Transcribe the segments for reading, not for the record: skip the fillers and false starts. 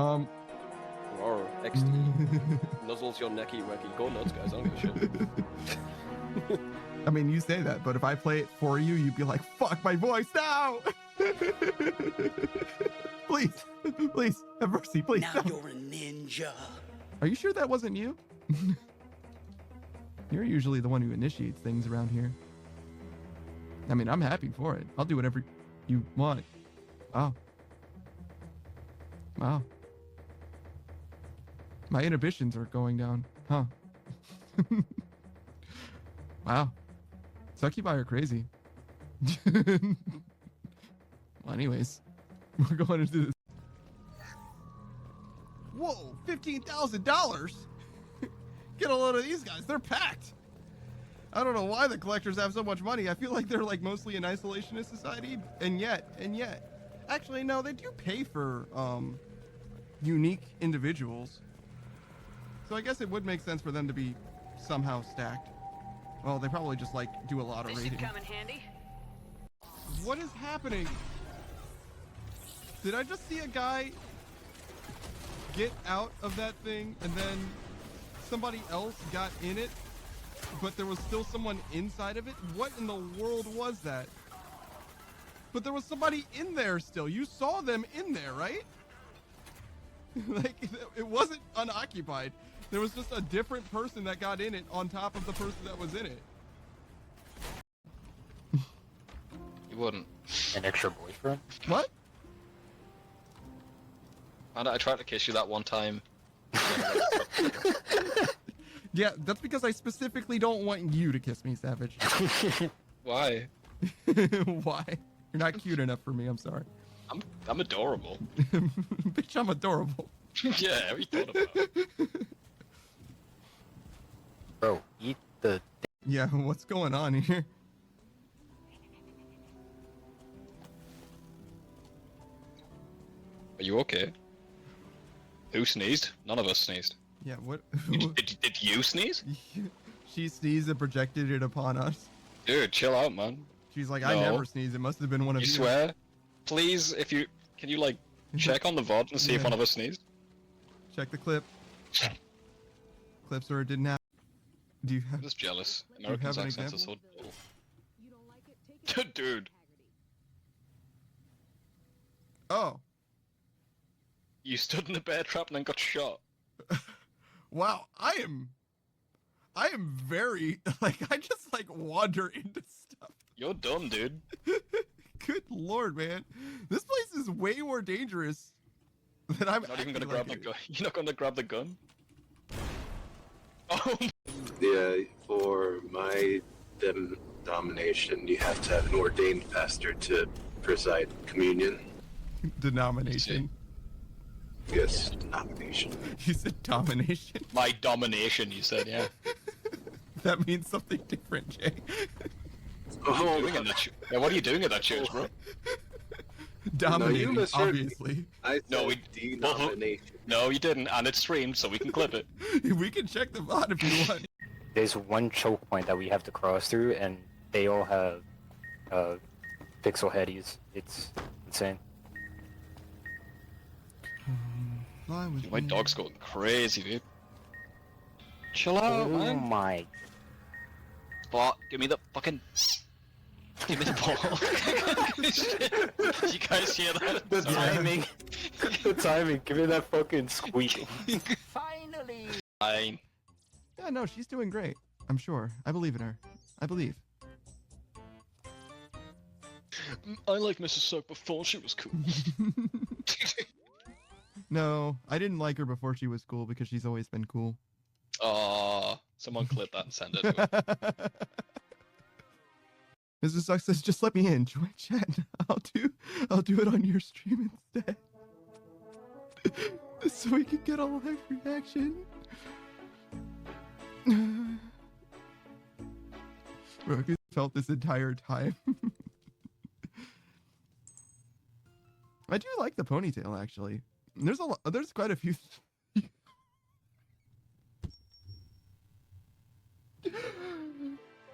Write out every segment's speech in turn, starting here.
Or XD. Nuzzles your necky wecky. Go nuts, guys. I don't give a shit. I mean, you say that, but if I play it for you, you'd be like, fuck my voice now! Please, please, have mercy, please. Now you're a ninja. Are you sure that wasn't you? You're usually the one who initiates things around here. I mean, I'm happy for it. I'll do whatever you want. Wow. Wow. My inhibitions are going down. Huh. Wow. Succubi are crazy. Well, anyways, we're going into this. Whoa, $15,000? Get a load of these guys. They're packed. I don't know why the collectors have so much money. I feel like they're like mostly an isolationist society, and yet. Actually, no, they do pay for unique individuals. So I guess it would make sense for them to be somehow stacked. Well, they probably just like do a lot of raiding. This should come in handy. What is happening? Did I just see a guy get out of that thing and then somebody else got in it, but there was still someone inside of it? What in the world was that? But there was somebody in there still. You saw them in there, right? Like, it wasn't unoccupied. There was just a different person that got in it on top of the person that was in it. You wouldn't. An extra boyfriend? What? And I tried to kiss you that one time. Yeah, that's because I specifically don't want you to kiss me, Savage. Why? Why? You're not cute enough for me, I'm sorry. I'm adorable. Bitch, I'm adorable. Yeah, we thought about it. Bro, eat the... Yeah, what's going on here? Are you okay? Who sneezed? None of us sneezed. Yeah, what? Did you sneeze? She sneezed and projected it upon us. Dude, chill out, man. She's like, I No. never sneezed. It must have been one of you. You swear? Please, can you like check on the VOD and see if Yeah. one of us sneezed? Check the clip. Clips where it didn't happen. Do you I'm have? just jealous. you Americans' have an accents are so example? dull. Dude, Oh, you stood in a bear trap and then got shot. wow. I am very like I just like wander into stuff. You're dumb, dude. Good lord, man. This place is way more dangerous than I'm Not even acting gonna grab like the it gun. You're not gonna grab the gun. Oh, Yeah, for my denomination, you have to have an ordained pastor to preside communion. is. Denomination. Yes, denomination. You said domination. my domination, you said, yeah. That means something different, Jay. What are you doing in that yeah, what are you doing at that church, bro? Dominating, misheard me. obviously. I said No, denomination. No, you didn't, and it's streamed, so we can clip it. We can check the VOD if you want. There's one choke point that we have to cross through, and they all have pixel headies. It's insane. My dog's going crazy, dude. Chill out, Oh man. my... Spot, give me the fucking... Give me the ball. You guys hear that? The Sorry. timing. The timing. Give me that fucking squeak. Finally. Fine. Yeah, no, she's doing great. I'm sure. I believe in her. I believe. I like Mrs. Soak before she was cool. No, I didn't like her before she was cool because she's always been cool. Aw, someone clip that and send it to her. Mrs. Suck says, just let me in. Join chat. I'll do it on your stream instead. So we can get a live reaction. Roku felt this entire time. I do like the ponytail actually. There's quite a few.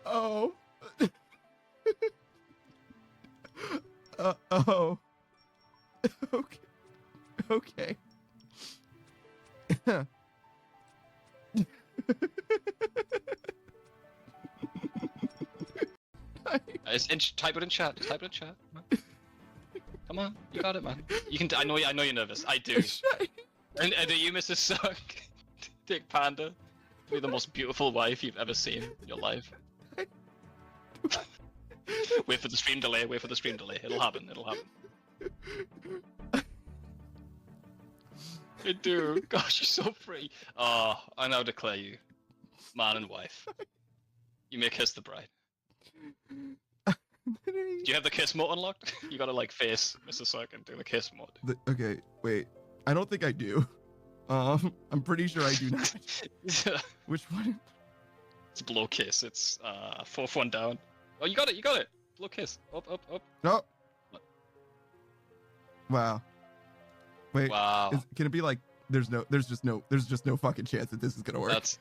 Oh. Oh. Okay. Okay. Type it in chat. Type it in chat. Come on, you got it, man. You can. I know you're nervous. I do. And do you, Mrs. Suck? Dick Panda, be the most beautiful wife you've ever seen in your life. Wait for the stream delay. Wait for the stream delay. It'll happen. It'll happen. I do. Gosh, you're so pretty. Oh, I now declare you man and wife. You may kiss the bride. Do you have the kiss mode unlocked? You gotta like face Mr. Suck and do the kiss mode. Okay, wait. I don't think I do. I'm pretty sure I do not. Which one? It's blow kiss. It's fourth one down. Oh, you got it. You got it. Blow kiss. Up, up, up. No. Wow. Wait. Wow. Can it be like there's just no fucking chance that this is gonna work? That's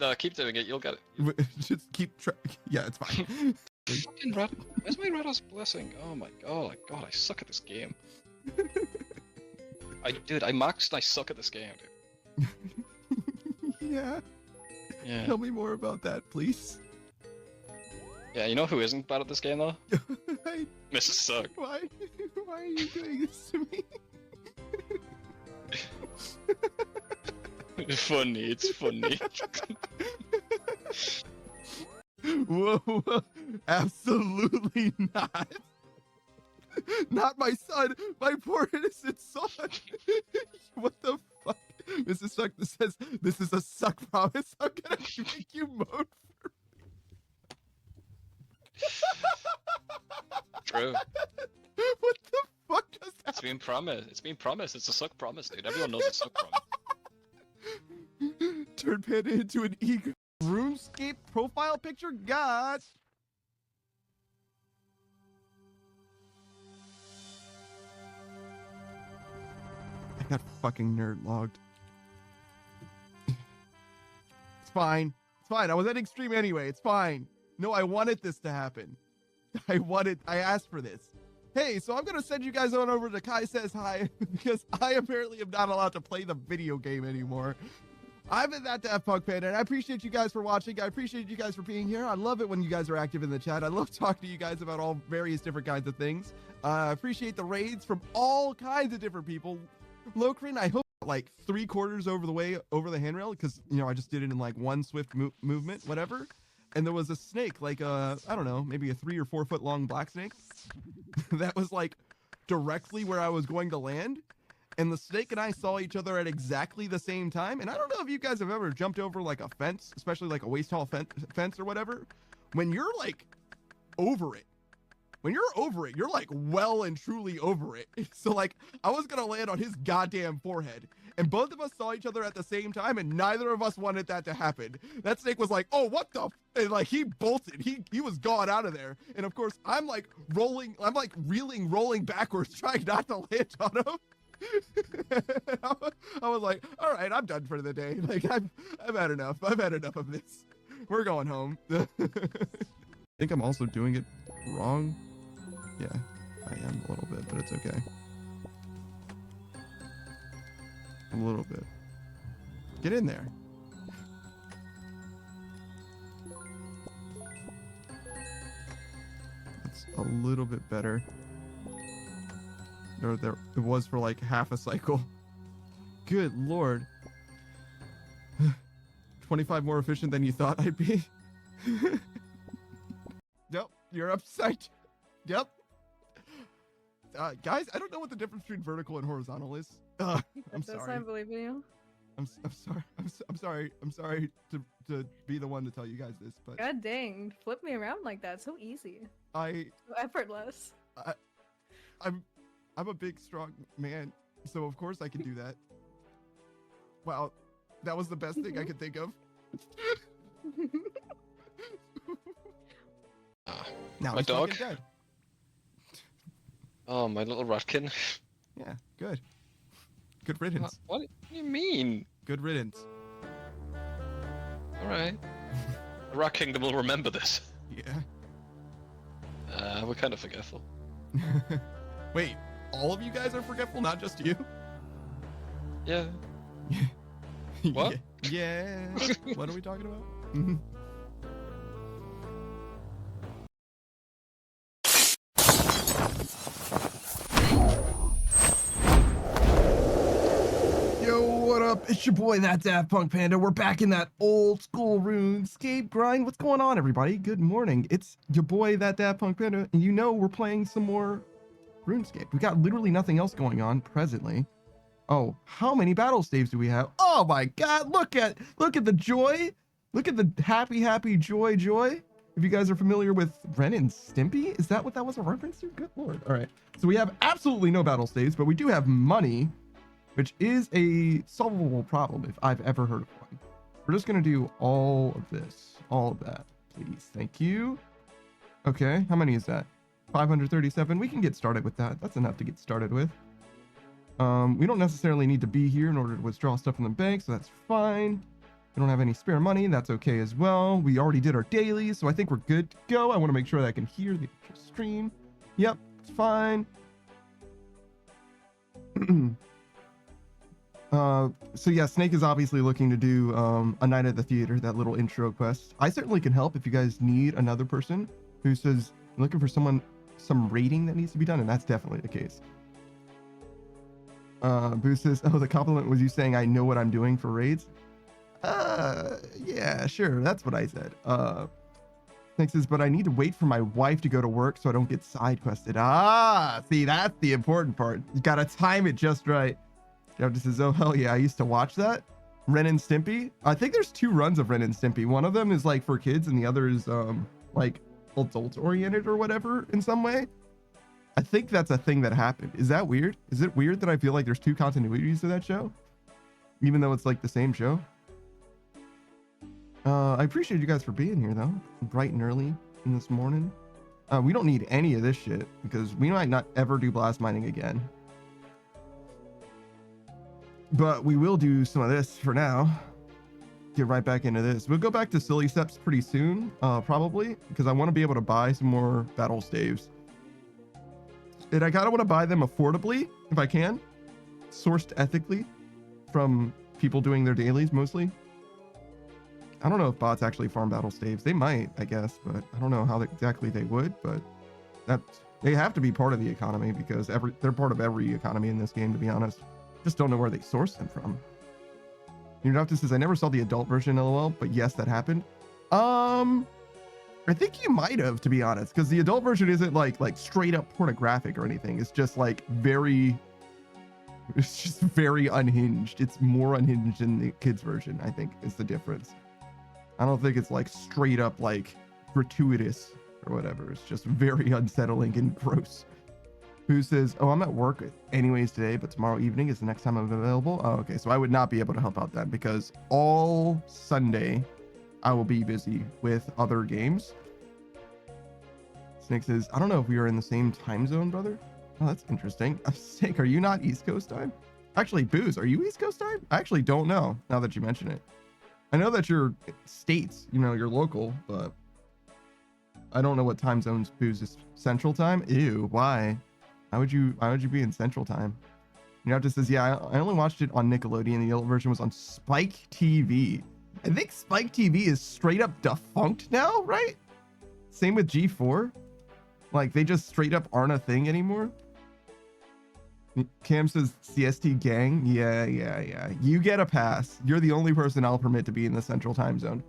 no, keep doing it. You'll get it. Just keep yeah, it's fine. Fucking where's my Rados blessing? Oh my god, I suck at this game. I maxed. I suck at this game, dude. Yeah. Yeah. Tell me more about that, please. Yeah, you know who isn't bad at this game though? I, Mrs. Suck. why are you doing this to me? It's funny. It's funny. Whoa, absolutely not. Not my son, my poor innocent son. What the fuck? Mrs. Suck says, this is a suck promise. I'm gonna make you moan for me. True. What the fuck does that? It's been promised. It's been promised. It's a suck promise, dude. Everyone knows it's a suck promise. Turn Panda into an eager Runescape profile picture? God. I got fucking nerd logged. It's fine. It's fine. I was ending stream anyway. It's fine. No, I wanted this to happen. I asked for this. Hey, so I'm going to send you guys on over to Kai Says Hi because I apparently am not allowed to play the video game anymore. I've been that Daft Punk Panda, and I appreciate you guys for watching. I appreciate you guys for being here. I love it when you guys are active in the chat. I love talking to you guys about all various different kinds of things. I appreciate the raids from all kinds of different people. Lokrin, I hope like 3/4 over the way over the handrail because, you know, I just did it in like one swift movement, whatever. And there was a snake, like I don't know, maybe a 3 or 4 foot long black snake that was like directly where I was going to land. And the snake and I saw each other at exactly the same time. And I don't know if you guys have ever jumped over like a fence, especially like a waist tall fence or whatever. When you're like over it, you're like well and truly over it. So like I was going to land on his goddamn forehead. And both of us saw each other at the same time, and neither of us wanted that to happen. That snake was like, oh, what the? And like he bolted. He was gone out of there. And of course, I'm like rolling backwards, trying not to land on him. I was like, all right, I'm done for the day. Like I've had enough. I've had enough of this. We're going home. I think I'm also doing it wrong. Yeah, I am a little bit, but it's okay. A little bit. Get in there. That's a little bit better. There it was for like half a cycle. Good lord. 25 more efficient than you thought I'd be. Yep, you're upside. Yep. Guys, I don't know what the difference between vertical and horizontal is. I'm That's sorry. not believing you. I'm sorry. I'm sorry to be the one to tell you guys this, but God dang, flip me around like that. So easy. So effortless. I'm a big strong man, so of course I can do that. Wow, that was the best thing I could think of. Now My he's dog? fucking dead. Oh, my little ratkin. Yeah, good. Good riddance. What do you mean? Good riddance. Alright. The Rat Kingdom will remember this. Yeah. We're kind of forgetful. Wait, all of you guys are forgetful, not just you? Yeah. What? Yeah. What are we talking about? Yo, what up? It's your boy, that Daft Punk Panda. We're back in that old school RuneScape grind. What's going on, everybody? Good morning. It's your boy, that Daft Punk Panda, and you know we're playing some more RuneScape. We got literally nothing else going on presently. Oh, how many battle staves do we have? Oh my God! Look at the joy. Look at the happy joy. If you guys are familiar with Ren and Stimpy, is that what that was a reference to? Good Lord. All right. So we have absolutely no battle staves, but we do have money, which is a solvable problem if I've ever heard of one. We're just going to do all of this, all of that, please. Thank you. Okay. How many is that? 537. We can get started with that. That's enough to get started with. We don't necessarily need to be here in order to withdraw stuff from the bank, so that's fine. We don't have any spare money. That's okay as well. We already did our dailies, so I think we're good to go. I want to make sure that I can hear the stream. Yep, it's fine. So yeah, Snake is obviously looking to do a night at the theater, that little intro quest. I certainly can help if you guys need another person who says looking for some rating that needs to be done, and that's definitely the case. Boo says, oh, the compliment was you saying I know what I'm doing for raids. Yeah, sure, that's what I said. Snake says, but I need to wait for my wife to go to work so I don't get side quested. See, that's the important part. You gotta time it just right. Jeff says, oh hell yeah, I used to watch that. Ren and Stimpy. I think there's 2 runs of Ren and Stimpy. One of them is like for kids and the other is like adult oriented or whatever in some way. I think that's a thing that happened. Is that weird? Is it weird that I feel like there's 2 continuities to that show, even though it's like the same show? I appreciate you guys for being here though, bright and early in this morning. We don't need any of this shit because we might not ever do blast mining again. But we will do some of this for now. Get right back into this. We'll go back to silly Sceps pretty soon, probably, because I want to be able to buy some more battle staves. And I kind of want to buy them affordably, if I can. Sourced ethically from people doing their dailies, mostly. I don't know if bots actually farm battle staves. They might, I guess, but I don't know how exactly they would, but they have to be part of the economy because they're part of every economy in this game, to be honest. Just don't know where they source them from. Your doctor says, I never saw the adult version, LOL, but yes, that happened. I think you might have, to be honest, because the adult version isn't like straight up pornographic or anything. It's just like it's just very unhinged. It's more unhinged than the kids version, I think, is the difference. I don't think it's like straight up like gratuitous or whatever. It's just very unsettling and gross. Who says, oh, I'm at work anyways today, but tomorrow evening is the next time I'm available. Oh, okay. So I would not be able to help out then because all Sunday I will be busy with other games. Snake says, I don't know if we are in the same time zone, brother. Oh, that's interesting. Snake, are you not East Coast time? Actually, Booze, are you East Coast time? I actually don't know now that you mention it. I know that you're states, you know, you're local, but I don't know what time zones Booze is. Central time? Ew, why? Why would you be in Central time? You know, it just says, yeah, I only watched it on Nickelodeon. The old version was on Spike TV. I think Spike TV is straight up defunct now, right? Same with G4. Like, they just straight up aren't a thing anymore. Cam says, CST gang. Yeah. You get a pass. You're the only person I'll permit to be in the Central time zone.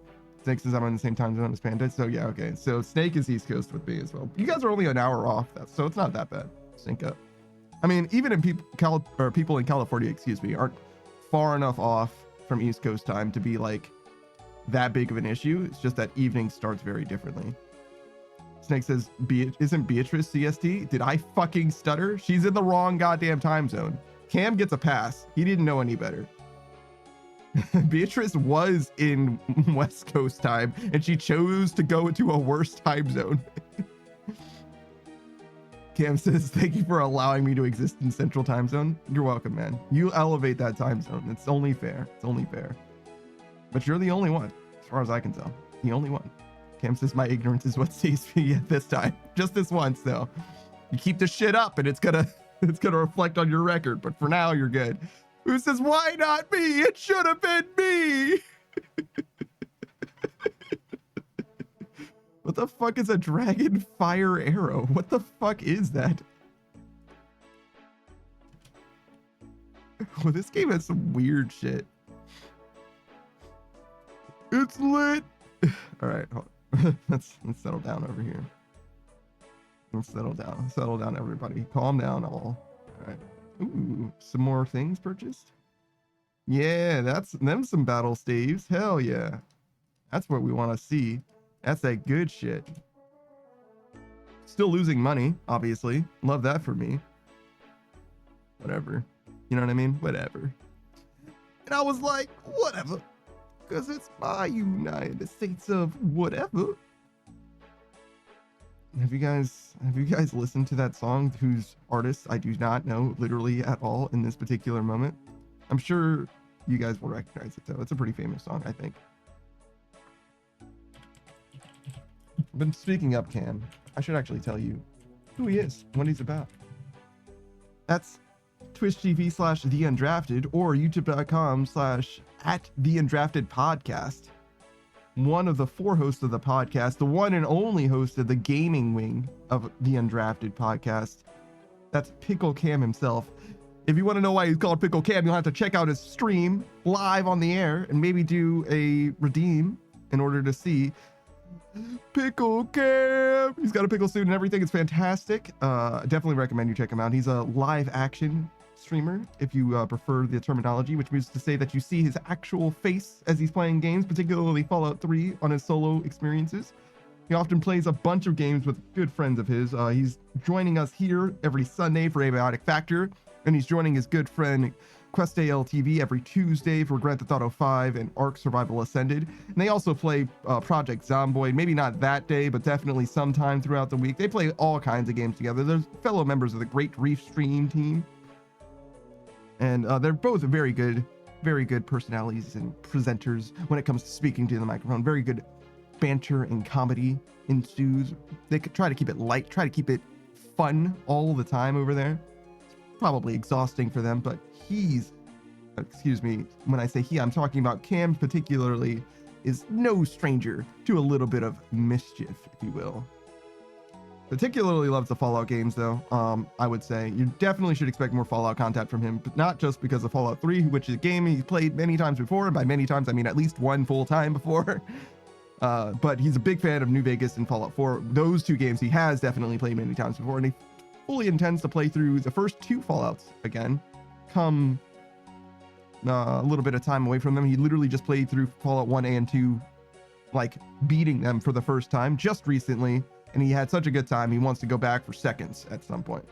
Snake says I'm in the same time zone as Panda. So, yeah, okay. So, Snake is East Coast with me as well. You guys are only an hour off, so it's not that bad. Sync up. I mean, even in people in California, excuse me, aren't far enough off from East Coast time to be like that big of an issue. It's just that evening starts very differently. Snake says, isn't Beatrice CST? Did I fucking stutter? She's in the wrong goddamn time zone. Cam gets a pass. He didn't know any better. Beatrice was in West Coast time and she chose to go into a worse time zone. Cam says, thank you for allowing me to exist in Central time zone. You're welcome, man. You elevate that time zone. It's only fair. It's only fair. But you're the only one, as far as I can tell. The only one. Cam says, my ignorance is what saves me at this time. Just this once, though. You keep this shit up and it's gonna reflect on your record. But for now, you're good. Who says, why not me? It should have been me. What the fuck is a dragon fire arrow? What the fuck is that? Well, this game has some weird shit. It's lit. All right, hold on. let's settle down over here. Let's settle down, everybody. Calm down, all. All right. Ooh, some more things purchased. Yeah, that's them. Some battle staves. Hell yeah, that's what we want to see. That's that good shit. Still losing money, obviously. Love that for me. Whatever. You know what I mean? Whatever. And I was like, whatever. Because it's my United States of whatever. Have you guys listened to that song whose artist I do not know literally at all in this particular moment? I'm sure you guys will recognize it though. It's a pretty famous song, I think. But speaking up, Cam, I should actually tell you who he is, what he's about. That's twitch.tv/theundrafted or youtube.com/@theundraftedpodcast. One of the 4 hosts of the podcast, the one and only host of the gaming wing of the Undrafted podcast. That's Pickle Cam himself. If you want to know why he's called Pickle Cam, you'll have to check out his stream live on the air and maybe do a redeem in order to see Pickle Cam. He's got a pickle suit and everything. It's fantastic. Definitely recommend you check him out. He's a live action streamer, if you prefer the terminology, which means to say that you see his actual face as he's playing games, particularly Fallout 3 on his solo experiences. He often plays a bunch of games with good friends of his. He's joining us here every Sunday for Abiotic Factor, and he's joining his good friend Quest ALTV every Tuesday for Grand Theft Auto 5 and Ark Survival Ascended. And they also play Project Zomboid, maybe not that day, but definitely sometime throughout the week. They play all kinds of games together. They're fellow members of the Great Reef Stream team. And they're both very good personalities and presenters when it comes to speaking to the microphone. Very good banter and comedy ensues. They could try to keep it light, try to keep it fun all the time over there. It's probably exhausting for them, but excuse me, when I say he, I'm talking about Cam particularly, is no stranger to a little bit of mischief, if you will. Particularly loves the Fallout games, though. I would say you definitely should expect more Fallout content from him, but not just because of Fallout 3, which is a game he's played many times before, and by many times I mean at least one full time before. But he's a big fan of New Vegas and Fallout 4. Those 2 games he has definitely played many times before, and he fully intends to play through the first 2 Fallouts again. Come a little bit of time away from them. He literally just played through Fallout 1 and 2, like beating them for the first time just recently. And he had such a good time, he wants to go back for seconds at some point.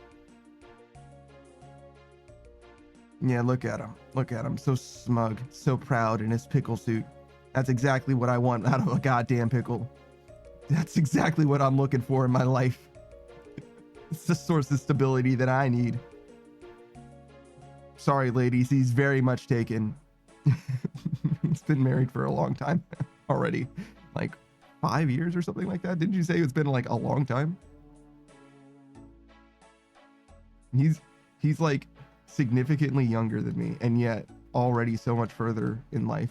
Yeah, look at him. So smug, so proud in his pickle suit. That's exactly what I want out of a goddamn pickle. That's exactly what I'm looking for in my life. It's the source of stability that I need. Sorry, ladies, he's very much taken. He's been married for a long time already. Like 5 years or something like that. Didn't you say it's been like a long time? He's like significantly younger than me, and yet already so much further in life.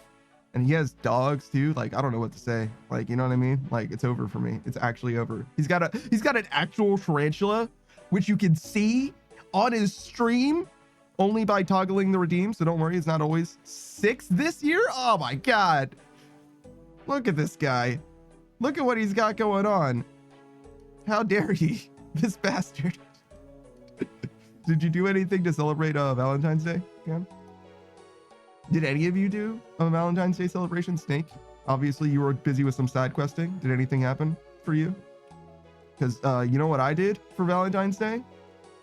And he has dogs too. Like, I don't know what to say. Like, you know what I mean? Like, it's over for me. It's actually over. He's got an actual tarantula, which you can see on his stream only by toggling the redeem. So don't worry, it's not always 6 this year. Oh my God. Look at this guy. Look at what he's got going on. How dare he, this bastard. Did you do anything to celebrate Valentine's Day, Cam? Did any of you do a Valentine's Day celebration, Snake? Obviously, you were busy with some side questing. Did anything happen for you? Because you know what I did for Valentine's Day?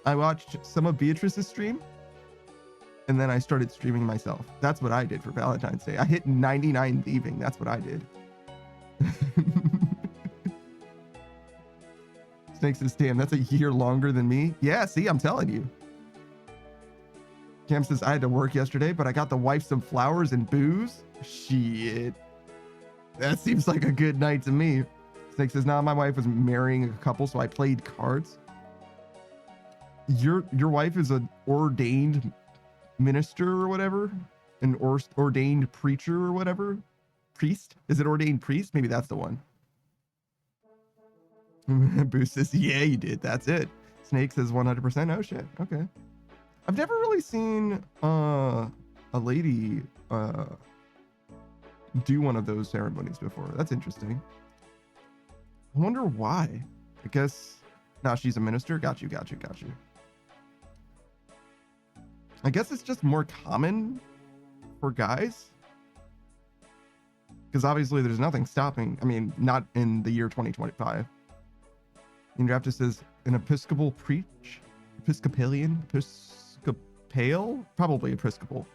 I watched some of Beatrice's stream, and then I started streaming myself. That's what I did for Valentine's Day. I hit 99 thieving. That's what I did. Snake says, damn, that's a year longer than me. Yeah, see, I'm telling you. Cam says, I had to work yesterday, but I got the wife some flowers and booze. Shit. That seems like a good night to me. Snake says, nah, my wife was marrying a couple, so I played cards. Your wife is an ordained minister or whatever, an ordained preacher or whatever. Priest? Is it ordained priest? Maybe that's the one. Boost says, yeah, you did. That's it. Snake says 100%. Oh shit. Okay. I've never really seen a lady do one of those ceremonies before. That's interesting. I wonder why. I guess now she's a minister. Got you. I guess it's just more common for guys. Because obviously there's nothing stopping. I mean, not in the year 2025. In draft it says an Episcopal preach, Episcopalian, Episcopal, probably Episcopal.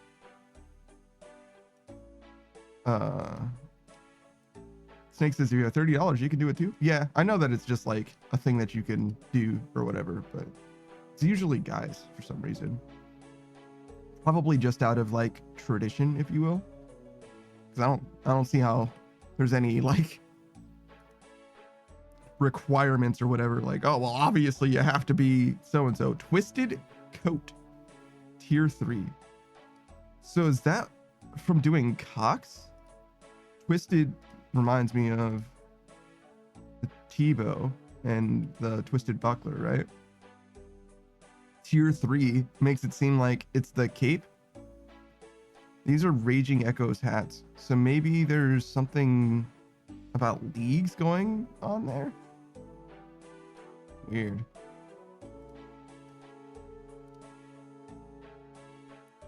Snake says if you have $30, you can do it too. Yeah, I know that it's just like a thing that you can do or whatever, but it's usually guys for some reason. Probably just out of like tradition, if you will. Because I don't see how there's any like requirements or whatever, like, oh well, obviously you have to be so and so. Twisted Coat tier 3. So is that from doing cocks? Twisted reminds me of the T-bow and the Twisted Buckler, right? Tier 3 makes it seem like it's the cape. These are Raging Echoes hats, so maybe there's something about leagues going on there. Weird.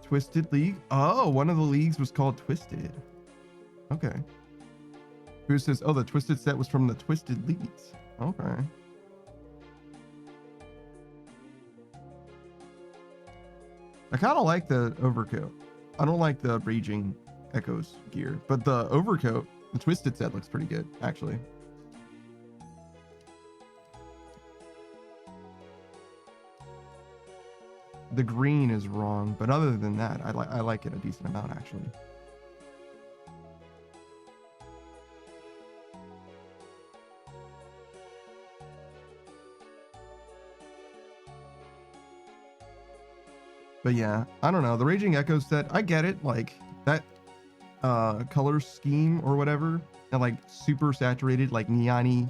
Twisted League? Oh, one of the leagues was called Twisted. Okay. Who says, oh, the Twisted set was from the Twisted Leagues. Okay. I kind of like the overcoat. I don't like the Raging Echoes gear, but the overcoat, the Twisted set looks pretty good, actually. The green is wrong, but other than that, I like it a decent amount, actually. But yeah, I don't know. The Raging Echoes set, I get it. Like that color scheme or whatever, and like super saturated, like neon-y.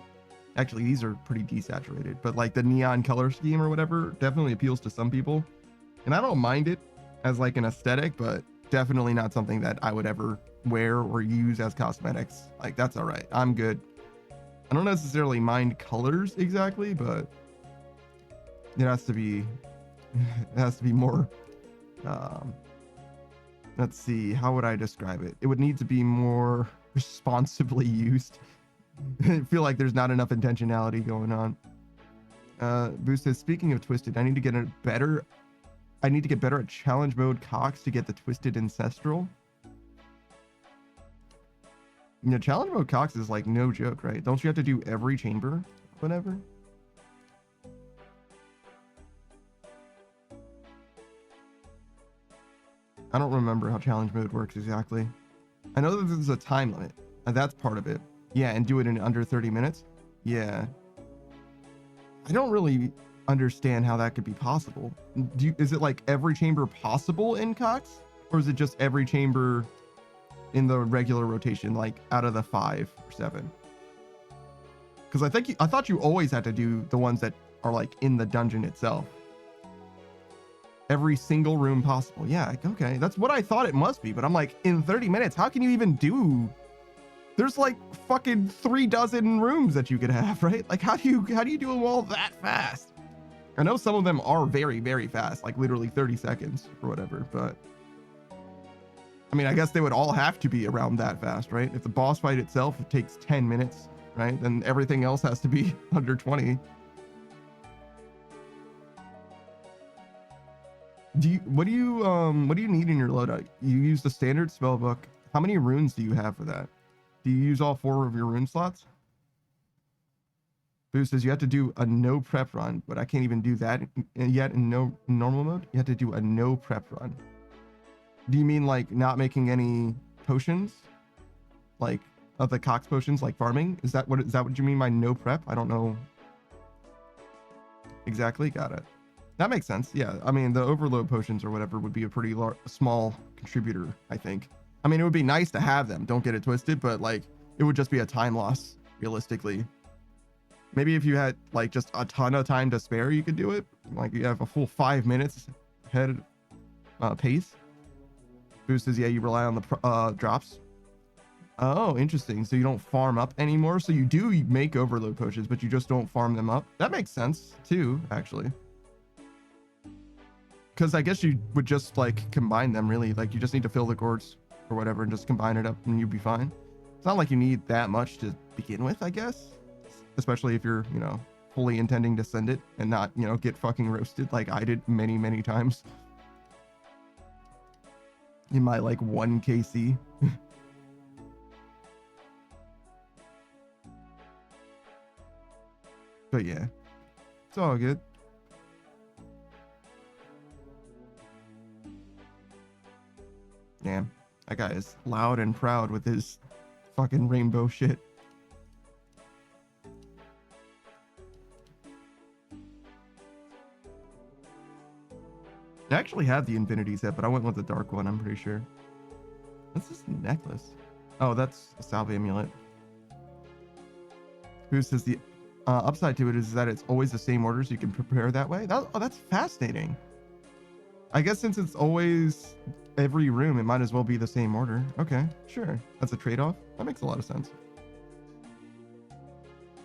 Actually, these are pretty desaturated, but like the neon color scheme or whatever definitely appeals to some people. And I don't mind it as like an aesthetic, but definitely not something that I would ever wear or use as cosmetics. Like that's all right. I'm good. I don't necessarily mind colors exactly, but it has to be more let's see, how would I describe it? It would need to be more responsibly used. I feel like there's not enough intentionality going on. Boost says, speaking of Twisted, I need to get better at challenge mode cocks to get the Twisted Ancestral. You know, challenge mode cocks is like no joke, right? Don't you have to do every chamber, whatever? I don't remember how challenge mode works exactly. I know that there's a time limit. That's part of it. Yeah, and do it in under 30 minutes. Yeah. I don't really understand how that could be possible. Is it like every chamber possible in Cox? Or is it just every chamber in the regular rotation, like out of the 5 or 7? Because I thought you always had to do the ones that are like in the dungeon itself. Every single room possible. Yeah, okay. That's what I thought it must be, but I'm like, in 30 minutes, how can you even do? There's like fucking 3 dozen rooms that you could have, right? Like how do you do them all that fast? I know some of them are very, very fast, like literally 30 seconds or whatever, but I mean, I guess they would all have to be around that fast, right? If the boss fight itself takes 10 minutes, right? Then everything else has to be under 20. What do you need in your loadout? You use the standard spell book. How many runes do you have for that? Do you use all 4 of your rune slots? Boo says you have to do a no prep run, but I can't even do that yet in normal mode. You have to do a no prep run. Do you mean like not making any potions, like of the Cox potions, like farming? Is that what you mean by no prep? I don't know exactly. Got it. That makes sense. Yeah, I mean, the overload potions or whatever would be a pretty small contributor, I think. I mean, it would be nice to have them, don't get it twisted, but like, it would just be a time loss, realistically. Maybe if you had like just a ton of time to spare, you could do it. Like you have a full 5 minutes ahead pace. Boost says, yeah, you rely on the drops. Oh, interesting. So you don't farm up anymore. So you do make overload potions, but you just don't farm them up. That makes sense too, actually. Because I guess you would just like combine them, really. Like you just need to fill the gourds or whatever and just combine it up and you'd be fine. It's not like you need that much to begin with, I guess. Especially if you're, you know, fully intending to send it and not, you know, get fucking roasted like I did many, many times. In my like 1 KC. But yeah, it's all good. Damn, that guy is loud and proud with his fucking rainbow shit. I actually have the infinity set, but I went with the dark one, I'm pretty sure. What's this necklace? Oh, that's a salve amulet. Who says the upside to it is that it's always the same order, so you can prepare that way? Oh, that's fascinating. I guess since it's always every room, it might as well be the same order. Okay, sure. That's a trade-off. That makes a lot of sense.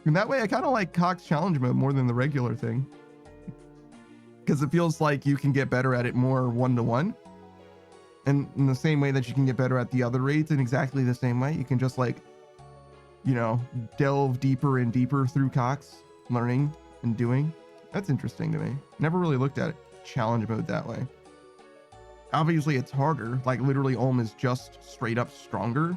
And that way, I kind of like Cox challenge mode more than the regular thing. Because it feels like you can get better at it more one-to-one. And in the same way that you can get better at the other raids in exactly the same way, you can just like, you know, delve deeper and deeper through Cox, learning and doing. That's interesting to me. Never really looked at it challenge mode that way. Obviously it's harder, like literally Ulm is just straight up stronger.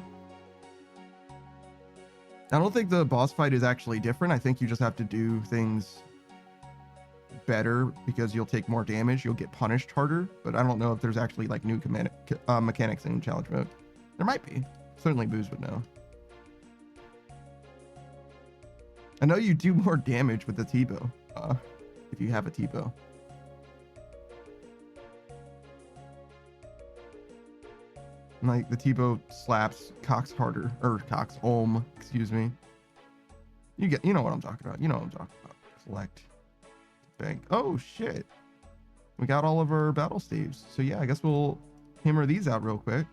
I don't think the boss fight is actually different. I think you just have to do things better because you'll take more damage, you'll get punished harder, but I don't know if there's actually like new mechanics in challenge mode. There might be. Certainly Booze would know. I know you do more damage with the T-bow, if you have a T-bow. Like the T-bow slaps Cox harder, or Cox Ulm, excuse me. You know what I'm talking about. You know what I'm talking about. Select bank. Oh shit. We got all of our battle staves. So yeah, I guess we'll hammer these out real quick.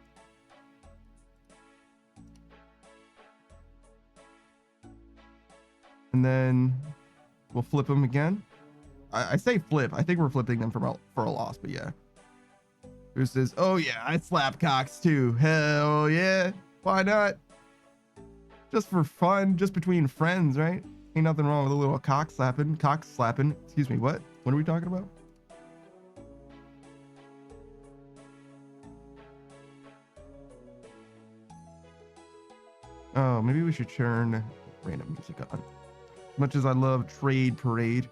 And then we'll flip them again. I say flip. I think we're flipping them for a loss, but yeah. Who says, oh yeah, I slap Cox too. Hell yeah. Why not? Just for fun, just between friends, right? Ain't nothing wrong with a little cock slapping. Excuse me, what? What are we talking about? Oh, maybe we should turn random music on. As much as I love Trade Parade,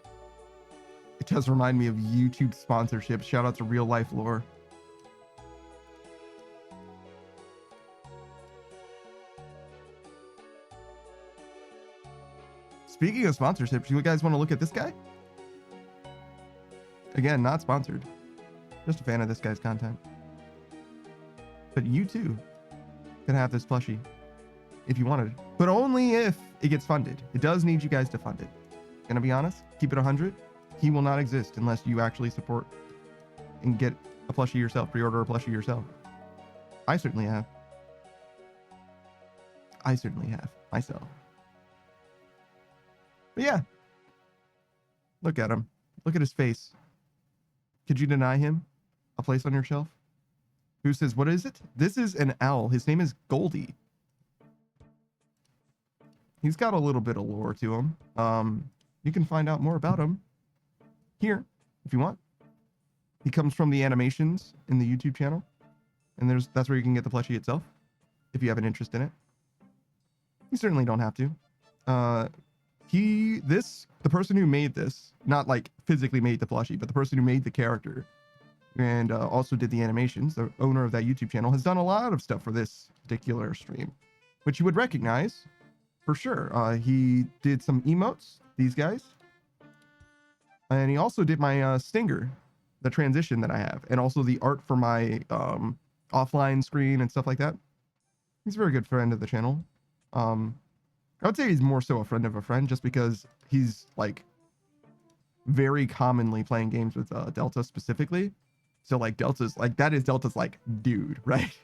it does remind me of YouTube sponsorships. Shout out to Real Life Lore. Speaking of sponsorships, you guys want to look at this guy? Again, not sponsored. Just a fan of this guy's content. But you too can have this plushie if you wanted, but only if it gets funded. It does need you guys to fund it. Gonna be honest, keep it 100. He will not exist unless you actually support and get a plushie yourself, pre-order a plushie yourself. I certainly have. Myself. But yeah, look at him. Look at his face. Could you deny him a place on your shelf? Who says, what is it? This is an owl. His name is Goldie. He's got a little bit of lore to him. You can find out more about him here if you want. He comes from the animations in the YouTube channel. And that's where you can get the plushie itself if you have an interest in it. You certainly don't have to. The person who made this, not like physically made the plushie, but the person who made the character and also did the animations, the owner of that YouTube channel, has done a lot of stuff for this particular stream, which you would recognize for sure. He did some emotes, these guys. And he also did my stinger, the transition that I have, and also the art for my offline screen and stuff like that. He's a very good friend of the channel. I would say he's more so a friend of a friend, just because he's like very commonly playing games with Delta specifically. So like Delta's like, that is Delta's like dude, right?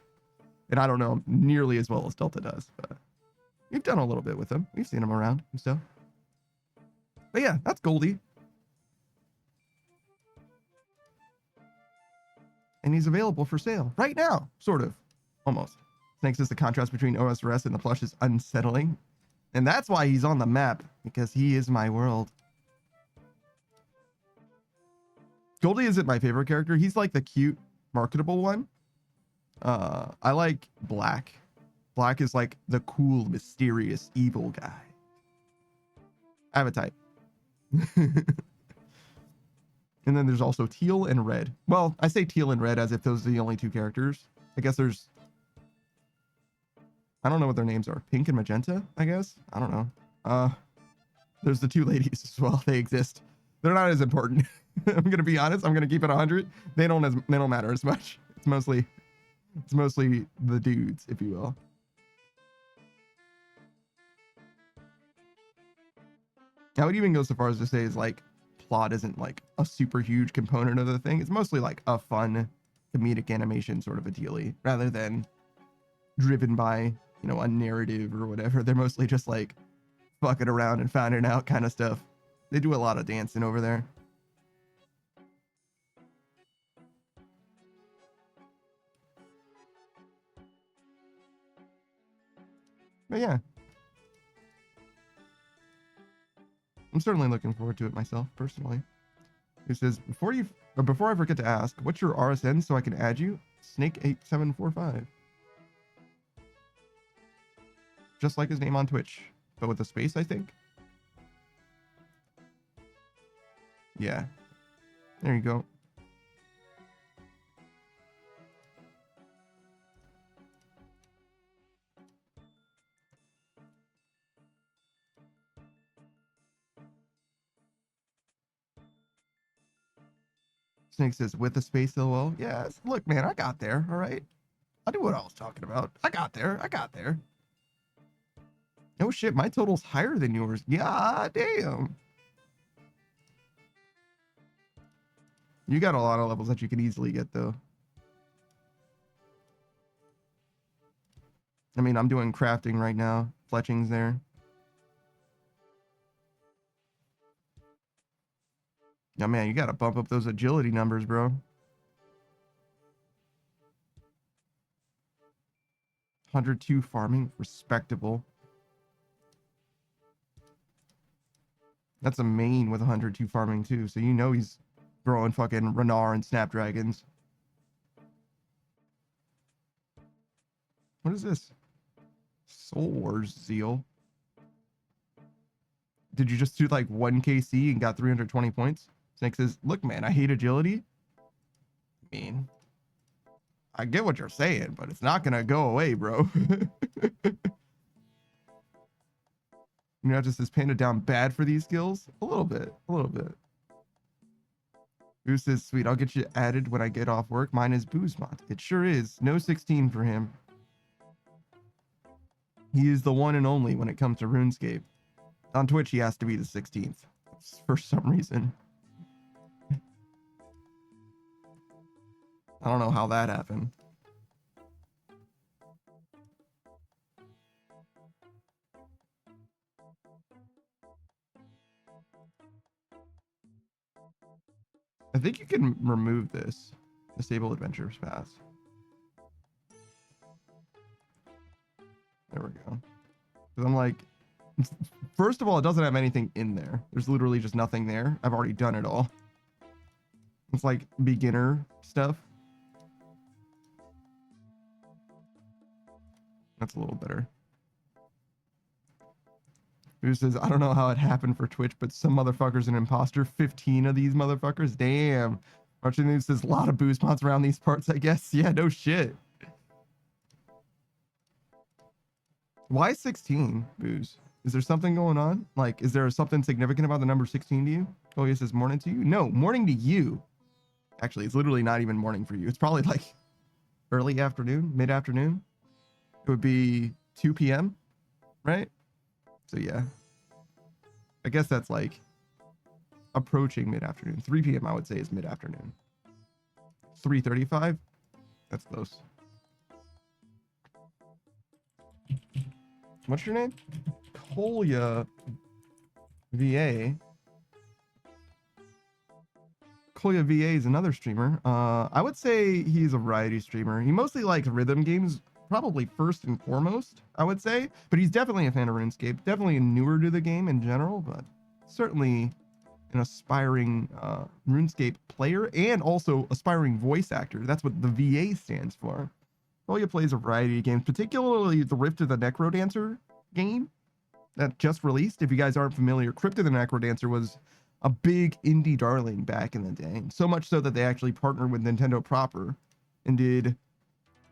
And I don't know him nearly as well as Delta does, but we've done a little bit with him. We've seen him around and stuff. But yeah, that's Goldie. And he's available for sale right now, sort of, almost. Snake says the contrast between OSRS and the plush is unsettling. And that's why he's on the map, because he is my world. Goldie isn't my favorite character. He's like the cute, marketable one. I like Black. Black is like the cool, mysterious, evil guy. I have a type. And then there's also Teal and Red. Well, I say Teal and Red as if those are the only two characters. I guess there's... I don't know what their names are. Pink and Magenta, I guess? I don't know. There's the two ladies as well. They exist. They're not as important. I'm gonna be honest. I'm gonna keep it 100. They don't matter as much. It's mostly the dudes, if you will. I would even go so far as to say is like plot isn't like a super huge component of the thing. It's mostly like a fun comedic animation sort of a dealie, rather than driven by, you know, a narrative or whatever. They're mostly just like fucking around and finding out kind of stuff. They do a lot of dancing over there. But yeah, I'm certainly looking forward to it myself, personally. He says, before I forget to ask, what's your RSN so I can add you? Snake8745. Just like his name on Twitch, but with a space, I think. Yeah. There you go. Snake says, with a space LOL. Yes. Look, man, I got there. All right. I knew what I was talking about. I got there. Oh shit, my total's higher than yours. Yeah, damn. You got a lot of levels that you can easily get, though. I mean, I'm doing crafting right now. Fletching's there. Yeah, man, you gotta bump up those agility numbers, bro. 102 farming, respectable. That's a main with 102 farming too, so you know he's growing fucking Renar and Snapdragons. What is this? Soul Wars Zeal. Did you just do like 1 KC and got 320 points? Snake says, look, man, I hate agility. I mean, I get what you're saying, but it's not gonna go away, bro. You know, just is Panda down bad for these skills? A little bit. Boost says, sweet, I'll get you added when I get off work. Mine is Boozemont. It sure is. No 16 for him. He is the one and only when it comes to RuneScape. On Twitch, he has to be the 16th for some reason. I don't know how that happened. I think you can remove this. Disable Adventurers Pass. There we go. Because I'm like, first of all, it doesn't have anything in there. There's literally just nothing there. I've already done it all. It's like beginner stuff. That's a little better. Who says, I don't know how it happened for Twitch, but some motherfucker's an imposter. 15 of these motherfuckers. Damn. Archie News says, a lot of boost mods around these parts, I guess. Yeah, no shit. Why 16 booze? Is there something going on? Like, is there something significant about the number 16 to you? Oh, he says morning to you? No, morning to you. Actually, it's literally not even morning for you. It's probably like early afternoon, mid-afternoon. It would be 2 p.m., right? So yeah. I guess that's like approaching mid-afternoon. 3 p.m. I would say is mid-afternoon. 3:35? That's close. What's your name? Kolya VA. Kolya VA is another streamer. I would say he's a variety streamer. He mostly likes rhythm games, probably first and foremost, I would say. But he's definitely a fan of Runescape. Definitely newer to the game in general, but certainly an aspiring RuneScape player and also aspiring voice actor. That's what the VA stands for. Kolya plays a variety of games, particularly the Rift of the Necrodancer game that just released. If you guys aren't familiar, Crypt of the Necrodancer was a big indie darling back in the day. So much so that they actually partnered with Nintendo proper and did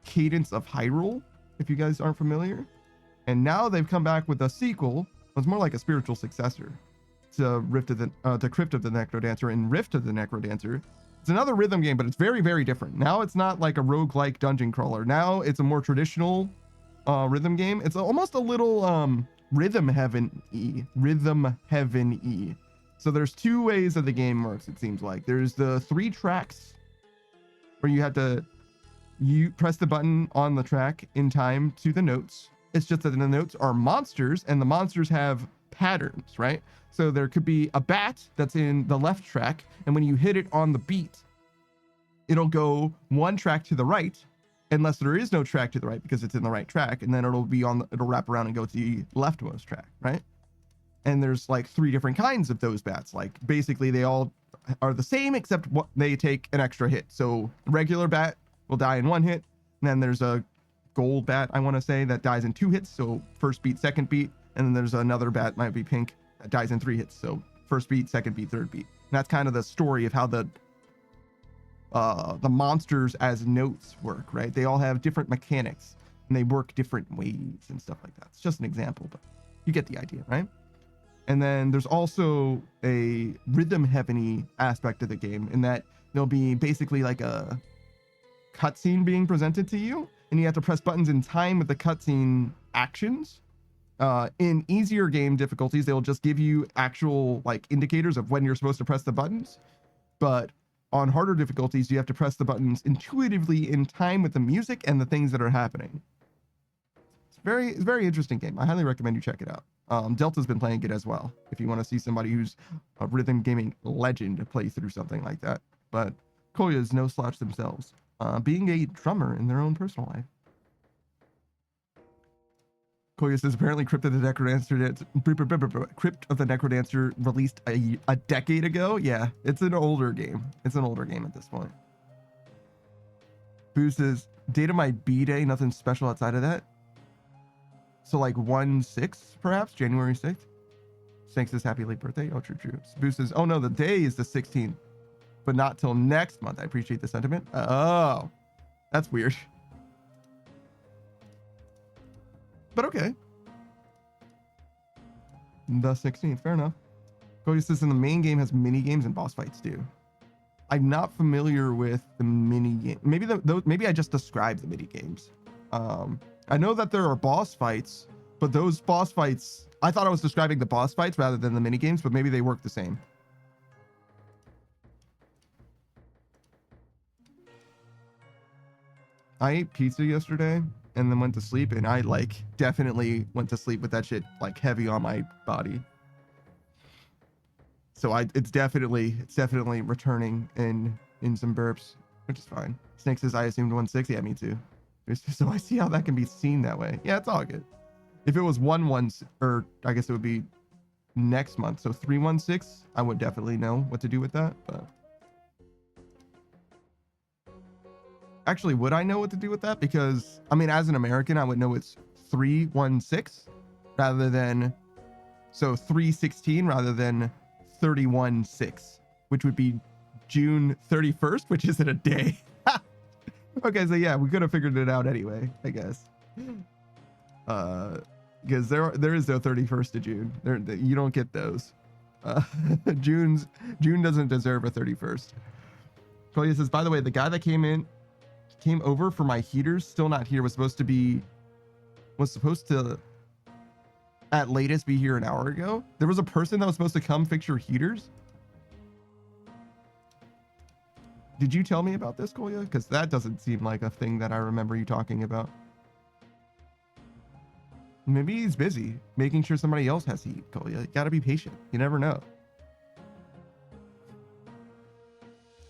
Cadence of Hyrule, if you guys aren't familiar. And now they've come back with a sequel. It's more like a spiritual successor to Crypt of the Necrodancer. And Rift of the Necrodancer, it's another rhythm game, but it's very, very different. Now it's not like a roguelike dungeon crawler. Now it's a more traditional rhythm game. It's almost a little rhythm heaven-y. So there's two ways that the game works, it seems like. There's the 3 tracks where you have to press the button on the track in time to the notes. It's just that the notes are monsters, and the monsters have patterns, right? So there could be a bat that's in the left track, and when you hit it on the beat, it'll go 1 track to the right, unless there is no track to the right because it's in the right track, and then it'll wrap around and go to the leftmost track, right? And there's like 3 different kinds of those bats. Like basically they all are the same except what they take an extra hit. So regular bat will die in 1 hit, and then there's a gold bat, I want to say, that dies in 2 hits. So first beat, second beat, and then there's another bat, might be pink, that dies in 3 hits. So first beat, second beat, third beat. And that's kind of the story of how the monsters as notes work, right? They all have different mechanics and they work different ways and stuff like that. It's just an example, but you get the idea, right? And then there's also a rhythm heaven-y aspect of the game in that there'll be basically like a cutscene being presented to you, and you have to press buttons in time with the cutscene actions. In easier game difficulties, they'll just give you actual like indicators of when you're supposed to press the buttons. But on harder difficulties, you have to press the buttons intuitively in time with the music and the things that are happening. It's a very interesting game. I highly recommend you check it out. Delta's been playing it as well, if you want to see somebody who's a rhythm gaming legend play through something like that. But Kolya is no slouch themselves, being a drummer in their own personal life. Kolya says apparently Crypt of the Necrodancer released a decade ago. Yeah, it's an older game. It's an older game at this point. Boo says date of my B-day, nothing special outside of that. So like 1/6 perhaps, January 6th. Snake says happy late birthday. Oh, true. Boo says, oh no, the day is the 16th, but not till next month. I appreciate the sentiment. Oh, that's weird. But okay. The 16th, fair enough. Cody says, and the main game has mini games and boss fights too. I'm not familiar with the mini game. Maybe I just described the mini games. I know that there are boss fights, but those boss fights, I thought I was describing the boss fights rather than the mini games, but maybe they work the same. I ate pizza yesterday and then went to sleep, and I like definitely went to sleep with that shit like heavy on my body. So it's definitely returning in some burps, which is fine. Snake says I assumed 1/6. Yeah, me too. So I see how that can be seen that way. Yeah, it's all good. If it was 1/1, or I guess it would be next month. So 3/16, I would definitely know what to do with that. But actually, would I know what to do with that? Because I mean, as an American, I would know it's 3/16 rather than 3/16 rather than 31/6, which would be June 31st, which isn't a day. Okay, so yeah, we could have figured it out anyway, I guess. because there is no 31st of June. You don't get those. June doesn't deserve a 31st. Kolia says, by the way, the guy that came over for my heaters, still not here, was supposed to at latest be here an hour ago. There was a person that was supposed to come fix your heaters. Did you tell me about this, Kolia? Because that doesn't seem like a thing that I remember you talking about. Maybe he's busy making sure somebody else has heat, Kolia. You gotta be patient. You never know.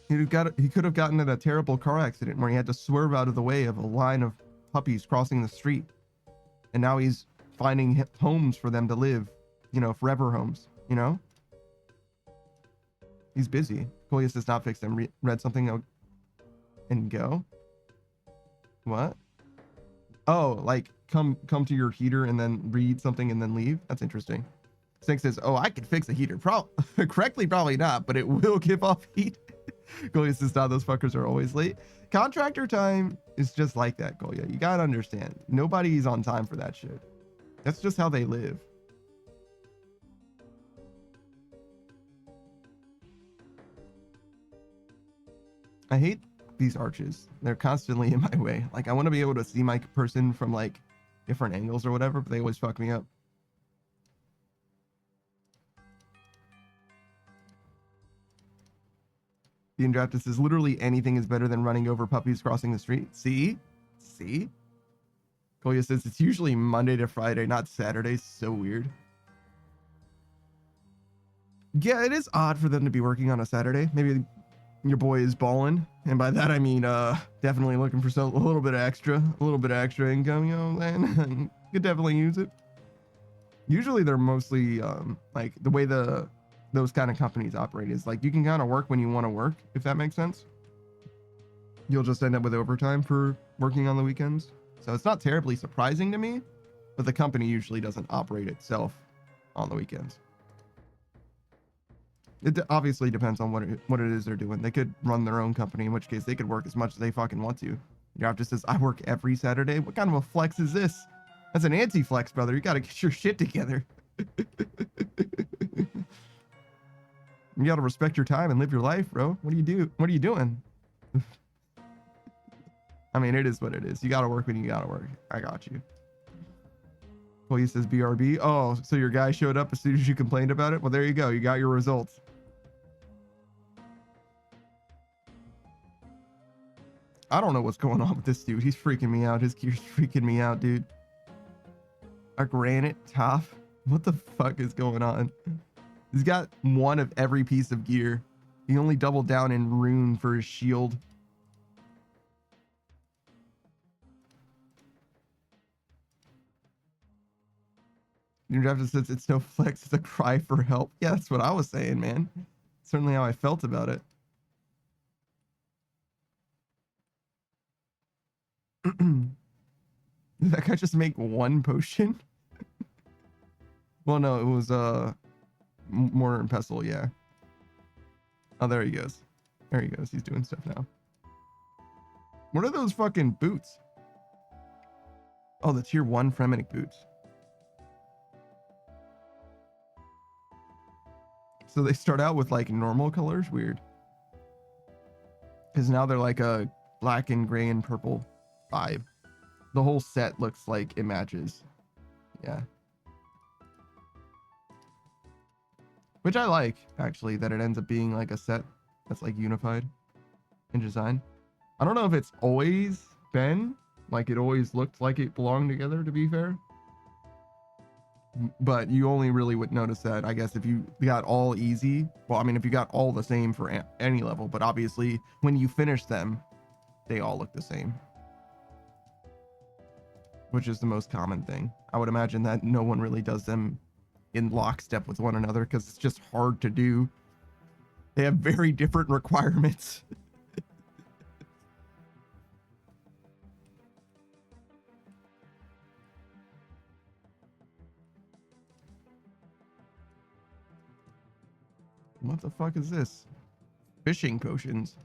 He could have gotten in a terrible car accident where he had to swerve out of the way of a line of puppies crossing the street. And now he's finding homes for them to live, forever homes, He's busy. Kolia does not fix them. Read something and go. What? Oh, like come to your heater and then read something and then leave? That's interesting. Snake says, oh, I can fix a heater. Correctly, probably not, but it will give off heat. Kolia says, nah, those fuckers are always late. Contractor time is just like that, Kolia. You gotta understand. Nobody's on time for that shit. That's just how they live. I hate these arches. They're constantly in my way. Like, I want to be able to see my person from like different angles or whatever, but they always fuck me up. The Indrafted says, literally anything is better than running over puppies crossing the street. See? Kolia says, it's usually Monday to Friday, not Saturday. So weird. Yeah, it is odd for them to be working on a Saturday. Maybe your boy is balling, and by that I mean definitely looking for a little bit of extra income, you know what I'm saying? Could definitely use it. Usually they're mostly like the way those kind of companies operate is like you can kind of work when you want to work, if that makes sense. You'll just end up with overtime for working on the weekends. So it's not terribly surprising to me, but the company usually doesn't operate itself on the weekends. It obviously depends on what it is they're doing. They could run their own company, in which case they could work as much as they fucking want to. Your just says, I work every Saturday. What kind of a flex is this? That's an anti-flex, brother. You gotta get your shit together. You gotta respect your time and live your life, bro. What do you do? What are you doing? I mean, it is what it is. You gotta work when you gotta work. I got you. Well, he says BRB. Oh, so your guy showed up as soon as you complained about it? Well, there you go. You got your results. I don't know what's going on with this dude. He's freaking me out. His gear's freaking me out, dude. A granite top? What the fuck is going on? He's got one of every piece of gear. He only doubled down in rune for his shield. Your draft says it's no flex, it's a cry for help. Yeah, that's what I was saying, man. Certainly how I felt about it. Did that guy just make one potion? Well, no, it was mortar and pestle, yeah. Oh, there he goes. There he goes. He's doing stuff now. What are those fucking boots? Oh, the tier 1 Fremenic boots. So they start out with like normal colors. Weird. Because now they're like a black and gray and purple vibe. The whole set looks like it matches. Yeah. Which I like, actually, that it ends up being like a set that's like unified in design. I don't know if it's always been like it always looked like it belonged together, to be fair. But you only really would notice that, I guess, if you got all easy. Well, I mean, if you got all the same for any level, but obviously when you finish them, they all look the same. Which is the most common thing. I would imagine that no one really does them in lockstep with one another because it's just hard to do. They have very different requirements. What the fuck is this? Fishing potions.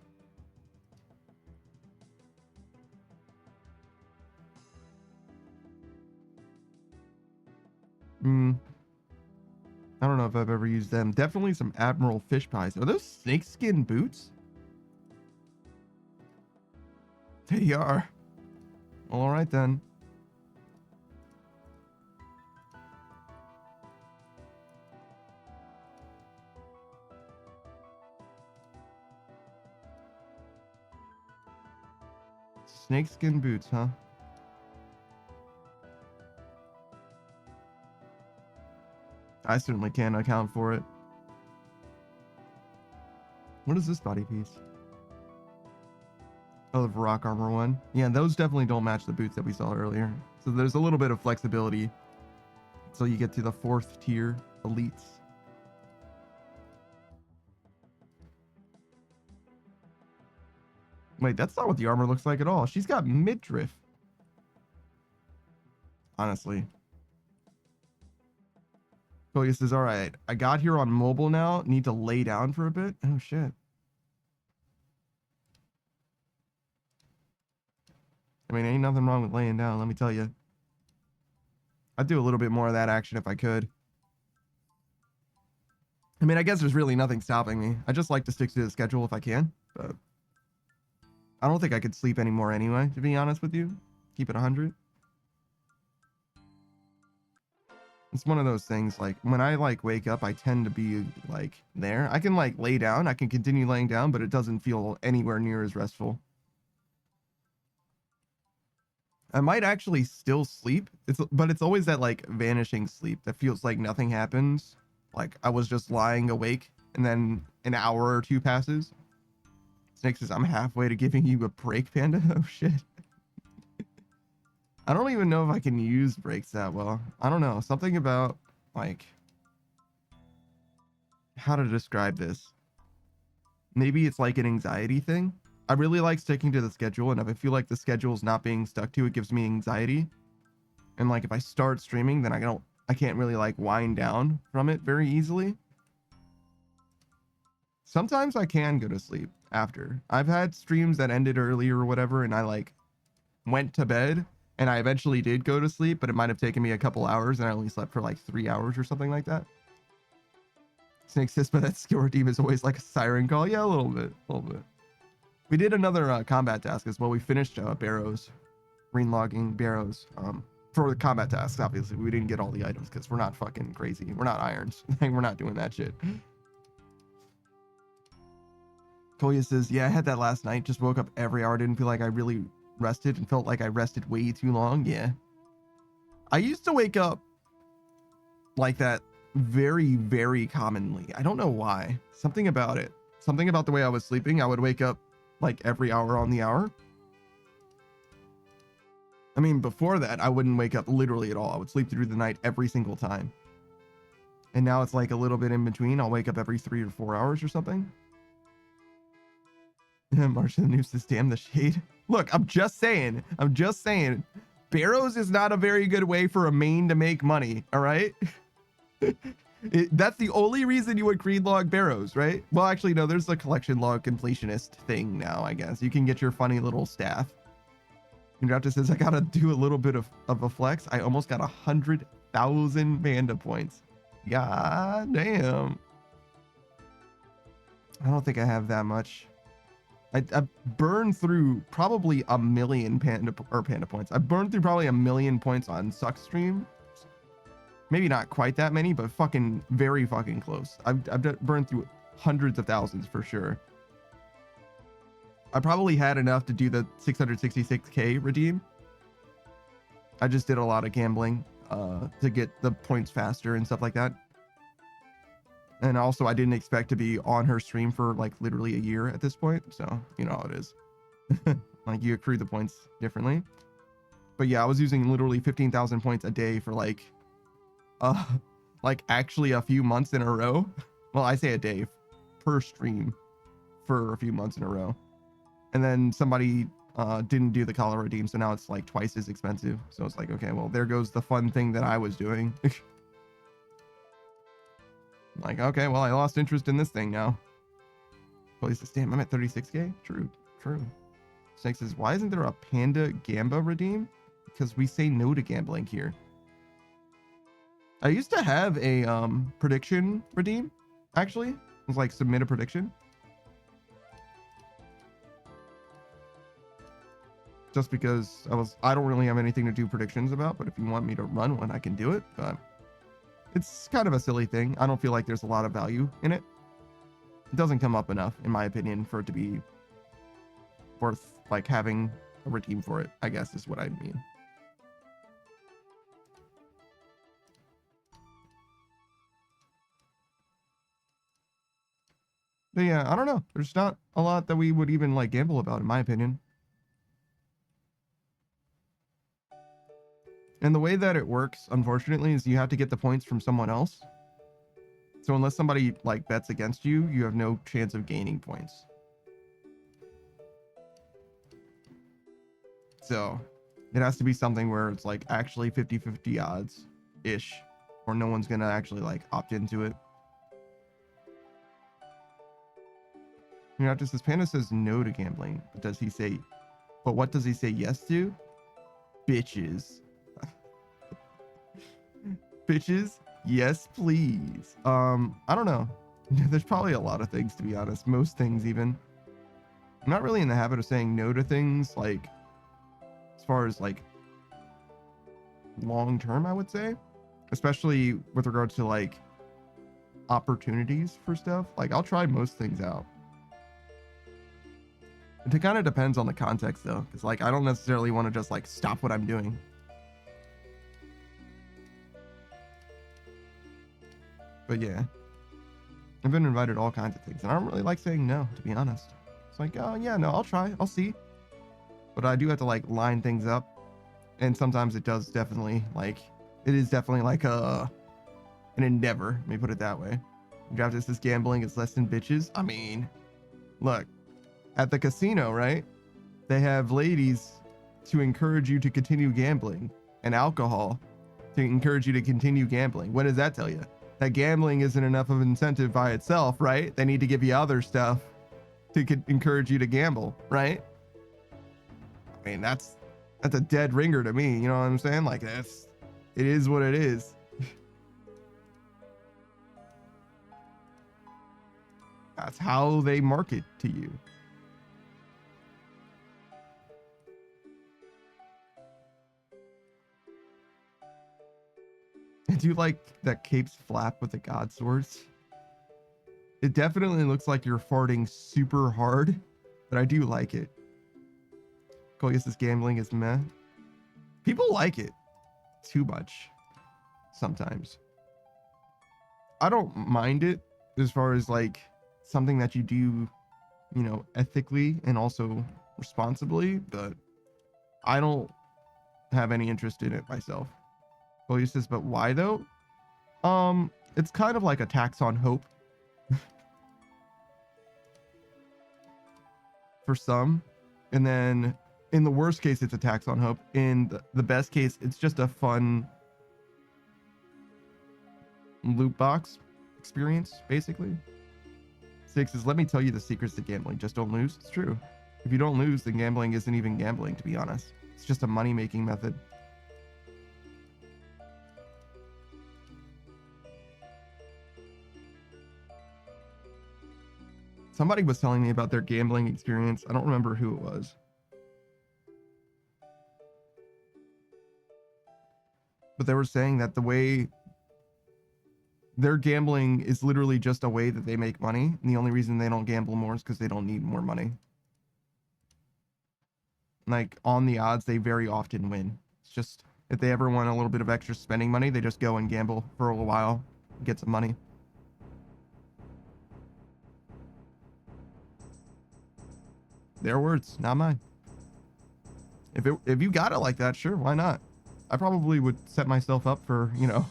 I don't know if I've ever used them. Definitely some Admiral fish pies. Are those snakeskin boots? They are. Well, all right then. Snakeskin boots, huh? I certainly can't account for it. What is this body piece? Oh, the rock armor one. Yeah, those definitely don't match the boots that we saw earlier. So there's a little bit of flexibility. So you get to the 4th tier elites. Wait, that's not what the armor looks like at all. She's got midriff. Honestly. Koya says, all right, I got here on mobile now. Need to lay down for a bit. Oh, shit. I mean, ain't nothing wrong with laying down, let me tell you. I'd do a little bit more of that action if I could. I mean, I guess there's really nothing stopping me. I just like to stick to the schedule if I can, but I don't think I could sleep anymore anyway, to be honest with you. Keep it 100. It's one of those things, like, when I, like, wake up, I tend to be, like, there. I can, like, lay down. I can continue laying down, but it doesn't feel anywhere near as restful. I might actually still sleep, but it's always that, like, vanishing sleep that feels like nothing happens. Like, I was just lying awake, and then an hour or two passes. Snake says, I'm halfway to giving you a break, Panda. Oh, shit. I don't even know if I can use breaks that well. I don't know. Something about, like, how to describe this. Maybe it's like an anxiety thing. I really like sticking to the schedule, and if I feel like the schedule is not being stuck to, it gives me anxiety. And, like, if I start streaming, then I can't really, like, wind down from it very easily. Sometimes I can go to sleep after. I've had streams that ended early or whatever, and I, like, went to bed. And I eventually did go to sleep, but it might have taken me a couple hours, and I only slept for like 3 hours or something like that. Snake says, but that skill redeem is always like a siren call. Yeah, a little bit. We did another combat task as well. We finished Barrows, green logging Barrows. For the combat tasks, obviously. We didn't get all the items because we're not fucking crazy. We're not irons. We're not doing that shit. Koya says, yeah, I had that last night. Just woke up every hour. Didn't feel like I really rested and felt like I rested way too long. Yeah, I used to wake up like that very, very commonly. I don't know why. Something about it. Something about the way I was sleeping. I would wake up like every hour on the hour. I mean, before that, I wouldn't wake up literally at all. I would sleep through the night every single time. And now it's like a little bit in between. I'll wake up every 3 or 4 hours or something. March of the News says, damn the shade. Look, I'm just saying. Barrows is not a very good way for a main to make money, all right? That's the only reason you would green log Barrows, right? Well, actually, no, there's a collection log completionist thing now, I guess. You can get your funny little staff. Raptor says, I gotta do a little bit of a flex. I almost got 100,000 Panda points. God damn. I don't think I have that much. I burned through probably 1 million panda points. I burned through probably 1 million points on Suck Stream. Maybe not quite that many, but fucking very fucking close. I've burned through hundreds of thousands for sure. I probably had enough to do the 666k redeem. I just did a lot of gambling to get the points faster and stuff like that. And also, I didn't expect to be on her stream for like literally a year at this point. So, you know how it is. Like, you accrue the points differently. But yeah, I was using literally 15,000 points a day for like actually a few months in a row. Well, I say a day per stream for a few months in a row. And then somebody didn't do the collar redeem. So now it's like twice as expensive. So it's like, okay, well, there goes the fun thing that I was doing. Like, okay, well, I lost interest in this thing now. Well, he says, damn, I'm at 36k? True. Snake says, why isn't there a Panda Gamba redeem? Because we say no to gambling here. I used to have a prediction redeem, actually. It was like submit a prediction. Just because I don't really have anything to do predictions about, but if you want me to run one, I can do it. But it's kind of a silly thing. I don't feel like there's a lot of value in it. It doesn't come up enough, in my opinion, for it to be worth like having a redeem for it, I guess is what I mean. But yeah, I don't know. There's not a lot that we would even like gamble about, in my opinion. And the way that it works, unfortunately, is you have to get the points from someone else. So unless somebody like bets against you, you have no chance of gaining points. So it has to be something where it's like actually 50-50 odds ish, or no one's gonna actually like opt into it. You know, just this Panda says no to gambling, but does he say, but what does he say yes to? Bitches. Bitches, yes please. I don't know. There's probably a lot of things, to be honest. Most things, even. I'm not really in the habit of saying no to things, like as far as like long term, I would say, especially with regards to like opportunities for stuff. Like I'll try most things out. It kind of depends on the context though, because like I don't necessarily want to just like stop what I'm doing. But yeah, I've been invited to all kinds of things, and I don't really like saying no, to be honest. It's like, oh yeah, no, I'll try, I'll see. But I do have to like line things up, and sometimes it is definitely like an endeavor. Let me put it that way. Draft this gambling is less than bitches. I mean, look, at the casino, right? They have ladies to encourage you to continue gambling, and alcohol to encourage you to continue gambling. What does that tell you? That gambling isn't enough of an incentive by itself, right? They need to give you other stuff to encourage you to gamble, right? I mean, that's a dead ringer to me. You know what I'm saying? Like it is what it is. That's how they market to you. Do you like that cape's flap with the god swords? It definitely looks like you're farting super hard, but I do like it. Coleus' gambling is meh. People like it too much sometimes. I don't mind it as far as like something that you do, you know, ethically and also responsibly, but I don't have any interest in it myself. Coleus says, but why though? It's kind of like a tax on hope. For some, and then in the worst case it's a tax on hope. In the best case, it's just a fun loot box experience, basically. 6 is, let me tell you the secrets to gambling. Just don't lose. It's true. If you don't lose, then gambling isn't even gambling, to be honest. It's just a money-making method. Somebody was telling me about their gambling experience. I don't remember who it was. But they were saying that the way their gambling is literally just a way that they make money. And the only reason they don't gamble more is because they don't need more money. Like on the odds, they very often win. It's just if they ever want a little bit of extra spending money, they just go and gamble for a little while, get some money. Their words, not mine. If you got it like that, sure, why not? I probably would set myself up for, you know,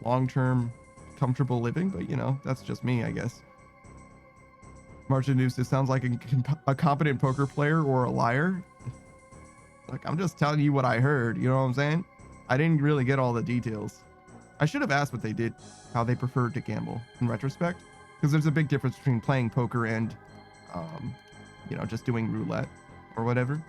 long-term comfortable living, but you know, that's just me, I guess. Martian News, it sounds like a competent poker player or a liar. Like, I'm just telling you what I heard, you know what I'm saying? I didn't really get all the details. I should have asked what they did, how they preferred to gamble in retrospect, because there's a big difference between playing poker and you know, just doing roulette or whatever.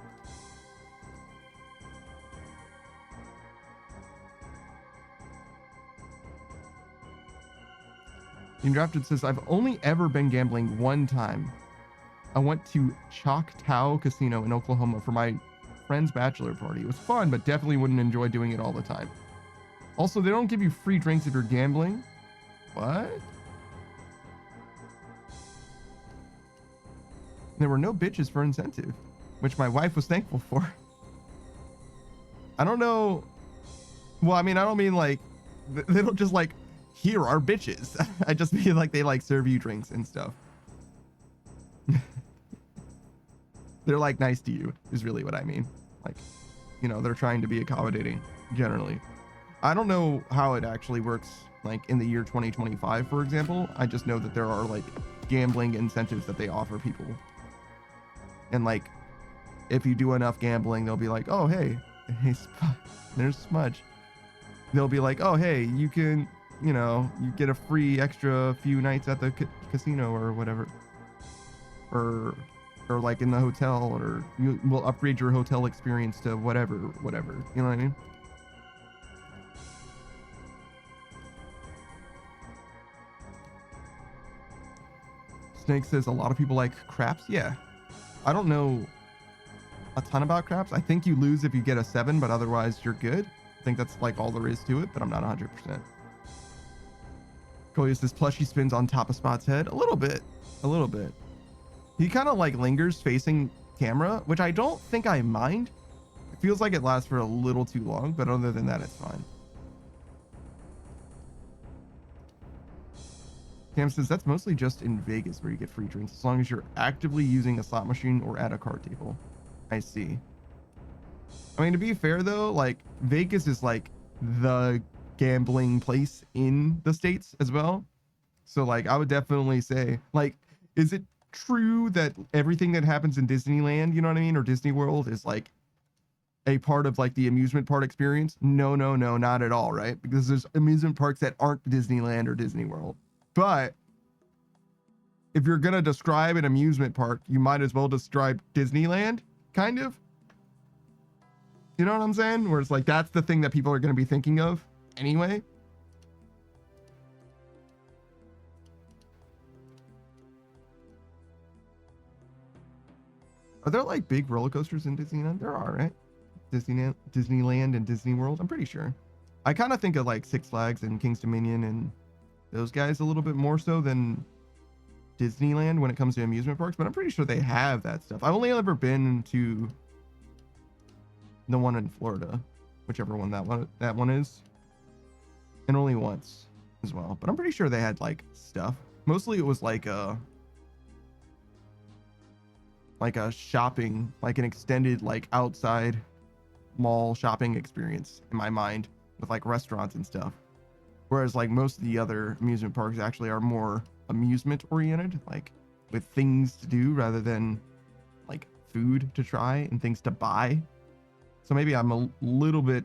Being Drafted says, I've only ever been gambling one time. I went to Choctaw Casino in Oklahoma for my friend's bachelor party. It was fun, but definitely wouldn't enjoy doing it all the time. Also, they don't give you free drinks if you're gambling. What? There were no bitches for incentive, which my wife was thankful for. I don't know. Well, I mean, I don't mean like, they don't just like, here are bitches. I just mean like they like serve you drinks and stuff. They're like nice to you is really what I mean. Like, you know, they're trying to be accommodating generally. I don't know how it actually works like in the year 2025, for example. I just know that there are like gambling incentives that they offer people. And like, if you do enough gambling, they'll be like, oh, hey, there's Smudge. They'll be like, oh, hey, you can, you know, you get a free extra few nights at the casino or whatever. Or like in the hotel, or you will upgrade your hotel experience to whatever. You know what I mean? Snake says a lot of people like craps. Yeah. I don't know a ton about craps. I think you lose if you get a 7, but otherwise you're good. I think that's like all there is to it, but I'm not 100%. Golia says plushie spins on top of Spot's head. A little bit. He kind of like lingers facing camera, which I don't think I mind. It feels like it lasts for a little too long, but other than that, it's fine. Cam says that's mostly just in Vegas where you get free drinks, as long as you're actively using a slot machine or at a card table. I see. I mean, to be fair though, like Vegas is like the gambling place in the States as well. So like, I would definitely say, like, is it true that everything that happens in Disneyland, you know what I mean, or Disney World is like a part of like the amusement park experience? No, not at all, right? Because there's amusement parks that aren't Disneyland or Disney World. But if you're gonna describe an amusement park, you might as well describe Disneyland, kind of. You know what I'm saying? Where it's like, that's the thing that people are gonna be thinking of anyway. Are there like big roller coasters in Disneyland? There are, right? Disneyland and Disney World, I'm pretty sure. I kind of think of like Six Flags and King's Dominion and those guys a little bit more so than Disneyland when it comes to amusement parks, but I'm pretty sure they have that stuff. I've only ever been to the one in Florida, whichever one that one is, and only once as well. But I'm pretty sure they had like stuff. Mostly it was like a shopping, like an extended like outside mall shopping experience in my mind with like restaurants and stuff. Whereas like most of the other amusement parks actually are more amusement oriented, like with things to do rather than like food to try and things to buy. So maybe I'm a little bit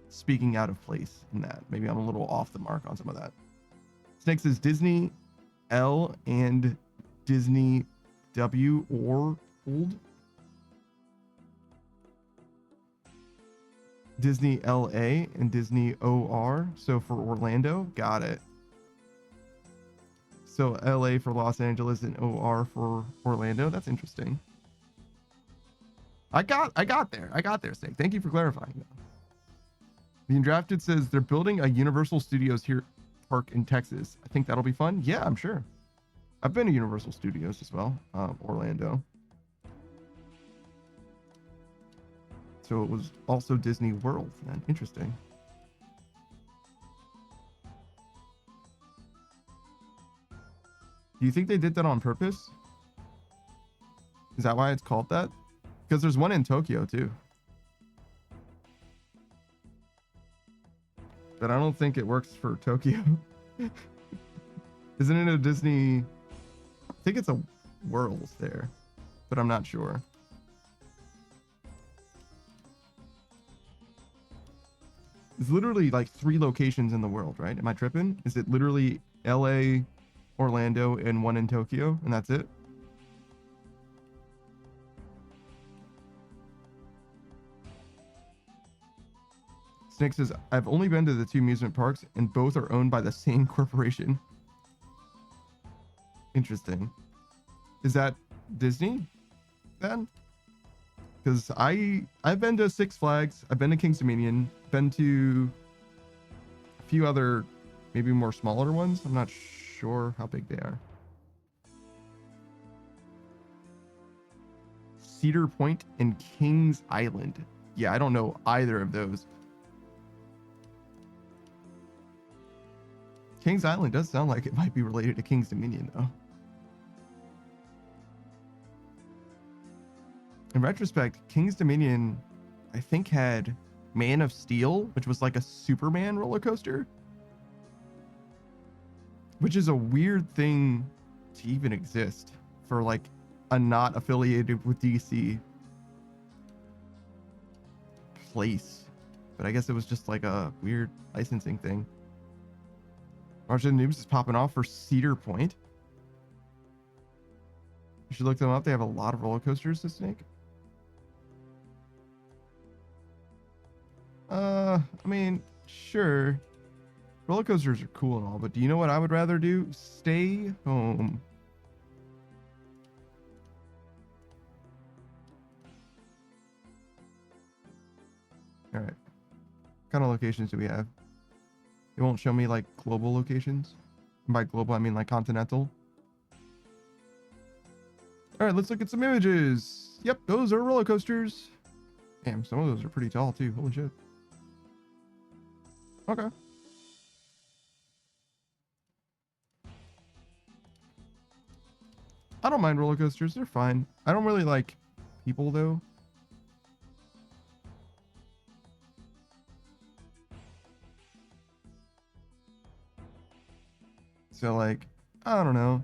speaking out of place in that. Maybe I'm a little off the mark on some of that. Snake says Disney L and Disney W or old. Disney LA and Disney OR. So for Orlando, got it. So LA for Los Angeles and OR for Orlando. That's interesting. I got there, Snake. Thank you for clarifying. The Undrafted says they're building a Universal Studios here park in Texas. I think that'll be fun. Yeah, I'm sure. I've been to Universal Studios as well, Orlando. So it was also Disney World then. Interesting. Do you think they did that on purpose? Is that why it's called that? Because there's one in Tokyo too. But I don't think it works for Tokyo. Isn't it a Disney? I think it's a Worlds there, but I'm not sure. It's literally like 3 locations in the world, right? Am I tripping? Is it literally LA, Orlando, and one in Tokyo, and that's it? Snake says, I've only been to the 2 amusement parks, and both are owned by the same corporation. Interesting. Is that Disney then? Because I've been to Six Flags, I've been to King's Dominion, been to a few other maybe more smaller ones. I'm not sure how big they are. Cedar Point and Kings Island. Yeah, I don't know either of those. Kings Island does sound like it might be related to King's Dominion, though. In retrospect, King's Dominion, I think, had Man of Steel, which was like a Superman roller coaster. Which is a weird thing to even exist for like a not affiliated with DC place. But I guess it was just like a weird licensing thing. Martian Noobs is popping off for Cedar Point. You should look them up. They have a lot of roller coasters, this Snake. I mean, sure. Roller coasters are cool and all, but do you know what I would rather do? Stay home. All right. What kind of locations do we have? It won't show me like global locations. And by global, I mean like continental. All right, let's look at some images. Yep, those are roller coasters. Damn, some of those are pretty tall too. Holy shit. Okay. I don't mind roller coasters. They're fine. I don't really like people though. So like, I don't know.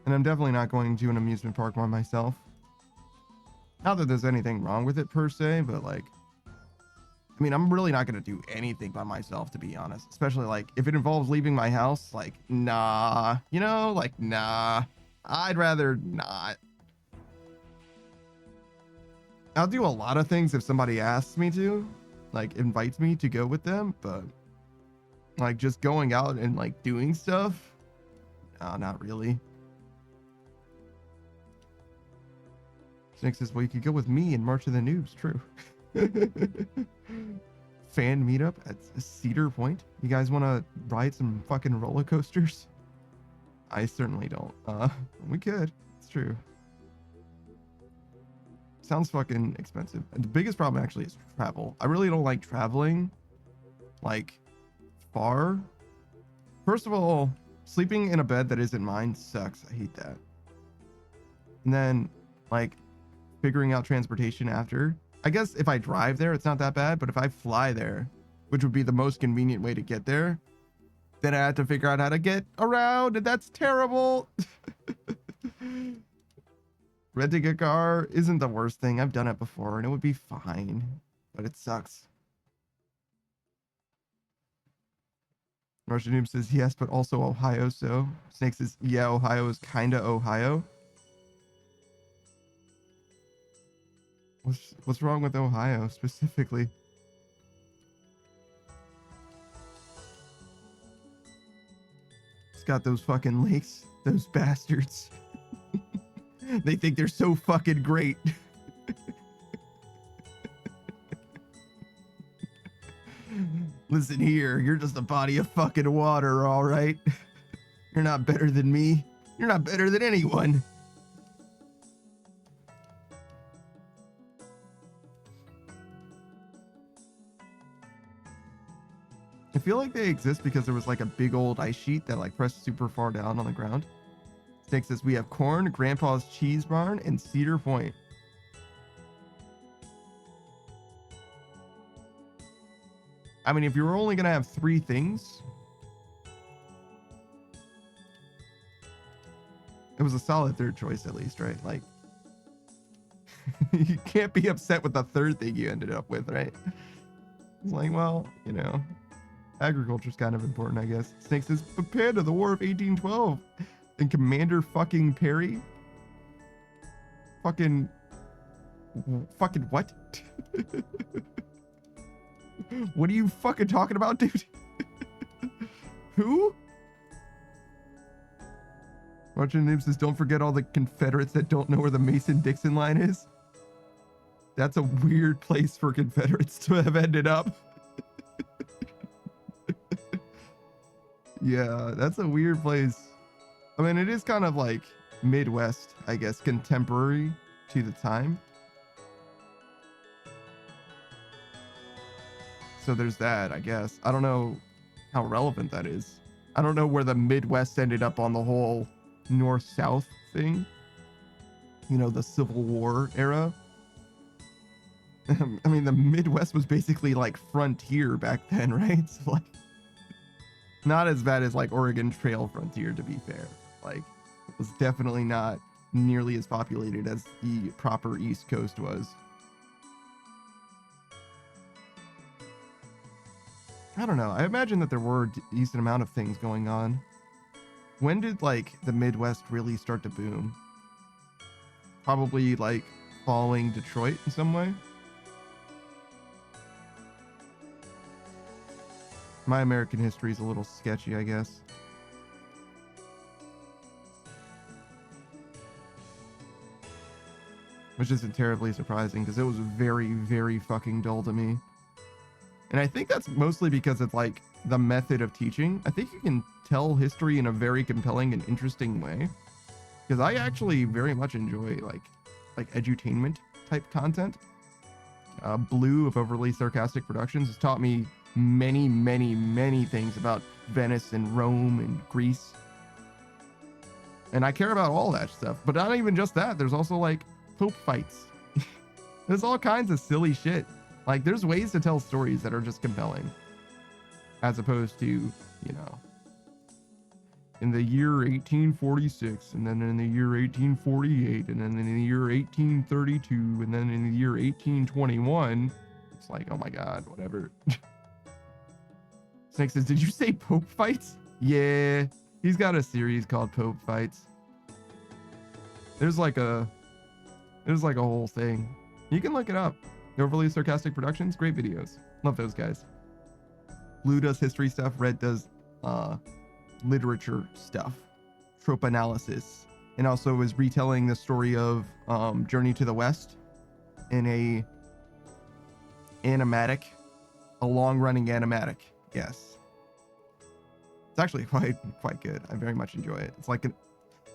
And I'm definitely not going to an amusement park by myself. Not that there's anything wrong with it per se, but like, I mean, I'm really not going to do anything by myself, to be honest. Especially like if it involves leaving my house, like, nah, you know, like, nah, I'd rather not. I'll do a lot of things if somebody asks me to, like invites me to go with them, but like just going out and like doing stuff, no, not really. Snake says, well, you could go with me and March of the Noobs. True. Fan meetup at Cedar Point. You guys want to ride some fucking roller coasters? I certainly don't. We could. It's true. Sounds fucking expensive. And the biggest problem actually is travel. I really don't like traveling like far. First of all, sleeping in a bed that isn't mine sucks. I hate that. And then like figuring out transportation after. I guess if I drive there, it's not that bad, but if I fly there, which would be the most convenient way to get there, then I have to figure out how to get around, and that's terrible. Renting a car isn't the worst thing. I've done it before, and it would be fine, but it sucks. Martian Noob says yes, but also Ohio, so. Snake says, yeah, Ohio is kinda Ohio. What's wrong with Ohio specifically? It's got those fucking lakes, those bastards. They think they're so fucking great. Listen here, you're just a body of fucking water, all right? You're not better than me. You're not better than anyone. I feel like they exist because there was like a big old ice sheet that like pressed super far down on the ground. Snake says we have corn, Grandpa's Cheese Barn, and Cedar Point. I mean, if you were only gonna have 3 things, it was a solid third choice at least, right? Like, you can't be upset with the third thing you ended up with, right? It's like, well, you know. Agriculture's kind of important, I guess. Snake says, but Panda, the War of 1812. And Commander fucking Perry. Fucking what? What are you fucking talking about, dude? Who? Roger Noob says, don't forget all the Confederates that don't know where the Mason-Dixon line is. That's a weird place for Confederates to have ended up. Yeah, that's a weird place. I mean, it is kind of like Midwest, I guess, contemporary to the time. So there's that, I guess. I don't know how relevant that is. I don't know where the Midwest ended up on the whole North-South thing. You know, the Civil War era. I mean, the Midwest was basically like frontier back then, right? So like, not as bad as like Oregon Trail frontier, to be fair. Like, it was definitely not nearly as populated as the proper East Coast was. I don't know. I imagine that there were a decent amount of things going on. When did like the Midwest really start to boom? Probably like following Detroit in some way. My American history is a little sketchy, I guess. Which isn't terribly surprising because it was very, very fucking dull to me. And I think that's mostly because it's like the method of teaching. I think you can tell history in a very compelling and interesting way. Because I actually very much enjoy like edutainment type content. Blue of Overly Sarcastic Productions has taught me many, many, many things about Venice and Rome and Greece. And I care about all that stuff. But not even just that. There's also like Pope fights. There's all kinds of silly shit. Like, there's ways to tell stories that are just compelling. As opposed to, you know, in the year 1846, and then in the year 1848, and then in the year 1832, and then in the year 1821. It's like, oh my god, whatever. Snake says, did you say Pope fights? Yeah, he's got a series called Pope Fights. There's like a whole thing. You can look it up. Overly Sarcastic Productions, great videos. Love those guys. Blue does history stuff, Red does literature stuff, trope analysis, and also is retelling the story of Journey to the West in a long-running animatic. Yes, it's actually quite good. I very much enjoy it. It's like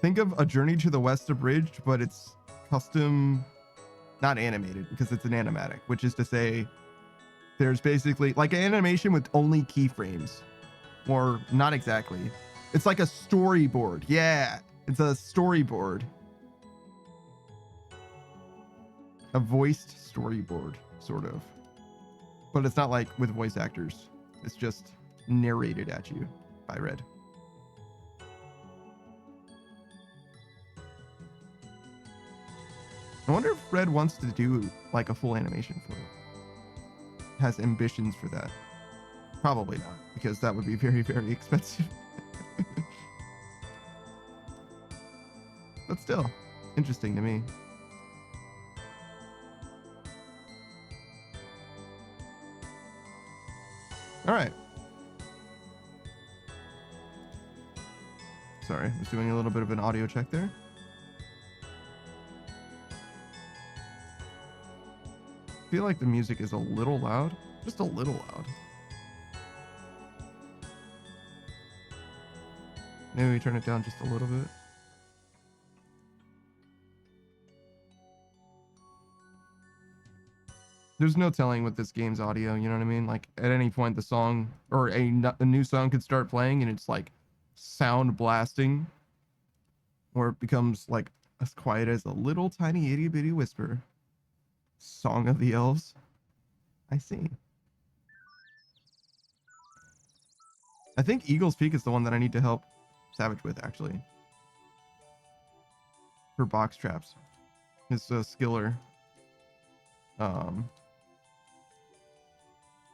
think of a Journey to the West abridged, but it's custom, not animated because it's an animatic, which is to say there's basically like an animation with only keyframes, or not exactly. It's like a storyboard. Yeah, it's a storyboard. A voiced storyboard, sort of. But it's not like with voice actors. It's just narrated at you by Red. I wonder if Red wants to do like a full animation for it. Has ambitions for that. Probably not, because that would be very, very expensive. But still, interesting to me. All right. Sorry, I was doing a little bit of an audio check there. I feel like the music is a little loud, just a little loud. Maybe we turn it down just a little bit. There's no telling with this game's audio, you know what I mean? Like, at any point the song, or a new song could start playing and it's like sound blasting, or it becomes like as quiet as a little tiny itty bitty whisper. Song of the Elves. I see. I think Eagle's Peak is the one that I need to help Savage with, actually. For box traps. It's Skiller.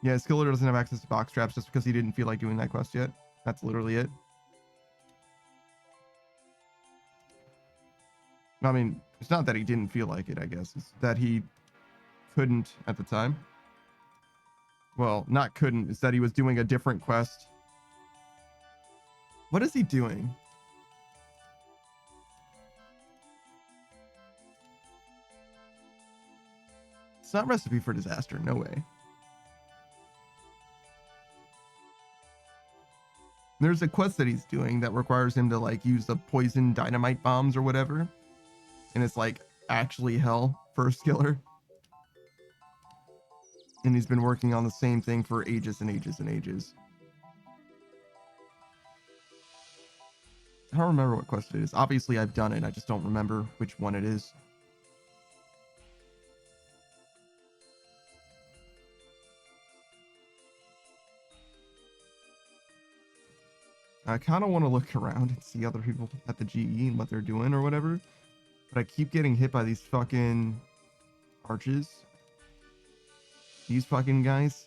Yeah, Skiller doesn't have access to box traps just because he didn't feel like doing that quest yet. That's literally it. I mean, it's not that he didn't feel like it, I guess. It's that he couldn't at the time. Well, not couldn't. It's that he was doing a different quest What is he doing? It's not Recipe for Disaster. No way. There's a quest that he's doing that requires him to like use the poison dynamite bombs or whatever. And it's like actually hell for a skiller. And he's been working on the same thing for ages and ages and ages. I don't remember what quest it is. Obviously I've done it. I just don't remember which one it is. I kind of want to look around and see other people at the GE and what they're doing or whatever. But I keep getting hit by these fucking arches. These fucking guys.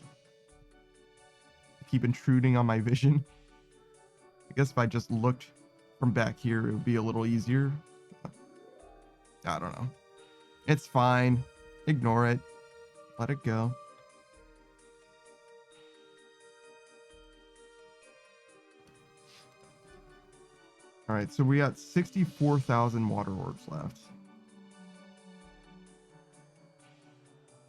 They keep intruding on my vision. I guess if I just looked from back here, it would be a little easier. I don't know. It's fine. Ignore it. Let it go. All right, so we got 64,000 water orbs left.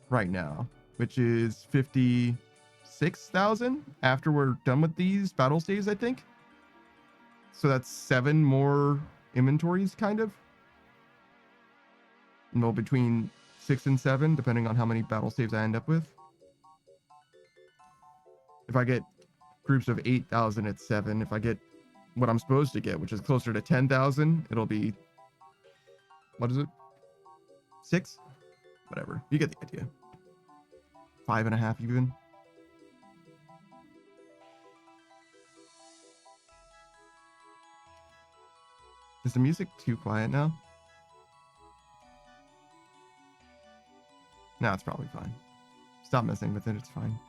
Right now, which is 56,000 after we're done with these battle staves, I think. So that's 7 more inventories, kind of. No, between 6 and 7, depending on how many battle staves I end up with. If I get groups of 8,000, it's 7. If I get what I'm supposed to get, which is closer to 10,000, it'll be, what is it? 6? Whatever. You get the idea. 5.5 even. Is the music too quiet now? No, it's probably fine. Stop messing with it, it's fine.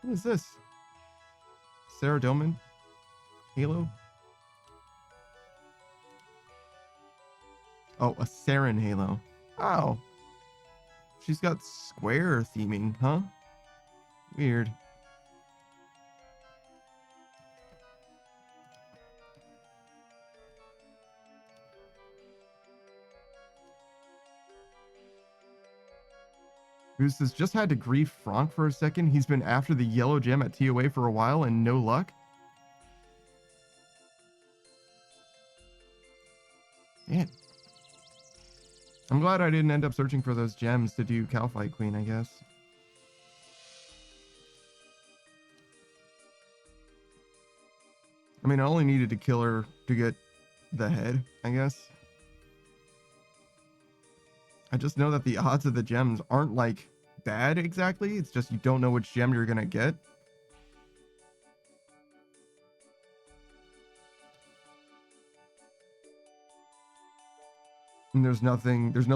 What is this? Sarah Doman? Halo? Oh, a Saren Halo. Oh. She's got square theming, huh? Weird. Who's this? Just had to grief Frank for a second. He's been after the yellow gem at TOA for a while and no luck. Damn. I'm glad I didn't end up searching for those gems to do Calphite Queen, I guess. I mean, I only needed to kill her to get the head, I guess. I just know that the odds of the gems aren't, like, bad exactly. It's just you don't know which gem you're gonna get. And there's no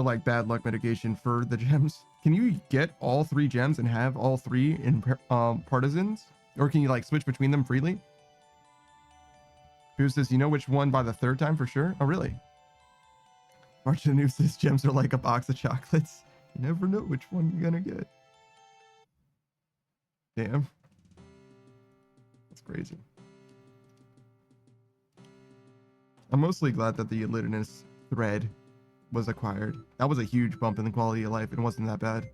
like bad luck mitigation for the gems. Can you get all 3 gems and have all 3 in partisans? Or can you like switch between them freely? Who says you know which one by the 3rd time for sure? Oh really? March says gems are like a box of chocolates. You never know which one you're gonna get. Damn. That's crazy. I'm mostly glad that the Elidinous thread was acquired. That was a huge bump in the quality of life. It wasn't that bad.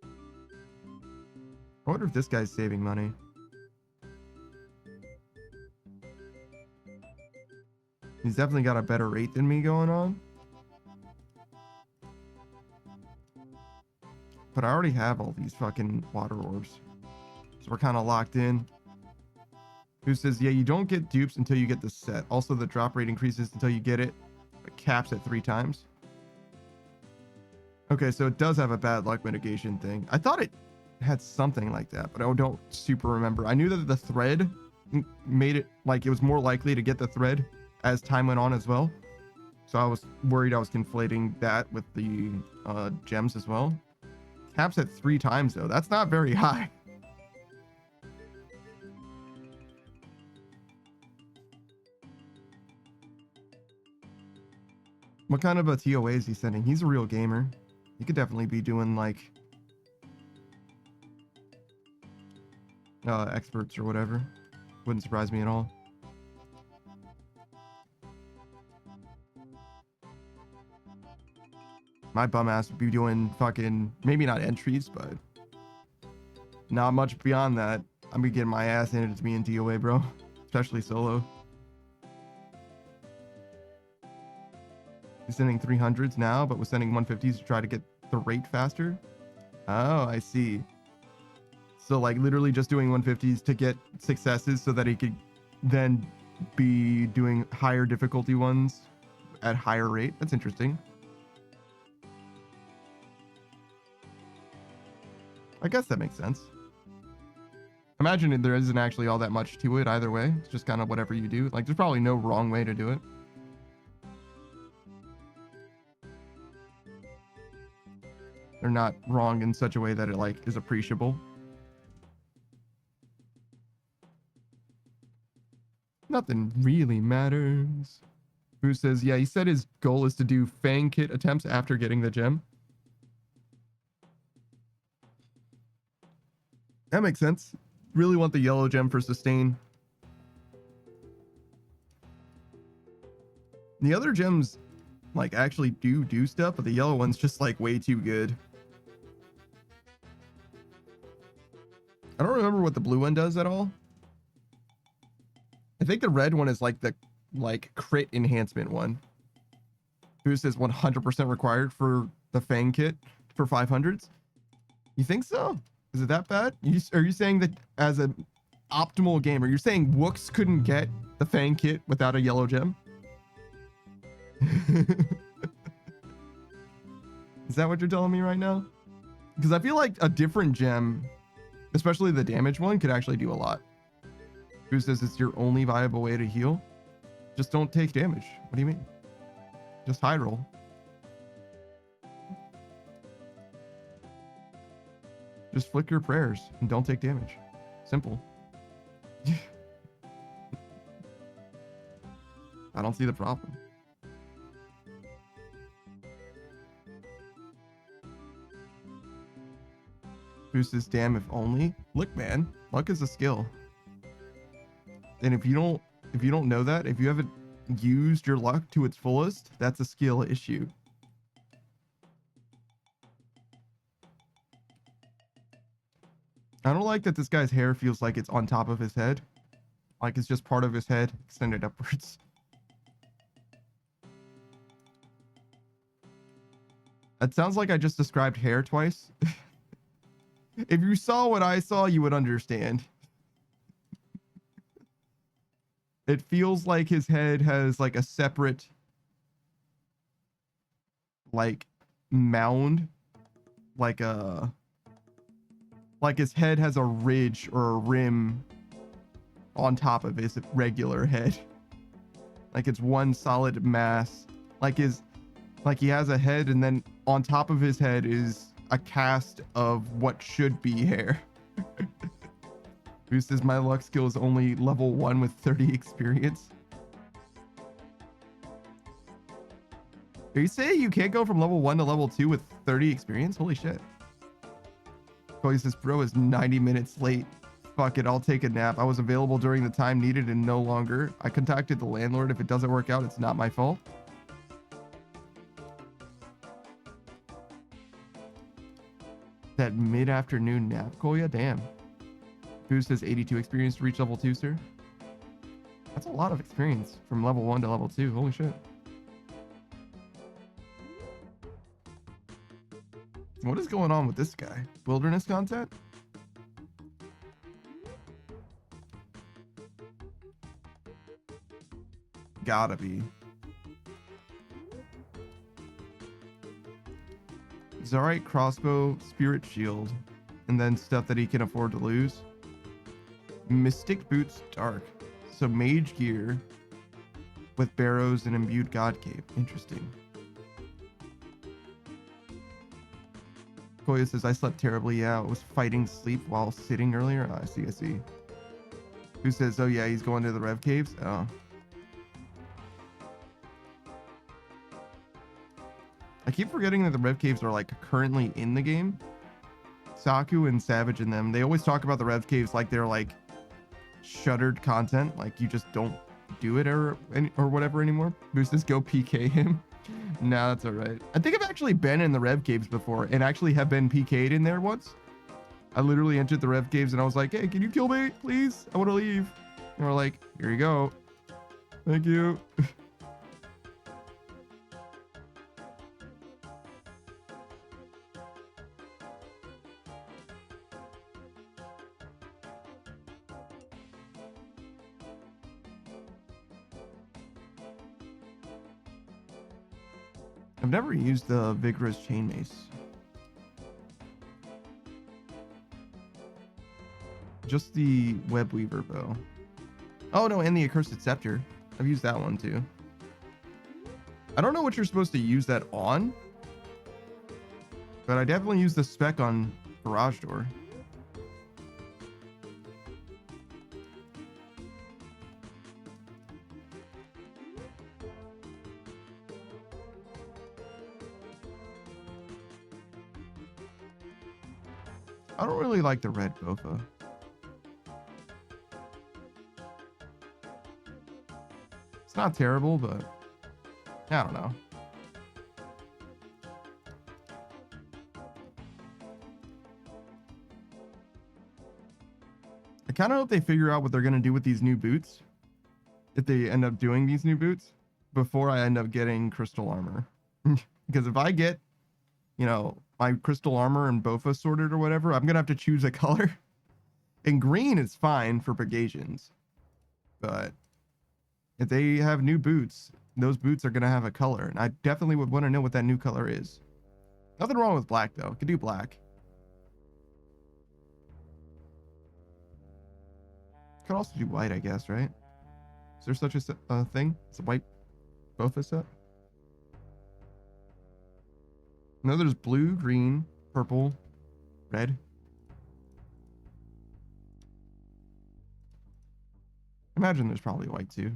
I wonder if this guy's saving money. He's definitely got a better rate than me going on. But I already have all these fucking water orbs. So we're kind of locked in. Who says, yeah, you don't get dupes until you get the set. Also, the drop rate increases until you get it. It caps at 3 times. Okay, so it does have a bad luck mitigation thing. I thought it had something like that, but I don't super remember. I knew that the thread made it like it was more likely to get the thread as time went on as well. So I was worried I was conflating that with the gems as well. Caps at 3 times though. That's not very high. What kind of a TOA is he sending? He's a real gamer. He could definitely be doing like experts or whatever. Wouldn't surprise me at all. My bum ass would be doing fucking, maybe not entries, but not much beyond that. I'm gonna get my ass handed to me in DOA, bro. Especially solo. He's sending 300s now, but was sending 150s to try to get the rate faster. Oh, I see. So like literally just doing 150s to get successes so that he could then be doing higher difficulty ones at higher rate. That's interesting. I guess that makes sense. Imagine there isn't actually all that much to it either way. It's just kind of whatever you do. Like there's probably no wrong way to do it. They're not wrong in such a way that it like is appreciable. Nothing really matters. Who says, yeah, he said his goal is to do Fang Kit attempts after getting the gem. That makes sense. Really want the yellow gem for sustain. The other gems like actually do stuff, but the yellow one's just like way too good. I don't remember what the blue one does at all. I think the red one is like the crit enhancement one. Who says 100% required for the Fang Kit for 500s? You think so? Is it that bad? Are you saying that as an optimal gamer, you're saying Wooks couldn't get the Fang Kit without a yellow gem? Is that what you're telling me right now? Because I feel like a different gem, especially the damage one, could actually do a lot. Who says it's your only viable way to heal? Just don't take damage. What do you mean? Just high roll. Just flick your prayers and don't take damage. Simple. I don't see the problem. Who says damn if only? Look, man, luck is a skill. And if you don't know that, if you haven't used your luck to its fullest, that's a skill issue. I don't like that this guy's hair feels like it's on top of his head. Like it's just part of his head extended upwards. It sounds like I just described hair twice. If you saw what I saw, you would understand. It feels like his head has like a separate like mound, like his head has a ridge or a rim on top of his regular head. Like it's one solid mass. Like he has a head and then on top of his head is a cast of what should be hair. Who says my luck skill is only level 1 with 30 experience? Are you saying you can't go from level 1 to level 2 with 30 experience? Holy shit. Cody says, bro is 90 minutes late. Fuck it, I'll take a nap. I was available during the time needed and no longer. I contacted the landlord. If it doesn't work out, it's not my fault. That mid-afternoon nap, Koya? Damn. Who says 82 experience to reach level 2, sir? That's a lot of experience from level 1 to level 2. Holy shit. What is going on with this guy? Wilderness content? Gotta be. Zarite crossbow, spirit shield, and then stuff that he can afford to lose. Mystic boots, dark. So mage gear with barrows and imbued god cape. Interesting. Koya says, I slept terribly. Yeah, I was fighting sleep while sitting earlier. Oh, I see. Who says, oh yeah, he's going to the Rev Caves? Oh. I keep forgetting that the Rev Caves are like currently in the game. Saku and Savage and them, they always talk about the Rev Caves like they're like shuttered content, like you just don't do it or whatever anymore. Boostus, go PK him. No, that's all right. I think I've actually been in the Rev Caves before and actually have been PK'd in there once. I literally entered the Rev Caves and I was like, hey, can you kill me, please? I want to leave. And we're like, here you go. Thank you. I've never used the Vigorous Chain Mace. Just the Web Weaver bow. Oh no, and the Accursed Scepter. I've used that one too. I don't know what you're supposed to use that on, but I definitely used the spec on Garage Door. I don't really like the red Bofa. It's not terrible, but I don't know. I kind of hope they figure out what they're going to do with these new boots. If they end up doing these new boots before I end up getting crystal armor. Because if I get, you know, my crystal armor and Bofa sorted or whatever, I'm going to have to choose a color. And green is fine for Pegasians. But if they have new boots, those boots are going to have a color. And I definitely would want to know what that new color is. Nothing wrong with black, though. Could do black. Could also do white, I guess, right? Is there such a thing? It's a white Bofa set? No, there's blue, green, purple, red. Imagine there's probably white too.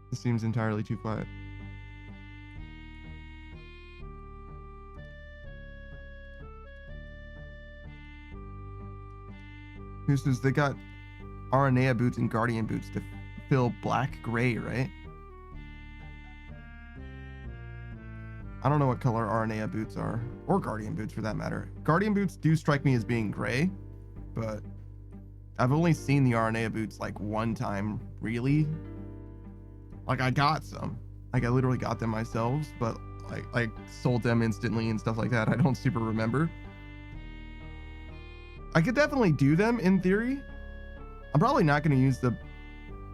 This seems entirely too quiet. Who says they got Aranea boots and Guardian boots to fill black gray, right? I don't know what color Aranea boots are, or Guardian boots for that matter. Guardian boots do strike me as being gray, but I've only seen the Aranea boots like one time, really. Like I got some, like I literally got them myself, but like sold them instantly and stuff like that. I don't super remember. I could definitely do them in theory. I'm probably not going to use the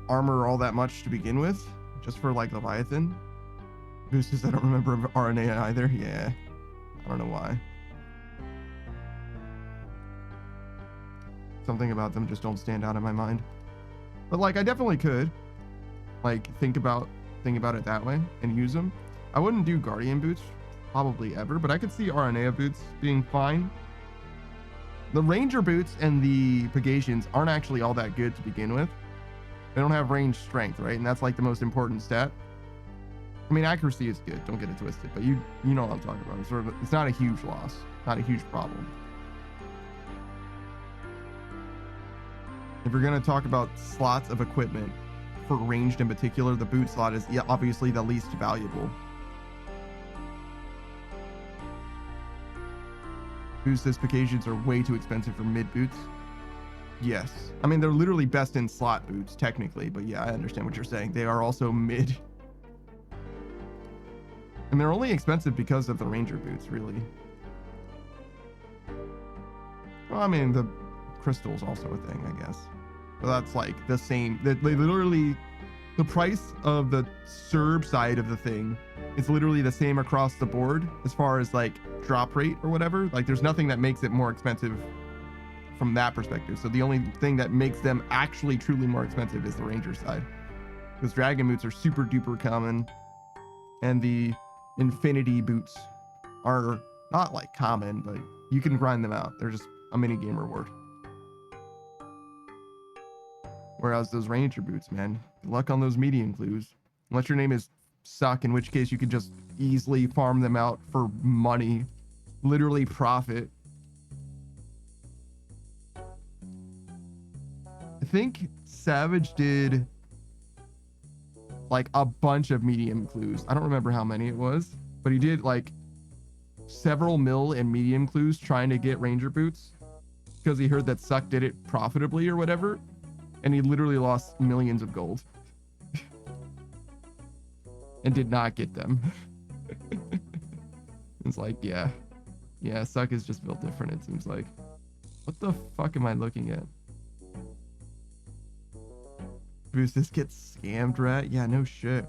armor all that much to begin with, just for like Leviathan. Boosters, I don't remember RNA either. Yeah, I don't know why. Something about them just don't stand out in my mind. But like, I definitely could like think about it that way and use them. I wouldn't do Guardian boots probably ever, but I could see RNA boots being fine. The Ranger boots and the Pegasians aren't actually all that good to begin with. They don't have range strength, right? And that's like the most important stat. I mean, accuracy is good, don't get it twisted, but you know what I'm talking about. It's, sort of, it's not a huge loss, not a huge problem. If you're going to talk about slots of equipment for ranged in particular, the boot slot is obviously the least valuable. Boosted Pegasians are way too expensive for mid boots. Yes. I mean, they're literally best in slot boots, technically, but yeah, I understand what you're saying. They are also mid. And they're only expensive because of the Ranger boots, really. Well, I mean, the crystal's also a thing, I guess. But that's like the same. They literally, the price of the Serb side of the thing is literally the same across the board as far as like drop rate or whatever. Like there's nothing that makes it more expensive from that perspective. So the only thing that makes them actually truly more expensive is the Ranger side. Because Dragon boots are super duper common. And the Infinity boots are not like common, but you can grind them out. They're just a mini game reward. Whereas those Ranger boots, man, good luck on those medium clues. Unless your name is Suck, in which case you could just easily farm them out for money. Literally profit. I think Savage did like a bunch of medium clues. I don't remember how many it was, but he did like several mil and medium clues trying to get Ranger boots because he heard that Suck did it profitably or whatever, and he literally lost millions of gold and did not get them. It's like, yeah, Suck is just built different, it seems like. What the fuck am I looking at? Boost, this gets scammed, rat? Yeah, no shit.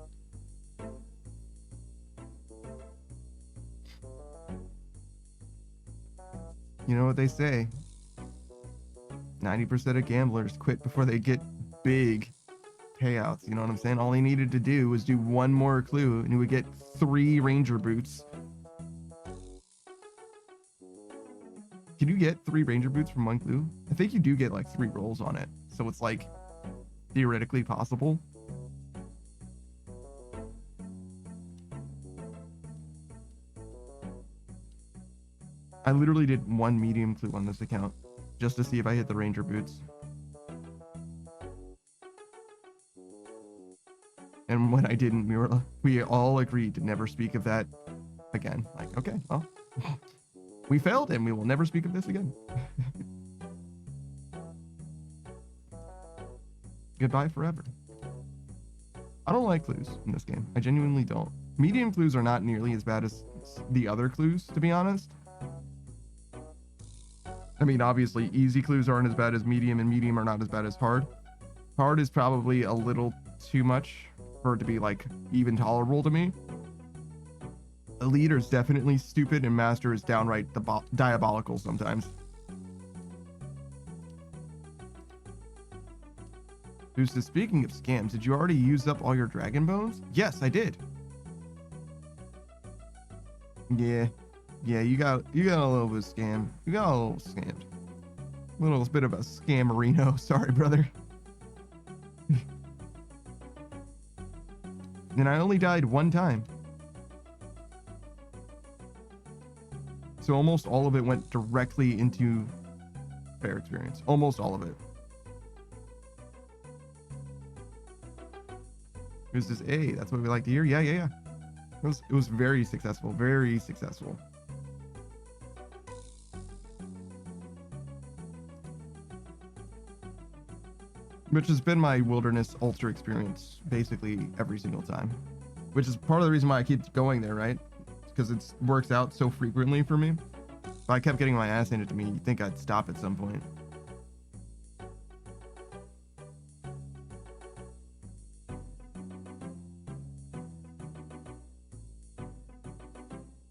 You know what they say? 90% of gamblers quit before they get big payouts. You know what I'm saying? All he needed to do was do one more clue and he would get 3 Ranger boots. Can you get 3 Ranger boots from 1 clue? I think you do get like 3 rolls on it. So it's like theoretically possible. I literally did 1 medium clue on this account just to see if I hit the Ranger boots. And when I didn't, we all agreed to never speak of that again. Like, okay, well, we failed and we will never speak of this again. Goodbye forever. I don't like clues in this game. I genuinely don't. Medium clues are not nearly as bad as the other clues, to be honest. I mean, obviously, easy clues aren't as bad as medium, and medium are not as bad as hard. Hard is probably a little too much for it to be, like, even tolerable to me. Elite is definitely stupid, and Master is downright diabolical sometimes. Boosted, speaking of scams, did you already use up all your dragon bones? Yes, I did. Yeah, you got a little bit of scam. You got a little scammed. A little bit of a scammerino. Sorry, brother. And I only died 1 time. So almost all of it went directly into fair experience. Almost all of it. It was just, hey, that's what we like to hear. Yeah. It was very successful. Very successful. Which has been my wilderness ultra experience basically every single time. Which is part of the reason why I keep going there, right? Because it works out so frequently for me. If I kept getting my ass handed to me, you'd think I'd stop at some point.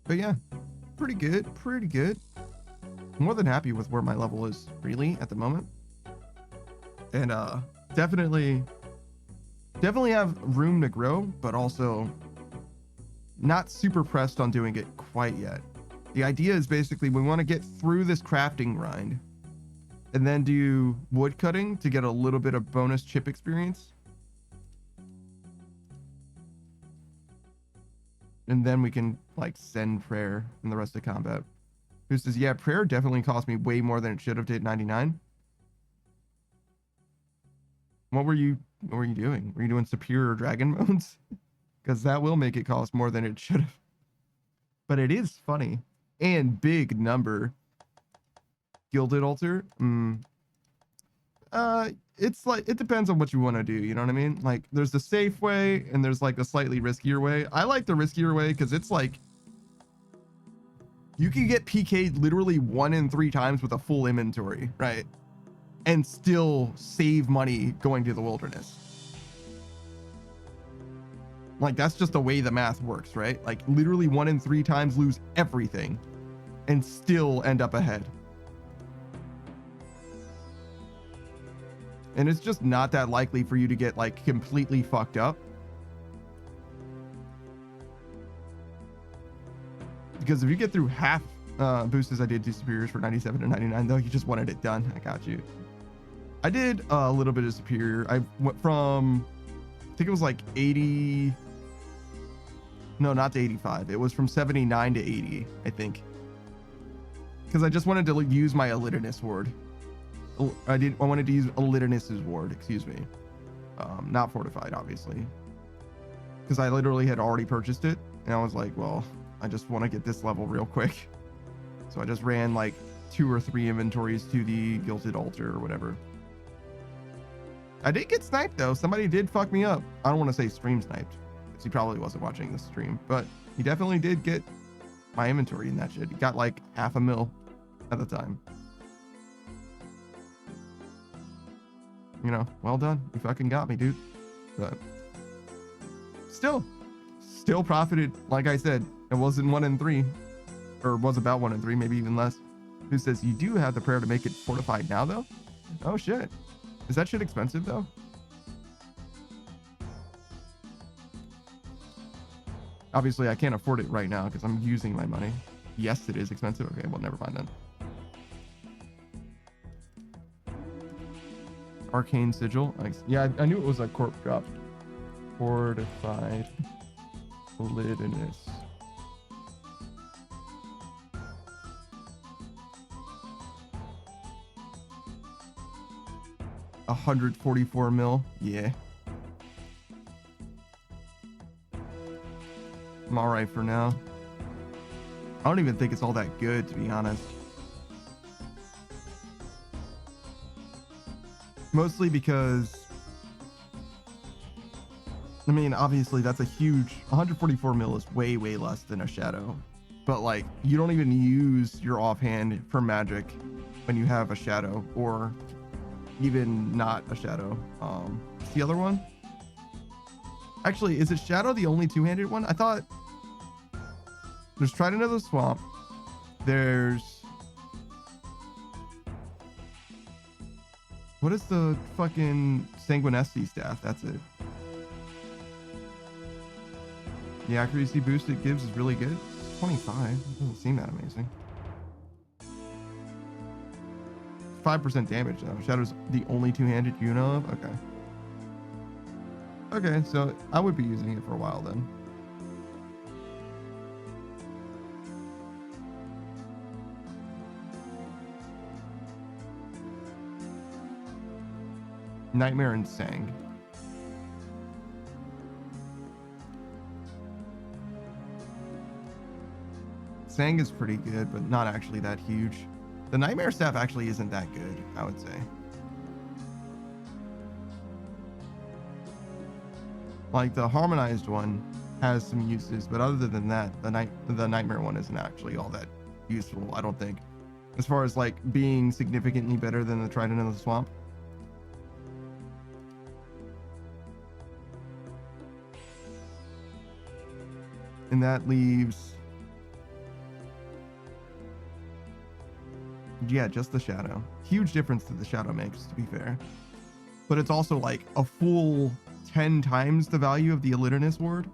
But yeah, pretty good. I'm more than happy with where my level is really at the moment. And definitely have room to grow, but also not super pressed on doing it quite yet. The idea is basically we want to get through this crafting grind and then do wood cutting to get a little bit of bonus chip experience. And then we can like send prayer in the rest of combat. Who says, yeah, prayer definitely cost me way more than it should have to hit 99. What were you doing? Were you doing superior dragon modes? Because that will make it cost more than it should have. But it is funny. And big number. Gilded altar? It's like, it depends on what you want to do, you know what I mean? Like, there's the safe way, and there's like the slightly riskier way. I like the riskier way, because it's like, you can get PK'd literally 1 in 3 times with a full inventory, right? And still save money going to the wilderness. Like, that's just the way the math works, right? Like, literally 1 in 3 times lose everything and still end up ahead. And it's just not that likely for you to get like completely fucked up. Because if you get through half boosts, I did 2 superiors for 97 to 99, though you just wanted it done. I got you. I did a little bit of superior. I went from think it was like 80. No, not to 85. It was from 79 to 80, I think. Because I just wanted to use my Elidinus ward. I wanted to use Elidinus's ward, excuse me. Not fortified, obviously. Because I literally had already purchased it. And I was like, well, I just want to get this level real quick. So I just ran like 2 or 3 inventories to the Gilded Altar or whatever. I did get sniped though. Somebody did fuck me up. I don't want to say stream sniped, because he probably wasn't watching the stream, but he definitely did get my inventory in that shit. He got like $500,000 at the time. You know, well done. You fucking got me, dude. But still profited. Like I said, it wasn't 1 in 3, or was about 1 in 3, maybe even less. Who says you do have the prayer to make it fortified now though? Oh shit. Is that shit expensive though? Obviously I can't afford it right now because I'm using my money. Yes, it is expensive. Okay, well, never mind then. Arcane Sigil. Yeah, I knew it was a corp drop. Fortified Elidinus. $144 mil. Yeah. I'm all right for now. I don't even think it's all that good, to be honest. Mostly because, I mean, obviously that's a huge, 144 mil is way, way less than a shadow. But like, you don't even use your offhand for magic when you have a shadow, or even not a shadow. What's the other one? Actually, is it shadow the only two-handed one? I thought there's Trident of the Swamp. There's, what is the fucking Sanguinesti staff? That's it. The accuracy boost it gives is really good. 25. It doesn't seem that amazing. 5% damage though. Shadow's the only two-handed you know of? Okay. Okay, so I would be using it for a while then. Nightmare and Sang. Sang is pretty good, but not actually that huge. The Nightmare staff actually isn't that good, I would say. Like the harmonized one has some uses, but other than that, the Nightmare one isn't actually all that useful, I don't think. As far as like being significantly better than the Trident of the Swamp. And that leaves, yeah, just the shadow. Huge difference that the shadow makes, to be fair. But it's also like a full 10 times the value of the Elidinus ward.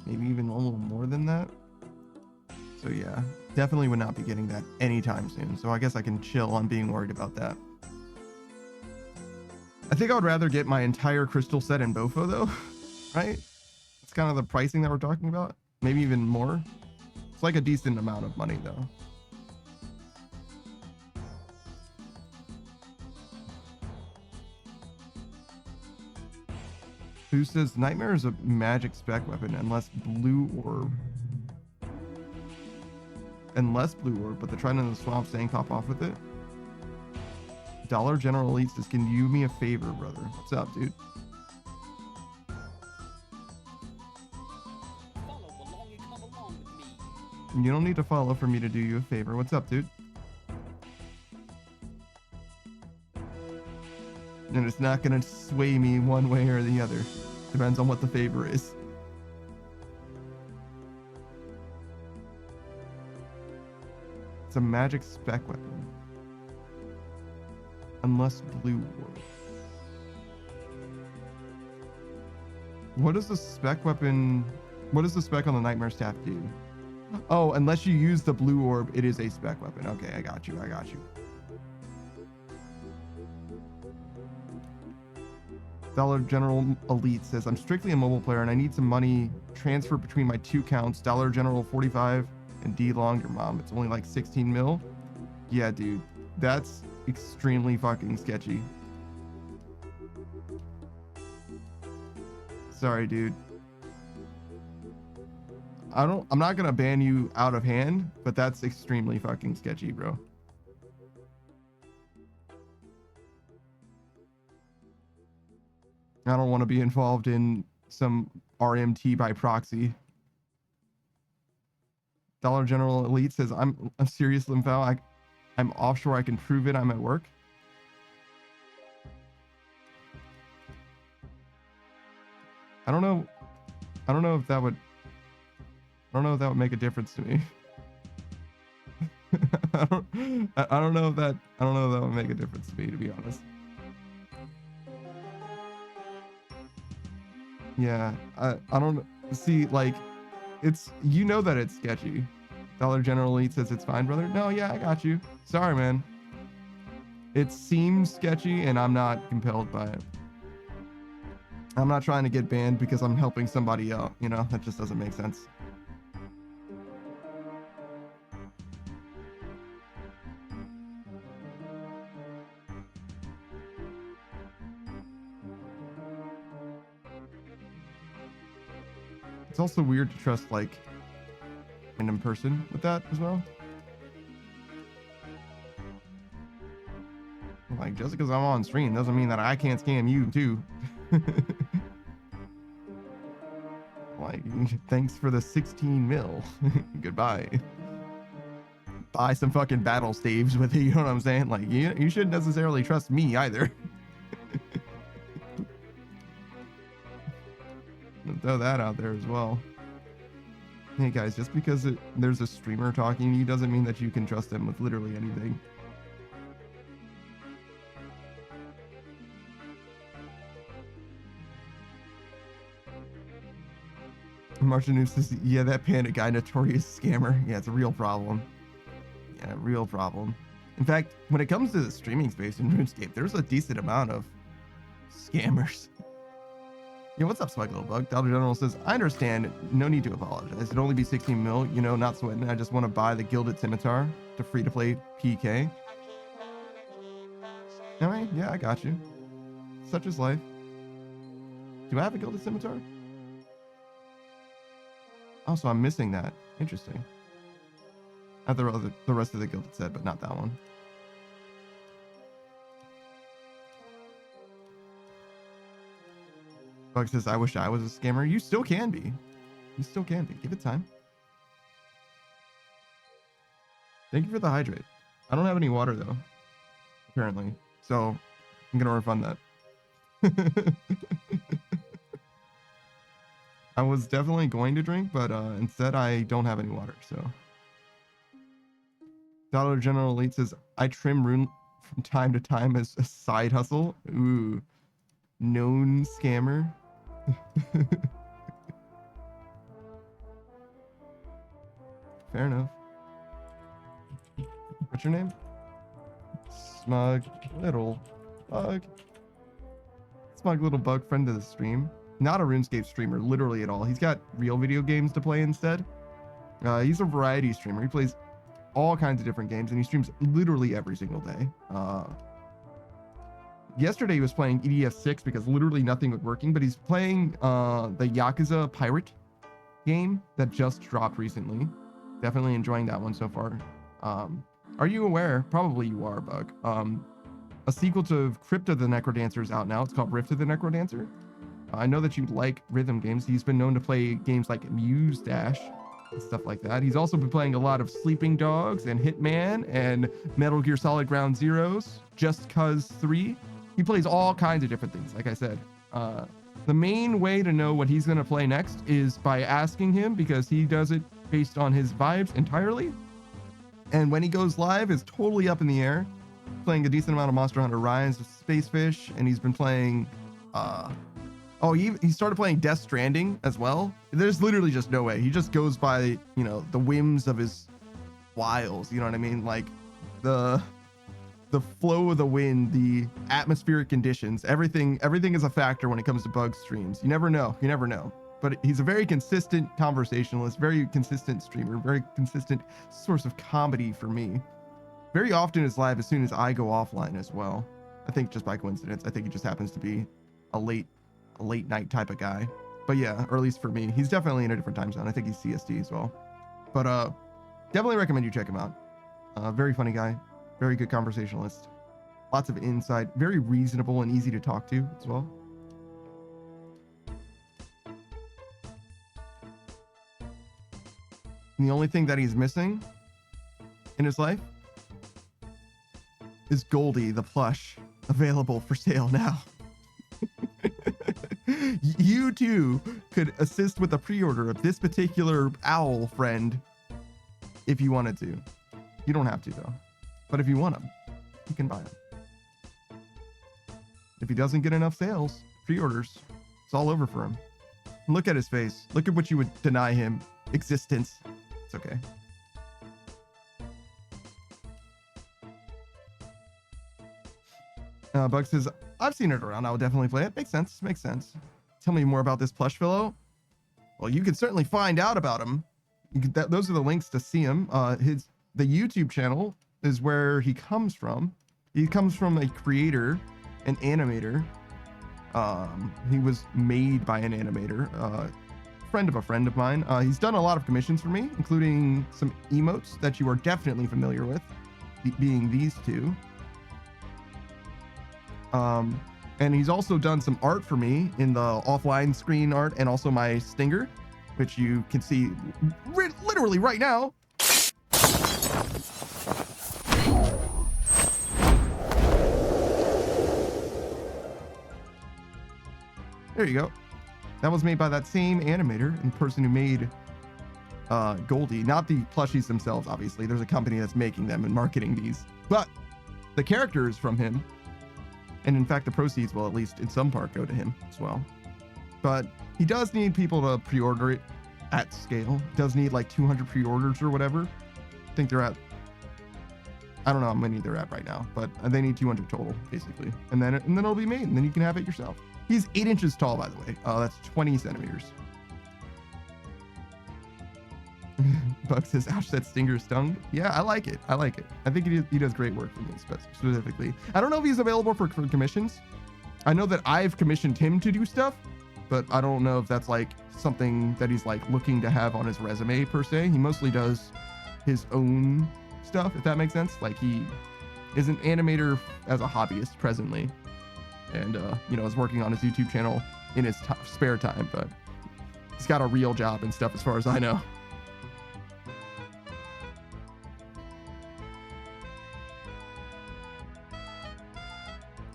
Maybe even a little more than that. So yeah, definitely would not be getting that anytime soon. So I guess I can chill on being worried about that. I think I would rather get my entire crystal set in Bofo though, right? It's kind of the pricing that we're talking about. Maybe even more. It's like a decent amount of money though. Who says Nightmare is a magic spec weapon unless blue orb? Unless blue orb, but the Trident of the Swamp saying pop off with it. Dollar General Elite says, can you do me a favor, brother? What's up, dude? Follow along and come along with me. You don't need to follow for me to do you a favor. What's up, dude? And it's not going to sway me one way or the other. Depends on what the favor is. It's a magic spec weapon. Unless blue orb. What does the spec weapon... What does the spec on the Nightmare Staff do? Oh, unless you use the blue orb, it is a spec weapon. Okay, I got you. I got you. Dollar General Elite says, I'm strictly a mobile player and I need some money transferred between my 2 accounts. Dollar General 45 and D Long, your mom. It's only like 16 mil. Yeah, dude. That's extremely fucking sketchy. Sorry, dude. I'm not gonna ban you out of hand, but that's extremely fucking sketchy, bro. I don't want to be involved in some RMT by proxy. Dollar General Elite says, I'm a serious Lympho. I'm offshore. I can prove it. I'm at work. I don't know if that would make a difference to me. I don't know if that would make a difference to me, to be honest. Yeah, I don't see, like, it's, you know that it's sketchy. Dollar General Elite says it's fine, brother. No, yeah, I got you. Sorry, man. It seems sketchy and I'm not compelled by it. I'm not trying to get banned because I'm helping somebody out, you know? That just doesn't make sense. It's also weird to trust, like, a random person with that as well. Like, just because I'm on stream doesn't mean that I can't scam you too. Like, thanks for the 16 mil. Goodbye. Buy some fucking battle staves with it, you know what I'm saying? Like, you shouldn't necessarily trust me either. Throw that out there as well. Hey guys, just because there's a streamer talking to you doesn't mean that you can trust them with literally anything. Martian News says, yeah, that panda guy, notorious scammer. Yeah, it's a real problem. Yeah, real problem. In fact, when it comes to the streaming space in RuneScape, there's a decent amount of scammers. Yeah, what's up, Smug Little Bug? Dollar General says, I understand. No need to apologize. It'd only be 16 mil, you know, not sweating. I just want to buy the Gilded Scimitar to free-to-play PK. Alright, yeah, I got you. Such is life. Do I have a Gilded Scimitar? Oh, so I'm missing that. Interesting. I have the rest of the Gilded set, but not that one. Bug says, I wish I was a scammer. You still can be. You still can be. Give it time. Thank you for the hydrate. I don't have any water, though. Apparently. So, I'm going to refund that. I was definitely going to drink, but instead I don't have any water, so. Dollar General Elite says, I trim rune from time to time as a side hustle. Ooh. Known scammer. Fair enough. What's your name? Smug Little Bug. Smug Little Bug, friend of the stream. Not a RuneScape streamer, literally at all. He's got real video games to play instead. He's a variety streamer. He plays all kinds of different games, and he streams literally every single day. Yesterday he was playing EDF6 because literally nothing was working, but he's playing the Yakuza Pirate game that just dropped recently. Definitely enjoying that one so far. Are you aware? Probably you are, Bug. A sequel to Crypt of the Necrodancer is out now. It's called Rift of the Necrodancer. I know that you like rhythm games. He's been known to play games like Muse Dash and stuff like that. He's also been playing a lot of Sleeping Dogs and Hitman and Metal Gear Solid Ground Zeroes, Just Cause 3. He plays all kinds of different things, like I said. The main way to know what he's going to play next is by asking him, because he does it based on his vibes entirely. And when he goes live, it's totally up in the air. Playing a decent amount of Monster Hunter Rise with Spacefish, and he's been playing... he started playing Death Stranding as well. There's literally just no way. He just goes by, you know, the whims of his wiles. You know what I mean? Like, the flow of the wind, the atmospheric conditions, everything is a factor when it comes to bug streams. You never know. But he's a very consistent conversationalist, very consistent streamer, very consistent source of comedy for me. Very often is live as soon as I go offline as well. I think just by coincidence. I think he just happens to be a late night type of guy. But yeah, or at least for me, he's definitely in a different time zone. I think he's CST as well. But definitely recommend you check him out. Very funny guy, very good conversationalist, lots of insight, very reasonable and easy to talk to as well. And the only thing that he's missing in his life is Goldie, the plush, available for sale now. You too could assist with a pre-order of this particular owl friend if you wanted to. You don't have to though, but if you want him, you can buy him. If he doesn't get enough sales, pre-orders, it's all over for him. Look at his face. Look at what you would deny him. Existence. It's okay. Bug says, I've seen it around. I would definitely play it. Makes sense. Tell me more about this plush fellow. Well, you can certainly find out about him. Those are the links to see him. The YouTube channel is where he comes from. He comes from a creator, an animator. He was made by an animator. Friend of a friend of mine. He's done a lot of commissions for me, including some emotes that you are definitely familiar with, being these two. And he's also done some art for me in the offline screen art and also my stinger, which you can see literally right now. There you go. That was made by that same animator and person who made Goldie, not the plushies themselves, obviously. There's a company that's making them and marketing these, but the character is from him. And in fact, the proceeds will at least in some part go to him as well. But he does need people to pre-order it at scale. He does need like 200 pre-orders or whatever. I think they're at, I don't know how many they're at right now, but they need 200 total basically. And then it'll be made and then you can have it yourself. He's 8 inches tall, by the way. That's 20 centimeters. Buck says, ouch, that stinger stung. Yeah, I like it. I think he does great work for me specifically. I don't know if he's available for commissions. I know that I've commissioned him to do stuff, but I don't know if that's like something that he's like looking to have on his resume per se. He mostly does his own stuff, if that makes sense. Like he is an animator as a hobbyist presently. And, is working on his YouTube channel in his spare time, but he's got a real job and stuff as far as I know.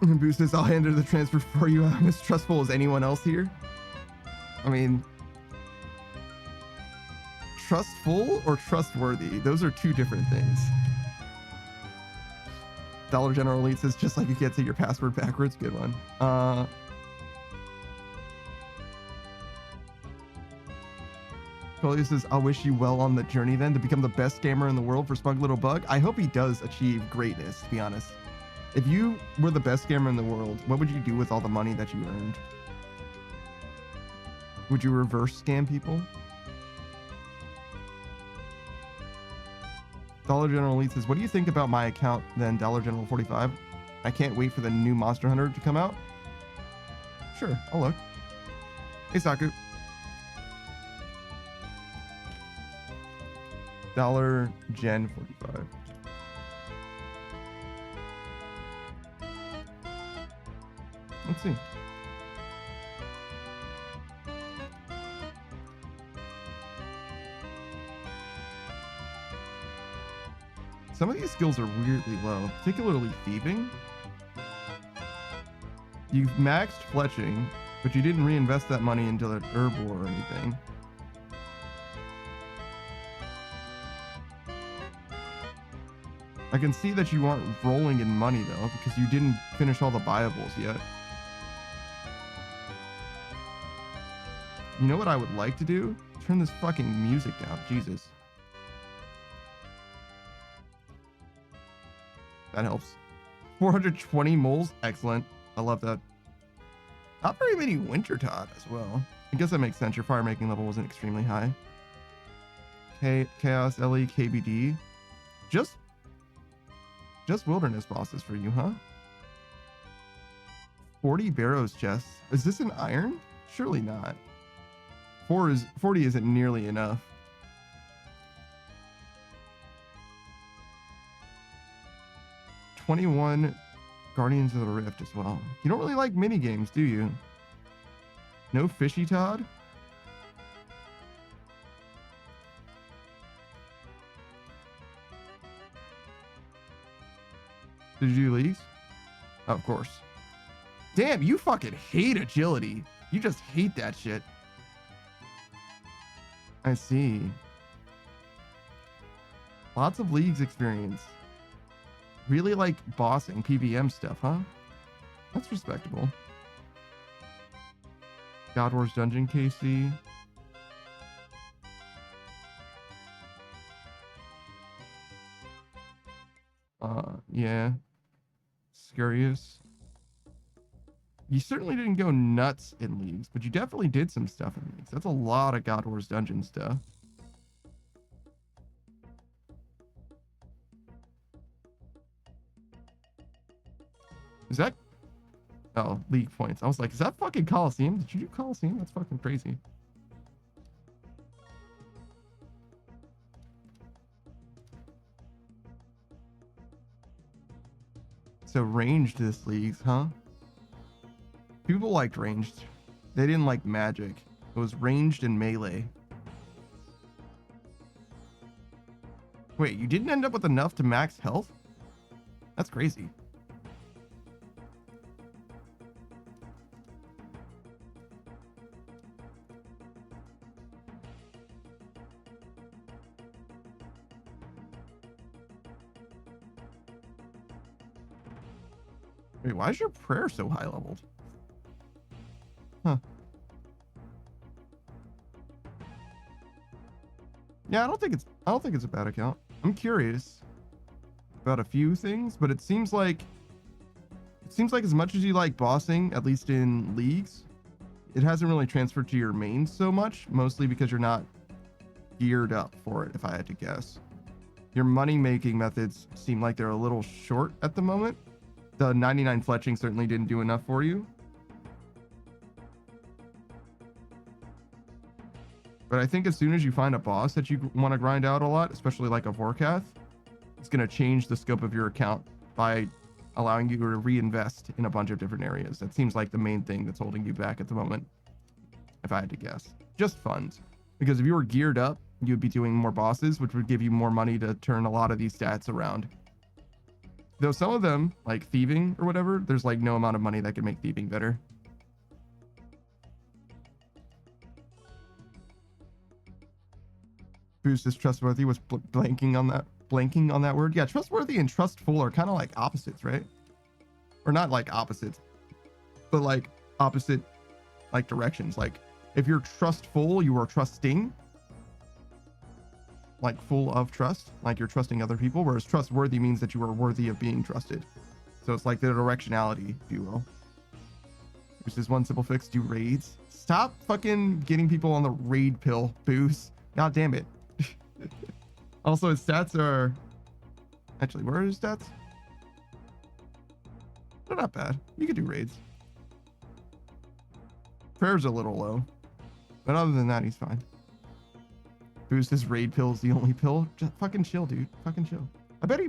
And Boo says, I'll handle the transfer for you. I'm as trustful as anyone else here. I mean, trustful or trustworthy? Those are two different things. Dollar General Elite says, just like you can't say your password backwards. Good one. Cody says, I wish you well on the journey then to become the best gamer in the world for Smug Little Bug. I hope he does achieve greatness, to be honest. If you were the best gamer in the world, what would you do with all the money that you earned? Would you reverse scam people? Dollar General Elite says, what do you think about my account then, Dollar General 45? I can't wait for the new Monster Hunter to come out. Sure, I'll look. Hey, Saku. Dollar Gen 45. Let's see. Some of these skills are weirdly low, particularly thieving. You've maxed fletching, but you didn't reinvest that money into the herbal or anything. I can see that you aren't rolling in money though, because you didn't finish all the buyables yet. You know what I would like to do? Turn this fucking music down. Jesus. That helps. 420 moles. Excellent. I love that. Not very many winter Todd as well. I guess that makes sense. Your fire making level wasn't extremely high. Chaos, LE, KBD. Just wilderness bosses for you, huh? 40 Barrows chests. Is this an iron? Surely not. 40 isn't nearly enough. $21 Guardians of the Rift as well. You don't really like mini games, do you? No fishy Todd? Did you do leagues? Oh, of course. Damn, you fucking hate agility. You just hate that shit. I see. Lots of leagues experience. Really like bossing PVM stuff, huh? That's respectable. God Wars Dungeon KC. Yeah. Scarious. You certainly didn't go nuts in leagues, but you definitely did some stuff in leagues. That's a lot of God Wars Dungeon stuff. Is that... Oh, league points. I was like, is that fucking Coliseum? Did you do Coliseum? That's fucking crazy. So ranged this leagues, huh? People liked ranged. They didn't like magic. It was ranged and melee. Wait, you didn't end up with enough to max health? That's crazy. Wait, why is your prayer so high leveled? Huh. Yeah, I don't think it's a bad account. I'm curious about a few things, but it seems like as much as you like bossing, at least in leagues, it hasn't really transferred to your main so much, mostly because you're not geared up for it, if I had to guess. Your money making methods seem like they're a little short at the moment. The 99 fletching certainly didn't do enough for you. But I think as soon as you find a boss that you want to grind out a lot, especially like a Vorkath, it's going to change the scope of your account by allowing you to reinvest in a bunch of different areas. That seems like the main thing that's holding you back at the moment, if I had to guess. Just funds. Because if you were geared up, you'd be doing more bosses, which would give you more money to turn a lot of these stats around. Though some of them, like thieving or whatever, there's like no amount of money that can make thieving better. Boost is trustworthy. Was blanking on that word. Yeah, trustworthy and trustful are kind of like opposites, right? Or not like opposites, but like opposite like directions. Like if you're trustful, you are trusting. Like full of trust, like you're trusting other people, whereas trustworthy means that you are worthy of being trusted. So it's like the directionality, if you will. Which is one simple fix: do raids. Stop fucking getting people on the raid pill, Boost. God damn it. Also, his stats are... Actually, where are his stats? They're not bad. You could do raids. Prayer's a little low. But other than that, he's fine. Boost, his raid pill is the only pill. Just fucking chill, dude. Fucking chill. I bet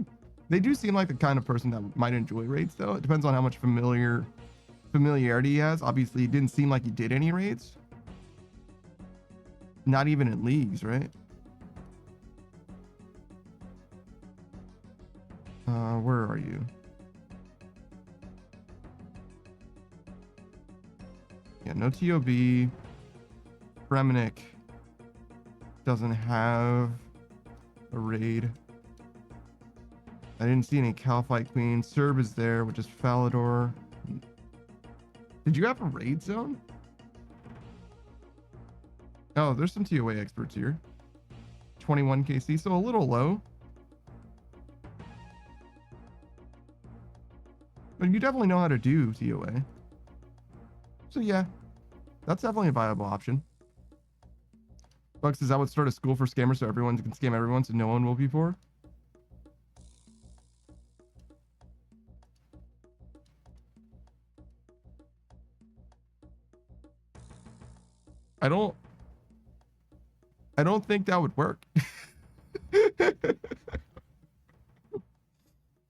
they do seem like the kind of person that might enjoy raids, though. It depends on how much familiarity he has. Obviously, it didn't seem like he did any raids. Not even in leagues, right? Where are you? Yeah, no TOB. Fremenic doesn't have a raid. I didn't see any Calphite Queen. Serb is there, which is Falador. Did you have a raid zone? Oh, there's some TOA experts here. 21 KC, so a little low. But you definitely know how to do TOA. So yeah, that's definitely a viable option. Buck says I would start a school for scammers so everyone can scam everyone so no one will be poor. I don't think that would work.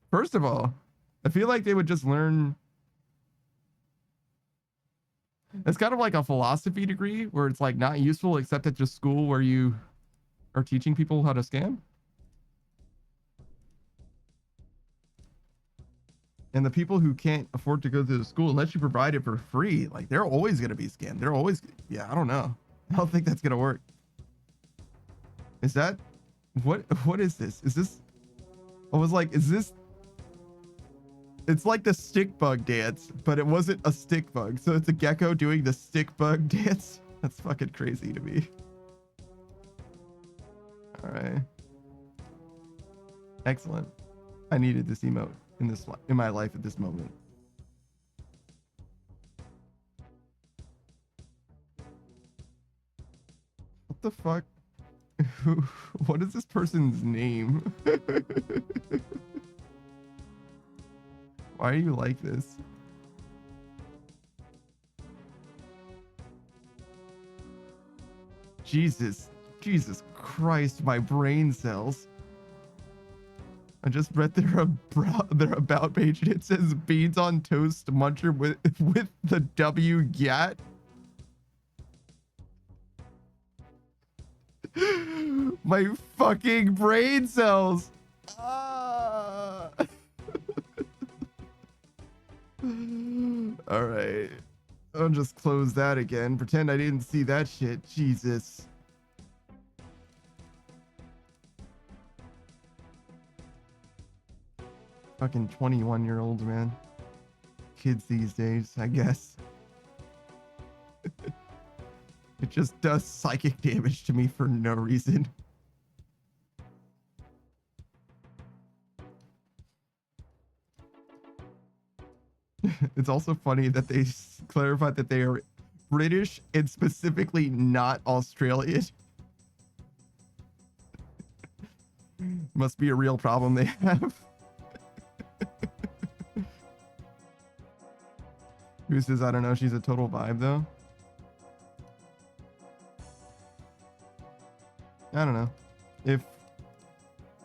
First of all, I feel like they would just learn. It's kind of like a philosophy degree where it's like not useful except at just school where you are teaching people how to scam. And the people who can't afford to go to the school, unless you provide it for free, like they're always going to be scammed. They're always, yeah, I don't know. I don't think that's going to work. Is that, what is this? Is this, I was like, is this, it's like the stick bug dance, but it wasn't a stick bug. So it's a gecko doing the stick bug dance. That's fucking crazy to me. All right. Excellent. I needed this emote in my life at this moment. What the fuck? What is this person's name? Why are you like this? Jesus Christ, my brain cells. I just read their about page and it says beans on toast muncher with the W gat. My fucking brain cells. Ah. All right. I'll just close that again. Pretend I didn't see that shit. Jesus. Fucking 21-year-olds, man. Kids these days, I guess. It just does psychic damage to me for no reason. It's also funny that they clarified that they are British and specifically not Australian. Must be a real problem they have. Who says, I don't know, she's a total vibe though? I don't know.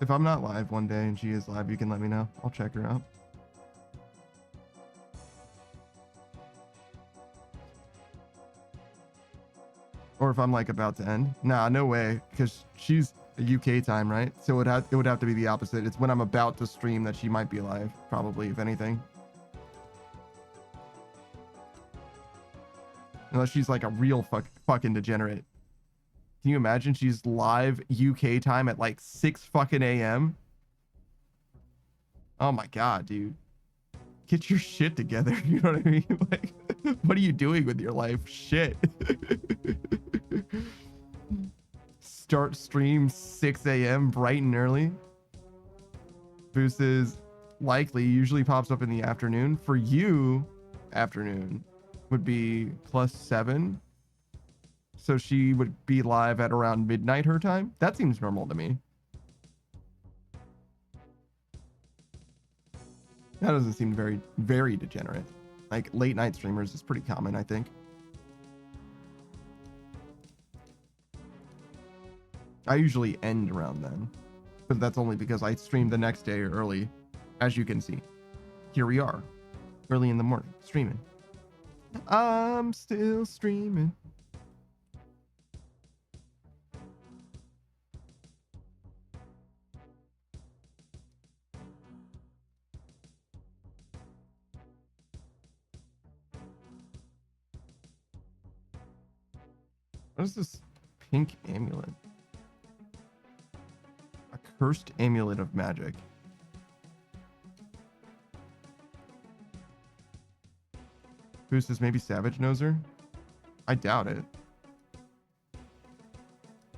If I'm not live one day and she is live, you can let me know. I'll check her out. Or if I'm like about to end. Nah, no way, because she's a UK time, right? So it would have to be the opposite. It's when I'm about to stream that she might be live, probably, if anything. Unless she's like a real fucking degenerate. Can you imagine she's live UK time at like 6 fucking a.m.? Oh my god, dude. Get your shit together. You know what I mean? Like, what are you doing with your life? Shit. Start stream 6 a.m. bright and early. Boost is likely, usually pops up in the afternoon. For you, afternoon would be +7. So she would be live at around midnight her time. That seems normal to me. That doesn't seem very, very degenerate. Like late night streamers is pretty common, I think. I usually end around then, but that's only because I stream the next day early. As you can see, here we are, early in the morning, streaming. I'm still streaming. What is this pink amulet? A cursed amulet of magic. Who's this? Maybe Savage knows her? I doubt it.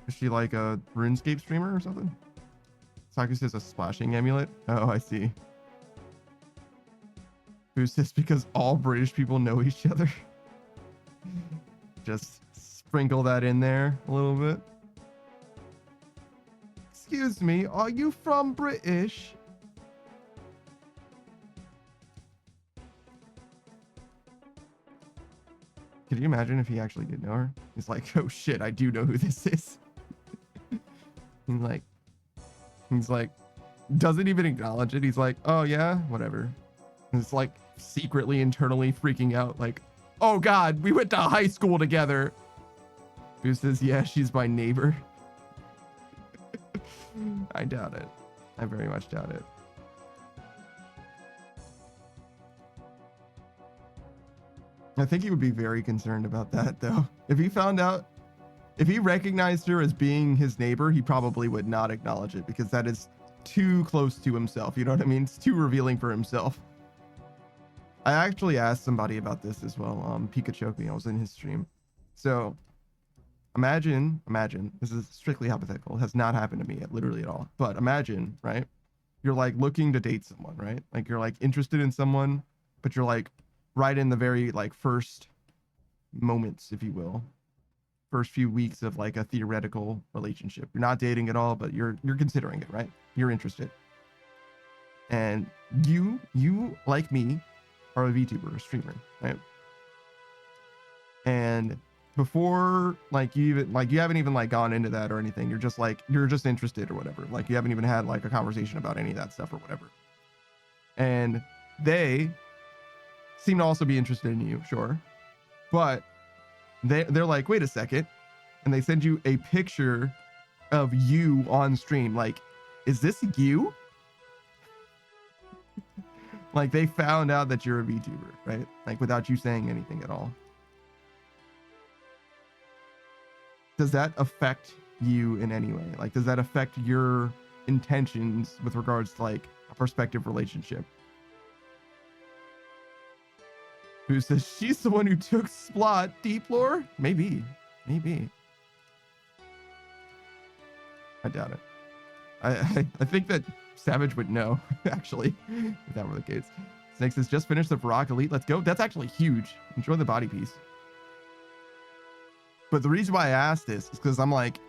Is she like a RuneScape streamer or something? Saku says a splashing amulet. Oh, I see. Who's this? Because all British people know each other. Just sprinkle that in there a little bit. Excuse me, are you from British? Could you imagine if he actually did know her? He's like, oh shit, I do know who this is. he's like, doesn't even acknowledge it. He's like, oh yeah, whatever. And it's like secretly, internally freaking out, like, oh god, we went to high school together. Who says, yeah, she's my neighbor. I doubt it. I very much doubt it. I think he would be very concerned about that, though. If he found out, if he recognized her as being his neighbor, he probably would not acknowledge it because that is too close to himself. You know what I mean? It's too revealing for himself. I actually asked somebody about this as well. Pikachu, I was in his stream. So imagine, this is strictly hypothetical. It has not happened to me literally at all. But imagine, right? You're like looking to date someone, right? Like you're like interested in someone, but you're like right in the very like first moments, if you will, first few weeks of like a theoretical relationship. You're not dating at all, but you're considering it, right? You're interested. And you like me are a VTuber, a streamer, right? And before like you haven't even like gone into that or anything, you're just interested or whatever. Like you haven't even had like a conversation about any of that stuff or whatever. And they seem to also be interested in you, sure, but they're like, wait a second, and they send you a picture of you on stream. Like, is this you? Like they found out that you're a VTuber, right? Like without you saying anything at all. Does that affect you in any way? Like, does that affect your intentions with regards to like a prospective relationship? Who says she's the one who took Splot? Deep lore? Maybe. I doubt it. I think that Savage would know, actually, if that were the case. Snake says, just finished the Varrock Elite. Let's go. That's actually huge. Enjoy the body piece. But the reason why I asked this is because I'm like,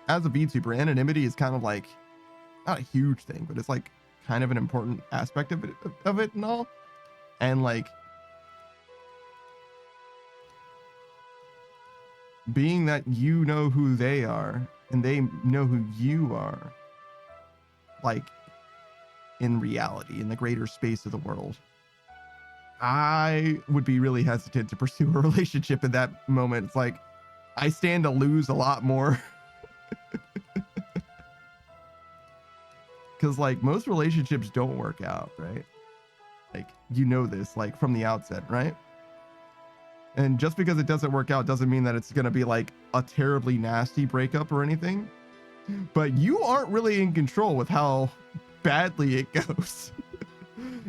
as a VTuber, anonymity is kind of like, not a huge thing, but it's like kind of an important aspect of it and all. And like, being that you know who they are and they know who you are, like in reality, in the greater space of the world, I would be really hesitant to pursue a relationship in that moment. It's like I stand to lose a lot more. Because like most relationships don't work out, right? Like, you know this, like from the outset, right? And just because it doesn't work out doesn't mean that it's going to be like a terribly nasty breakup or anything. But you aren't really in control with how badly it goes.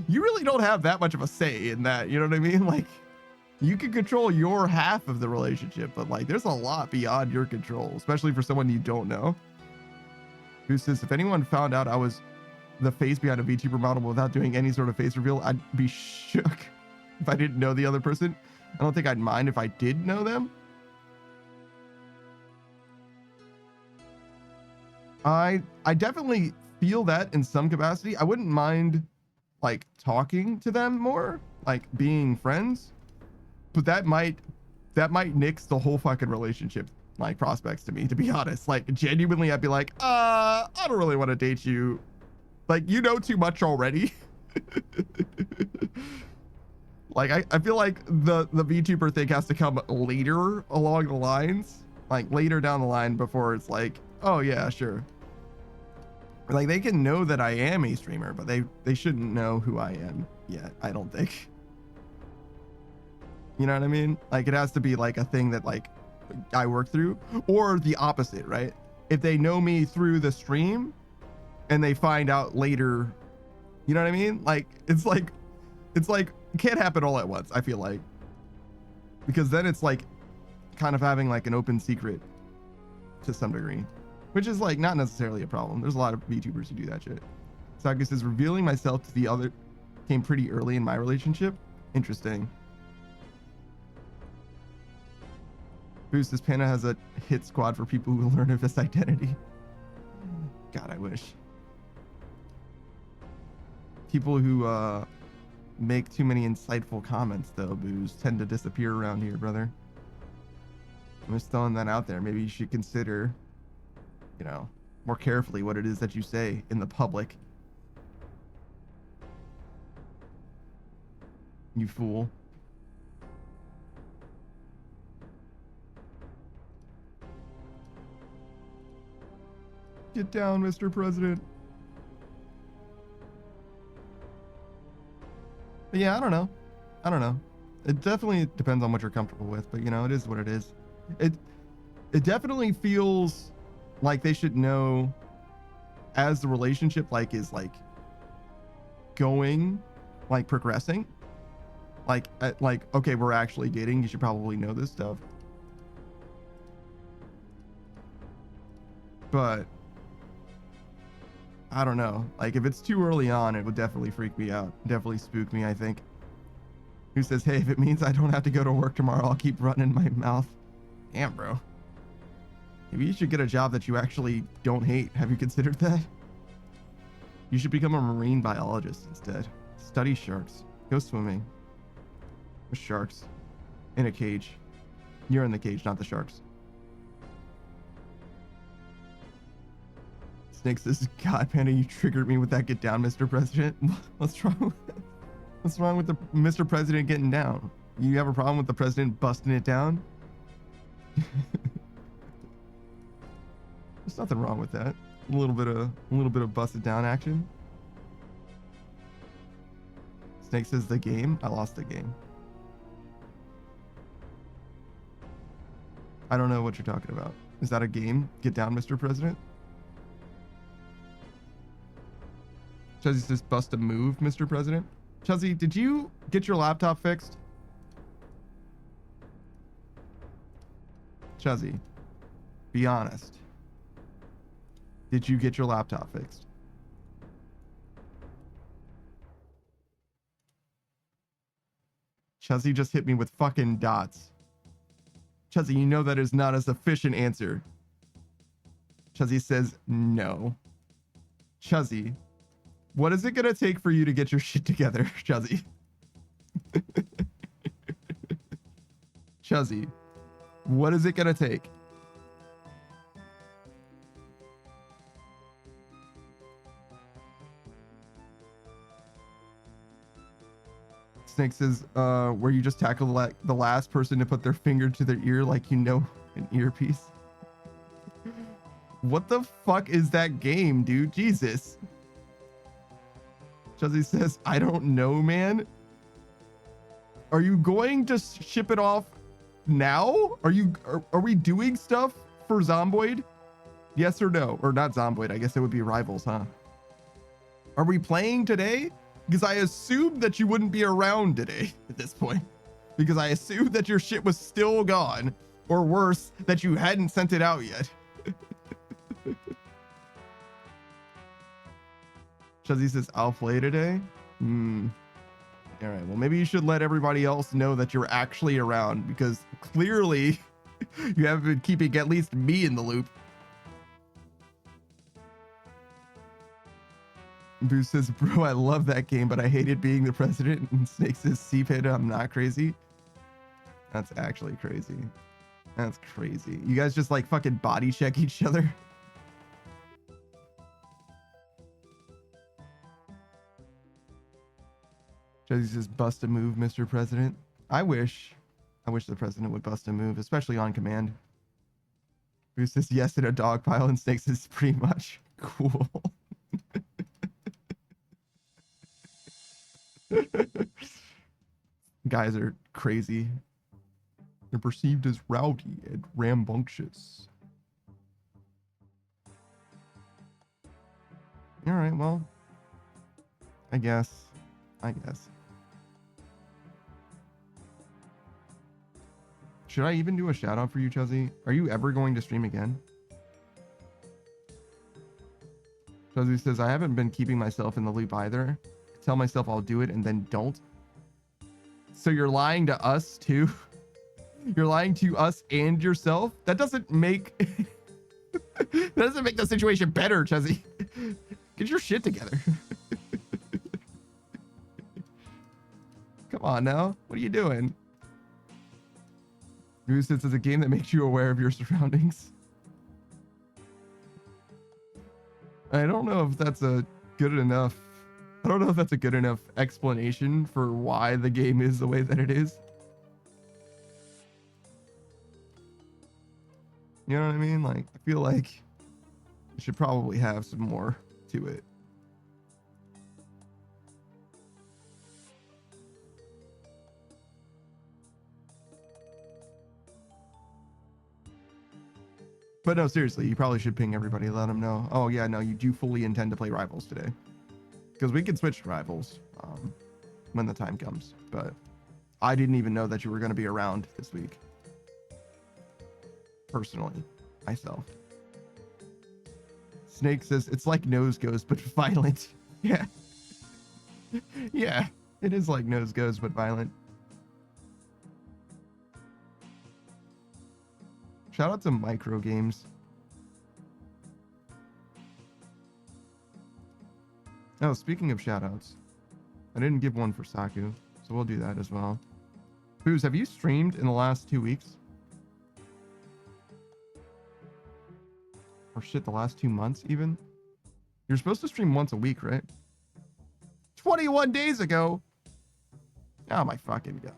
You really don't have that much of a say in that. You know what I mean? Like, you can control your half of the relationship, but like there's a lot beyond your control, especially for someone you don't know. Who says, if anyone found out I was the face behind a VTuber model without doing any sort of face reveal, I'd be shook if I didn't know the other person. I don't think I'd mind if I did know them. I definitely feel that in some capacity. I wouldn't mind like talking to them more, like being friends, but that might nix the whole fucking relationship like prospects to me, to be honest. Like genuinely, I'd be like, I don't really want to date you. Like, you know too much already. Like, I feel like the VTuber thing has to come later along the lines, like later down the line before it's like, oh yeah, sure. Like they can know that I am a streamer, but they shouldn't know who I am yet, I don't think. You know what I mean? Like it has to be like a thing that like I work through, or the opposite, right? If they know me through the stream and they find out later, you know what I mean? Like it's like it can't happen all at once, I feel like, because then it's like kind of having like an open secret to some degree, which is like not necessarily a problem. There's a lot of VTubers who do that shit. Saga says, revealing myself to the other came pretty early in my relationship. Interesting. Boost, this panda has a hit squad for people who learn of his identity. God, I wish. People who make too many insightful comments, though, Booze, tend to disappear around here, brother. I'm just throwing that out there. Maybe you should consider, you know, more carefully what it is that you say in the public. You fool. Get down, Mr. President. But yeah, I don't know. I don't know. It definitely depends on what you're comfortable with, but you know, it is what it is. It definitely feels like they should know as the relationship like is like going, like progressing. Like okay, we're actually dating. You should probably know this stuff. But I don't know. Like if it's too early on, it would definitely freak me out. Definitely spook me, I think. Who says, hey, if it means I don't have to go to work tomorrow, I'll keep running my mouth. Damn, bro. Maybe you should get a job that you actually don't hate. Have you considered that? You should become a marine biologist instead. Study sharks. Go swimming. With sharks. In a cage. You're in the cage, not the sharks. Snake says, God, Panda, you triggered me with that get down, Mr. President. What's wrong with the Mr. President getting down? You have a problem with the president busting it down? There's nothing wrong with that. A little bit of busted down action. Snake says the game. I lost the game. I don't know what you're talking about. Is that a game? Get down, Mr. President? Chuzzy says bust a move, Mr. President. Chuzzy, did you get your laptop fixed? Chuzzy, be honest. Did you get your laptop fixed? Chuzzy just hit me with fucking dots. Chuzzy, you know that is not a sufficient answer. Chuzzy says no. Chuzzy, what is it gonna take for you to get your shit together, Chuzzy? Chuzzy, what is it gonna take? Snake says, where you just tackle the last person to put their finger to their ear like you know an earpiece. What the fuck is that game, dude? Jesus. Chuzzy says, I don't know, man. Are you going to ship it off now? Are we doing stuff for Zomboid? Yes or no? Or not Zomboid, I guess it would be Rivals, huh? Are we playing today? Because I assumed that you wouldn't be around today at this point. Because I assumed that your shit was still gone. Or worse, that you hadn't sent it out yet. Chuzzy says, I'll play today. All right, well, maybe you should let everybody else know that you're actually around. Because clearly, you haven't been keeping at least me in the loop. Boo says, bro, I love that game, but I hated being the president. And Snake says, C-Panda, I'm not crazy. That's actually crazy. That's crazy. You guys just like fucking body check each other. Jesse says, bust a move, Mr. President. I wish the president would bust a move, especially on command. Boo says, yes, in a dog pile, and Snake says, pretty much. Cool. Guys are crazy. They're perceived as rowdy and rambunctious. All right, well, I guess. Should I even do a shout out for you, Chuzzy? Are you ever going to stream again? Chuzzy says, I haven't been keeping myself in the loop either. tell myself I'll do it and then don't. So you're lying to us too. You're lying to us and yourself. That doesn't make that doesn't make the situation better, Chezzy. Get your shit together. Come on now. What are you doing? Goose says it's a game that makes you aware of your surroundings. I don't know if that's a good enough. I don't know if that's a good enough explanation for why the game is the way that it is. You know what I mean? Like, I feel like it should probably have some more to it. But no, seriously, you probably should ping everybody, let them know. Oh yeah, no, you do fully intend to play Rivals today. Because we can switch to Rivals when the time comes. But I didn't even know that you were going to be around this week. Personally, myself. Snake says, it's like Nose Goes, but violent. Yeah. Yeah, it is like Nose Goes, but violent. Shout out to Micro Games. Oh, speaking of shout outs, I didn't give one for Saku, so we'll do that as well. Booze, have you streamed in the last 2 weeks? Or shit, the last 2 months even? You're supposed to stream once a week, right? 21 days ago! Oh my fucking god.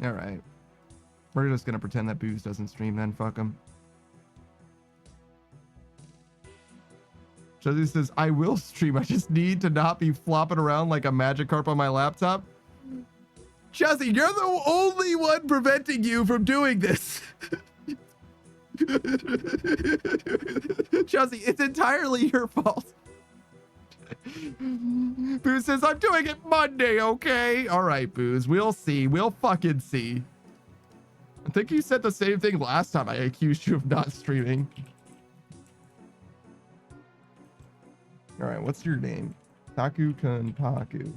Alright. We're just gonna pretend that Booze doesn't stream then, fuck him. Josie says, I will stream, I just need to not be flopping around like a Magikarp on my laptop. Josie, you're the only one preventing you from doing this. Josie, it's entirely your fault. Booze says, I'm doing it Monday, okay? All right, Booze, we'll see. We'll fucking see. I think you said the same thing last time I accused you of not streaming. All right, what's your name? Saku Kanpaku.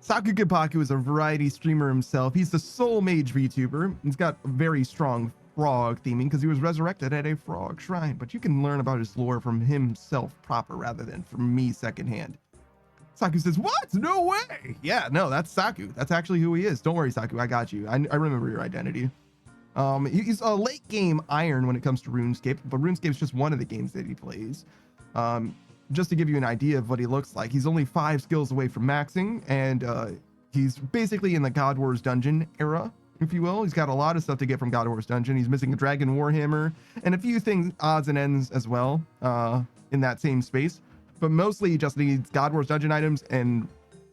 Saku Kanpaku is a variety streamer himself. He's the sole mage VTuber. He's got a very strong frog theming because he was resurrected at a frog shrine, but you can learn about his lore from himself proper rather than from me secondhand. Saku says, what? No way. Yeah, no, that's Saku. That's actually who he is. Don't worry, Saku. I got you. I remember your identity. He's a late game iron when it comes to RuneScape, but RuneScape is just one of the games that he plays. Just to give you an idea of what he looks like, he's only 5 skills away from maxing, and he's basically in the God Wars dungeon era, if you will. He's got a lot of stuff to get from God Wars dungeon. He's missing a Dragon Warhammer and a few things, odds and ends as well, in that same space. But mostly he just needs God Wars dungeon items and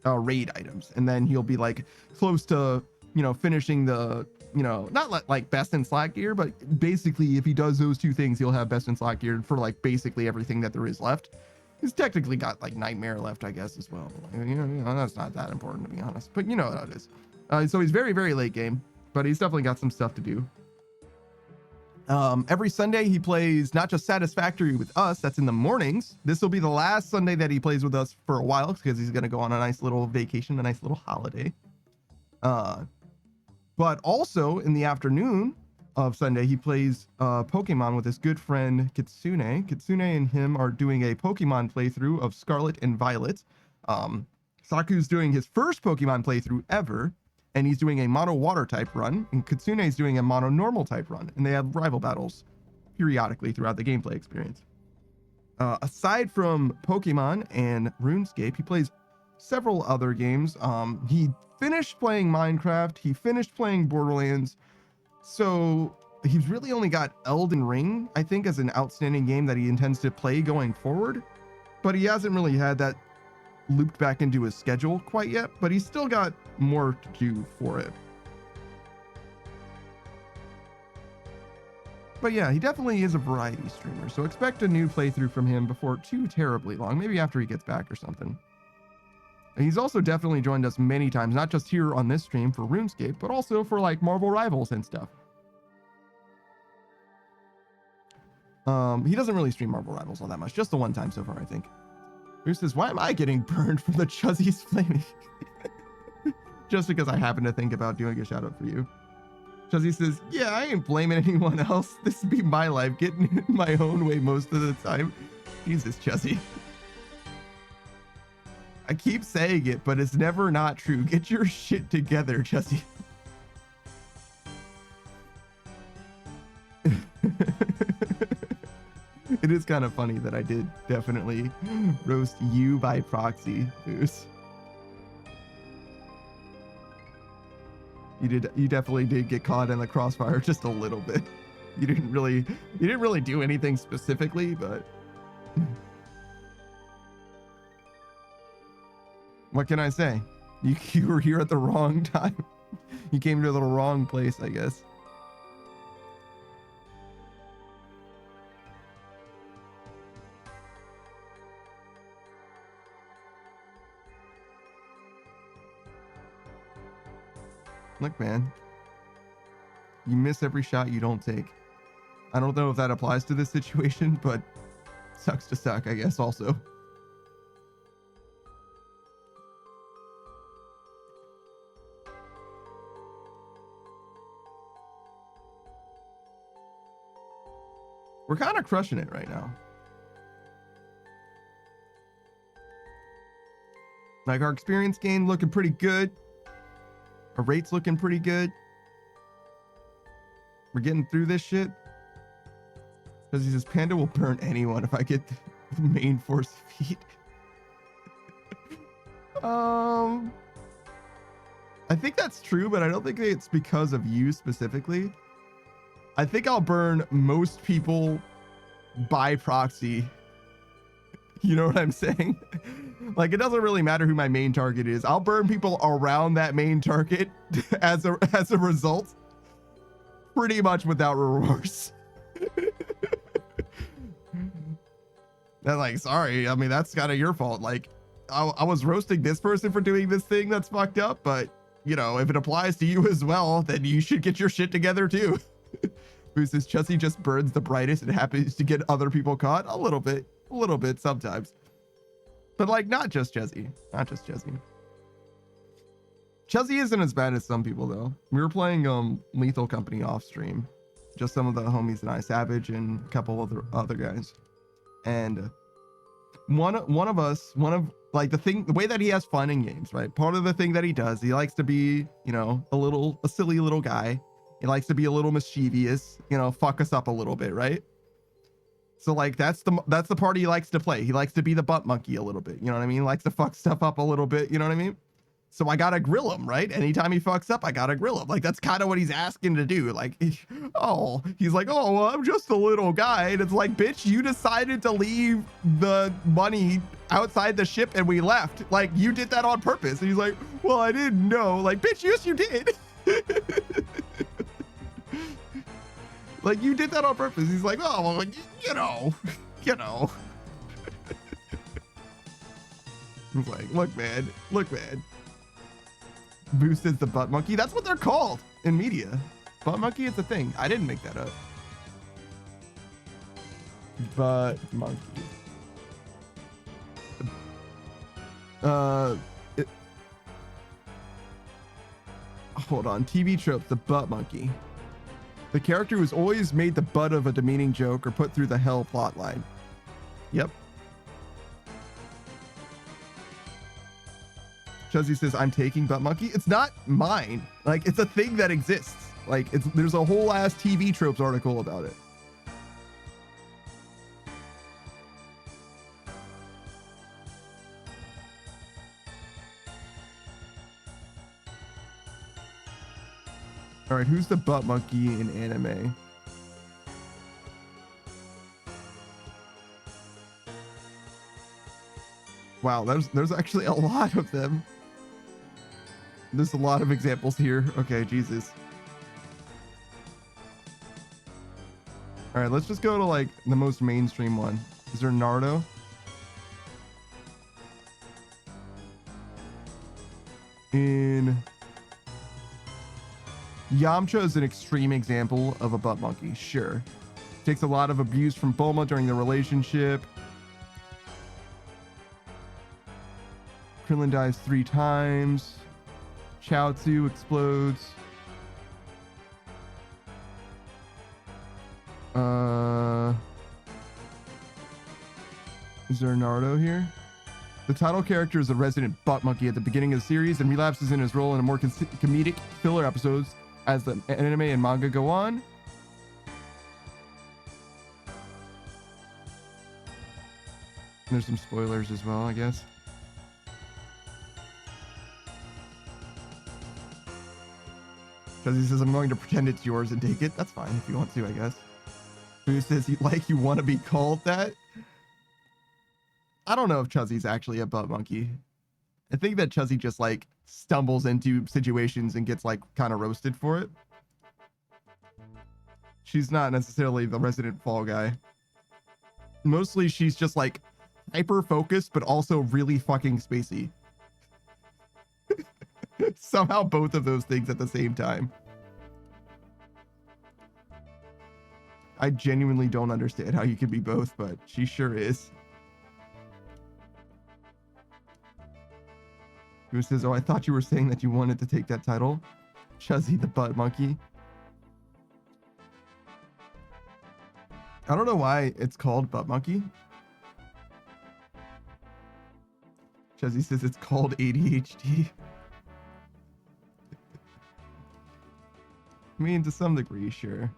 raid items, and then he'll be like close to, you know, finishing the, you know, not like best in slot gear, but basically if he does those 2 things, he'll have best in slot gear for like basically everything that there is left. He's technically got like Nightmare left, I guess, as well. You know, that's not that important to be honest, but you know how it is. So he's very, very late game, but he's definitely got some stuff to do. Every Sunday he plays not just Satisfactory with us, that's in the mornings. This will be the last Sunday that he plays with us for a while because he's going to go on a nice little vacation, a nice little holiday. But also in the afternoon of Sunday, he plays Pokemon with his good friend Kitsune. Kitsune and him are doing a Pokemon playthrough of Scarlet and Violet. Saku's doing his first Pokemon playthrough ever, and he's doing a mono water type run, and Kitsune is doing a mono normal type run, and they have rival battles periodically throughout the gameplay experience. Aside from Pokemon and RuneScape, he plays several other games. He finished playing Minecraft, he finished playing Borderlands, so he's really only got Elden Ring, I think, as an outstanding game that he intends to play going forward, but he hasn't really had that looped back into his schedule quite yet, but he's still got more to do for it. But yeah, he definitely is a variety streamer, so expect a new playthrough from him before too terribly long, maybe after he gets back or something. He's also definitely joined us many times, not just here on this stream for RuneScape, but also for like Marvel Rivals and stuff. He doesn't really stream Marvel Rivals all that much, just the one time so far, I think. Who says, why am I getting burned from the Chuzzy's flaming? Just because I happen to think about doing a shout out for you. Chuzzy says, yeah, I ain't blaming anyone else. This be my life, getting in my own way most of the time. Jesus, Chuzzy. I keep saying it, but it's never not true. Get your shit together, Chuzzy. It is kind of funny that I did definitely roast you by proxy, Goose. You definitely did get caught in the crossfire just a little bit. You didn't really do anything specifically, but what can I say? You were here at the wrong time. You came to the wrong place, I guess. Look, man, you miss every shot you don't take. I don't know if that applies to this situation, but sucks to suck, I guess, also. We're kind of crushing it right now. Like, our experience gain looking pretty good. Our rate's looking pretty good. We're getting through this shit. Because he says, Panda will burn anyone if I get the main force feed. I think that's true, but I don't think it's because of you specifically. I think I'll burn most people by proxy. You know what I'm saying? Like, it doesn't really matter who my main target is. I'll burn people around that main target as a result, pretty much without remorse. They're like, sorry, I mean, that's kind of your fault. Like, I was roasting this person for doing this thing that's fucked up, but, you know, if it applies to you as well, then you should get your shit together too. Who says Chuzzy just burns the brightest and happens to get other people caught? A little bit sometimes. But like, not just Chuzzy. Not just Chuzzy. Chuzzy isn't as bad as some people though. We were playing Lethal Company off stream. Just some of the homies and I, Savage and a couple of other guys. And one of like the way that he has fun in games, right? Part of the thing that he does, he likes to be, you know, a silly little guy. He likes to be a little mischievous, you know, fuck us up a little bit, right? So like that's the part he likes to play. He likes to be the butt monkey a little bit. You know what I mean? He likes to fuck stuff up a little bit. You know what I mean? So I gotta grill him, right? Anytime he fucks up, I gotta grill him. Like that's kind of what he's asking to do. Like, oh, he's like, oh, well, I'm just a little guy. And it's like, bitch, you decided to leave the money outside the ship and we left. Like you did that on purpose. And he's like, well, I didn't know. Like, bitch, yes, you did. Like you did that on purpose. He's like, oh, well, you know. He's like, look, man. Boost is the butt monkey. That's what they're called in media. Butt monkey is a thing. I didn't make that up. Butt monkey. Hold on. TV trope, the butt monkey. The character who's always made the butt of a demeaning joke or put through the hell plotline. Yep. Chuzzy says, I'm taking butt monkey. It's not mine. Like, it's a thing that exists. Like, there's a whole ass TV tropes article about it. All right, who's the butt monkey in anime? Wow, there's actually a lot of them. There's a lot of examples here. Okay, Jesus. All right, let's just go to like the most mainstream one. Is there Naruto? In Yamcha is an extreme example of a butt monkey, sure. Takes a lot of abuse from Bulma during the relationship. Krillin dies 3 times. Chaozu explodes. Is there a Naruto here? The title character is a resident butt monkey at the beginning of the series and relapses in his role in a more comedic filler episodes as the anime and manga go on. There's some spoilers as well, I guess. Because he says, I'm going to pretend it's yours and take it. That's fine if you want to, I guess. Who says you want to be called that? I don't know if Chuzzy's actually a butt monkey. I think that Chuzzy just like stumbles into situations and gets like kind of roasted for it. She's not necessarily the resident fall guy. Mostly she's just like hyper focused, but also really fucking spacey. Somehow both of those things at the same time. I genuinely don't understand how you can be both, but she sure is. Who says, oh, I thought you were saying that you wanted to take that title. Chuzzy the butt monkey. I don't know why it's called butt monkey. Chuzzy says it's called ADHD. I mean, to some degree, sure.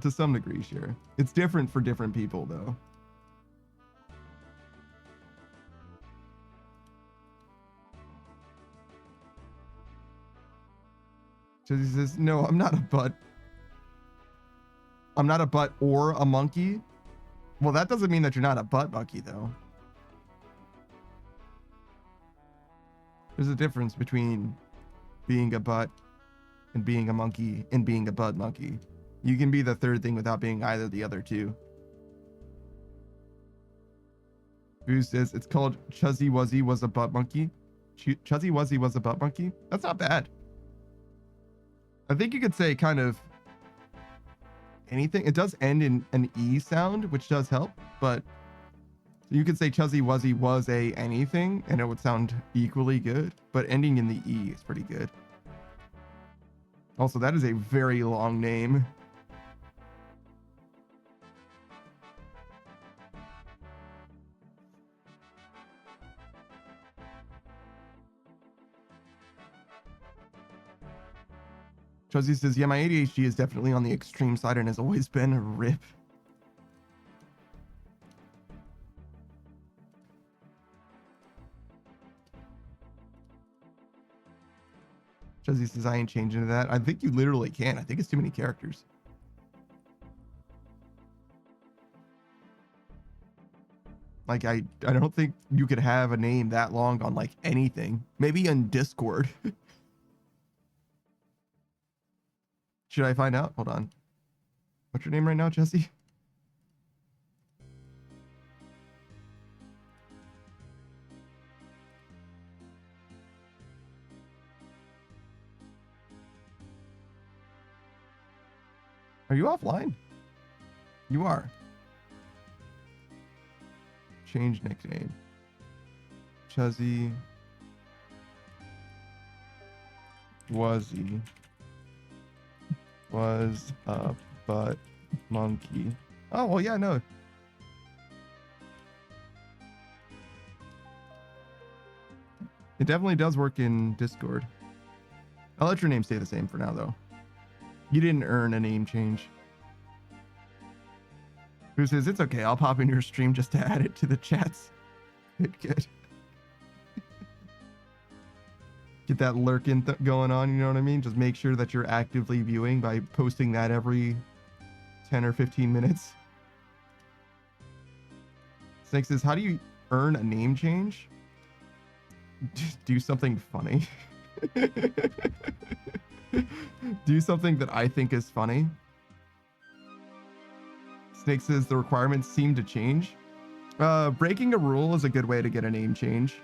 To some degree, sure. It's different for different people, though. Chuzzy says, no, I'm not a butt. I'm not a butt or a monkey. Well, that doesn't mean that you're not a butt monkey, though. There's a difference between being a butt and being a monkey and being a butt monkey. You can be the third thing without being either of the other two. Who says it's called Chuzzy Wuzzy was a butt monkey? Chuzzy Wuzzy was a butt monkey? That's not bad. I think you could say kind of anything. It does end in an E sound, which does help, but you could say Chuzzy Wuzzy was a anything and it would sound equally good, but ending in the E is pretty good. Also, that is a very long name. Chuzzy says, yeah, my ADHD is definitely on the extreme side and has always been a rip. Chuzzy says, I ain't changing to that. I think you literally can. I think it's too many characters. Like, I don't think you could have a name that long on, like, anything. Maybe on Discord. Should I find out? Hold on. What's your name right now, Jesse? Are you offline? You are. Change nickname. Chuzzy Wuzzy was a butt monkey. Oh, well, yeah, no. It definitely does work in Discord. I'll let your name stay the same for now, though. You didn't earn a name change. Who says, it's okay, I'll pop in your stream just to add it to the chats. Good. Get that lurking going on, you know what I mean? Just make sure that you're actively viewing by posting that every 10 or 15 minutes. Snake says, how do you earn a name change? Just do something funny. Do something that I think is funny. Snake says the requirements seem to change. Breaking a rule is a good way to get a name change.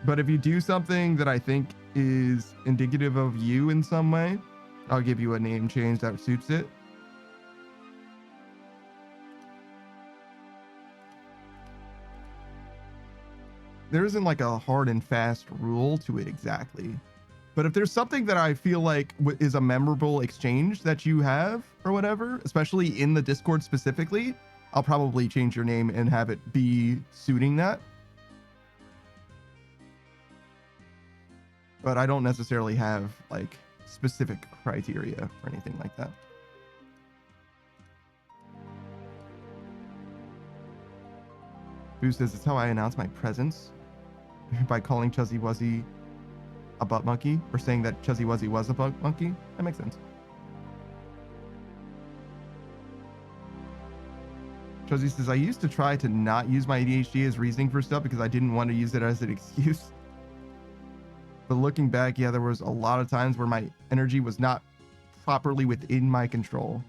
But if you do something that I think is indicative of you in some way, I'll give you a name change that suits it. there isn't like a hard and fast rule to it exactly. But if there's something that I feel like is a memorable exchange that you have or whatever, especially in the Discord specifically, I'll probably change your name and have it be suiting that. But I don't necessarily have like specific criteria or anything like that. Boo says it's how I announce my presence by calling Chuzzy Wuzzy a butt monkey, or saying that Chuzzy Wuzzy was a butt monkey. That makes sense. Chuzzy says, I used to try to not use my ADHD as reasoning for stuff because I didn't want to use it as an excuse. But looking back, yeah, there was a lot of times where my energy was not properly within my control.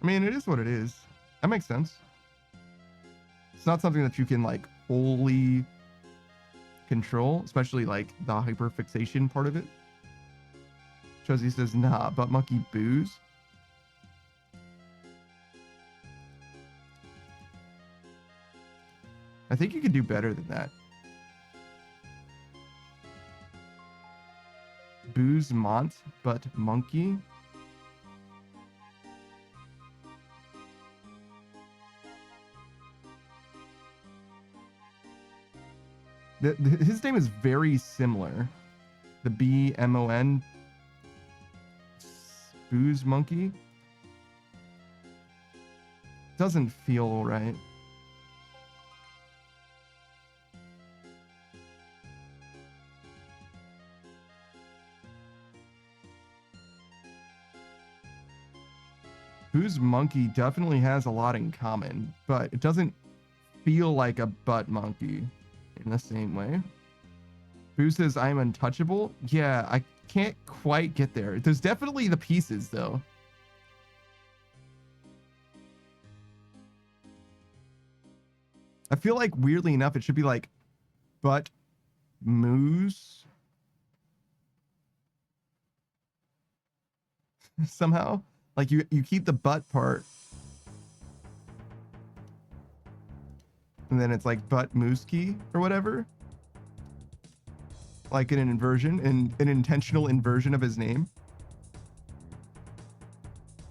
I mean, it is what it is. That makes sense. It's not something that you can like wholly control, especially like the hyperfixation part of it. Chuzzy says, nah, butt monkey booze. I think you could do better than that. Booze Mont, but monkey. His name is very similar. The BMON. Booze monkey. Doesn't feel right. Booze monkey definitely has a lot in common, but it doesn't feel like a butt monkey in the same way. Boo says I'm untouchable. Yeah, I can't quite get there. There's definitely the pieces though. I feel like weirdly enough, it should be like butt moose somehow. Like you keep the butt part. And then it's like butt mooski or whatever. Like an inversion, an intentional inversion of his name.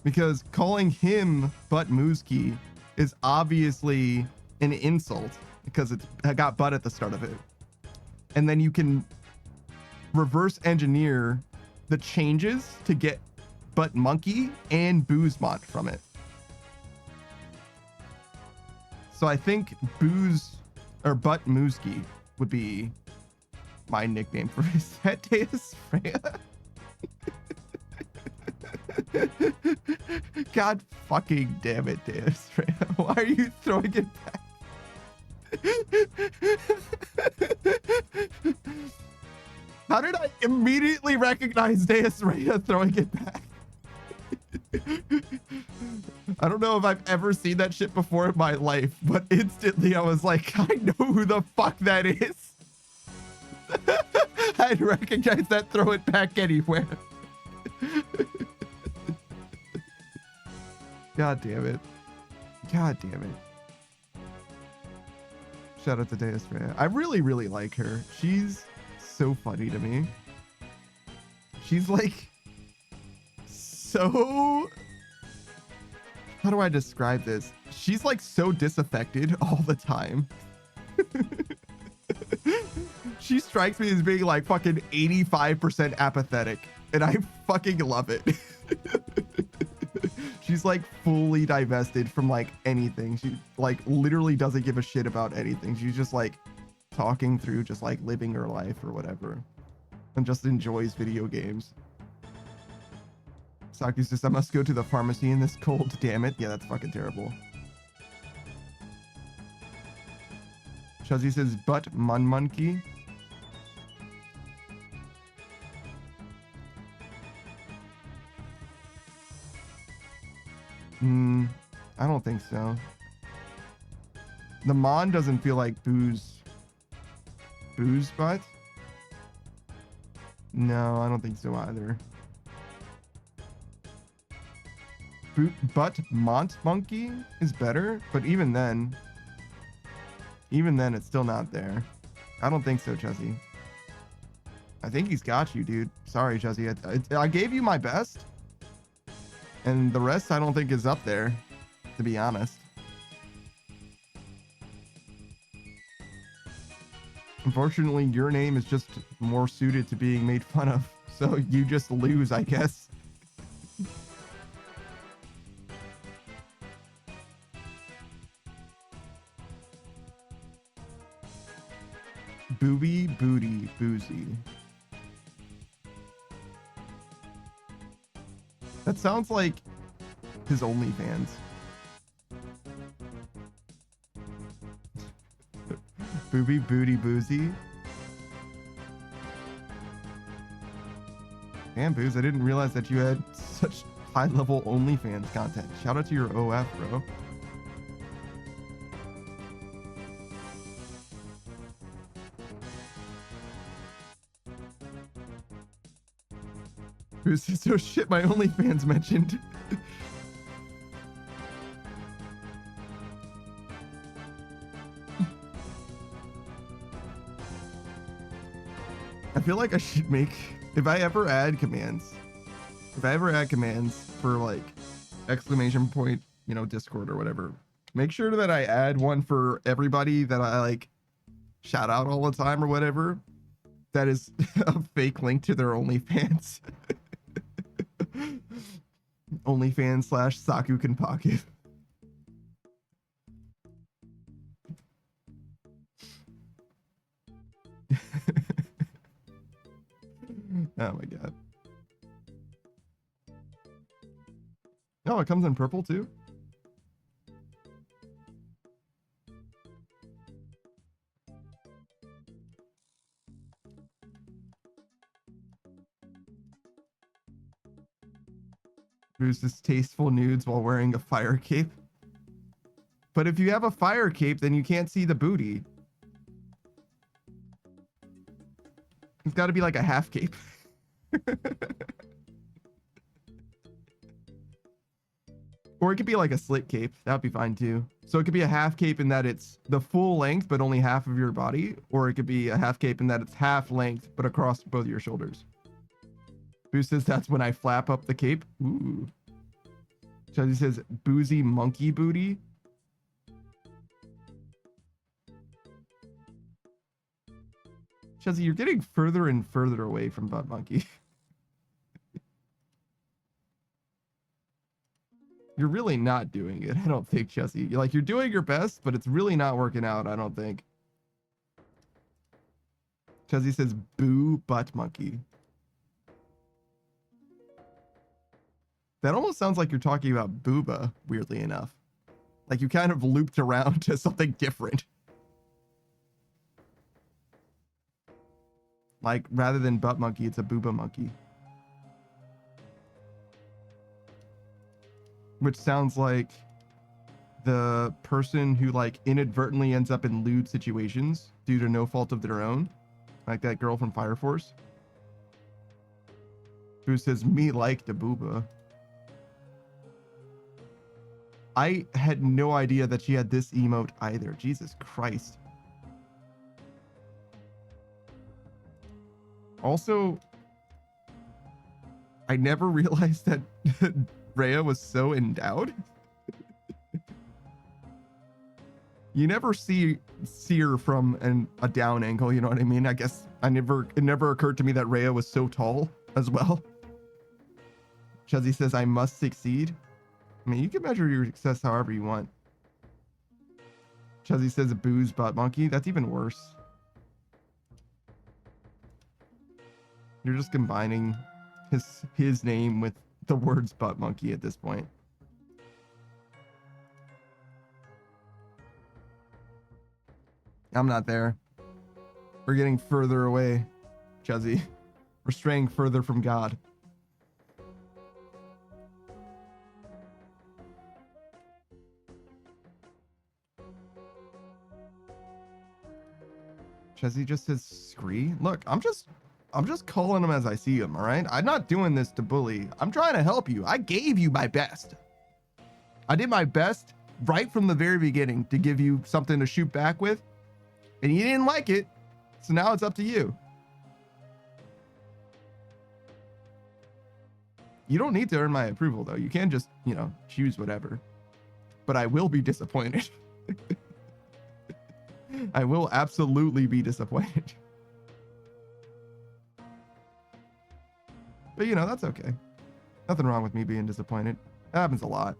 Because calling him butt mooski is obviously an insult because it's got butt at the start of it. And then you can reverse engineer the changes to get butt monkey and boozemont from it. So I think booze or butt mooski would be my nickname for his set. Deus Freya. God fucking damn it, Deus Freya. Why are you throwing it back? How did I immediately recognize Deus Freya throwing it back? I don't know if I've ever seen that shit before in my life, but instantly I was like, I know who the fuck that is. I'd recognize that, throw it back anywhere. God damn it. God damn it. Shout out to Deus Freya. I really, really like her. She's so funny to me. She's like so... How do I describe this? She's like so disaffected all the time. She strikes me as being like fucking 85% apathetic, and I fucking love it. She's like fully divested from like anything. She like literally doesn't give a shit about anything. She's just like talking through just like living her life or whatever, and just enjoys video games. Saki says, I must go to the pharmacy in this cold. Damn it. Yeah, that's fucking terrible. Chuzzy says, butt mun monkey. I don't think so. The mon doesn't feel like booze butt. No, I don't think so either. But Mont Monkey is better, but even then it's still not there. I don't think so, Chessie. I think he's got you, dude. Sorry, Chessie. I gave you my best, and the rest I don't think is up there, to be honest. Unfortunately, your name is just more suited to being made fun of, so you just lose, I guess. Booby, booty, boozy. That sounds like his OnlyFans. Booby, booty, boozy. Damn, Booze, I didn't realize that you had such high-level OnlyFans content. Shout out to your OF, bro. Booze says, oh shit, my OnlyFans mentioned. I feel like I should make, if I ever add commands for like exclamation point, you know, Discord or whatever, make sure that I add one for everybody that I like shout out all the time or whatever. That is a fake link to their OnlyFans. OnlyFans / Sakuken Pocket. Oh my god. Oh, it comes in purple too? Produces tasteful nudes while wearing a fire cape. But if you have a fire cape, then you can't see the booty. It's got to be like a half cape. Or it could be like a slit cape. That would be fine too. So it could be a half cape in that it's the full length, but only half of your body. Or it could be a half cape in that it's half length, but across both your shoulders. Boo says that's when I flap up the cape. Ooh. Chelsea says boozy monkey booty. Chelsea, you're getting further and further away from butt monkey. You're really not doing it, I don't think, Chelsea. You're doing your best, but it's really not working out, I don't think. Chelsea says boo butt monkey. That almost sounds like you're talking about booba, weirdly enough. Like you kind of looped around to something different. Like rather than butt monkey, it's a booba monkey. Which sounds like the person who like inadvertently ends up in lewd situations due to no fault of their own. Like that girl from Fire Force. Who says me like the booba. I had no idea that she had this emote either. Jesus Christ. Also, I never realized that Rhea was so endowed. You never see her from a down angle, you know what I mean? I guess it never occurred to me that Rhea was so tall as well. Chuzzy says, I must succeed. I mean, you can measure your success however you want. Chuzzy says, a booze butt monkey. That's even worse. You're just combining his name with the words butt monkey at this point. I'm not there. We're getting further away, Chuzzy. We're straying further from God. Chuzzy just says scree. Look, I'm just calling him as I see him, all right? I'm not doing this to bully. I'm trying to help you. I gave you my best. I did my best right from the very beginning to give you something to shoot back with, and you didn't like it, so now it's up to you. You don't need to earn my approval, though. You can just, you know, choose whatever. But I will be disappointed. I will absolutely be disappointed. But, you know, that's okay. Nothing wrong with me being disappointed. That happens a lot.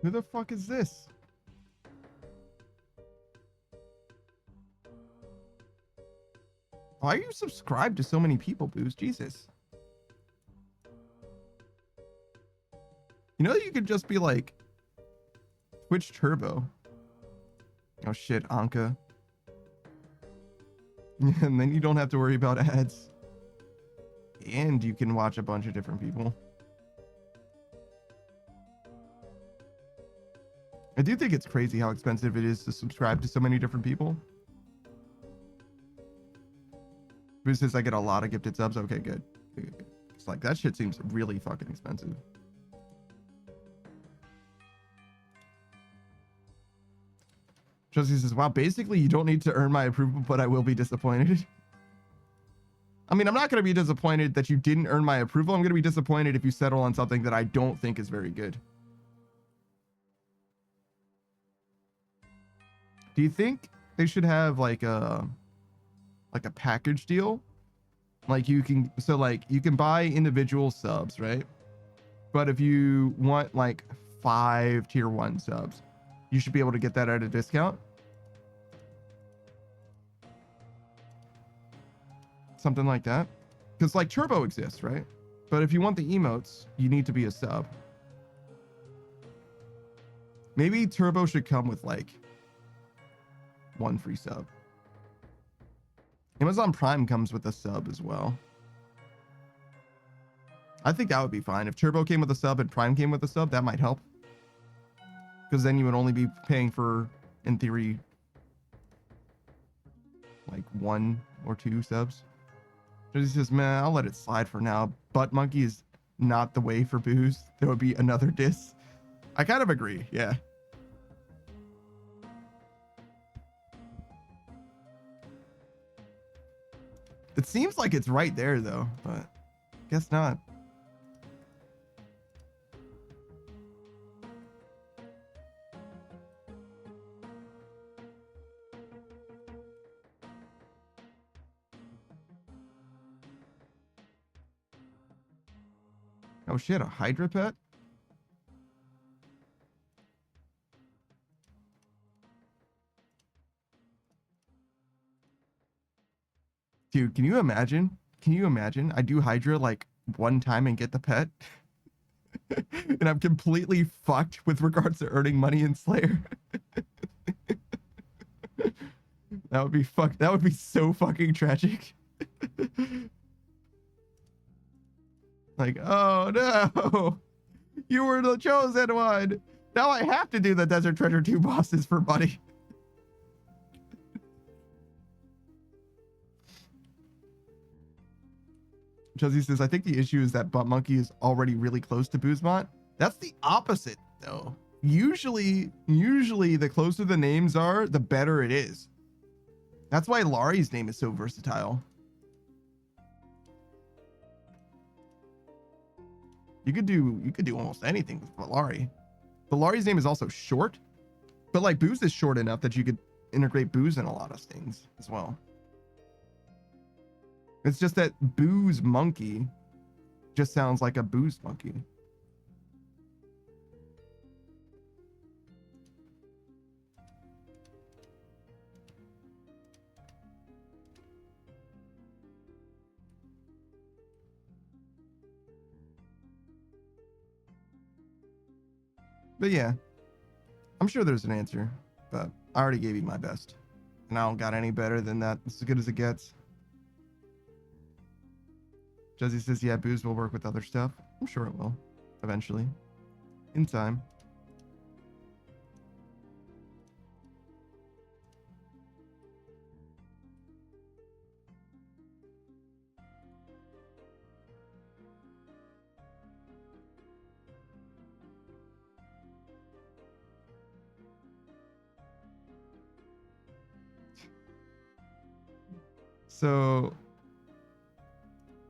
Who the fuck is this? Why are you subscribed to so many people, Booze? Jesus. You know, you could just be like Twitch Turbo. Oh shit, Anka. And then you don't have to worry about ads. And you can watch a bunch of different people. I do think it's crazy how expensive it is to subscribe to so many different people. Who says I get a lot of gifted subs? Okay, good. It's like that shit seems really fucking expensive. Josie says, wow, basically you don't need to earn my approval, but I will be disappointed. I mean, I'm not going to be disappointed that you didn't earn my approval. I'm going to be disappointed if you settle on something that I don't think is very good. Do you think they should have like a package deal? Like you can, so like you can buy individual subs, right? But if you want like 5 tier 1 subs, you should be able to get that at a discount. Something like that. Because like Turbo exists, right? But if you want the emotes, you need to be a sub. Maybe Turbo should come with like 1 free sub. Amazon Prime comes with a sub as well. I think that would be fine. If Turbo came with a sub and Prime came with a sub, that might help. Because then you would only be paying for, in theory, like 1 or 2 subs. He says, man, I'll let it slide for now. Butt Monkey is not the way for Booze. There would be another diss. I kind of agree, yeah. It seems like it's right there, though, but guess not. Oh shit, a Hydra pet? Dude, can you imagine? Can you imagine? I do Hydra like 1 time and get the pet. And I'm completely fucked with regards to earning money in Slayer. That would be that would be so fucking tragic. Like, oh no, you were the chosen one. Now I have to do the Desert Treasure 2 bosses for money. Chelsea says, I think the issue is that Butt Monkey is already really close to Boozmont. That's the opposite, though. Usually the closer the names are, the better it is. That's why Laurie's name is so versatile. You could do almost anything with Laurie. But Laurie's name is also short. But like Booze is short enough that you could integrate Booze in a lot of things as well. It's just that Booze Monkey just sounds like a booze monkey. But yeah, I'm sure there's an answer, but I already gave you my best. And I don't got any better than that. It's as good as it gets. Jesse says, yeah, booze will work with other stuff. I'm sure it will. Eventually. In time. So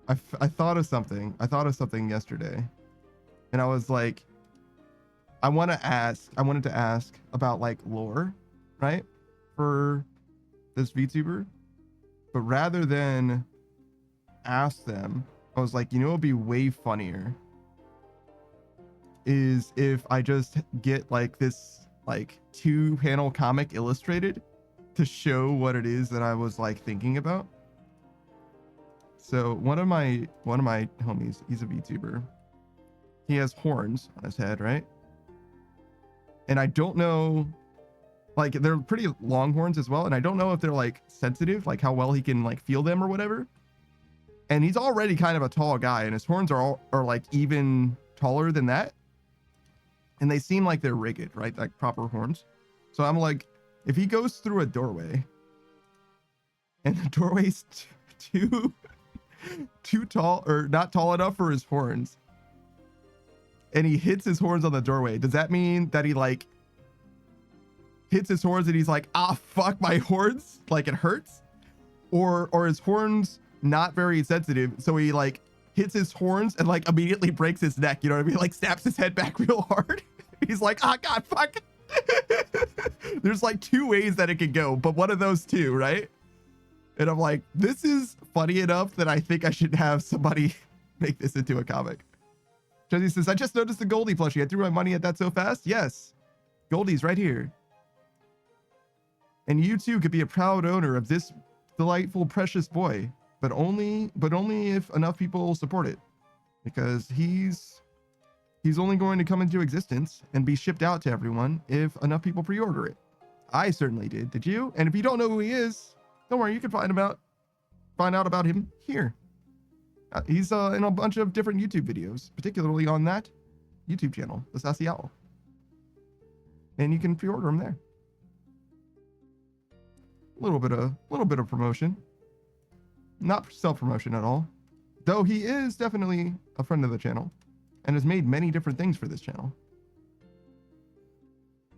I thought of something. I thought of something yesterday, and I was like, I wanted to ask about like lore, right? For this VTuber, but rather than ask them, I was like, you know, it'd be way funnier is if I just get like this like 2-panel comic illustrated to show what it is that I was like thinking about. So one of my homies, he's a VTuber. He has horns on his head, right? And I don't know, like they're pretty long horns as well. And I don't know if they're like sensitive, like how well he can like feel them or whatever. And he's already kind of a tall guy, and his horns are like even taller than that. And they seem like they're rigged, right? Like proper horns. So I'm like, if he goes through a doorway and the doorway's too tall or not tall enough for his horns, and he hits his horns on the doorway, does that mean that he like hits his horns and he's like, ah, fuck my horns, like it hurts? Or his horns not very sensitive, so he like hits his horns and like immediately breaks his neck, you know what I mean? Like snaps his head back real hard. He's like, ah, god, fuck. There's like 2 ways that it could go, but one of those 2, right? And I'm like, this is funny enough that I think I should have somebody make this into a comic. Jesse says, I just noticed the Goldie plushie. I threw my money at that so fast. Yes, Goldie's right here. And you too could be a proud owner of this delightful, precious boy, but only if enough people support it, because he's only going to come into existence and be shipped out to everyone if enough people pre-order it. I certainly did. Did you? And if you don't know who he is, don't worry, you can find out about him here. He's in a bunch of different YouTube videos, particularly on that YouTube channel, the Sassy Owl. And you can pre-order him there. A little bit of promotion. Not self-promotion at all. Though he is definitely a friend of the channel and has made many different things for this channel.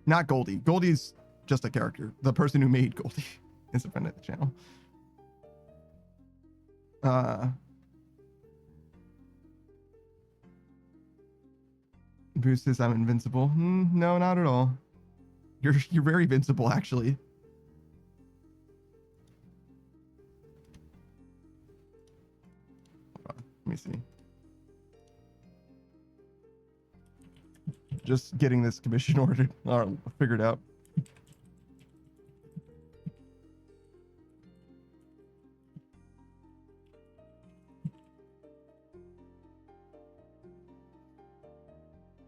Not Goldie. Goldie's just a character. The person who made Goldie is a friend of the channel. Bruce says I'm invincible. No, not at all. You're very invincible, actually. Hold on, let me see. Just getting this commission ordered or figured out.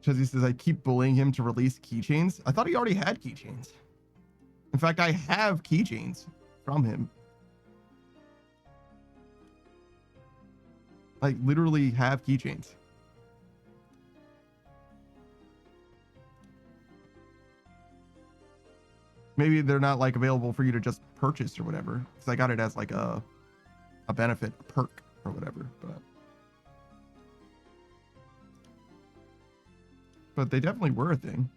Chezzy says, I keep bullying him to release keychains. I thought he already had keychains. In fact, I have keychains from him. Like, literally have keychains. Maybe they're not, like, available for you to just purchase or whatever. Because I got it as, like, a benefit, a perk or whatever. But they definitely were a thing.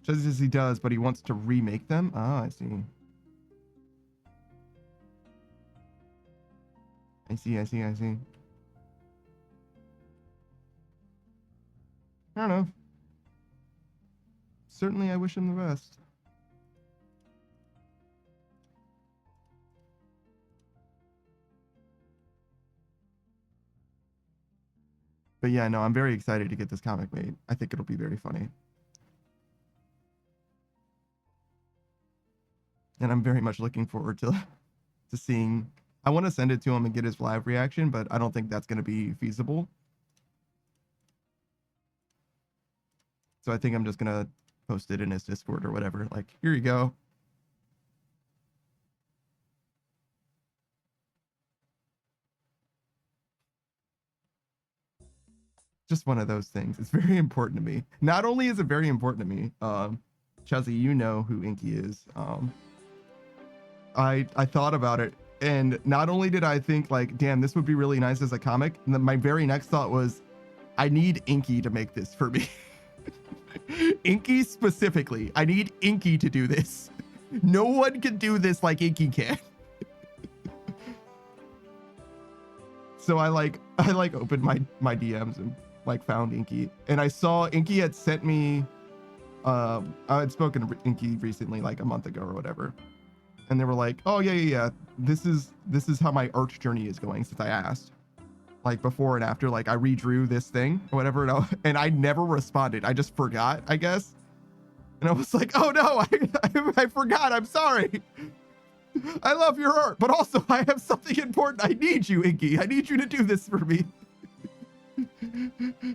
Says he does, but he wants to remake them. Ah, I see. I see. I don't know. Certainly, I wish him the best. But yeah, no, I'm very excited to get this comic made. I think it'll be very funny. And I'm very much looking forward to seeing. I want to send it to him and get his live reaction, but I don't think that's going to be feasible. So I think I'm just going to post it in his Discord or whatever. Like, here you go. just one of those things. It's very important to me. Not only is it very important to me, Chuzzy, you know who Inky is. I thought about it, and not only did I think like, damn, this would be really nice as a comic, and then my very next thought was, I need Inky to make this for me. Inky specifically. I need Inky to do this. No one can do this like Inky can. So I opened my DMs and like found Inky, and I saw Inky had sent me I had spoken to Inky recently, like a month ago or whatever, and they were like, oh yeah, this is how my art journey is going since I asked, like before and after, like I redrew this thing or whatever, and I never responded. I just forgot, I guess. And I was like, oh no, I forgot, I'm sorry. I love your art, but also I have something important. I need you, Inky. I need you to do this for me.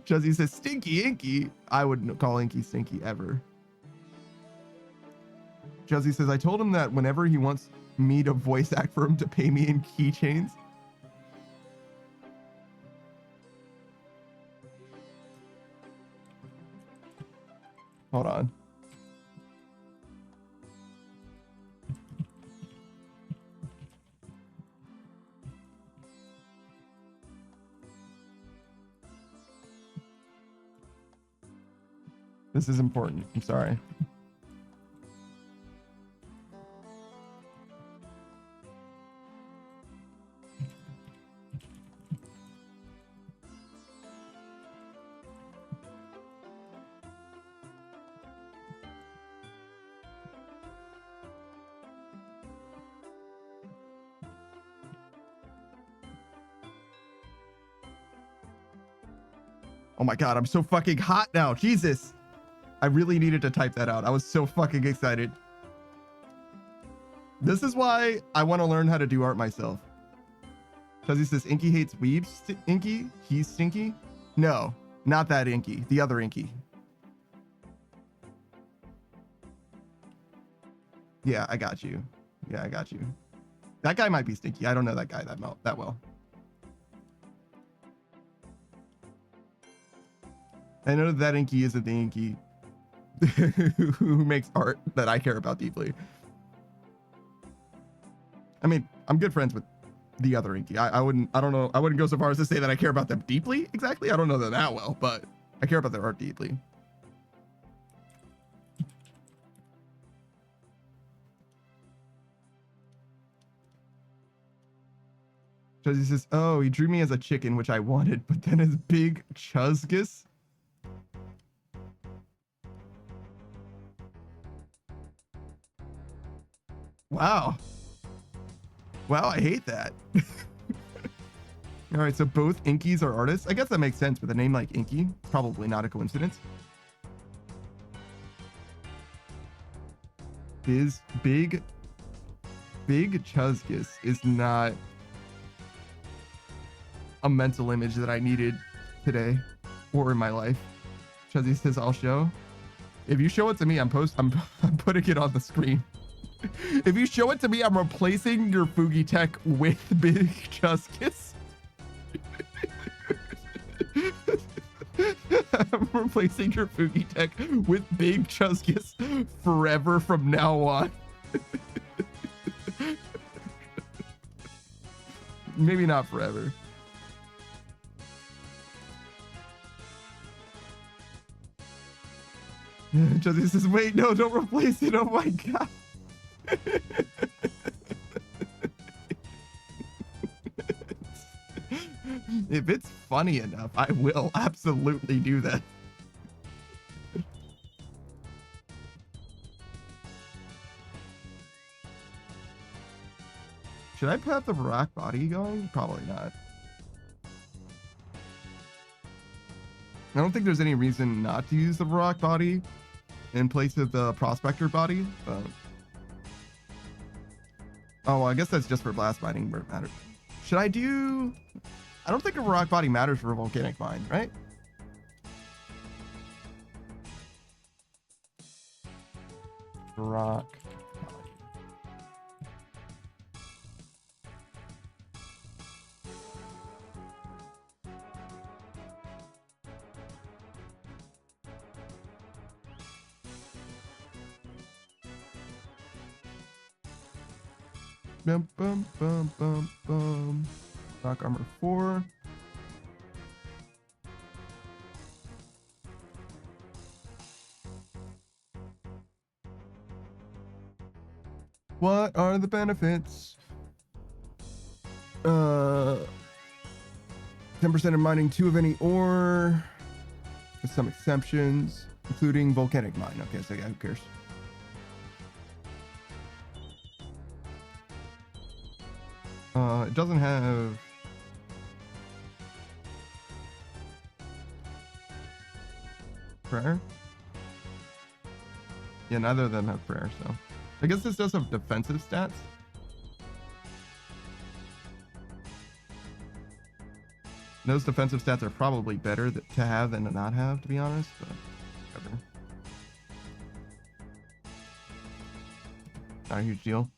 Chuzzy says, Stinky Inky. I wouldn't call Inky Stinky ever. Chuzzy says, I told him that whenever he wants me to voice act for him to pay me in keychains. Hold on. This is important. I'm sorry. Oh my God, I'm so fucking hot now. Jesus. I really needed to type that out. I was so fucking excited. This is why I want to learn how to do art myself. Because he says, Inky hates weebs. Inky? He's stinky? No, not that Inky. The other Inky. Yeah, I got you. Yeah, I got you. That guy might be stinky. I don't know that guy that well. I know that Inky isn't the Inky who makes art that I care about deeply. I mean, I'm good friends with the other Inky. I wouldn't go so far as to say that I care about them deeply exactly. I don't know them that well, but I care about their art deeply. Chuzzy says, oh, he drew me as a chicken, which I wanted, but then his big chuzgus. Wow. Wow, I hate that. All right, so both Inkies are artists. I guess that makes sense with a name like Inky. Probably not a coincidence. His big chuzgus is not a mental image that I needed today or in my life. Chuzzy says, I'll show. If you show it to me, I'm putting it on the screen. If you show it to me, I'm replacing your Fugi Tech with Big Chuzgus. I'm replacing your Fugi Tech with Big Chuzgus forever from now on. Maybe not forever. Chuzzy says, wait, no, don't replace it. Oh my God. If it's funny enough, I will absolutely do that. Should I have the rock body going? Probably not. I don't think there's any reason not to use the rock body in place of the prospector body, but oh, well, I guess that's just for blast mining where it matters. Should I do... I don't think a rock body matters for a volcanic mine, right? Rock body. Bum, bum, bum, bum, bum. Rock armor 4. What are the benefits? 10% of mining 2 of any ore, with some exceptions, including volcanic mine. Okay, so yeah, who cares? It doesn't have prayer. Yeah, neither of them have prayer, so I guess this does have defensive stats. Those defensive stats are probably better to have than to not have, to be honest, but whatever. Not a huge deal.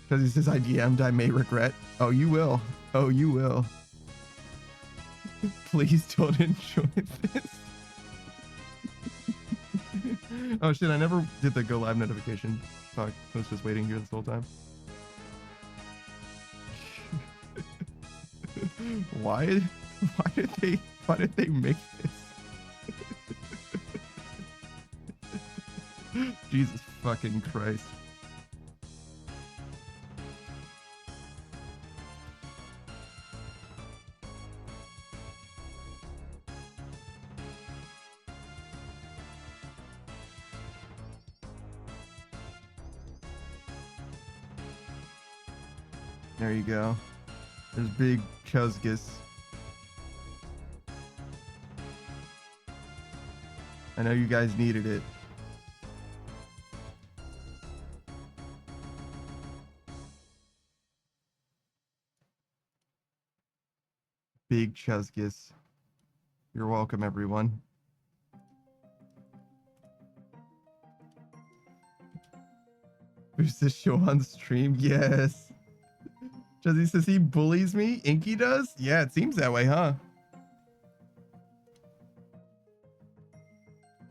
Because he says I DM'd, I may regret. Oh, you will. Oh, you will. Please don't enjoy this. Oh shit, I never did the go live notification. Fuck, I was just waiting here this whole time. Why did they make this? Jesus fucking Christ. There you go. There's big Chuzgus. I know you guys needed it. Big Chuzgus. You're welcome, everyone. Boost this show on stream? Yes. Juzzy says he bullies me? Inky does? Yeah, it seems that way, huh?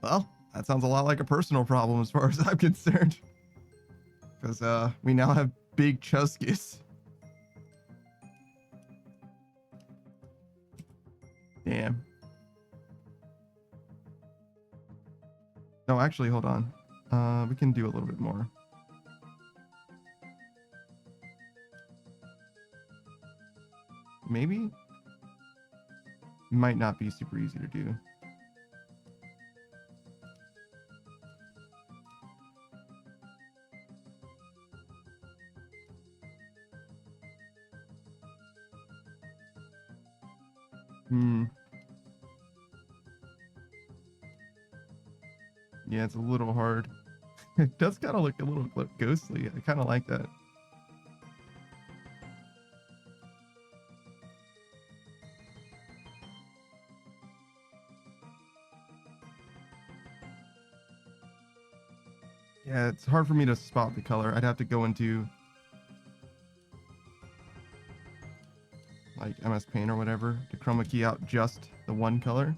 Well, that sounds a lot like a personal problem as far as I'm concerned. Because we now have big Chuzgus. Damn. No, actually, hold on. We can do a little bit more. Maybe? Might not be super easy to do. Yeah, it's a little hard. It does kind of look a little ghostly. I kind of like that. Yeah, it's hard for me to spot the color. I'd have to go into like MS Paint or whatever to chroma key out just the one color.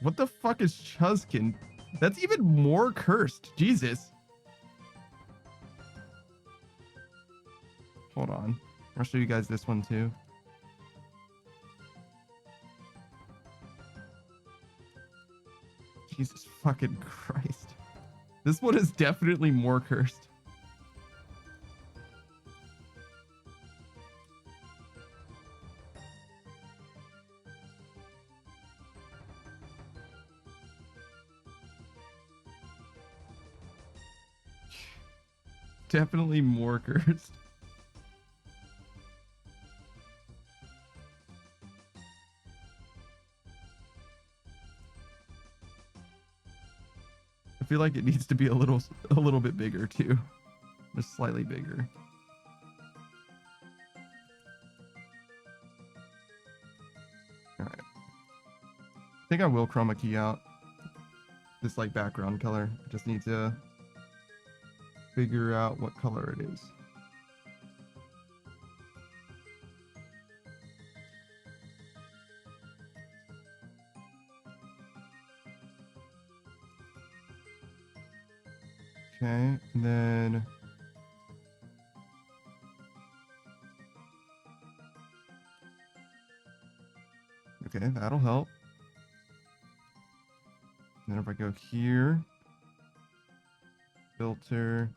What the fuck is Chuzkin? That's even more cursed. Jesus. Hold on. I'll show you guys this one too. Jesus fucking Christ. This one is definitely more cursed. Definitely more cursed. I feel like it needs to be a little bit bigger too. Just slightly bigger. All right. I think I will chroma key out this like background color. I just need to figure out what color it is. Okay, and then okay, that'll help. And then if I go here, filter.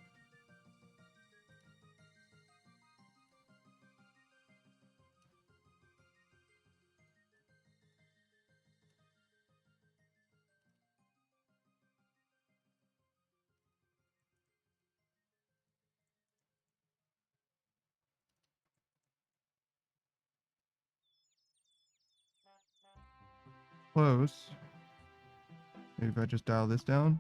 Close. Maybe if I just dial this down.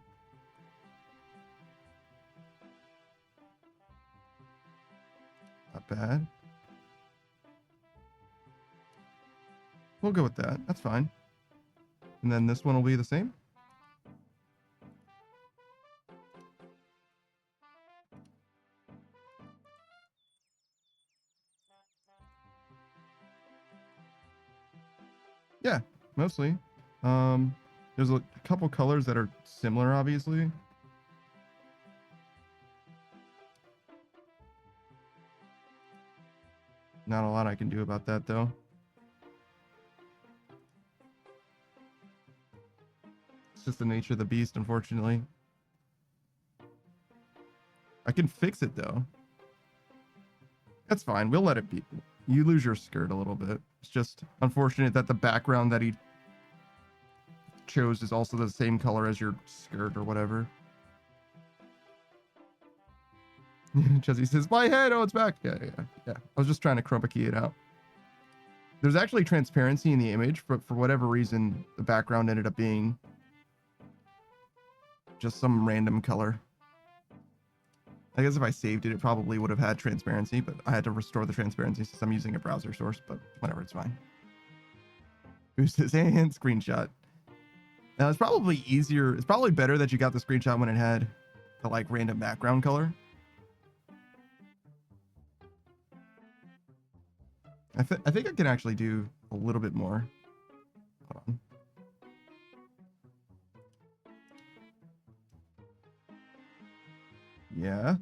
Not bad. We'll go with that. That's fine. And then this one will be the same. Yeah, mostly. There's a couple colors that are similar, obviously. Not a lot I can do about that, though. It's just the nature of the beast, unfortunately. I can fix it, though. That's fine. We'll let it be. You lose your skirt a little bit. It's just unfortunate that the background that he chose is also the same color as your skirt or whatever. Chessie says, my head, oh, it's back. Yeah. I was just trying to chroma key it out. There's actually transparency in the image, but for whatever reason, the background ended up being just some random color. I guess if I saved it, it probably would have had transparency, but I had to restore the transparency since I'm using a browser source, but whatever, it's fine. Boost his hand, screenshot. Now, it's probably easier. It's probably better that you got the screenshot when it had the like random background color. I think I can actually do a little bit more. Hold on. Yeah,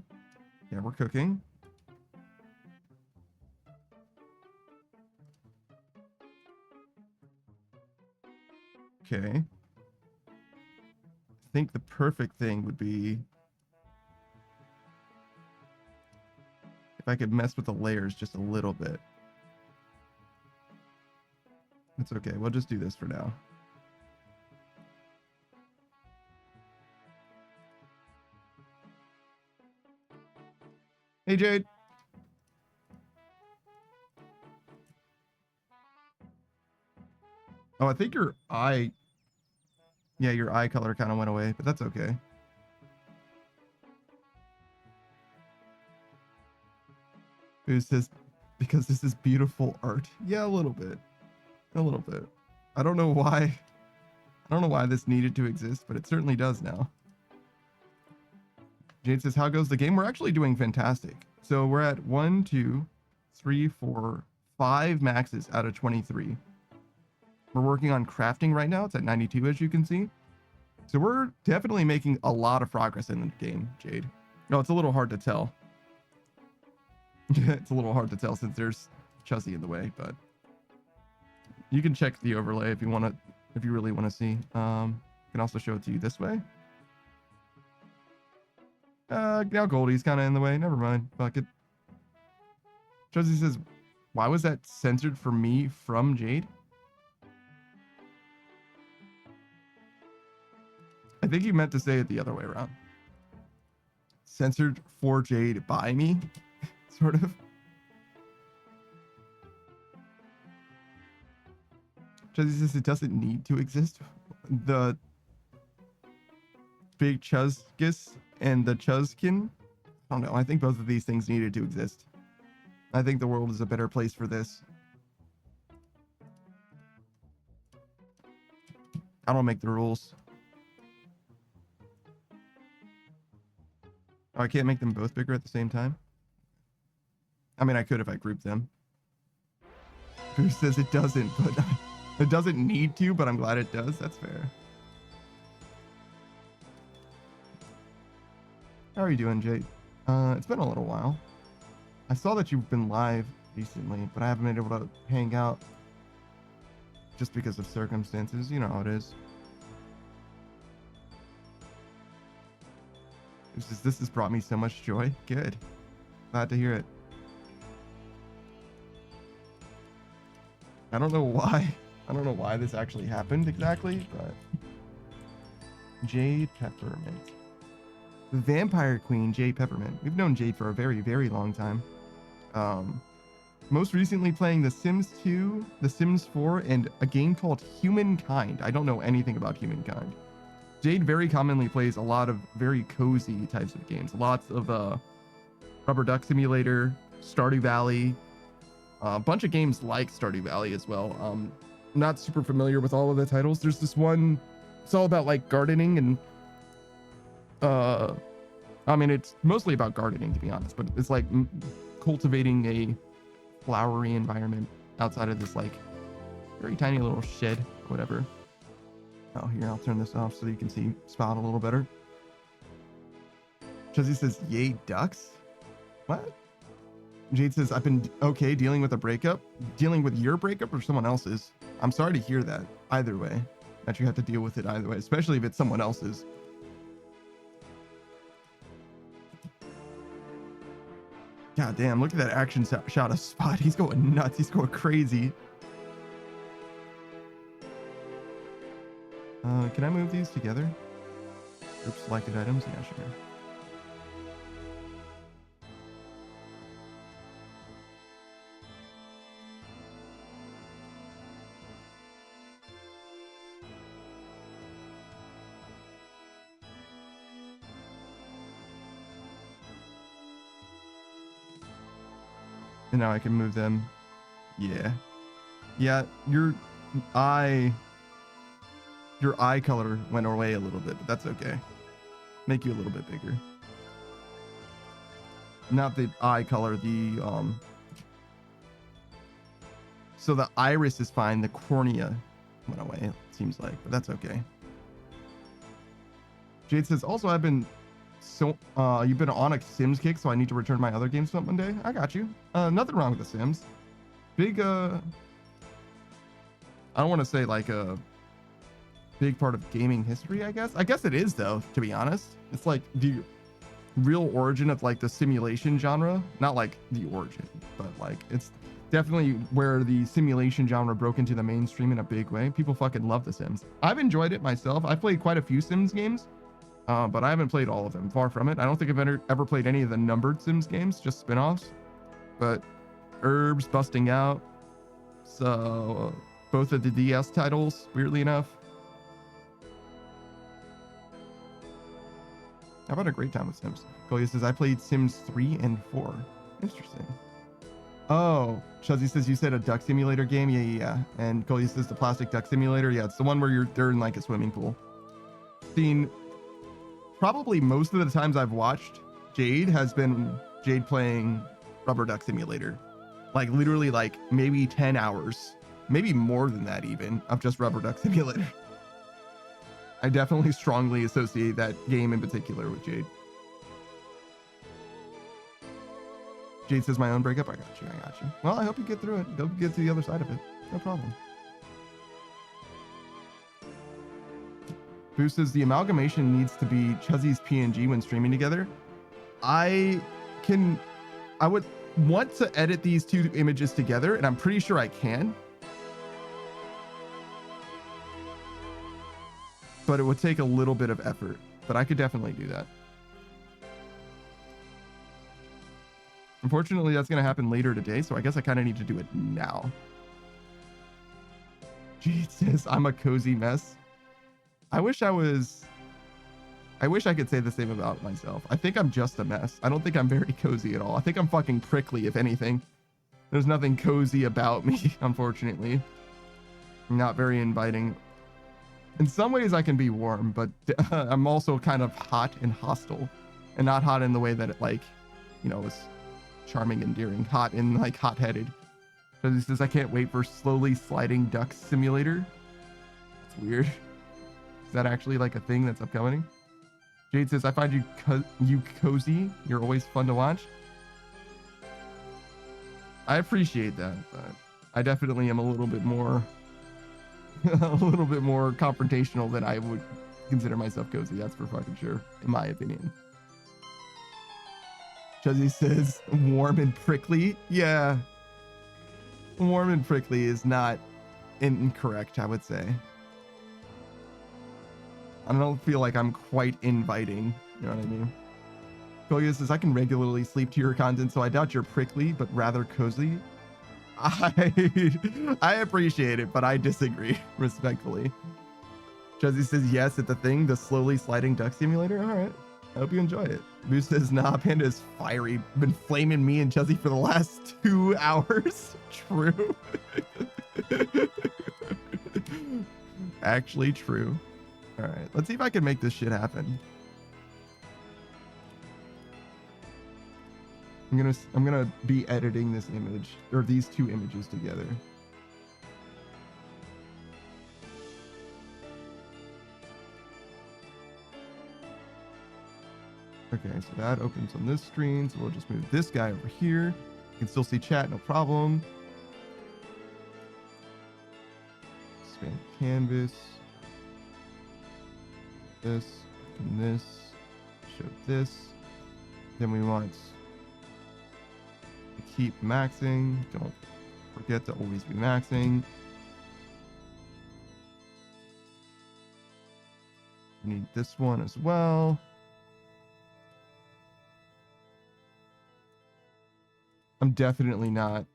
we're cooking. Okay. I think the perfect thing would be if I could mess with the layers just a little bit. It's okay. We'll just do this for now. Hey, Jade. Oh, I think your eye... Yeah, your eye color kind of went away, but that's okay. Who says, because this is beautiful art? Yeah, a little bit. A little bit. I don't know why. I don't know why this needed to exist, but it certainly does now. Jade says, how goes the game? We're actually doing fantastic. So we're at 1, 2, 3, 4, 5 maxes out of 23. We're working on crafting right now. It's at 92, as you can see. So we're definitely making a lot of progress in the game, Jade. No, it's a little hard to tell. It's a little hard to tell since there's Chuzzy in the way, but you can check the overlay if you want to, if you really want to see. I can also show it to you this way. Now Goldie's kind of in the way. Never mind. Fuck it. Chuzzy says, why was that censored for me from Jade? I think you meant to say it the other way around. Censored for Jade by me, sort of. Chuzzy says it doesn't need to exist. The big Chuzgus and the Chuzkin. I don't know. I think both of these things needed to exist. I think the world is a better place for this. I don't make the rules. Oh, I can't make them both bigger at the same time? I mean, I could if I grouped them. Who says it doesn't, but it doesn't need to, but I'm glad it does. That's fair. How are you doing, Jade? It's been a little while. I saw that you've been live recently, but I haven't been able to hang out just because of circumstances. You know how it is. This has brought me so much joy. Good. Glad to hear it. I don't know why. I don't know why this actually happened exactly, but Jade Peppermint. The Vampire Queen, Jade Peppermint. We've known Jade for a very, very long time. Most recently playing The Sims 2, The Sims 4, and a game called Humankind. I don't know anything about Humankind. Jade very commonly plays a lot of very cozy types of games. Lots of Rubber Duck Simulator, Stardew Valley, a bunch of games like Stardew Valley as well. Not super familiar with all of the titles. There's this one, it's all about like gardening and I mean, it's mostly about gardening to be honest, but it's like cultivating a flowery environment outside of this like very tiny little shed, whatever. Oh, here, I'll turn this off so you can see Spot a little better. Chuzzy says, yay, ducks? What? Jade says, I've been okay dealing with a breakup. Dealing with your breakup or someone else's? I'm sorry to hear that. Either way, that you have to deal with it either way, especially if it's someone else's. God damn, look at that action shot of Spot. He's going nuts. He's going crazy. Can I move these together? Group selected items? Yeah, sure. And now I can move them. Yeah. Yeah, your eye color went away a little bit, but that's okay. Make you a little bit bigger. Not the eye color, the so the iris is fine, the cornea went away, it seems like, but that's okay. Jade says, also I've been you've been on a Sims kick, so I need to return my other games one day. I got you. Nothing wrong with the Sims. Big I don't want to say like a big part of gaming history, I guess it is though, to be honest. It's like the real origin of like the simulation genre, not like the origin, but like it's definitely where the simulation genre broke into the mainstream in a big way. People fucking love the Sims. I've enjoyed it myself. I've played quite a few Sims games, but I haven't played all of them. Far from it. I don't think I've ever played any of the numbered Sims games, just spin-offs. But Herbs, Busting Out, so both of the DS titles, weirdly enough. How about a great time with Sims? Kolia says, I played Sims 3 and 4. Interesting. Oh, Chuzzy says, you said a duck simulator game? Yeah. And Kolia says, the plastic duck simulator? Yeah, it's the one where they're in like a swimming pool. Seen probably most of the times I've watched Jade has been Jade playing Rubber Duck Simulator. Like literally like maybe 10 hours, maybe more than that even, of just Rubber Duck Simulator. I definitely strongly associate that game in particular with Jade. Jade says, my own breakup. I got you. Well, I hope you get through it. Hope you get to the other side of it. No problem. Boo says, the amalgamation needs to be Chuzzy's PNG when streaming together. I would want to edit these two images together, and I'm pretty sure I can. But it would take a little bit of effort, but I could definitely do that. Unfortunately, that's going to happen later today, so I guess I kind of need to do it now. Jesus, I'm a cozy mess. I wish I could say the same about myself. I think I'm just a mess. I don't think I'm very cozy at all. I think I'm fucking prickly, if anything. There's nothing cozy about me, unfortunately. I'm not very inviting. In some ways I can be warm, but I'm also kind of hot and hostile, and not hot in the way that it like, you know, is charming, endearing. Hot in like hot-headed. So he says, I can't wait for slowly sliding duck simulator. It's weird. Is that actually like a thing that's upcoming? Jade says, I find you cozy. You're always fun to watch. I appreciate that, but I definitely am a little bit more confrontational than I would consider myself cozy. That's for fucking sure, in my opinion. Chuzzy says, warm and prickly. Yeah. Warm and prickly is not incorrect, I would say. I don't feel like I'm quite inviting. You know what I mean? Koya says, I can regularly sleep to your content, so I doubt you're prickly, but rather cozy. I appreciate it, but I disagree, respectfully. Chuzzy says, yes, it's the thing, the slowly sliding duck simulator. All right. I hope you enjoy it. Boo says, nah, Panda is fiery. Been flaming me and Chuzzy for the last 2 hours. True. Actually true. All right, let's see if I can make this shit happen. I'm gonna be editing this image, or these 2 images together. Okay, so that opens on this screen, so we'll just move this guy over here. You can still see chat, no problem. Expand canvas. This, and this, show this. Then we want to keep maxing. Don't forget to always be maxing. We need this one as well. I'm definitely not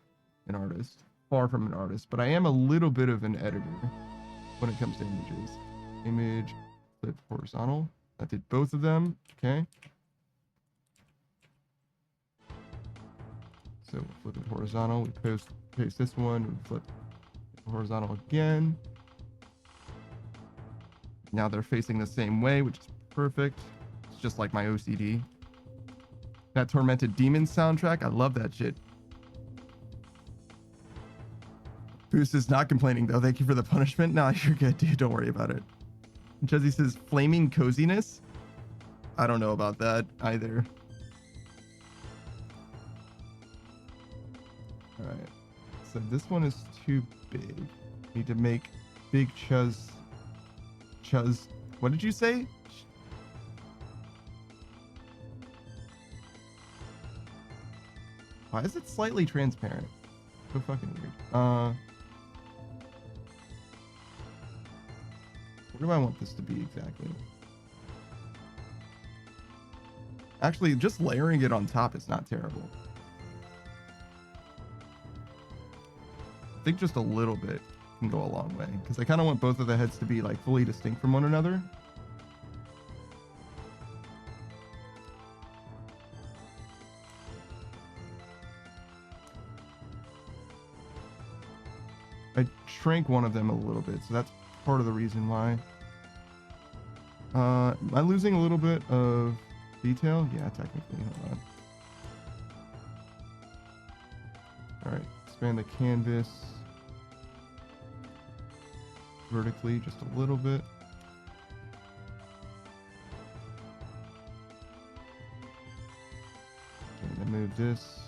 an artist, far from an artist, but I am a little bit of an editor when it comes to images. Image, flip horizontal. I did both of them. Okay. So we'll flip it horizontal. We paste this one. We flip it horizontal again. Now they're facing the same way, which is perfect. It's just like my OCD. That Tormented Demons soundtrack, I love that shit. Boost is not complaining though. Thank you for the punishment. Nah, you're good, dude. Don't worry about it. Jesse says, flaming coziness. I don't know about that either. All right. So this one is too big. Need to make big Chuz. What did you say? Why is it slightly transparent? So fucking weird. What do I want this to be exactly? Actually, just layering it on top is not terrible. I think just a little bit can go a long way, because I kind of want both of the heads to be like fully distinct from one another. I shrank one of them a little bit, so that's part of the reason why. Am I losing a little bit of detail? Yeah, technically. Hold on. All right, expand the canvas vertically just a little bit. I'm gonna move this.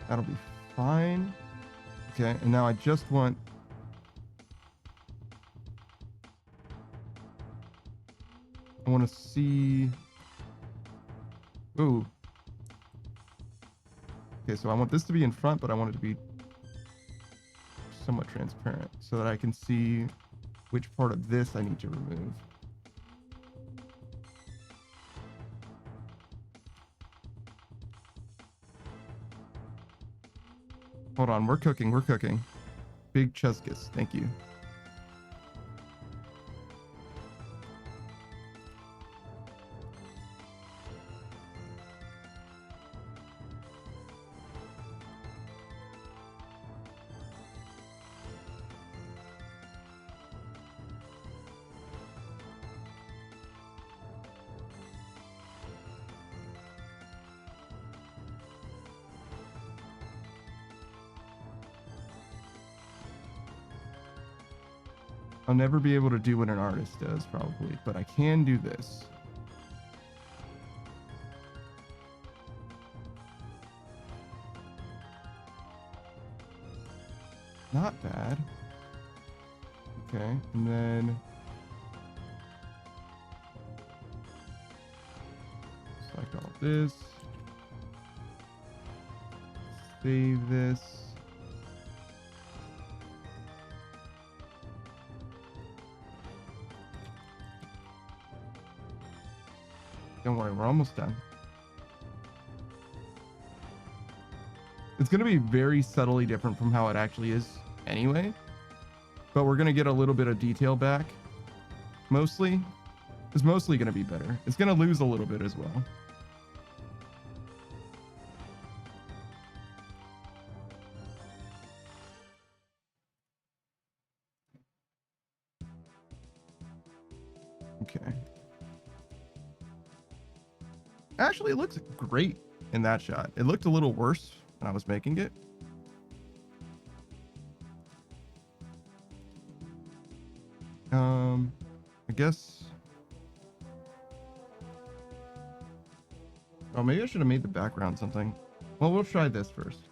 That'll be fine. Okay, and now I just want to see. Ooh. Okay, so I want this to be in front, but I want it to be somewhat transparent so that I can see which part of this I need to remove. Hold on, we're cooking. Big Chuskus, thank you. I'll never be able to do what an artist does, probably, but I can do this. Not bad. Okay, and then select all this. Save this. Don't worry, we're almost done. It's going to be very subtly different from how it actually is anyway, but we're going to get a little bit of detail back. Mostly. It's mostly going to be better. It's going to lose a little bit as well. Okay. Actually, it looks great in that shot. It looked a little worse when I was making it. I guess. Oh, maybe I should have made the background something. Well, we'll try this first.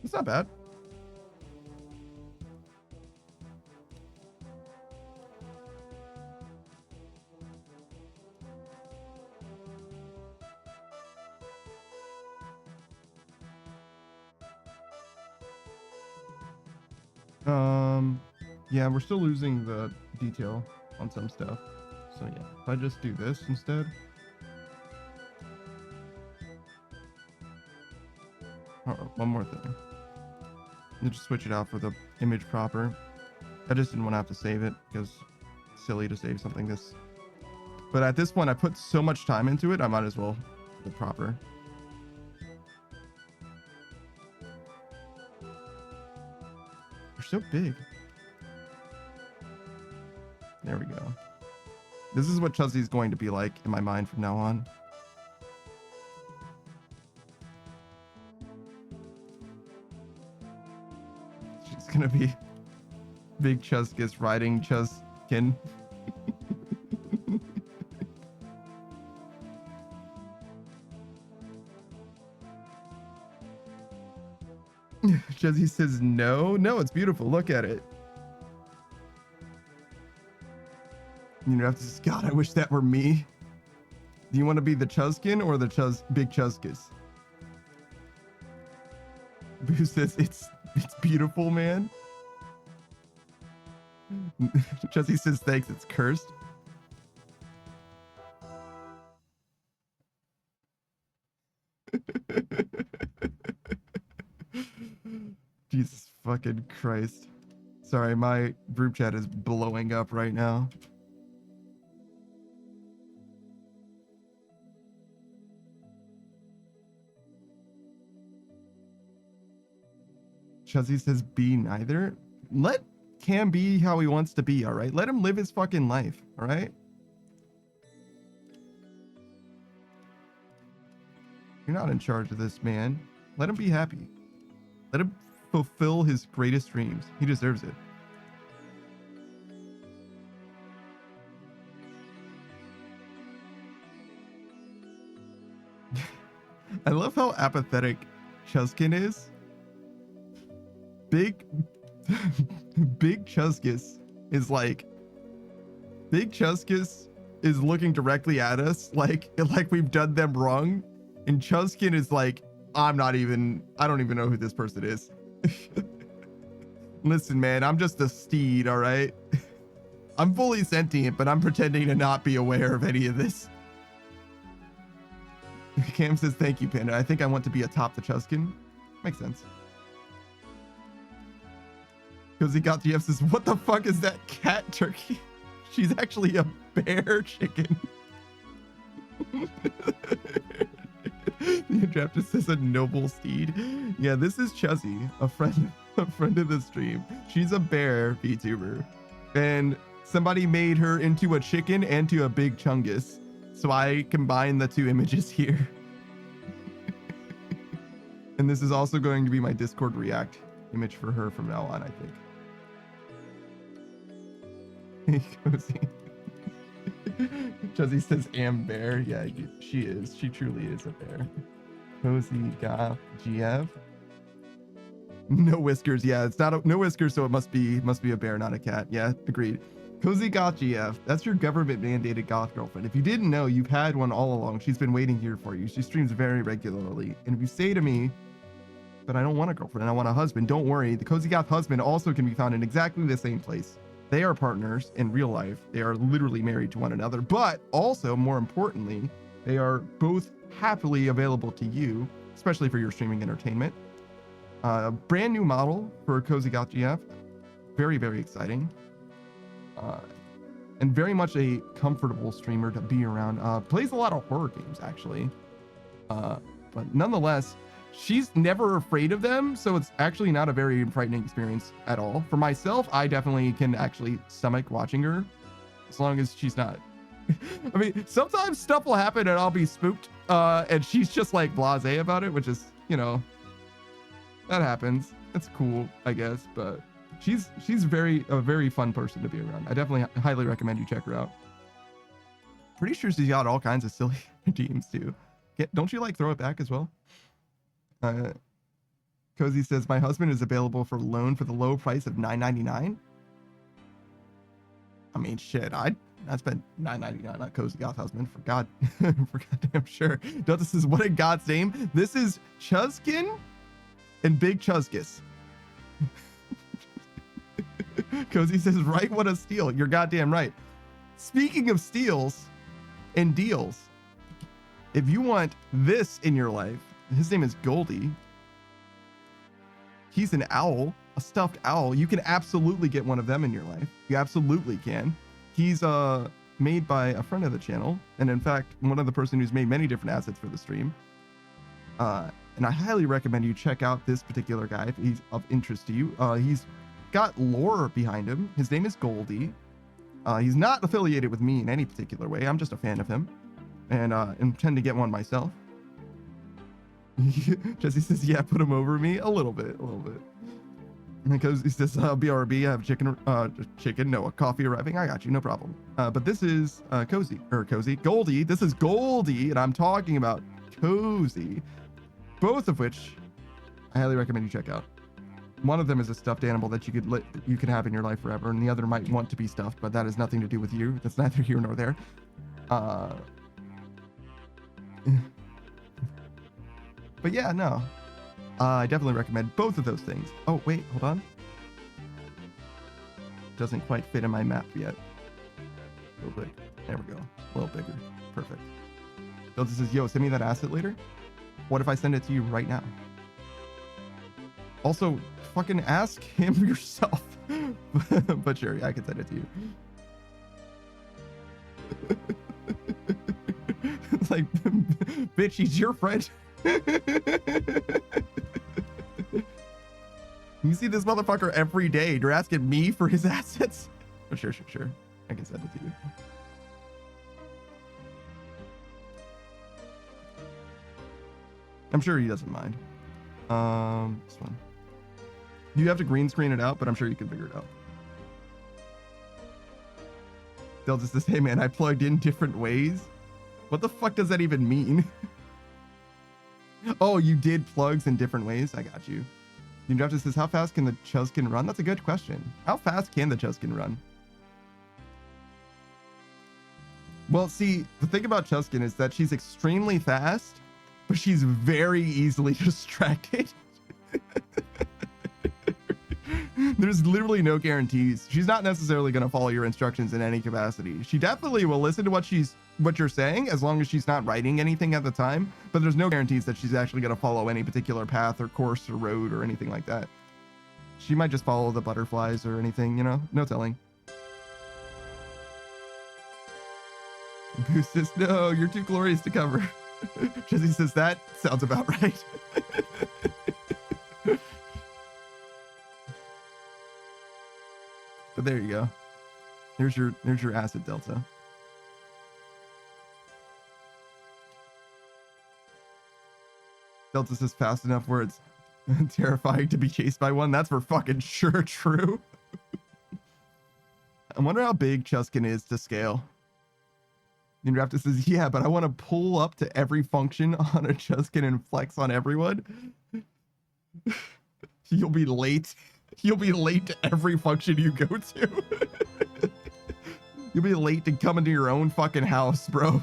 It's not bad. Yeah, we're still losing the detail on some stuff. So yeah, if I just do this instead. Oh, one more thing. You just switch it out for the image proper. I just didn't want to have to save it because it's silly to save something this. But at this point, I put so much time into it, I might as well do it proper. They're so big. There we go. This is what Chuzzy's going to be like in my mind from now on. She's gonna be big Chuzkis riding Chuzkin. Chuzzy says no. No, it's beautiful. Look at it. You have to say, God, I wish that were me. Do you want to be the Chuzkin or the big Chuzkis? Boo says it's beautiful, man. Chuzzy says thanks, it's cursed. Jesus fucking Christ. Sorry, my group chat is blowing up right now. Chuzzy says be neither. Let Cam be how he wants to be, all right? Let him live his fucking life, all right? You're not in charge of this, man. Let him be happy. Let him fulfill his greatest dreams. He deserves it. I love how apathetic Chuzkin is. Big Chuzkis is like, Big Chuzkis is looking directly at us like we've done them wrong, and Chuzkin is like, I don't even know who this person is. Listen, man, I'm just a steed, all right? I'm fully sentient, but I'm pretending to not be aware of any of this. Cam says, thank you, Panda. I think I want to be atop the Chuzkin. Makes sense. Because he got GF says, what the fuck is that cat turkey? She's actually a bear chicken. The Draft says a noble steed. Yeah, this is Chuzzy, a friend of the stream. She's a bear VTuber. And Somebody made her into a chicken and to a big chungus. So I combined the two images here. And this is also going to be my Discord React image for her from now on, I think. Hey, Cozy. Chuzzy says, am bear. Yeah, she is. She truly is a bear. Cozy Goth GF. No whiskers. Yeah, it's not no whiskers, so it must be a bear, not a cat. Yeah, agreed. Cozy Goth GF. That's your government mandated goth girlfriend. If you didn't know, you've had one all along. She's been waiting here for you. She streams very regularly. And if you say to me, but I don't want a girlfriend, I want a husband, don't worry. The Cozy Goth husband also can be found in exactly the same place. They are partners in real life. They are literally married to one another, but also more importantly, they are both happily available to you, especially for your streaming entertainment. Brand new model for Cozy Goth GF. Very, very exciting. And very much a comfortable streamer to be around. Plays a lot of horror games, actually. But nonetheless, she's never afraid of them, so it's actually not a very frightening experience at all. For myself, I definitely can actually stomach watching her, as long as she's not. I mean, sometimes stuff will happen and I'll be spooked, and she's just like blasé about it, which is, you know, that happens. That's cool, I guess, but she's a very fun person to be around. I definitely highly recommend you check her out. Pretty sure she's got all kinds of silly redeems too. Don't you like throw it back as well? Cozy says, my husband is available for loan for the low price of $9.99. I mean, shit, I'd spend $9.99 on Cozy Goth husband for goddamn sure. This is what in God's name? This is Chuzkin and Big Chuzgus. Cozy says, right, what a steal. You're goddamn right. Speaking of steals and deals, if you want this in your life, his name is Goldie. He's an owl, a stuffed owl. You can absolutely get one of them in your life. You absolutely can. He's made by a friend of the channel, and in fact, one of the person who's made many different assets for the stream. And I highly recommend you check out this particular guy if he's of interest to you. He's got lore behind him. His name is Goldie. He's not affiliated with me in any particular way. I'm just a fan of him, and intend to get one myself. Jesse says, yeah, put him over me a little bit. Because he says, BRB, I have a coffee arriving. I got you, no problem. But this is Goldie. This is Goldie, and I'm talking about Cozy. Both of which I highly recommend you check out. One of them is a stuffed animal that you could have in your life forever, and the other might want to be stuffed, but that has nothing to do with you. That's neither here nor there. But yeah, no. I definitely recommend both of those things. Oh, wait, hold on. Doesn't quite fit in my map yet. A little big. There we go. A little bigger. Perfect. Delta says, yo, send me that asset later. What if I send it to you right now? Also, fucking ask him yourself. But sure, yeah, I can send it to you. It's like, bitch, he's your friend. You see this motherfucker every day. You're asking me for his assets? Oh, sure. I can send it to you. I'm sure he doesn't mind. This one. You have to green screen it out, but I'm sure you can figure it out. They'll just say, hey man, I plugged in different ways. What the fuck does that even mean? Oh, you did plugs in different ways? I got you. Ninja says, how fast can the Chuzkin run? That's a good question. How fast can the Chuzkin run? Well, see, the thing about Chuzkin is that she's extremely fast, but she's very easily distracted. There's literally no guarantees. She's not necessarily going to follow your instructions in any capacity. She definitely will listen to what you're saying, as long as she's not writing anything at the time, but there's no guarantees that she's actually going to follow any particular path or course or road or anything like that. She might just follow the butterflies or anything, you know, no telling. Boost says, no, you're too glorious to cover. Jesse says, that sounds about right. But there you go. There's your acid delta. Delta says fast enough where it's terrifying to be chased by one. That's for fucking sure true. I wonder how big Chuskin is to scale. Raptor says, yeah, but I want to pull up to every function on a Chuskin and flex on everyone. You'll be late. You'll be late to every function you go to. You'll be late to come into your own fucking house, bro.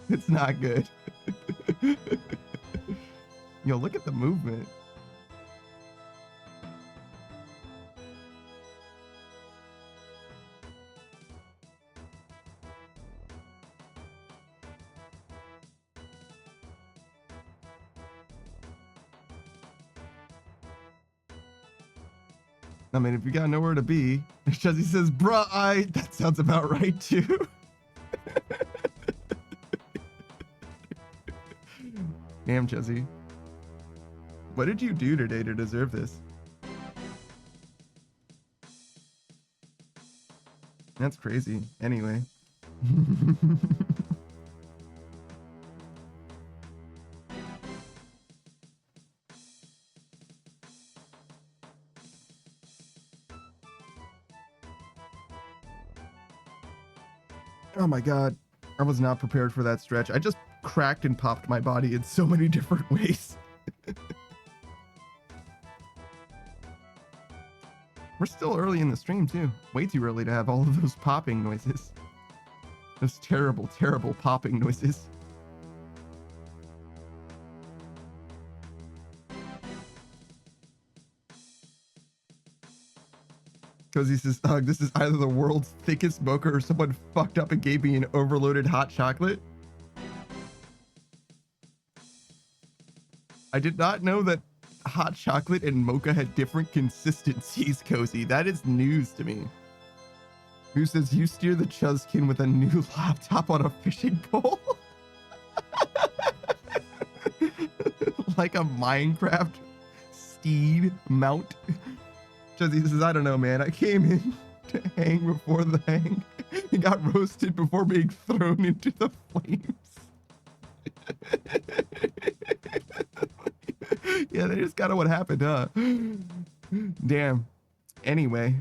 It's not good. Yo, look at the movement. I mean, if you got nowhere to be, Chuzzy says, bruh, that sounds about right too. Damn, Chuzzy. What did you do today to deserve this? That's crazy. Anyway. Oh my god, I was not prepared for that stretch. I just cracked and popped my body in so many different ways. We're still early in the stream too. Way too early to have all of those popping noises. Those terrible, terrible popping noises. Because he says, this is either the world's thickest mocha or someone fucked up and gave me an overloaded hot chocolate. I did not know that hot chocolate and mocha had different consistencies, Cozy. That is news to me. Who says you steer the Chuzkin with a new laptop on a fishing pole? Like a Minecraft steed mount. Chuzzy says, I don't know, man. I came in to hang before the hang and got roasted before being thrown into the flames. Yeah, that is kind of what happened, huh? Damn. Anyway,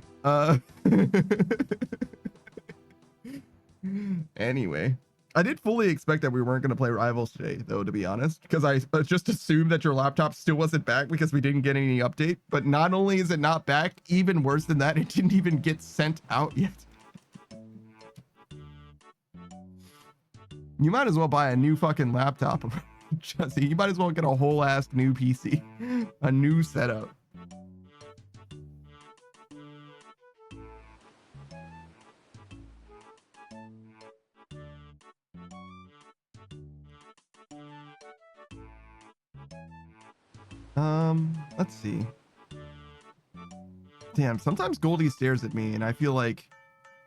anyway, I did fully expect that we weren't going to play Rivals today, though, to be honest, because I just assumed that your laptop still wasn't back because we didn't get any update. But not only is it not back, even worse than that, it didn't even get sent out yet. You might as well buy a new fucking laptop. Jesse, you might as well get a whole ass new PC, a new setup. Let's see. Damn, sometimes Goldie stares at me and I feel like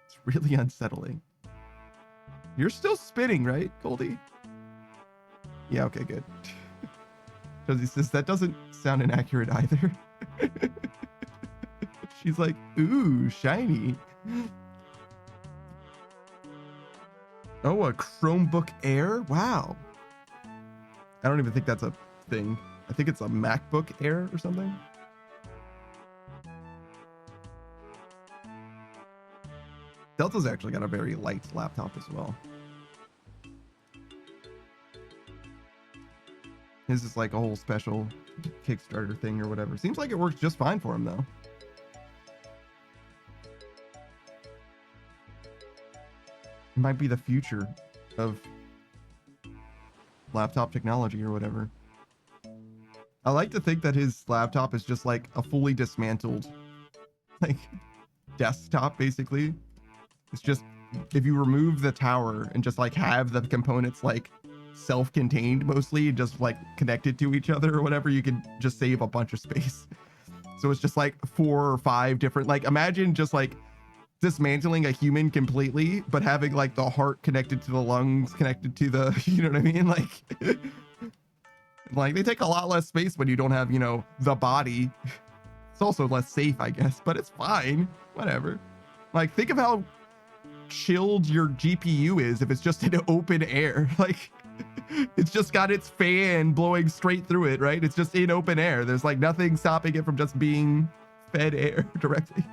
it's really unsettling. You're still spinning, right, Goldie? Yeah, okay, good. Because he says that doesn't sound inaccurate either. She's like, ooh, shiny. Oh, a Chromebook Air? Wow. I don't even think that's a thing. I think it's a MacBook Air or something. Delta's actually got a very light laptop as well. His is like a whole special Kickstarter thing or whatever. Seems like it works just fine for him though. It might be the future of laptop technology or whatever. I like to think that his laptop is just like a fully dismantled like desktop basically. It's just if you remove the tower and just like have the components like self-contained mostly, just like connected to each other or whatever, you can just save a bunch of space. So it's just like 4 or 5 different, like imagine just like dismantling a human completely, but having like the heart connected to the lungs, connected to the, you know what I mean? Like they take a lot less space when you don't have, you know, the body It's also less safe, I guess, but it's fine. Whatever. Like, think of how chilled your GPU is if it's just in open air. Like, it's just got its fan blowing straight through it, right? It's just in open air. There's like nothing stopping it from just being fed air directly.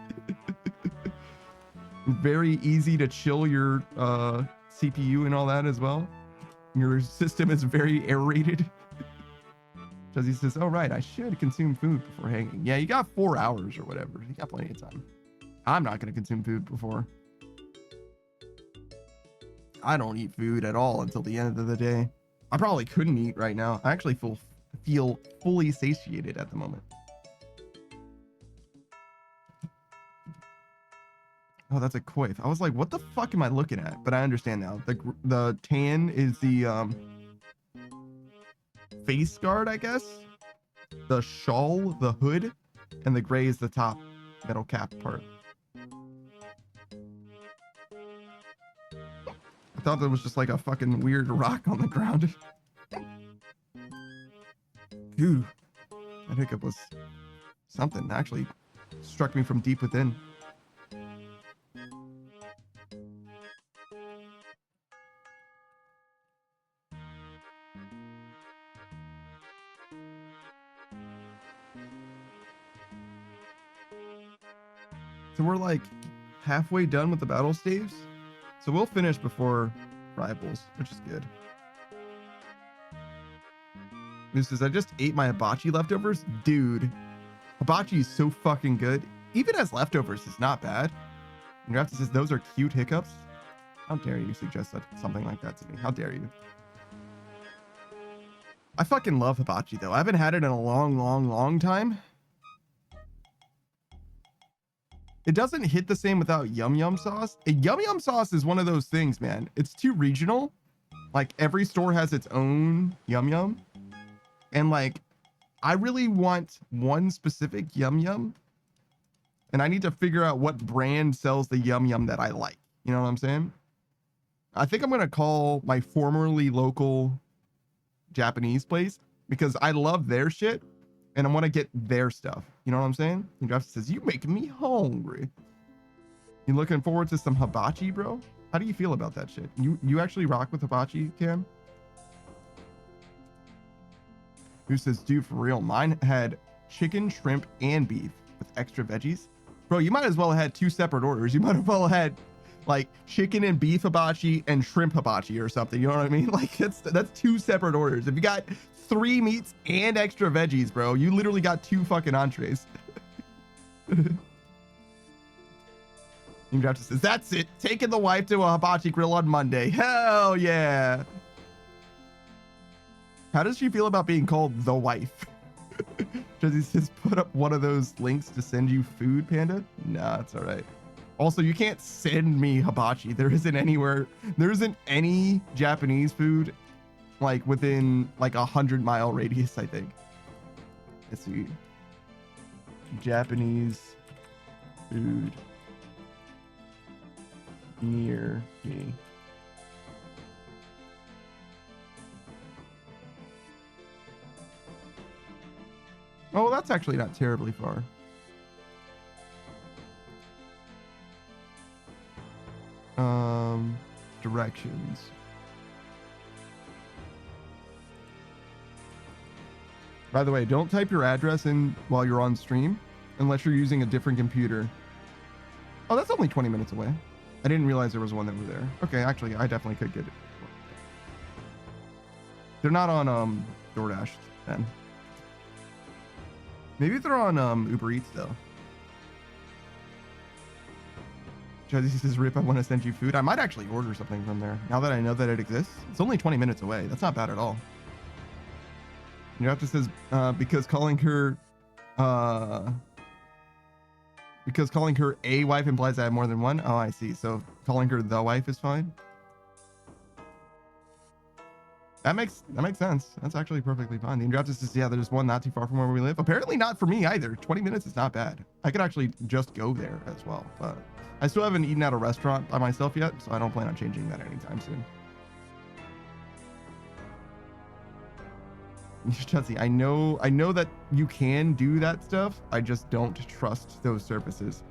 Very easy to chill your CPU and all that as well. Your system is very aerated. Jesse says, oh, right, I should consume food before hanging. Yeah, you got 4 hours or whatever. You got plenty of time. I'm not going to consume food before. I don't eat food at all until the end of the day. I probably couldn't eat right now. I actually feel fully satiated at the moment. Oh, that's a coif. I was like, what the fuck am I looking at? But I understand now. The tan is the face guard, I guess. The shawl, the hood, and the gray is the top metal cap part. I thought there was just like a fucking weird rock on the ground. Ooh, that hiccup was something. Actually struck me from deep within. So we're like halfway done with the battle staves. So we'll finish before rivals, which is good. This says, I just ate my hibachi leftovers. Dude, hibachi is so fucking good. Even as leftovers, it's not bad. And Grafton says, those are cute hiccups. How dare you suggest something like that to me? How dare you? I fucking love hibachi though. I haven't had it in a long time. It doesn't hit the same without yum yum sauce. Yum yum sauce is one of those things, man. It's too regional. Like every store has its own yum yum. And like, I really want one specific yum yum. And I need to figure out what brand sells the yum yum that I like. You know what I'm saying? I think I'm going to call my formerly local Japanese place because I love their shit. And I want to get their stuff. You know what I'm saying? And Jeff says, you making me hungry. You looking forward to some hibachi, bro? How do you feel about that shit? You actually rock with hibachi, Cam? Who says, dude, for real? Mine had chicken, shrimp, and beef with extra veggies. Bro, you might as well have had 2 separate orders. You might as well have had like chicken and beef hibachi and shrimp hibachi or something. You know what I mean? Like that's 2 separate orders. If you got 3 meats and extra veggies, bro, you literally got 2 fucking entrees. Draft says, that's it. Taking the wife to a hibachi grill on Monday. Hell yeah. How does she feel about being called the wife? Jesse says, put up one of those links to send you food, Panda. Nah, it's all right. Also, you can't send me hibachi. There isn't any Japanese food like within like 100-mile radius, I think. Let's see. Japanese food near me. Oh, that's actually not terribly far. Directions. By the way, don't type your address in while you're on stream unless you're using a different computer. Oh, that's only 20 minutes away. I didn't realize there was one that was there. Okay, actually, I definitely could get it. They're not on DoorDash then. Maybe they're on Uber Eats though. Jesse says, Rip, I want to send you food. I might actually order something from there now that I know that it exists. It's only 20 minutes away. That's not bad at all. It says, because calling her a wife implies I have more than one. Oh, I see. So calling her the wife is fine. That makes sense. That's actually perfectly fine. The Indraftus says, yeah, there's one not too far from where we live. Apparently not for me either. 20 minutes is not bad. I could actually just go there as well, but I still haven't eaten at a restaurant by myself yet, so I don't plan on changing that anytime soon. Chelsea, I know that you can do that stuff. I just don't trust those services.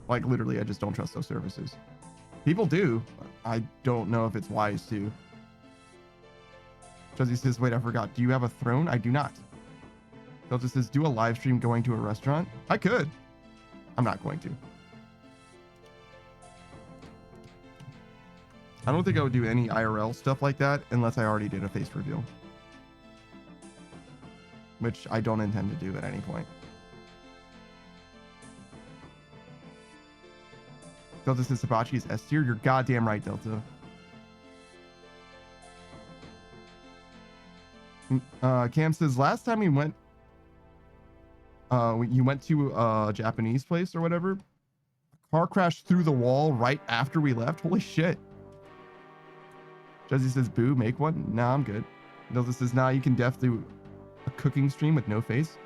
Like literally, I just don't trust those services. People do. But I don't know if it's wise to. Chelsea says, wait, I forgot. Do you have a throne? I do not. Delta says, do a live stream going to a restaurant? I could. I'm not going to. I don't think I would do any IRL stuff like that unless I already did a face reveal. Which I don't intend to do at any point. Delta says Hibachi is S tier. You're goddamn right, Delta. Cam says last time you went to a Japanese place or whatever, car crashed through the wall right after we left. Holy shit. Jesse says boo, make one. Nah, I'm good. Delta says nah, you can definitely do a cooking stream with no face.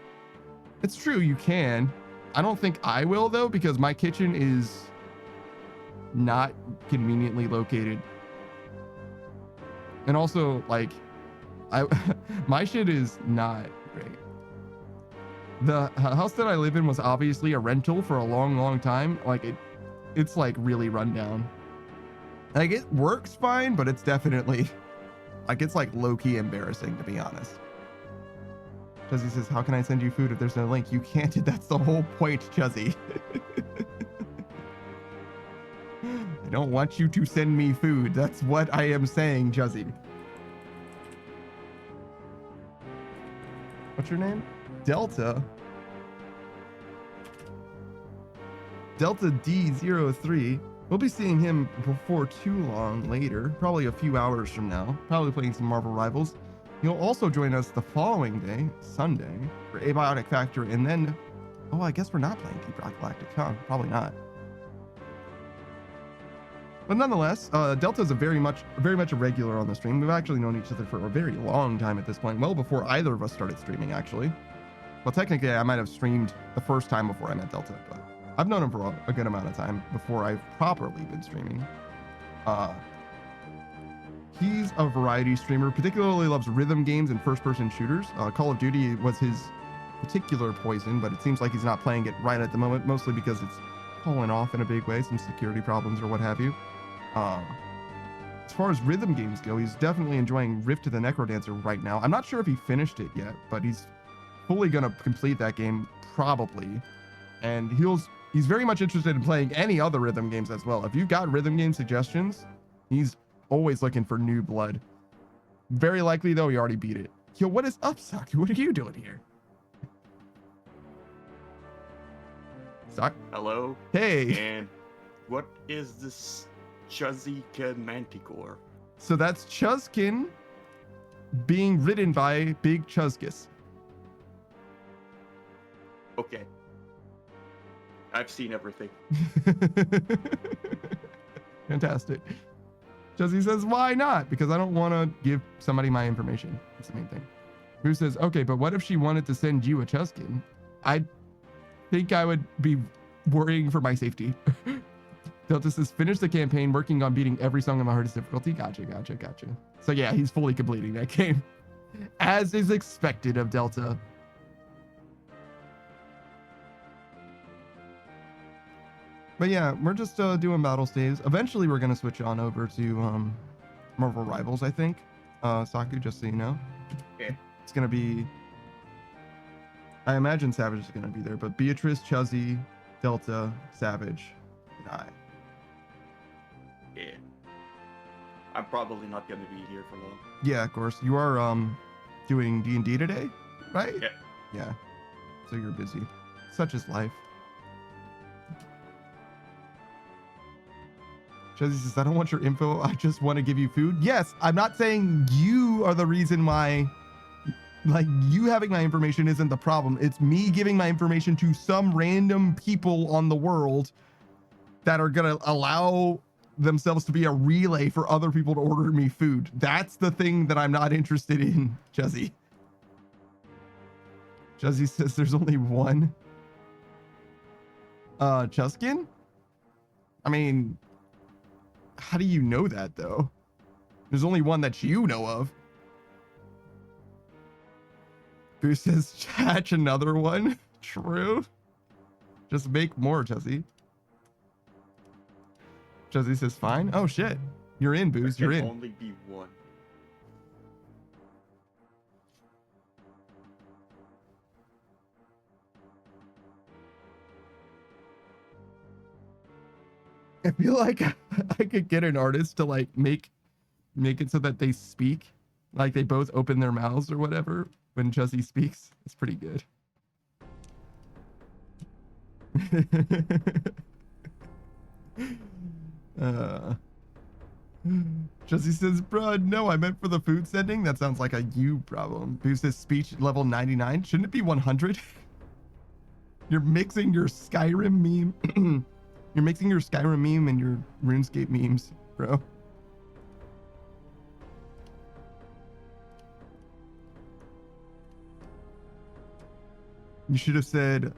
It's true, you can. I don't think I will though, because my kitchen is not conveniently located. And also like my shit is not great. The house that I live in was obviously a rental for a long time. Like it's like really run down. Like it works fine, but it's definitely like it's like low-key embarrassing to be honest. Chuzzy says, how can I send you food if there's no link? You can't. That's the whole point, Chuzzy. I don't want you to send me food. That's what I am saying, Chuzzy. What's your name? Delta. Delta D03. We'll be seeing him before too long later, probably a few hours from now, probably playing some Marvel Rivals. He'll also join us the following day, Sunday, for Abiotic Factor, and then, oh, I guess we're not playing Deep Rock Galactic, huh? Probably not. But nonetheless, Delta is a very much a regular on the stream. We've actually known each other for a very long time at this point, well before either of us started streaming, actually. Well, technically, I might have streamed the first time before I met Delta, but I've known him for a good amount of time before I've properly been streaming. He's a variety streamer, particularly loves rhythm games and first-person shooters. Call of Duty was his particular poison, but it seems like he's not playing it right at the moment, mostly because it's fallen off in a big way, some security problems or what have you. As far as rhythm games go, he's definitely enjoying Rift to the Necrodancer right now. I'm not sure if he finished it yet, but he's fully gonna complete that game probably. And he's very much interested in playing any other rhythm games as well. If you've got rhythm game suggestions, he's always looking for new blood. Very likely though, he already beat it. Yo, what is up, Saki? What are you doing here? Sock? Hello. Hey. And what is this Chuzzykin Manticore? So that's Chuzkin being ridden by Big Chuzgus. Okay. I've seen everything. Fantastic. Chuzzy says, why not? Because I don't want to give somebody my information. That's the main thing. Who says, okay, but what if she wanted to send you a Chuzkin? I think I would be worrying for my safety. Delta says, finish the campaign, working on beating every song on my hardest difficulty. Gotcha. So yeah, he's fully completing that game. As is expected of Delta. But yeah, we're just doing battle staves. Eventually, we're going to switch on over to Marvel Rivals, I think. Saku, just so you know. Okay. It's going to be... I imagine Savage is going to be there, but Beatrice, Chuzzy, Delta, Savage, and I. Yeah. I'm probably not going to be here for long. Yeah, of course. You are doing D&D today, right? Yeah. Yeah. So you're busy. Such is life. Chuzzy says, I don't want your info. I just want to give you food. Yes, I'm not saying you are the reason why, like, you having my information isn't the problem. It's me giving my information to some random people on the world that are going to allow themselves to be a relay for other people to order me food. That's the thing that I'm not interested in, Chuzzy. Chuzzy says there's only one. Chuskin? I mean... How do you know that, though? There's only one that you know of. Boost says, hatch another one. True. Just make more, Jesse. Jesse says, fine. Oh, shit. You're in, Boost. You're There in. can only be one. I feel like I could get an artist to like make it so that they speak, like they both open their mouths or whatever when Jesse speaks. It's pretty good. Jesse says, bruh, no, I meant for the food sending. That sounds like a you problem. Boo says speech level 99. Shouldn't it be 100? You're mixing your Skyrim meme. You're mixing your Skyrim meme and your RuneScape memes, bro. You should have said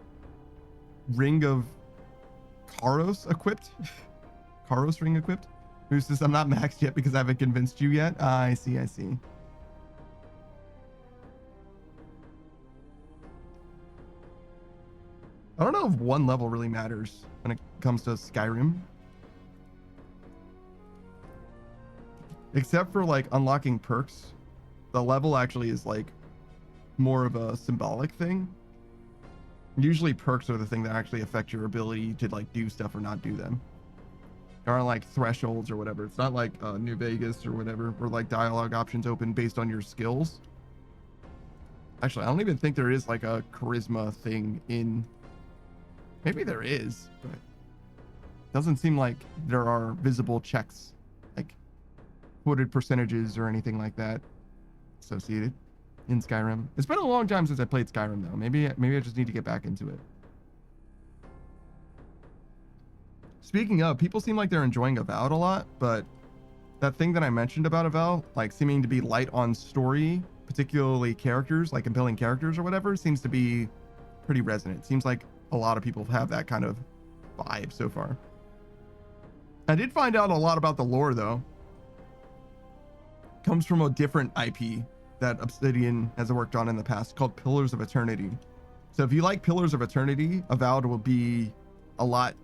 ring of Karos equipped. Karos ring equipped. Who says I'm not maxed yet because I haven't convinced you yet? I see, I see. I don't know if one level really matters when it comes to Skyrim. Except for like unlocking perks. The level actually is like more of a symbolic thing. Usually perks are the thing that actually affect your ability to like do stuff or not do them. There aren't like thresholds or whatever. It's not like New Vegas or whatever, where like dialogue options open based on your skills. Actually, I don't even think there is like a charisma thing in... Maybe there is, but it doesn't seem like there are visible checks, like quoted percentages or anything like that associated in Skyrim. It's been a long time since I played Skyrim though. Maybe I just need to get back into it. Speaking of, people seem like they're enjoying Avowed a lot, but that thing that I mentioned about Avowed, like seeming to be light on story, particularly characters, like compelling characters or whatever, seems to be pretty resonant. Seems like a lot of people have that kind of vibe so far. I did find out a lot about the lore though. Comes from a different IP that Obsidian has worked on in the past called Pillars of Eternity. So if you like Pillars of Eternity, Avowed will be a lot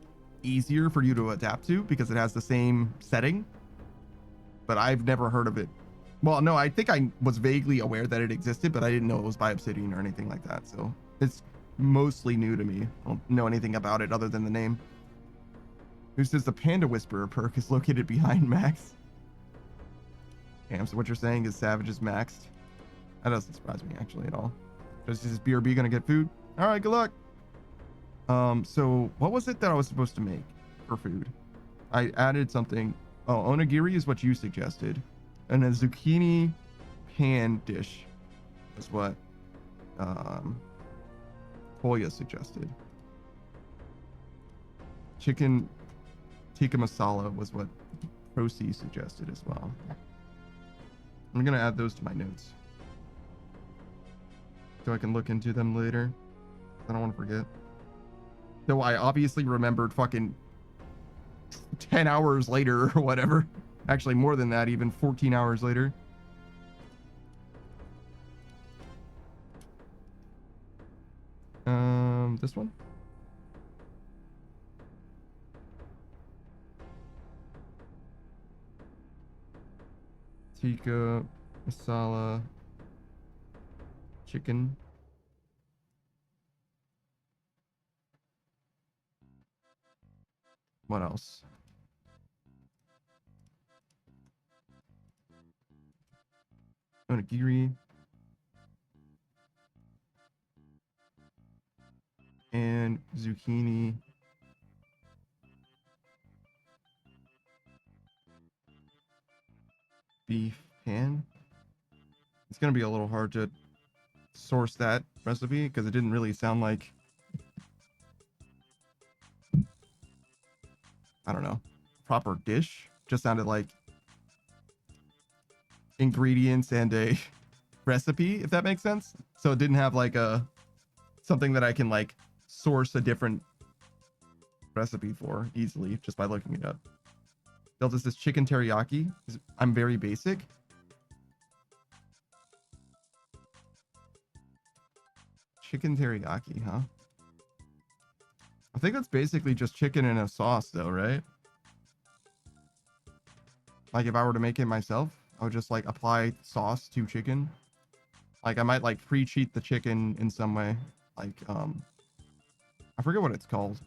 easier for you to adapt to because it has the same setting. But I've never heard of it. Well, no, I think I was vaguely aware that it existed, but I didn't know it was by Obsidian or anything like that. So it's mostly new to me. I don't know anything about it other than the name. Who says the Panda Whisperer perk is located behind Max? Damn, so what you're saying is Savage is maxed? That doesn't surprise me actually at all. Just is BRB gonna get food? All right, good luck. So what was it that I was supposed to make for food? I added something. Oh, onigiri is what you suggested. And a zucchini pan dish is what Koya suggested. Chicken tikka masala was what Procy suggested as well. I'm gonna add those to my notes so I can look into them later. I don't want to forget. Though I obviously remembered fucking 10 hours later or whatever. Actually, more than that, even 14 hours later. This one? Tikka masala chicken. What else? Onigiri. And zucchini. Beef pan. It's gonna be a little hard to source that recipe because it didn't really sound like, I don't know, proper dish. Just sounded like ingredients and a recipe, if that makes sense. So it didn't have like a something that I can like source a different recipe for easily just by looking it up. Delta says chicken teriyaki. I'm very basic. Chicken teriyaki, huh? I think that's basically just chicken in a sauce though, right? Like if I were to make it myself, I would just like apply sauce to chicken. Like I might like pre-cheat the chicken in some way. Like I forget what it's called.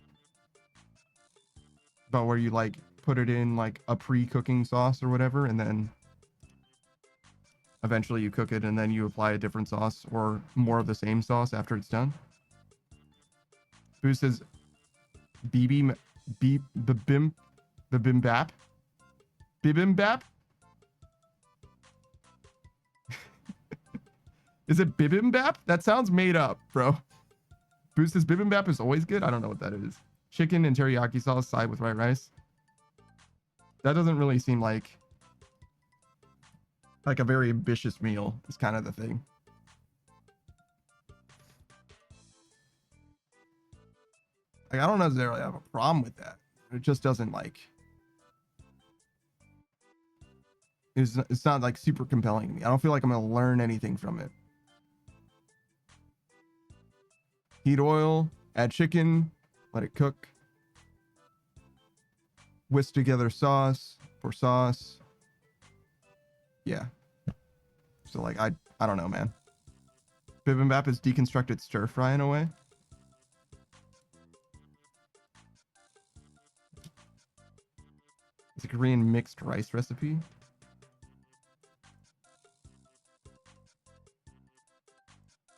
But where you like put it in like a pre-cooking sauce or whatever, and then eventually you cook it and then you apply a different sauce or more of the same sauce after it's done. Boo says bibimbap. Bibimbap? Is it bibimbap? That sounds made up, bro. Boo says bibimbap is always good. I don't know what that is. Chicken and teriyaki sauce side with white rice. That doesn't really seem like a very ambitious meal is kind of the thing. Like I don't necessarily have a problem with that. It just doesn't like it's not like super compelling to me. I don't feel like I'm gonna learn anything from it. Heat oil, add chicken, let it cook. Whisk together sauce, pour sauce. Yeah. So like I don't know, man. Bibimbap is deconstructed stir fry in a way. It's a Korean mixed rice recipe.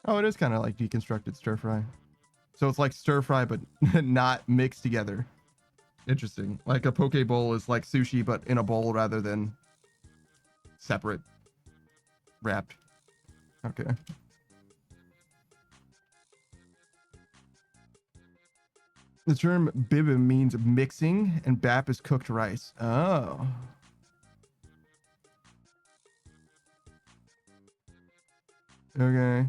Oh, it is kind of like deconstructed stir fry. So it's like stir fry, but not mixed together. Interesting. Like a poke bowl is like sushi, but in a bowl rather than separate, wrapped. Okay. The term bibim means mixing, and bap is cooked rice. Oh. Okay.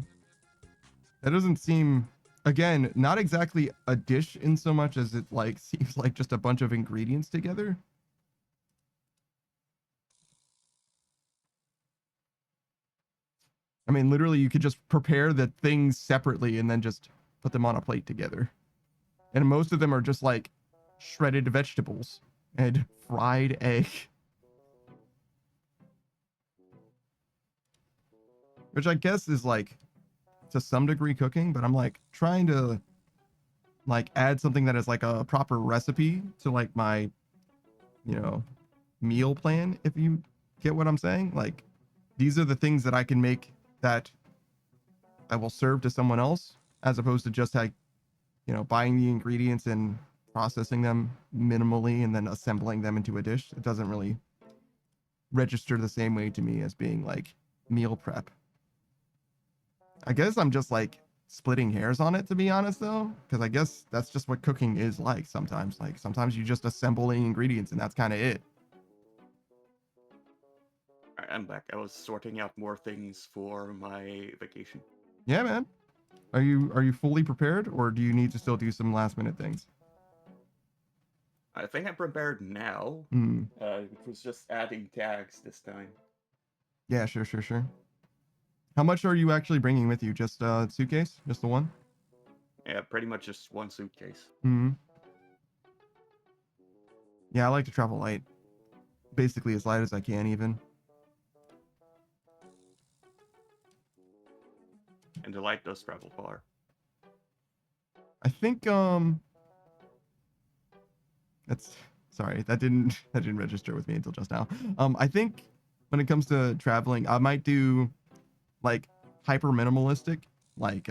That doesn't seem, again, not exactly a dish in so much as it like seems like just a bunch of ingredients together. I mean, literally you could just prepare the things separately and then just put them on a plate together. And most of them are just like shredded vegetables and fried egg. Which I guess is like, to some degree cooking, but I'm like trying to like add something that is like a proper recipe to like my, you know, meal plan, if you get what I'm saying. Like these are the things that I can make that I will serve to someone else, as opposed to just like, you know, buying the ingredients and processing them minimally and then assembling them into a dish. It doesn't really register the same way to me as being like meal prep. I guess I'm just like splitting hairs on it, to be honest, though, because I guess that's just what cooking is like sometimes. Like sometimes you just assemble the ingredients and that's kind of it. I'm back. I was sorting out more things for my vacation. Yeah, man. Are you fully prepared, or do you need to still do some last minute things? I think I'm prepared now. It was just adding tags this time. Yeah, sure. How much are you actually bringing with you? Just a suitcase? Just the one? Yeah, pretty much just one suitcase. Yeah, I like to travel light. Basically as light as I can, even. And the light does travel far. I think that's sorry, that didn't register with me until just now. I think when it comes to traveling, I might do like hyper minimalistic, like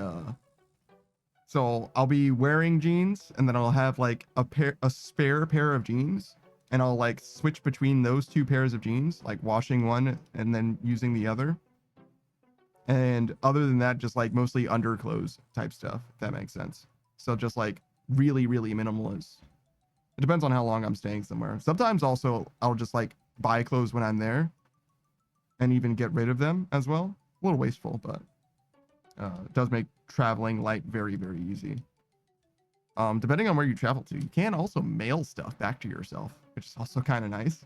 so I'll be wearing jeans and then I'll have like a spare pair of jeans, and I'll like switch between those two pairs of jeans, like washing one and then using the other. And other than that, just like mostly underclothes type stuff, if that makes sense. So just like really minimalist. It depends on how long I'm staying somewhere. Sometimes also I'll just like buy clothes when I'm there and even get rid of them as well. A little wasteful, but it does make traveling light very easy. Depending on where you travel to, you can also mail stuff back to yourself, which is also kind of nice.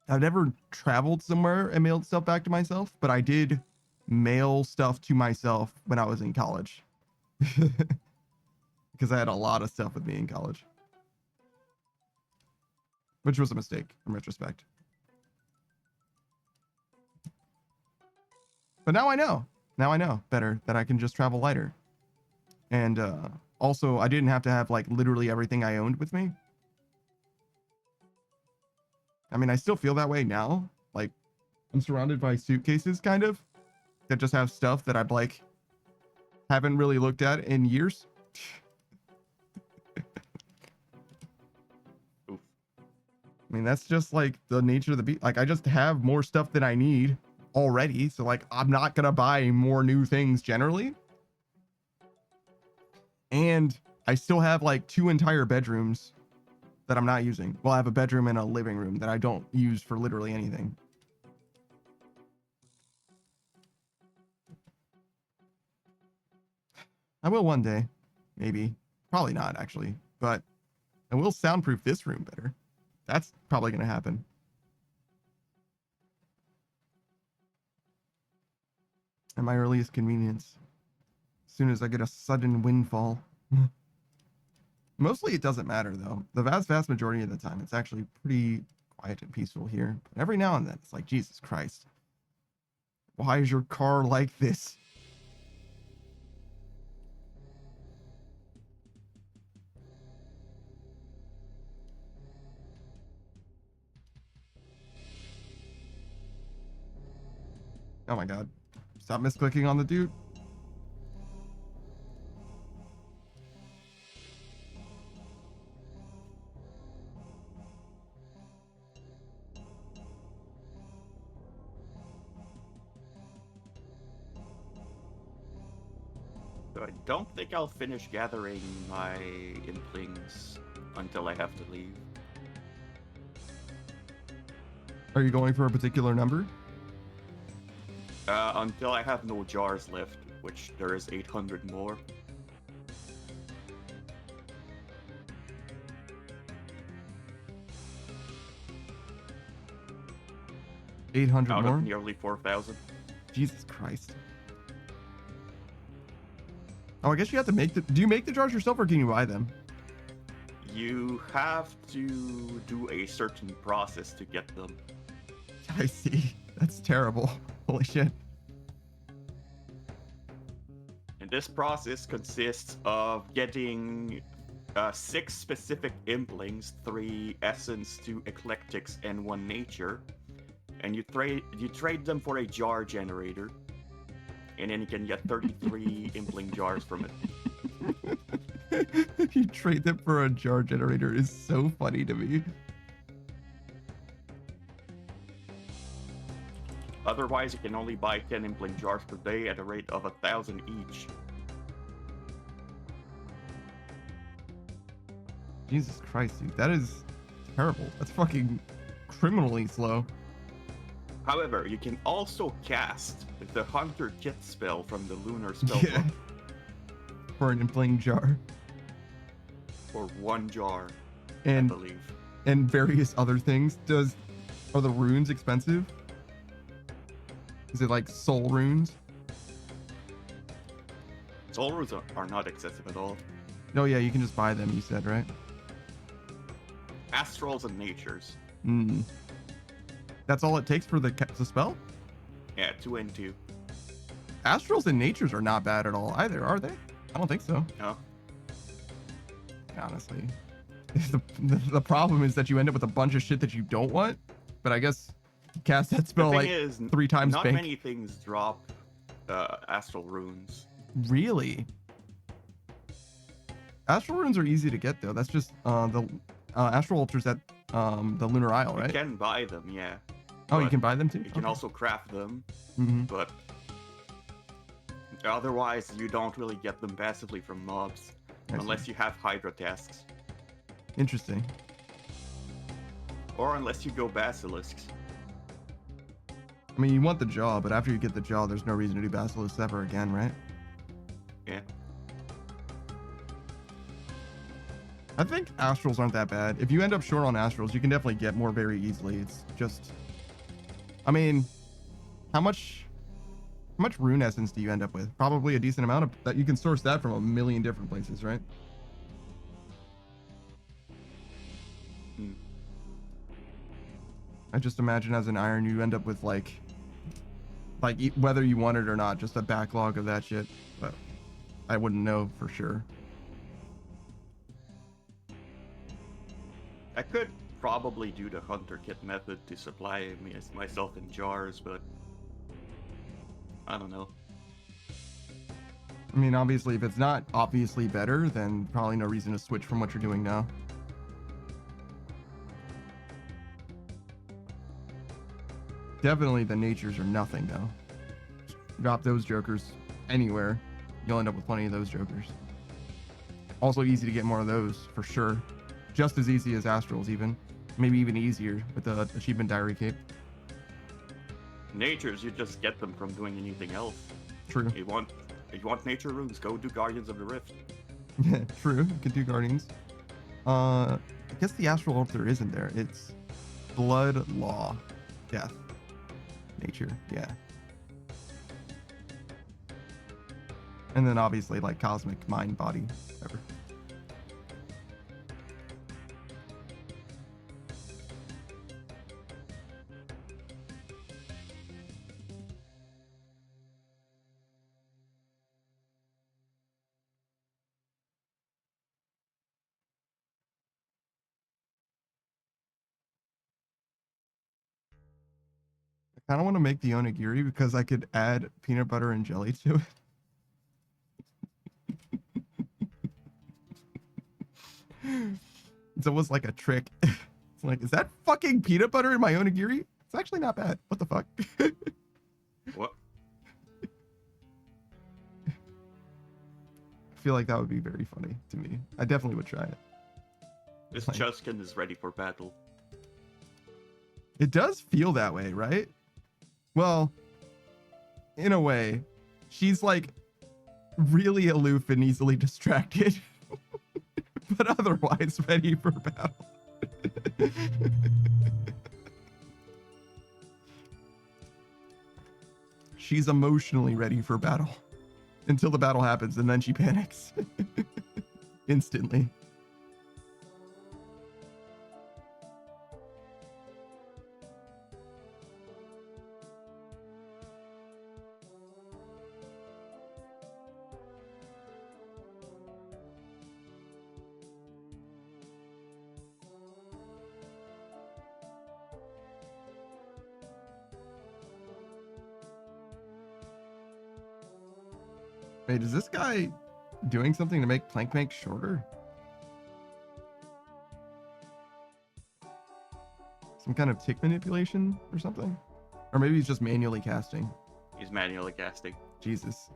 I've never traveled somewhere and mailed stuff back to myself, but I did mail stuff to myself when I was in college. Because I had a lot of stuff with me in college. Which was a mistake in retrospect. But now I know. Now I know better that I can just travel lighter. And also, I didn't have to have like literally everything I owned with me. I mean, I still feel that way now. Like, I'm surrounded by suitcases, kind of, that just have stuff that I'd like haven't really looked at in years. I mean, that's just like the nature of the beast. Like, I just have more stuff than I need already. So like, I'm not gonna buy more new things generally. And I still have like 2 entire bedrooms that I'm not using. Well, I have a bedroom and a living room that I don't use for literally anything. I will one day, maybe. Probably not, actually. But I will soundproof this room better. That's probably going to happen. At my earliest convenience. As soon as I get a sudden windfall. Mostly it doesn't matter, though. The vast majority of the time, it's actually pretty quiet and peaceful here. But every now and then, it's like, Jesus Christ. Why is your car like this? Oh my god. Stop misclicking on the dude. So I don't think I'll finish gathering my implings until I have to leave. Are you going for a particular number? Until I have no jars left, which there is 800 more. $800 Out more? of nearly 4,000. Jesus Christ. Oh, I guess you have to make the... Do you make the jars yourself or can you buy them? You have to do a certain process to get them. I see. That's terrible. Holy shit. And this process consists of getting 6 specific implings, 3 essence, 2 eclectics, and 1 nature. And you trade them for a jar generator. And then you can get 33 impling jars from it. You trade them for a jar generator is so funny to me. Otherwise, you can only buy 10 impling jars per day at a rate of 1,000 each. Jesus Christ, dude. That is terrible. That's fucking criminally slow. However, you can also cast the Hunter Kit spell from the Lunar spell Yeah. book For an impling jar. for 1 jar, And I believe. and various other things. Are the runes expensive? Is it like soul runes? Soul runes are not excessive at all. Oh yeah, you can just buy them, you said, right? Astrals and natures. Hmm. That's all it takes for the spell? Yeah, 2 and 2. Astrals and natures are not bad at all either, are they? I don't think so. No. Honestly. The problem is that you end up with a bunch of shit that you don't want, but I guess you cast that spell The like thing is, 3 times not bank. many things drop astral runes. Really? Astral runes are easy to get though. That's just the astral altars at the Lunar Isle, right? You can buy them, yeah. Oh, you but can buy them too? You can also craft them, Mm-hmm. but otherwise you don't really get them passively from mobs, unless you have Hydra tasks. Interesting. Or unless you go Basilisks. I mean, you want the jaw, but after you get the jaw, there's no reason to do basilisks ever again, right? Yeah. I think astrals aren't that bad. If you end up short on astrals, you can definitely get more very easily. It's just, I mean, how much rune essence do you end up with? Probably a decent amount of that. You can source that from a million different places, right? I just imagine as an iron, you end up with like whether you want it or not, just a backlog of that shit. But I wouldn't know for sure. I could probably do the hunter kit method to supply myself in jars, but I don't know. I mean, obviously, if it's not obviously better, then probably no reason to switch from what you're doing now. Definitely the natures are nothing, though. Drop those jokers anywhere, you'll end up with plenty of those jokers. Also easy to get more of those, for sure. Just as easy as astrals, even. Maybe even easier with the achievement diary cape. Natures, you just get them from doing anything else. True. If you want nature runes, go do Guardians of the Rift. Yeah, true. You can do Guardians. I guess the astral altar isn't there. It's blood, law, death, nature. Yeah. And then obviously like cosmic, mind, body, whatever. I kind of want to make the onigiri because I could add peanut butter and jelly to it. It's almost like a trick. It's like, is that fucking peanut butter in my onigiri? It's actually not bad. What the fuck? What? I feel like that would be very funny to me. I definitely would try it. This Chuskin is ready for battle. It does feel that way, right? Well, in a way, she's like really aloof and easily distracted, but otherwise ready for battle. She's emotionally ready for battle until the battle happens, and then she panics instantly. Wait, is this guy doing something to make plank make shorter? Some kind of tick manipulation or something? Or maybe he's just manually casting. He's manually casting. Jesus.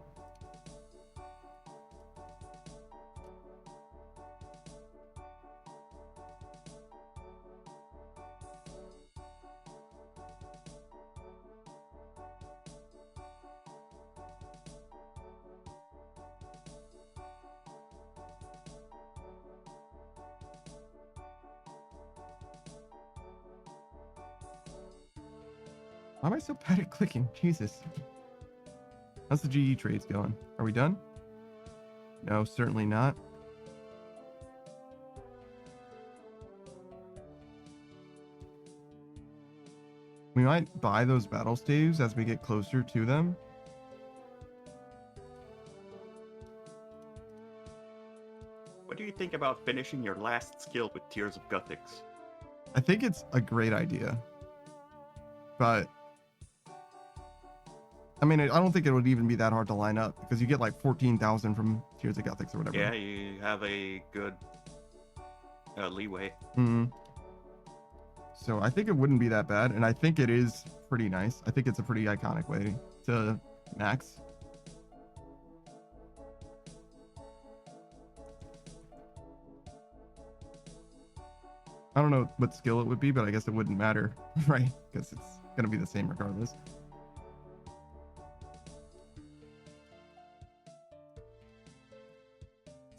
Why am I so bad at clicking? Jesus. How's the GE trades going? Are we done? No, certainly not. We might buy those battle staves as we get closer to them. What do you think about finishing your last skill with Tears of Guthix? I think it's a great idea. But I mean, I don't think it would even be that hard to line up because you get like 14,000 from Tears of Guthix or whatever. Yeah, you have a good leeway. Mm-hmm. So I think it wouldn't be that bad, and I think it is pretty nice. I think it's a pretty iconic way to max. I don't know what skill it would be, but I guess it wouldn't matter, right? Because it's going to be the same regardless.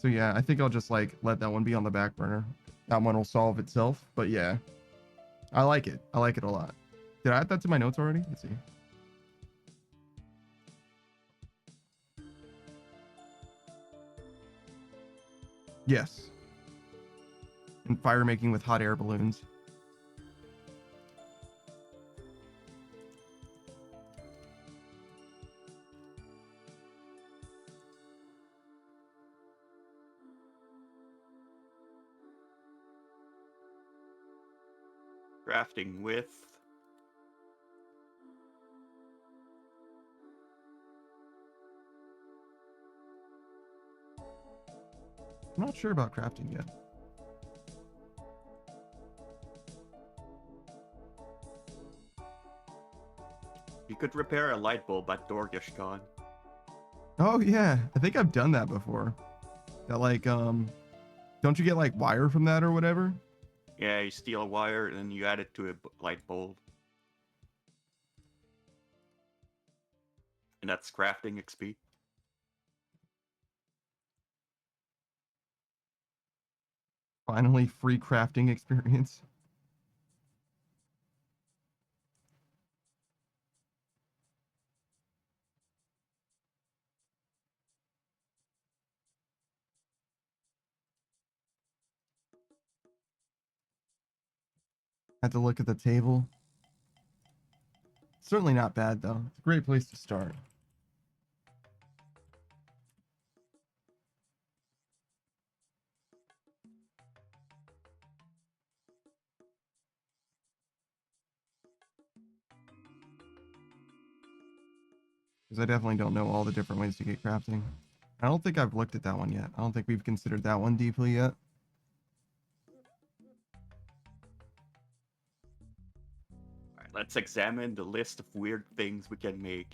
So yeah, I think I'll just like let that one be on the back burner. That one will solve itself. But yeah, I like it. I like it a lot. Did I add that to my notes already? Let's see. Yes. And fire making with hot air balloons. Crafting with. I'm not sure about crafting yet. You could repair a light bulb at Dorgishcon. Oh yeah, I think I've done that before. That like don't you get like wire from that or whatever? Yeah, you steal a wire and then you add it to a light bulb. And that's crafting XP. Finally, free crafting experience. Had to look at the table. Certainly not bad though. It's a great place to start. Because I definitely don't know all the different ways to get crafting. I don't think I've looked at that one yet. I don't think we've considered that one deeply yet. Alright, let's examine the list of weird things we can make.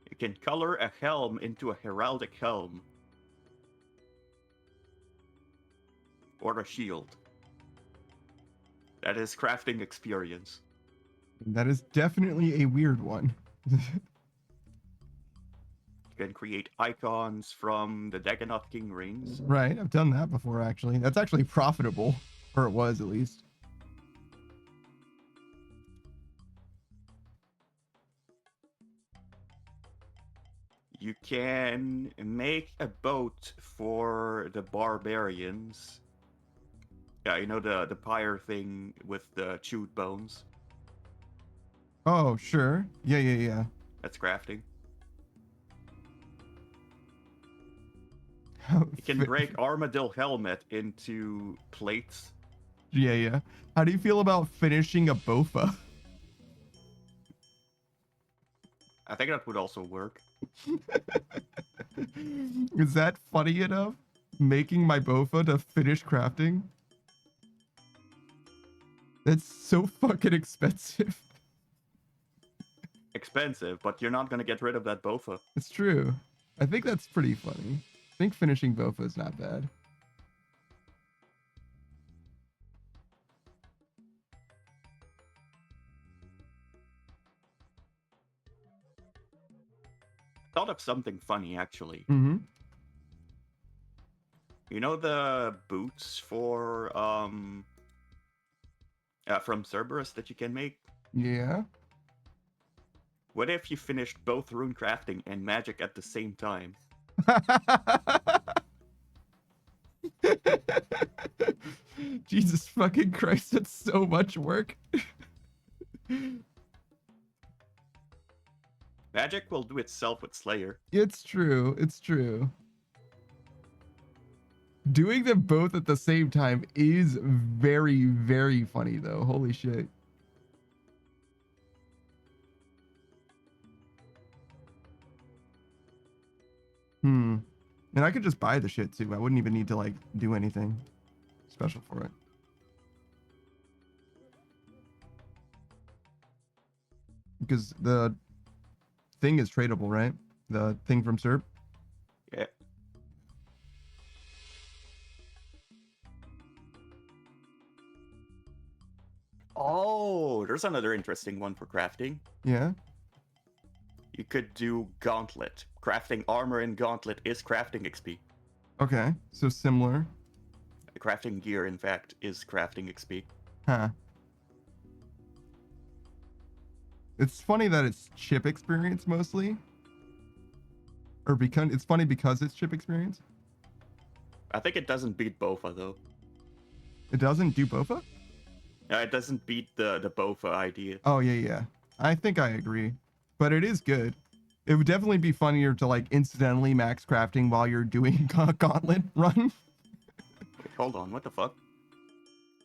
You can color a helm into a heraldic helm. Or a shield. That is crafting experience. That is definitely a weird one. You can create icons from the Dagonoth King rings. Right, I've done that before actually. That's actually profitable. Or it was at least. You can make a boat for the barbarians. Yeah, you know the pyre thing with the chewed bones? Oh, sure. Yeah. That's crafting. You You can break Armadillo helmet into plates. Yeah. How do you feel about finishing a bofa? I think that would also work. Is that funny enough? Making my bofa to finish crafting? That's so fucking expensive. Expensive, but you're not gonna get rid of that bofa. It's true. I think that's pretty funny. I think finishing bofa is not bad. Thought of something funny actually. Mm-hmm. You know the boots for from Cerberus that you can make? Yeah. What if you finished both rune crafting and magic at the same time? Jesus fucking Christ, that's so much work. Magic will do itself with Slayer. It's true. Doing them both at the same time is very, very funny though. Holy shit. And I could just buy the shit too. I wouldn't even need to like do anything special for it. Because the thing is tradable, right? The thing from Sceps. Yeah. Oh, there's another interesting one for crafting. Yeah. You could do Gauntlet. Crafting armor in Gauntlet is crafting XP. Okay, so similar. Crafting gear, in fact, is crafting XP. Huh. It's funny that it's chip experience mostly. Or because it's funny because it's chip experience. I think it doesn't beat Bofa, though. It doesn't do Bofa? It doesn't beat the Bofa idea. Oh, yeah. I think I agree. But it is good. It would definitely be funnier to like incidentally max crafting while you're doing a gauntlet run. Wait, hold on, what the fuck?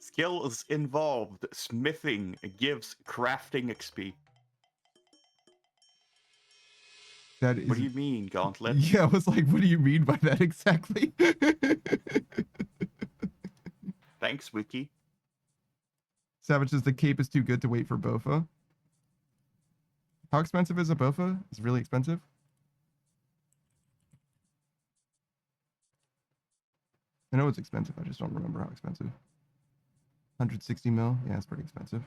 Skills involved. Smithing gives crafting XP. That is... What do you mean, Gauntlet? Yeah, I was like, what do you mean by that exactly? Thanks, Wiki. Savage says the cape is too good to wait for Bofa. How expensive is a Bofa? It's really expensive. I know it's expensive. I just don't remember how expensive. 160 mil. Yeah, it's pretty expensive.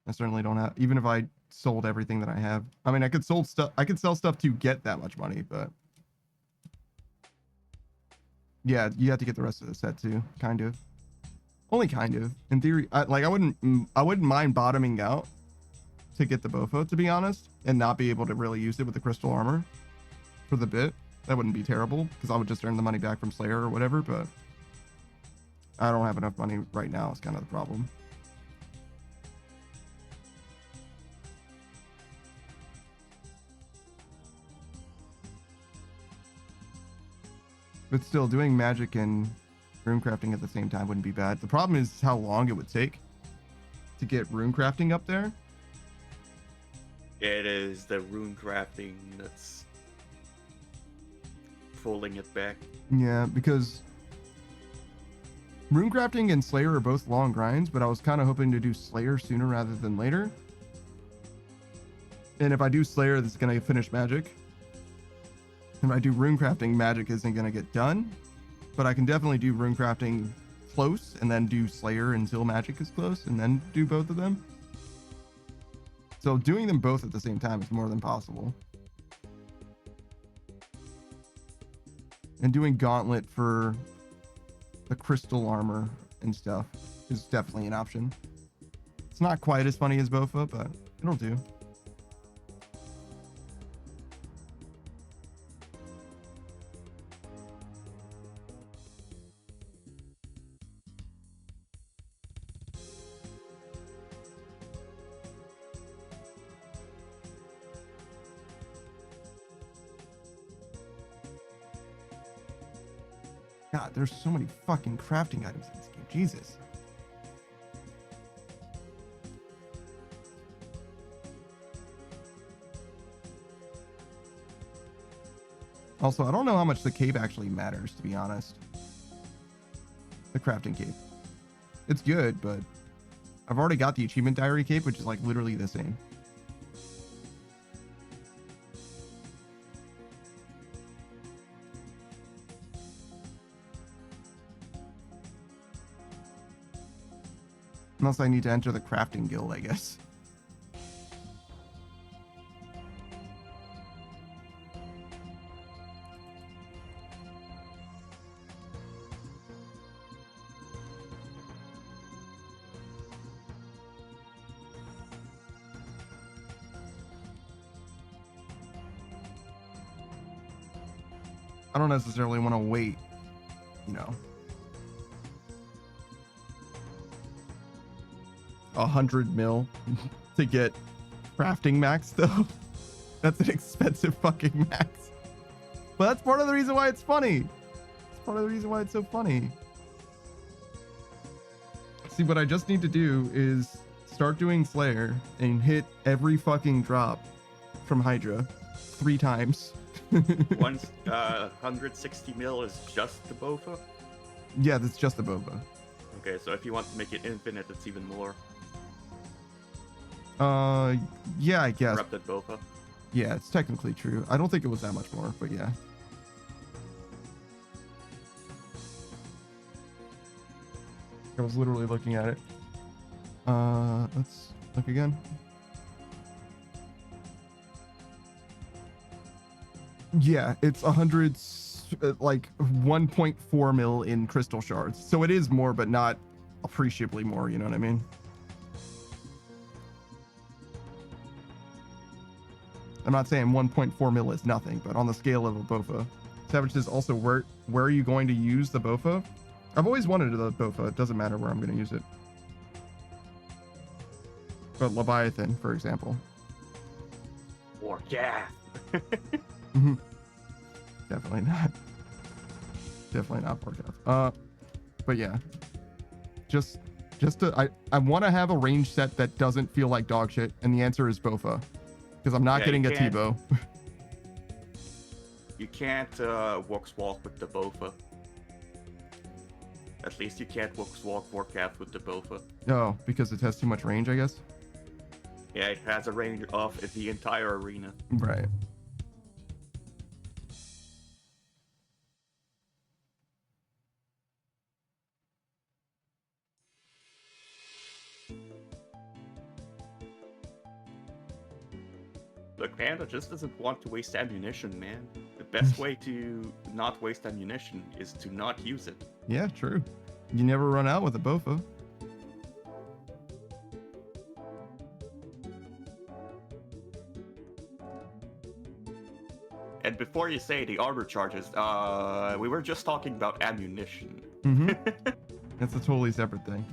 I certainly don't have, even if I sold everything that I have. I mean, I could sell stuff to get that much money, but yeah, you have to get the rest of the set too, kind of. Only kind of. In theory, I wouldn't mind bottoming out to get the Bofa, to be honest, and not be able to really use it with the crystal armor for the bit. That wouldn't be terrible because I would just earn the money back from Slayer or whatever, but I don't have enough money right now. It's kind of the problem. But still, doing magic and rune crafting at the same time wouldn't be bad. The problem is how long it would take to get rune crafting up there. It is the rune crafting that's pulling it back. Yeah, because rune crafting and Slayer are both long grinds, but I was kind of hoping to do Slayer sooner rather than later. And if I do Slayer, this is going to finish magic. If I do rune crafting, magic isn't going to get done. But I can definitely do rune crafting close and then do Slayer until magic is close and then do both of them. So doing them both at the same time is more than possible. And doing Gauntlet for the crystal armor and stuff is definitely an option. It's not quite as funny as Bofa, but it'll do. God, there's so many fucking crafting items in this game. Jesus. Also, I don't know how much the cape actually matters, to be honest. The crafting cape. It's good, but I've already got the achievement diary cape, which is like literally the same. Unless I need to enter the crafting guild, I guess. I don't necessarily want to wait, you know. 100 mil to get crafting max though. That's an expensive fucking max. But that's part of the reason why it's funny. It's part of the reason why it's so funny. See, what I just need to do is start doing Slayer and hit every fucking drop from Hydra 3 times. Once 160 mil is just the Bofa? Yeah, that's just the Boba. Okay, so if you want to make it infinite, it's even more. Yeah, I guess. Corrupted Bofa. Yeah, it's technically true. I don't think it was that much more, but yeah. I was literally looking at it. Let's look again. Yeah, it's 100, like 1.4 mil in crystal shards. So it is more, but not appreciably more, you know what I mean? I'm not saying 1.4 mil is nothing, but on the scale of a Bofa. Savage says also, where are you going to use the Bofa? I've always wanted the Bofa. It doesn't matter where I'm going to use it. But Leviathan, for example. Or yeah. Definitely not. Definitely not forecast. But yeah. I want to have a range set that doesn't feel like dog shit, and the answer is Bofa. Because I'm not getting a T-bow. You can't walk with the Bofa. At least you can't walk Warcraft with the Bofa. No, because it has too much range, I guess. Yeah, it has a range of the entire arena. Right. Look, Panda just doesn't want to waste ammunition, man. The best way to not waste ammunition is to not use it. Yeah, true. You never run out with a Bofa. And before you say the armor charges, we were just talking about ammunition. Mm-hmm. That's a totally separate thing.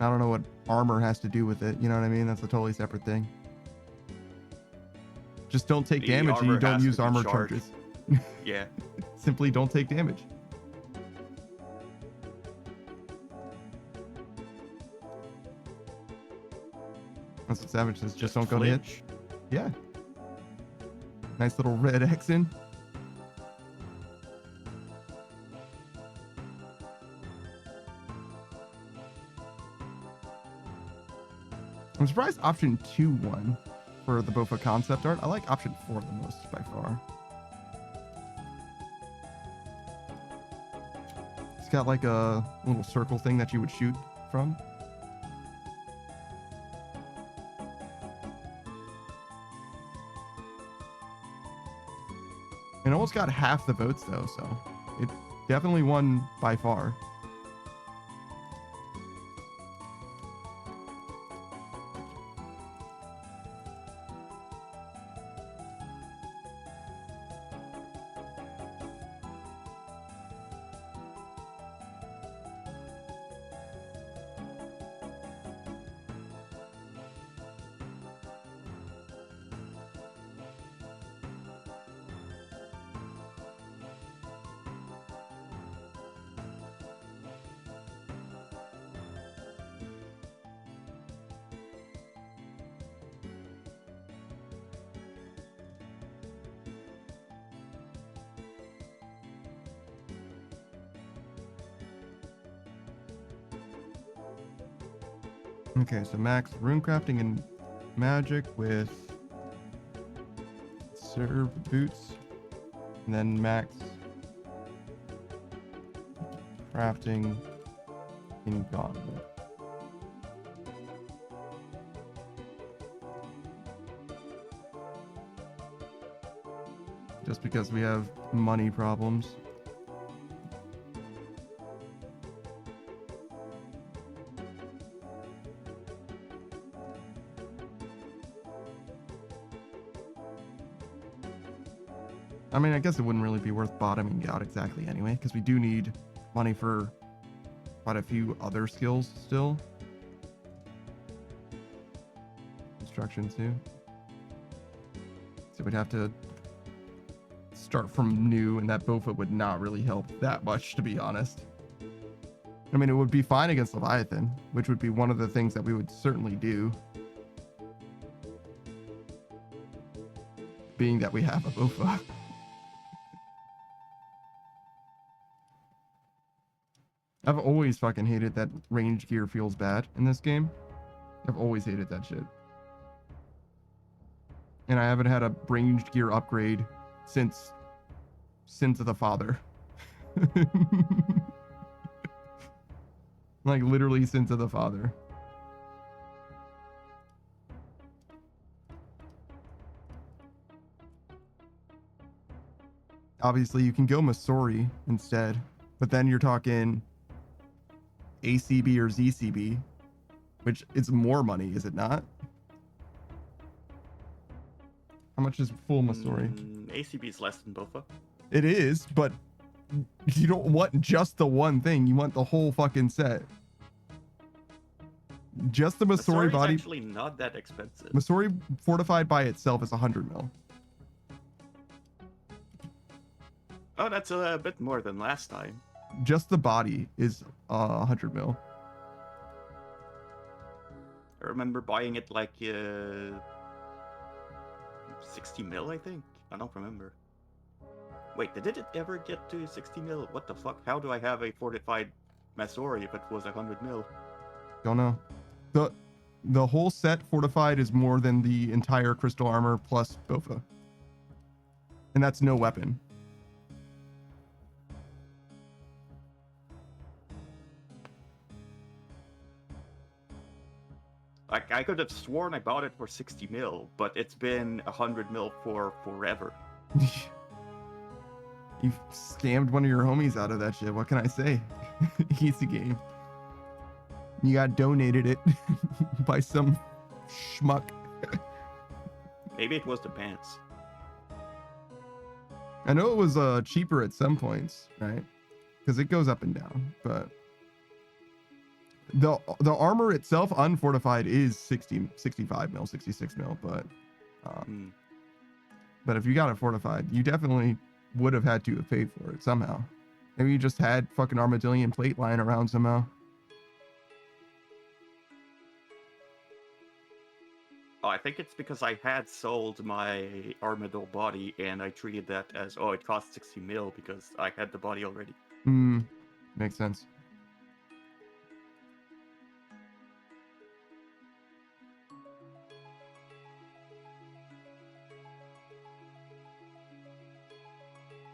I don't know what armor has to do with it. You know what I mean? That's a totally separate thing. Just don't take damage and you don't use armor charges. Yeah. Simply don't take damage. That's what Savage says. Just don't go to hitch. Yeah. Nice little red X in. I'm surprised option 2 won for the Bofa concept art. I like option 4 the most by far. It's got like a little circle thing that you would shoot from. It almost got half the votes though, so it definitely won by far. Okay, so max runecrafting and magic with serve boots, and then max crafting in gauntlet. Just because we have money problems. I mean, I guess it wouldn't really be worth bottoming out exactly anyway, because we do need money for quite a few other skills still. Construction too. So we'd have to start from new, and that Bofa would not really help that much, to be honest. I mean, it would be fine against Leviathan, which would be one of the things that we would certainly do. Being that we have a Bofa. I've always fucking hated that range gear feels bad in this game. I've always hated that shit. And I haven't had a ranged gear upgrade since Sins of the Father. Like literally Sins of the Father. Obviously you can go Masori instead, but then you're talking ACB or ZCB, which is more money, is it not? How much is full Masori? ACB is less than Bofa. It is, but you don't want just the one thing. You want the whole fucking set. Just the Masori body. Is actually not that expensive. Masori fortified by itself is 100 mil. Oh, that's a bit more than last time. Just the body is 100 mil. I remember buying it like 60 mil, I think. I don't remember. Wait, did it ever get to 60 mil? What the fuck? How do I have a fortified Masori if it was 100 mil? Don't know. The whole set fortified is more than the entire crystal armor plus Bofa. And that's no weapon. Like, I could have sworn I bought it for 60 mil, but it's been 100 mil for forever. You scammed one of your homies out of that shit. What can I say? Easy game. You got donated it by some schmuck. Maybe it was the pants. I know it was cheaper at some points, right? Because it goes up and down, but the armor itself unfortified is 65 mil, 66 mil, but but if you got it fortified, you definitely would have had to have paid for it somehow. Maybe you just had fucking Armadillion plate lying around somehow. Oh, I think it's because I had sold my Armadillo body and I treated that as, oh, it cost 60 mil because I had the body already. Makes sense.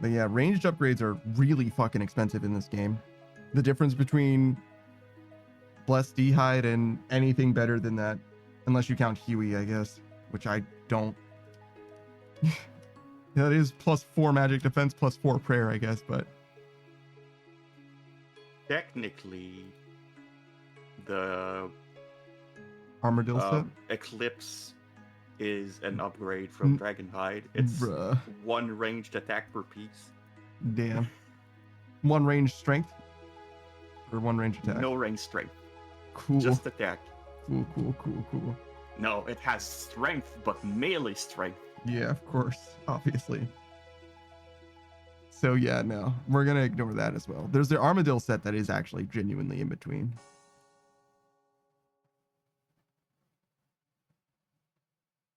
But yeah, ranged upgrades are really fucking expensive in this game. The difference between Blessed D-Hide and anything better than that, unless you count Huey, I guess, which I don't. That is +4 magic defense, +4 prayer, I guess, but Technically, the Armadillo set? Eclipse is an upgrade from Dragonhide. It's one ranged attack per piece. Damn. One range strength? Or one range attack? No range strength. Cool. Just attack. Cool. No, it has strength, but melee strength. Yeah, of course. Obviously. So yeah, no. We're going to ignore that as well. There's the Armadillo set that is actually genuinely in between.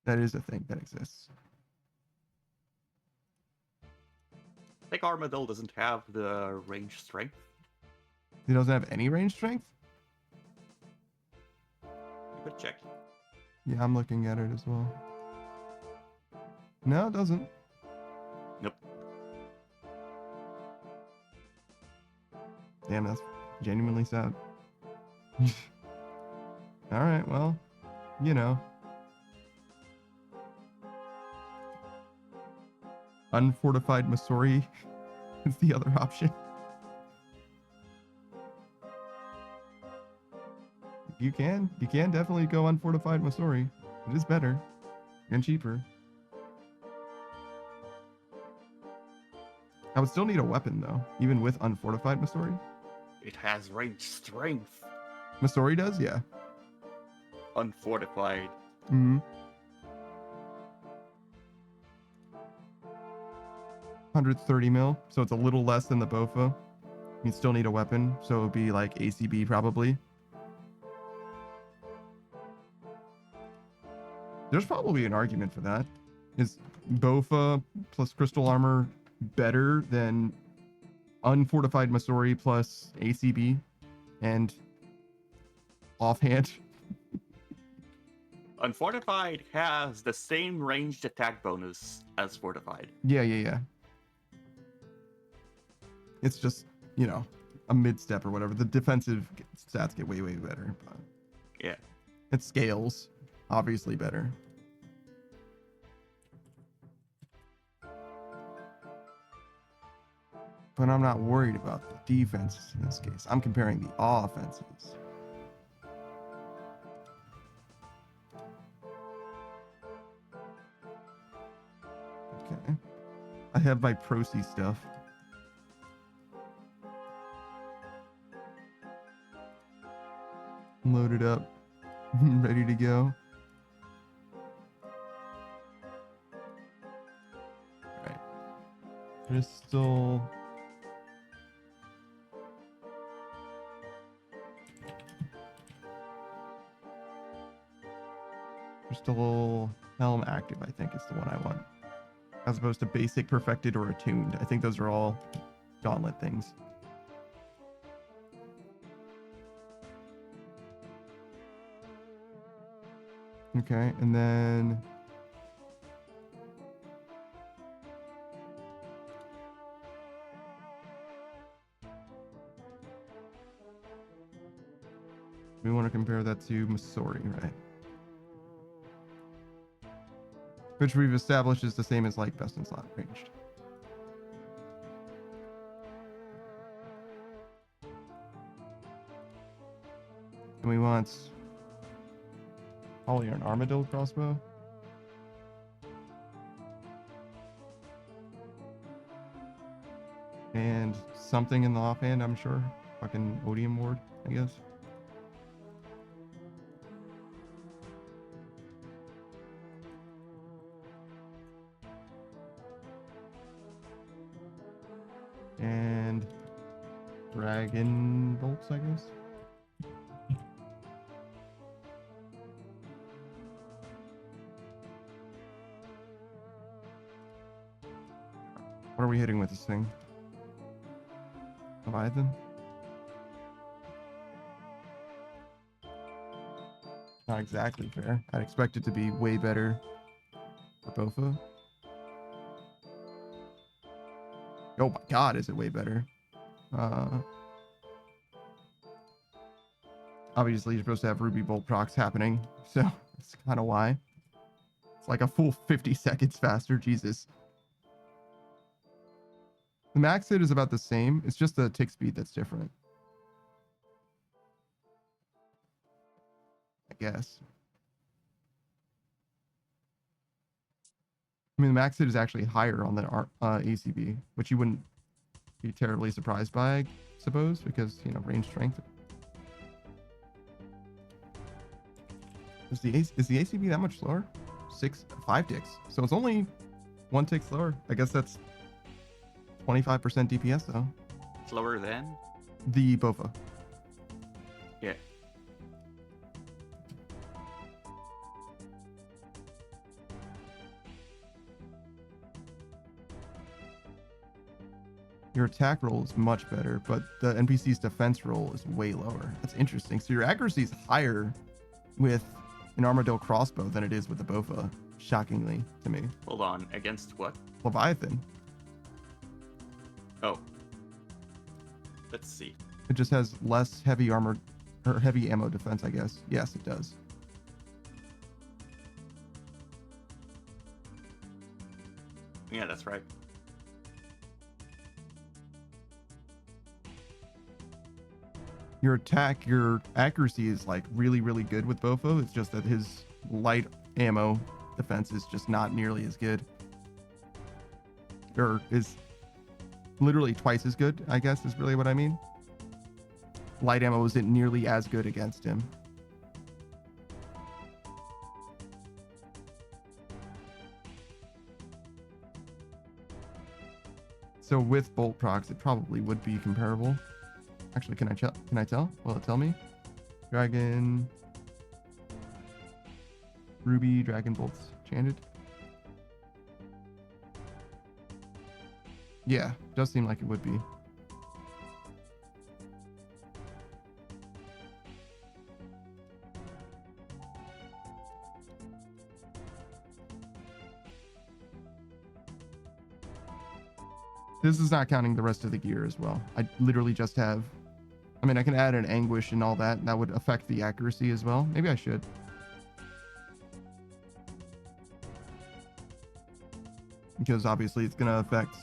That is a thing that exists. I think Armadillo doesn't have the range strength. He doesn't have any range strength? You could check. Yeah, I'm looking at it as well. No, it doesn't. Nope. Damn, that's genuinely sad. Alright, well, you know. Unfortified Masori is the other option. You can definitely go unfortified Masori. It is better and cheaper. I would still need a weapon though, even with unfortified Masori. It has range strength. Masori does, yeah. Unfortified. 130 mil, so it's a little less than the Bofa. You still need a weapon, so it would be like ACB probably. There's probably an argument for that. Is Bofa plus crystal armor better than unfortified Masori plus ACB and offhand. Unfortified has the same ranged attack bonus as fortified. Yeah. It's just, you know, a mid-step or whatever. The defensive stats get way better. But Yeah. it scales, obviously better. But I'm not worried about the defenses in this case. I'm comparing the offenses. Okay. I have my Pro-C stuff. Loaded up. Ready to go. Alright. Crystal. Crystal Helm active, I think, is the one I want. As opposed to basic, perfected, or attuned. I think those are all gauntlet things. Okay, and then we want to compare that to Masori, right? Which we've established is the same as like best in slot ranged. And we want Holly or an Armadillo crossbow. And something in the offhand, I'm sure. Fucking Odium Ward, I guess. And Dragon Bolts, I guess. What are we hitting with this thing? Leviathan? Not exactly fair. I'd expect it to be way better for Bofa. Oh my god, is it way better? Obviously, you're supposed to have Ruby Bolt procs happening, so that's kind of why. It's like a full 50 seconds faster, Jesus. The max hit is about the same. It's just the tick speed that's different. I guess. I mean, the max hit is actually higher on the ACB, which you wouldn't be terribly surprised by, I suppose, because, you know, range strength. Is the ACB that much slower? 5 ticks. So it's only 1 tick slower. I guess that's 25% DPS though. Slower than? The Bofa. Yeah. Your attack roll is much better, but the NPC's defense roll is way lower. That's interesting. So your accuracy is higher with an Armadillo crossbow than it is with the Bofa, shockingly to me. Hold on, against what? Leviathan. Oh. Let's see. It just has less heavy armor or heavy ammo defense, I guess. Yes, it does. Yeah, that's right. Your attack, your accuracy is like really, really good with Bofo. It's just that his light ammo defense is just not nearly as good. Or is literally twice as good, I guess, is really what I mean. Light ammo isn't nearly as good against him. So with bolt procs, it probably would be comparable. Actually, can I tell? Will it tell me? Dragon, Ruby, Dragon Bolts, Chanted. Yeah, does seem like it would be. This is not counting the rest of the gear as well. I literally just have, I mean, I can add an anguish and all that, and that would affect the accuracy as well. Maybe I should. Because obviously it's going to affect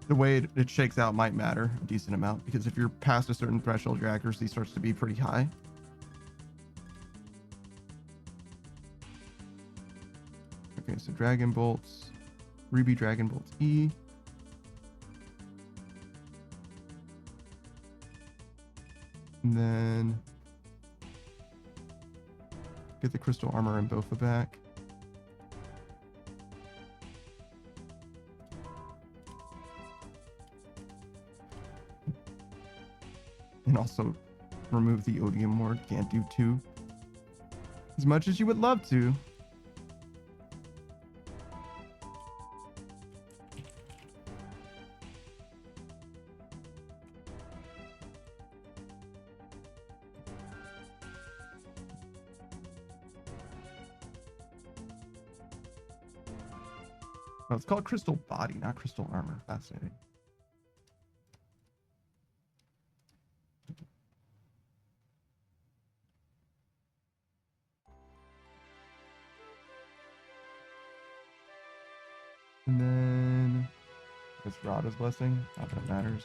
the way it shakes out might matter a decent amount, because if you're past a certain threshold, your accuracy starts to be pretty high. Okay, so Dragon Bolts, Ruby Dragon Bolts E. And then get the crystal armor and Bofa back. And also remove the odium ward. Can't do 2. As much as you would love to. Oh, it's called Crystal Body, not Crystal Armor. Fascinating. And then it's Rada's Blessing. Not that it matters.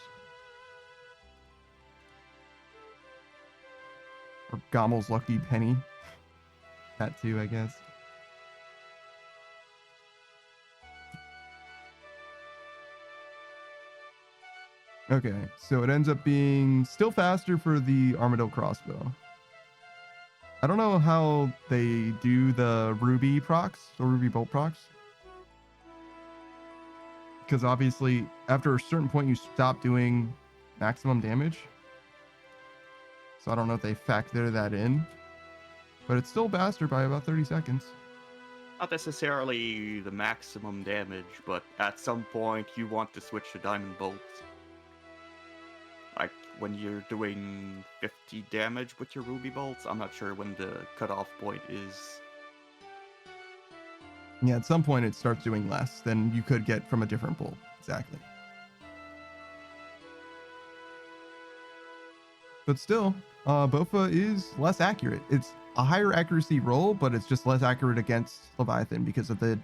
Or Gommel's Lucky Penny. That too, I guess. Okay, so it ends up being still faster for the Armadillo crossbow. I don't know how they do the Ruby procs, the Ruby bolt procs. Because obviously, after a certain point, you stop doing maximum damage. So I don't know if they factor that in. But it's still faster by about 30 seconds. Not necessarily the maximum damage, but at some point you want to switch to Diamond Bolts. Like when you're doing 50 damage with your Ruby Bolts, I'm not sure when the cutoff point is. Yeah, at some point it starts doing less than you could get from a different bolt. Exactly. But still, Bofa is less accurate. It's a higher accuracy roll, but it's just less accurate against Leviathan because of the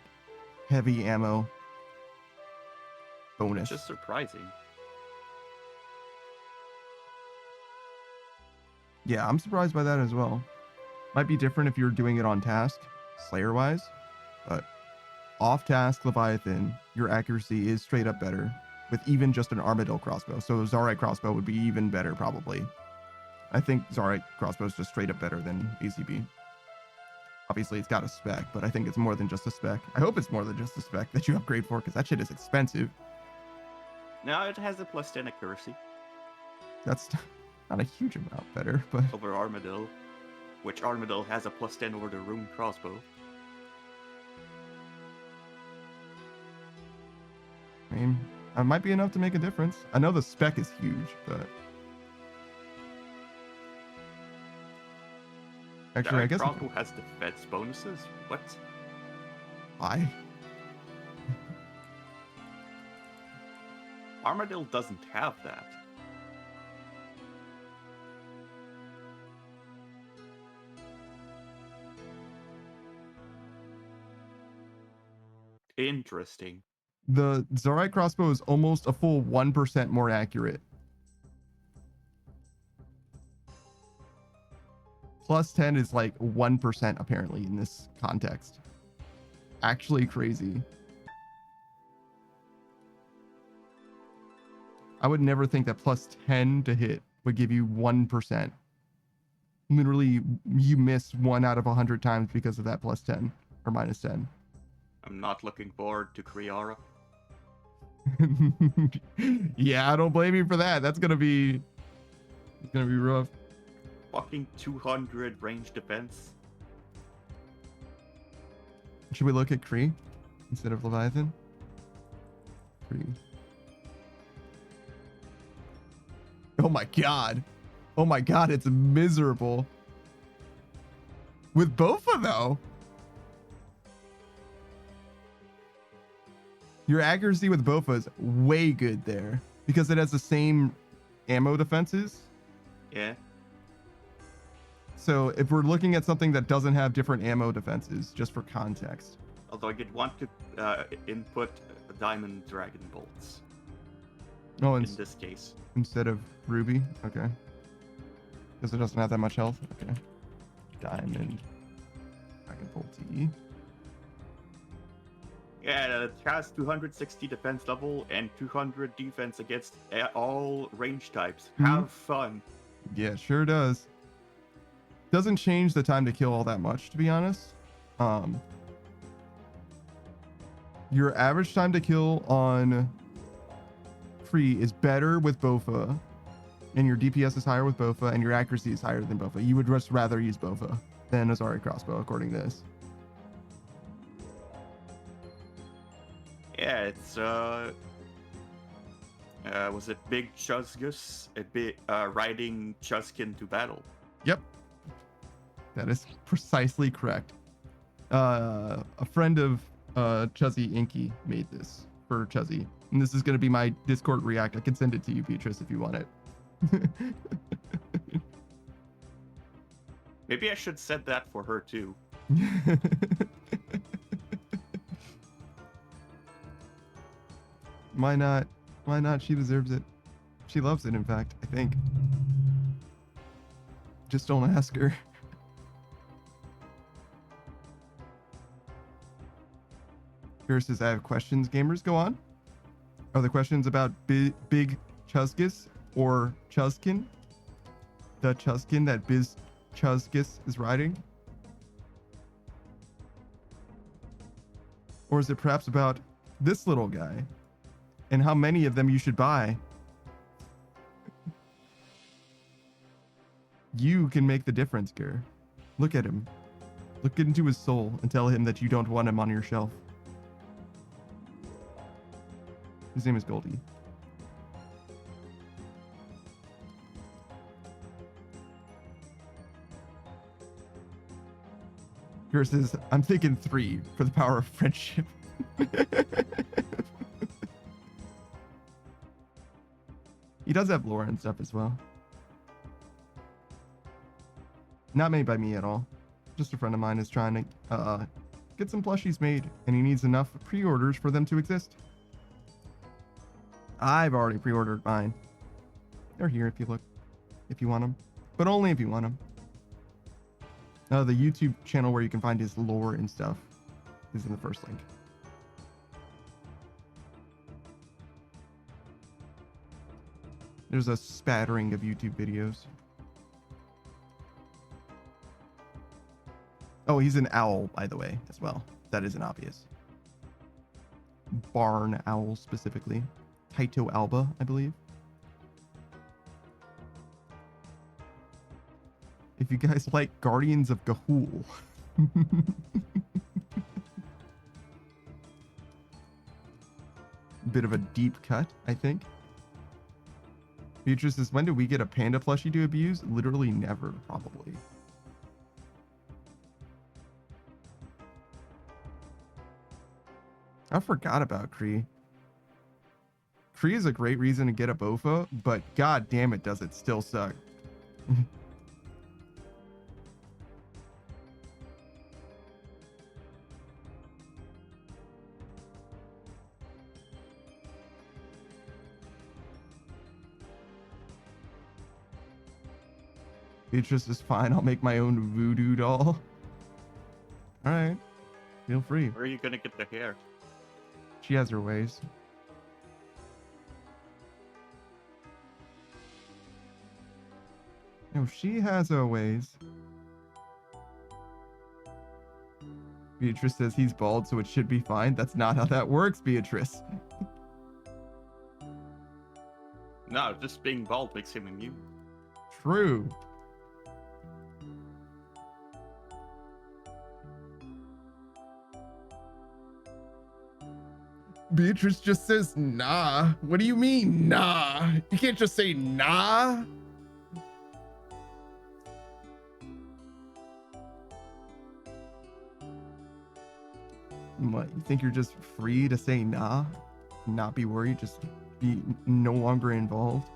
heavy ammo bonus. Just surprising. Yeah, I'm surprised by that as well. Might be different if you're doing it on task, Slayer-wise, but off-task Leviathan, your accuracy is straight up better with even just an Armadillo crossbow. So Zarite crossbow would be even better, probably. I think Zarite crossbow is just straight up better than ACB. Obviously, it's got a spec, but I think it's more than just a spec. I hope it's more than just a spec that you upgrade for, because that shit is expensive. Now it has a plus 10 accuracy. That's not a huge amount better, but Over Armadillo, which Armadillo has a plus 10 over the Rune crossbow. I mean, it might be enough to make a difference. I know the spec is huge, but actually, I guess crossbow has defense bonuses. What? why? Armadillo doesn't have that. Interesting. The Zarite crossbow is almost a full 1% more accurate. Plus 10 is like 1% apparently in this context. Actually crazy. I would never think that plus 10 to hit would give you 1%. Literally, you miss 1 out of 100 times because of that plus 10 or minus 10. I'm not looking forward to Kriara. Yeah, I don't blame you for that. It's gonna be rough. Fucking 200 range defense. Should we look at Kree instead of Leviathan? Kree. Oh my god. Oh my god, it's miserable. With Bofa though. Your accuracy with Bofa is way good there because it has the same ammo defenses. Yeah. So if we're looking at something that doesn't have different ammo defenses, just for context. Although I'd want to input Diamond Dragon Bolts Oh, in this case. instead of Ruby? Okay. Because it doesn't have that much health? Okay. Diamond Dragon Bolt E. Yeah, it has 260 defense level and 200 defense against all range types. Have fun. Yeah, sure does. Doesn't change the time to kill all that much, to be honest. Your average time to kill on Free is better with Bofa, and your DPS is higher with Bofa, and your accuracy is higher than Bofa. You would just rather use Bofa than Azari crossbow, according to this. Yeah, it's was it Big Chuzgus riding Chuzkin to battle? Yep. That is precisely correct. A friend of Chuzzy Inky made this for Chuzzy. And this is going to be my Discord react. I can send it to you, Beatrice, if you want it. Maybe I should set that for her too. Why not? Why not? She deserves it. She loves it, in fact, I think. Just don't ask her. Here says, I have questions. Gamers, go on. Are the questions about Big Chuzgus or Chuzkin? The Chuzkin that Biz Chuzgus is riding? Or is it perhaps about this little guy and how many of them you should buy? You can make the difference, Ger. Look at him. Look into his soul and tell him that you don't want him on your shelf. His name is Goldie. Ger says, I'm thinking 3 for the power of friendship. He does have lore and stuff as well. Not made by me at all. Just a friend of mine is trying to get some plushies made, and he needs enough pre-orders for them to exist. I've already pre-ordered mine. They're here if you want them, but only if you want them. The YouTube channel where you can find his lore and stuff is in the first link. There's a spattering of YouTube videos. Oh, he's an owl, by the way, as well. That isn't obvious. Barn owl, specifically. Taito Alba, I believe. If you guys like Guardians of Ga'Hoole. Bit of a deep cut, I think. Beatrice says, when do we get a panda plushie to abuse? Literally never, probably. I forgot about Kree. Kree is a great reason to get a Bofa, but god damn it, does it still suck. Beatrice is fine. I'll make my own voodoo doll. Alright. Feel free. Where are you gonna get the hair? She has her ways. No, she has her ways. Beatrice says he's bald, so it should be fine. That's not how that works, Beatrice. No, just being bald makes him immune. True. Beatrice just says, nah. What do you mean, nah? You can't just say, nah. What, you think you're just free to say nah? Not be worried, just be no longer involved?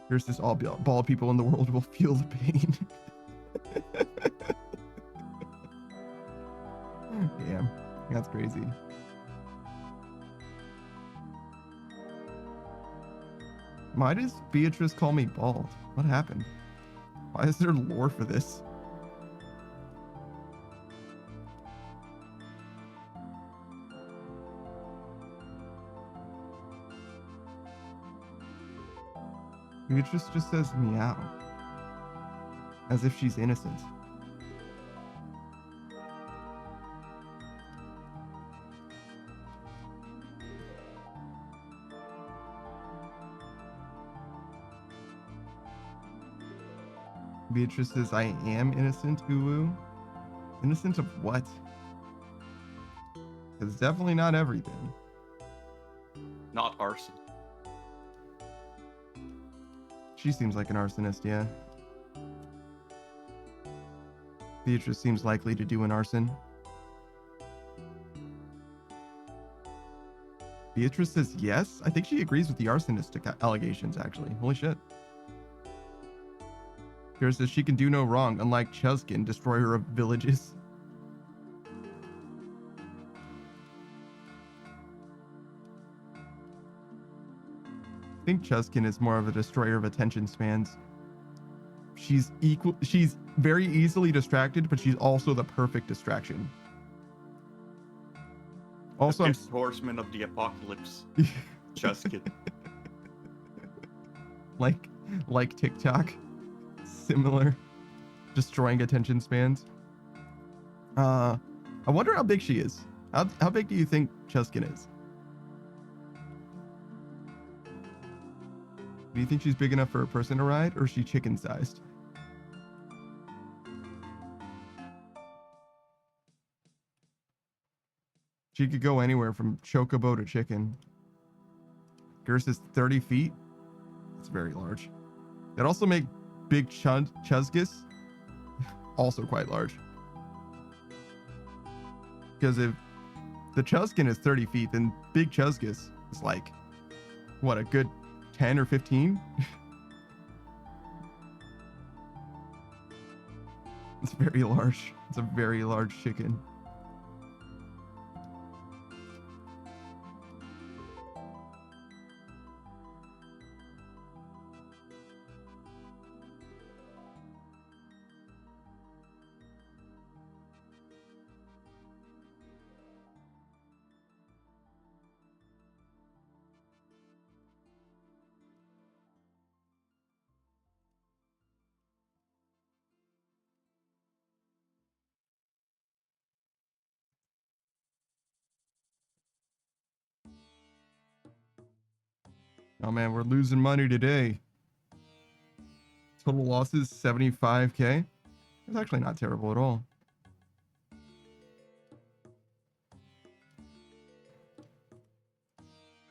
There's just all bald people in the world will feel the pain. Damn, that's crazy. Why does Beatrice call me bald? What happened? Why is there lore for this? Beatrice just says meow. As if she's innocent. Beatrice says, I am innocent, Uwu. Innocent of what? Because definitely not everything. Not arson. She seems like an arsonist, yeah. Beatrice seems likely to do an arson. Beatrice says yes? I think she agrees with the arsonist allegations, actually. Holy shit. Kira says she can do no wrong, unlike Chuskin, destroyer of villages. I think Chuskin is more of a destroyer of attention spans. She's very easily distracted, but she's also the perfect distraction. Also, the fifth horseman of the apocalypse. Chuskin. like TikTok. Similar. Destroying attention spans. I wonder how big she is. How big do you think Chuskin is? Do you think she's big enough for a person to ride, or is she chicken-sized? She could go anywhere from chocobo to chicken. Gerst is 30 feet. It's very large. It also make big Chusgus also quite large. Because if the Chuskin is 30 feet, then big Chusgus is like, what, a good 10 or 15? It's very large. It's a very large chicken. Oh man, we're losing money today. Total losses 75k. It's actually not terrible at all.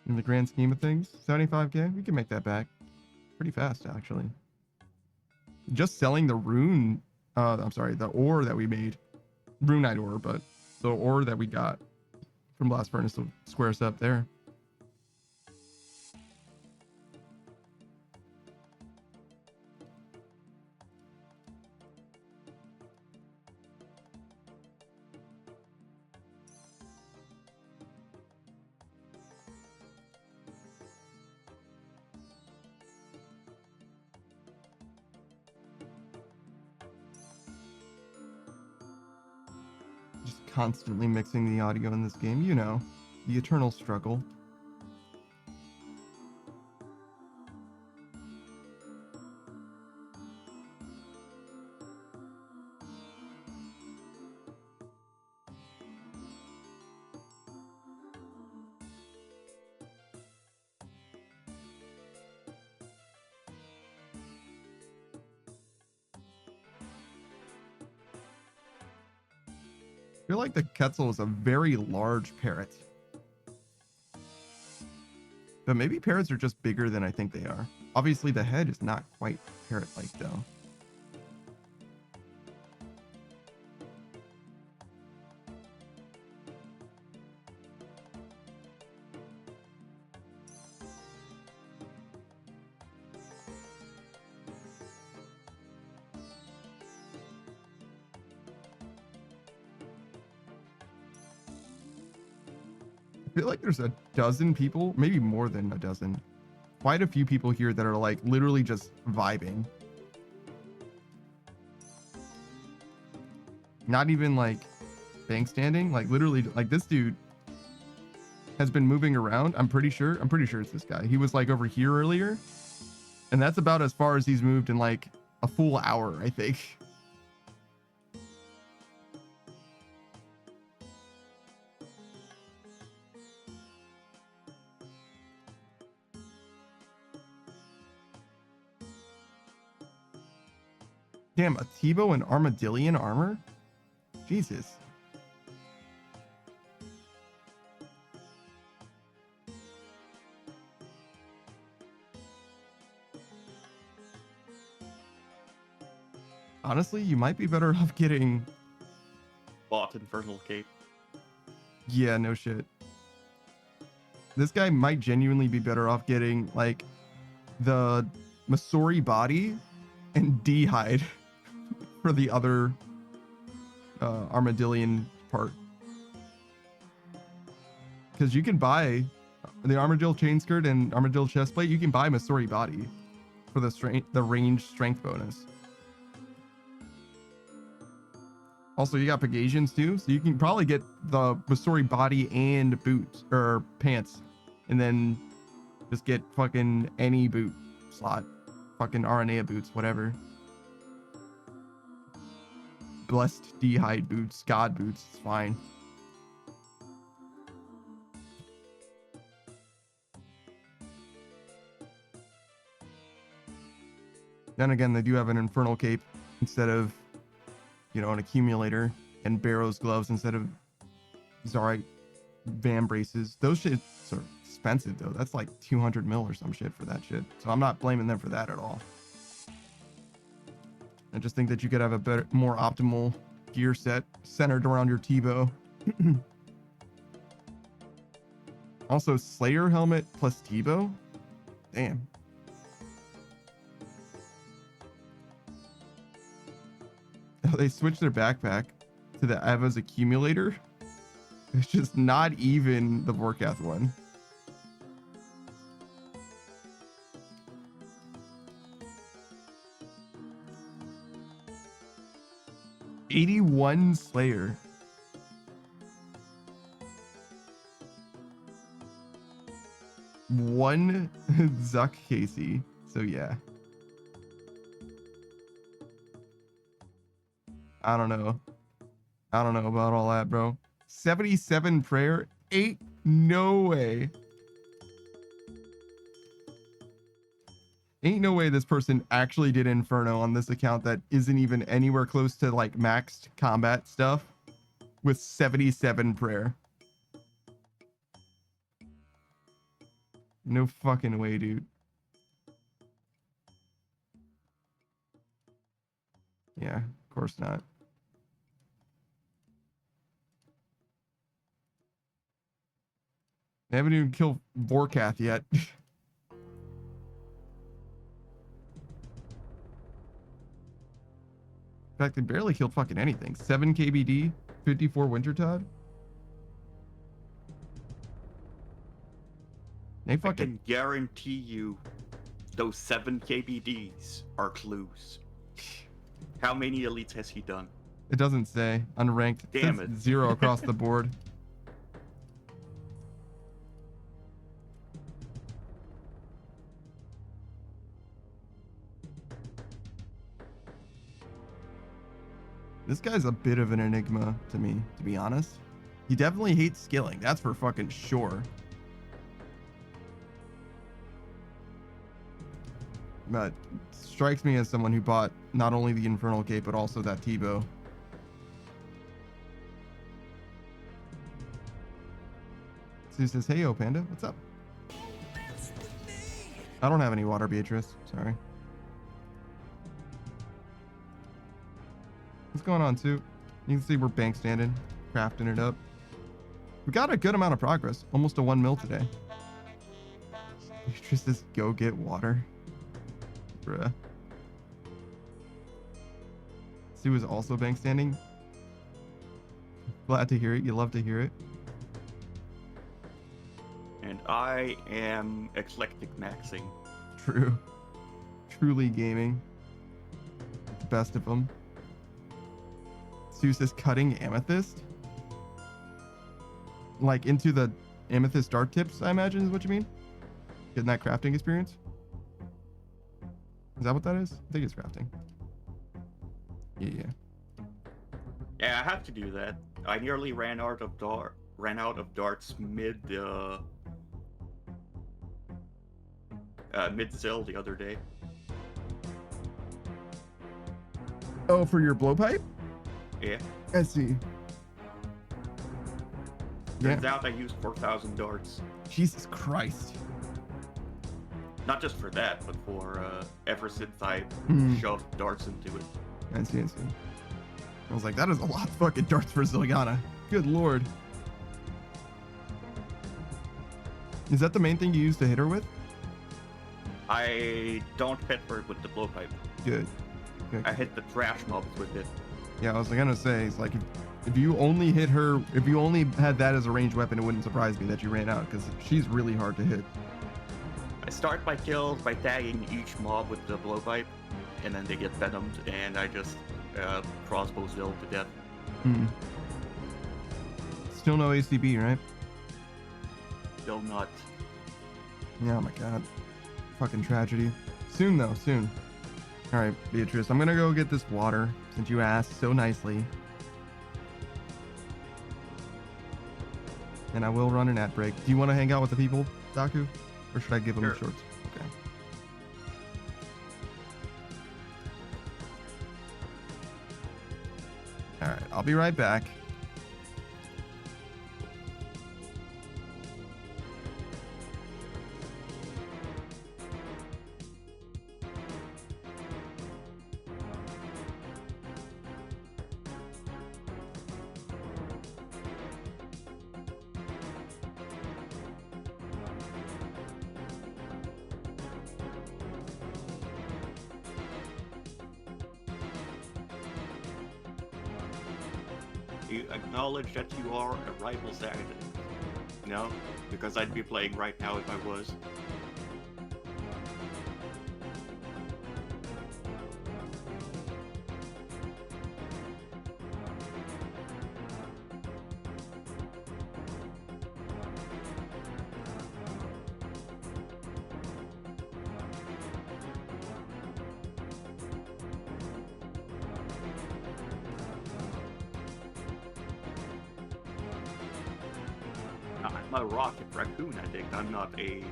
In the grand scheme of things, 75k, we can make that back pretty fast actually. Just selling the rune, the ore that we made, runite ore, but the ore that we got from Blast Furnace will square us up there. Constantly mixing the audio in this game, you know, the eternal struggle. I feel like the Quetzal is a very large parrot. But maybe parrots are just bigger than I think they are. Obviously, the head is not quite parrot-like, though. feel like there's a dozen people, maybe more than a dozen. Quite a few people here that are like literally just vibing. Not even like bank standing, like literally like this dude has been moving around. I'm pretty sure it's this guy. He was like over here earlier. And that's about as far as he's moved in like a full hour, I think. Damn, a T-bow and armadillion armor? Jesus. Honestly, you might be better off getting... Bought Infernal Cape. Yeah, no shit. This guy might genuinely be better off getting, like, the Masori body and D-hide for the other armadillion part. Because you can buy the armadillo chain skirt and armadillo chestplate, you can buy Masori body for the range strength bonus. Also, you got Pegasians too, so you can probably get the Masori body and boots or pants, and then just get fucking any boot slot, fucking RNA boots, whatever. Blessed D-hide boots, God boots, it's fine. Then again, they do have an Infernal Cape instead of, you know, an accumulator, and Barrow's gloves instead of Zarite Van braces. Those shits are expensive though. That's like 200 mil or some shit for that shit. So I'm not blaming them for that at all. I just think that you could have a better, more optimal gear set centered around your T-bow. Also, Slayer helmet plus T-bow? Damn. They switched their backpack to the Eva's accumulator. It's just not even the Vorkath one. $81 Slayer. One Zuck Casey. So yeah. I don't know. I don't know about all that, bro. 77 prayer. 8. No way. Ain't no way this person actually did Inferno on this account that isn't even anywhere close to like maxed combat stuff with 77 prayer. No fucking way, dude. Yeah, of course not. They haven't even killed Vorkath yet. In fact, they barely killed fucking anything. 7 KBD, 54 Wintertide. They fucking... I can guarantee you those 7 KBDs are clues. How many elites has he done? It doesn't say. Unranked. Damn it. it. 0 across the board. This guy's a bit of an enigma to me, to be honest. He definitely hates skilling. That's for fucking sure. But strikes me as someone who bought not only the Infernal Cape, but also that T-bow. So he says, hey, yo, Panda, what's up? I don't have any water, Beatrice. Sorry. What's going on, Sue? You can see we're bank standing, crafting it up. We got a good amount of progress. Almost a 1 mil today. Beatrice says, go get water. Bruh. Sue is also bank standing. Glad to hear it. You love to hear it. I am eclectic maxing. True. Truly gaming. The best of them. Zeus is cutting amethyst? Like into the amethyst dart tips, I imagine is what you mean? Getting that crafting experience? Is that what that is? I think it's crafting. Yeah. Yeah, I have to do that. I nearly ran out of darts mid mid-sell the other day. Oh, for your blowpipe? Yeah. I see. Turns out I used 4,000 darts. Jesus Christ. Not just for that, but for ever since I shoved darts into it. I see. I was like, that is a lot of fucking darts for Zilliana. Good lord. Is that the main thing you use to hit her with? I don't hit her with the blowpipe. Good. I hit the trash mobs with it. Yeah, I was gonna say, it's like, if you only hit her, if you only had that as a ranged weapon, it wouldn't surprise me that you ran out, because she's really hard to hit. I start my kills by tagging each mob with the blowpipe, and then they get venomed, and I just crossbow Zill to death. Still no ACB, right? Still not. Oh my god. Fucking tragedy. Soon though, soon. Alright, Beatrice, I'm gonna go get this water, since you asked so nicely. And I will run an ad break. Do you want to hang out with the people, Daku? Or should I give them the shorts? Okay. Alright, I'll be right back. You acknowledge that you are a rival's addict. No? Because I'd be playing right now if I was. I'm a rocket raccoon addict. I'm not a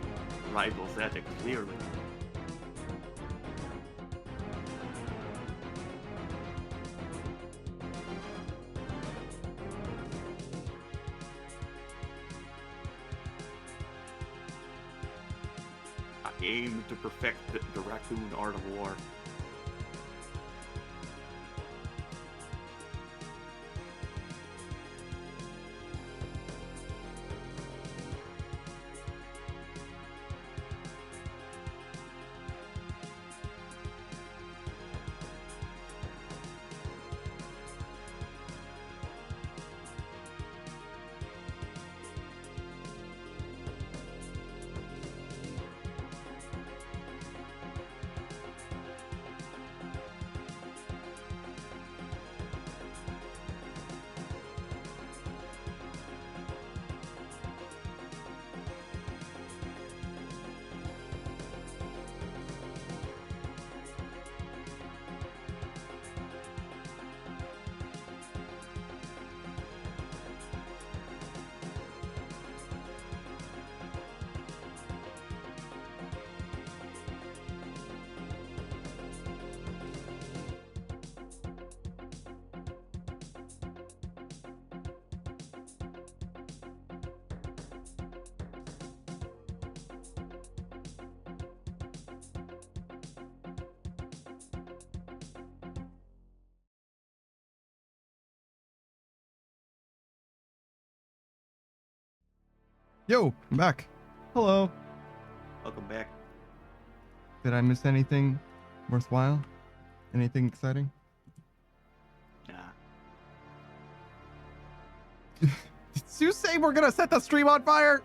rival's addict, clearly. I aim to perfect the raccoon art of war. Yo, I'm back. Hello. Welcome back. Did I miss anything worthwhile? Anything exciting? Nah. Did Sue say we're gonna set the stream on fire?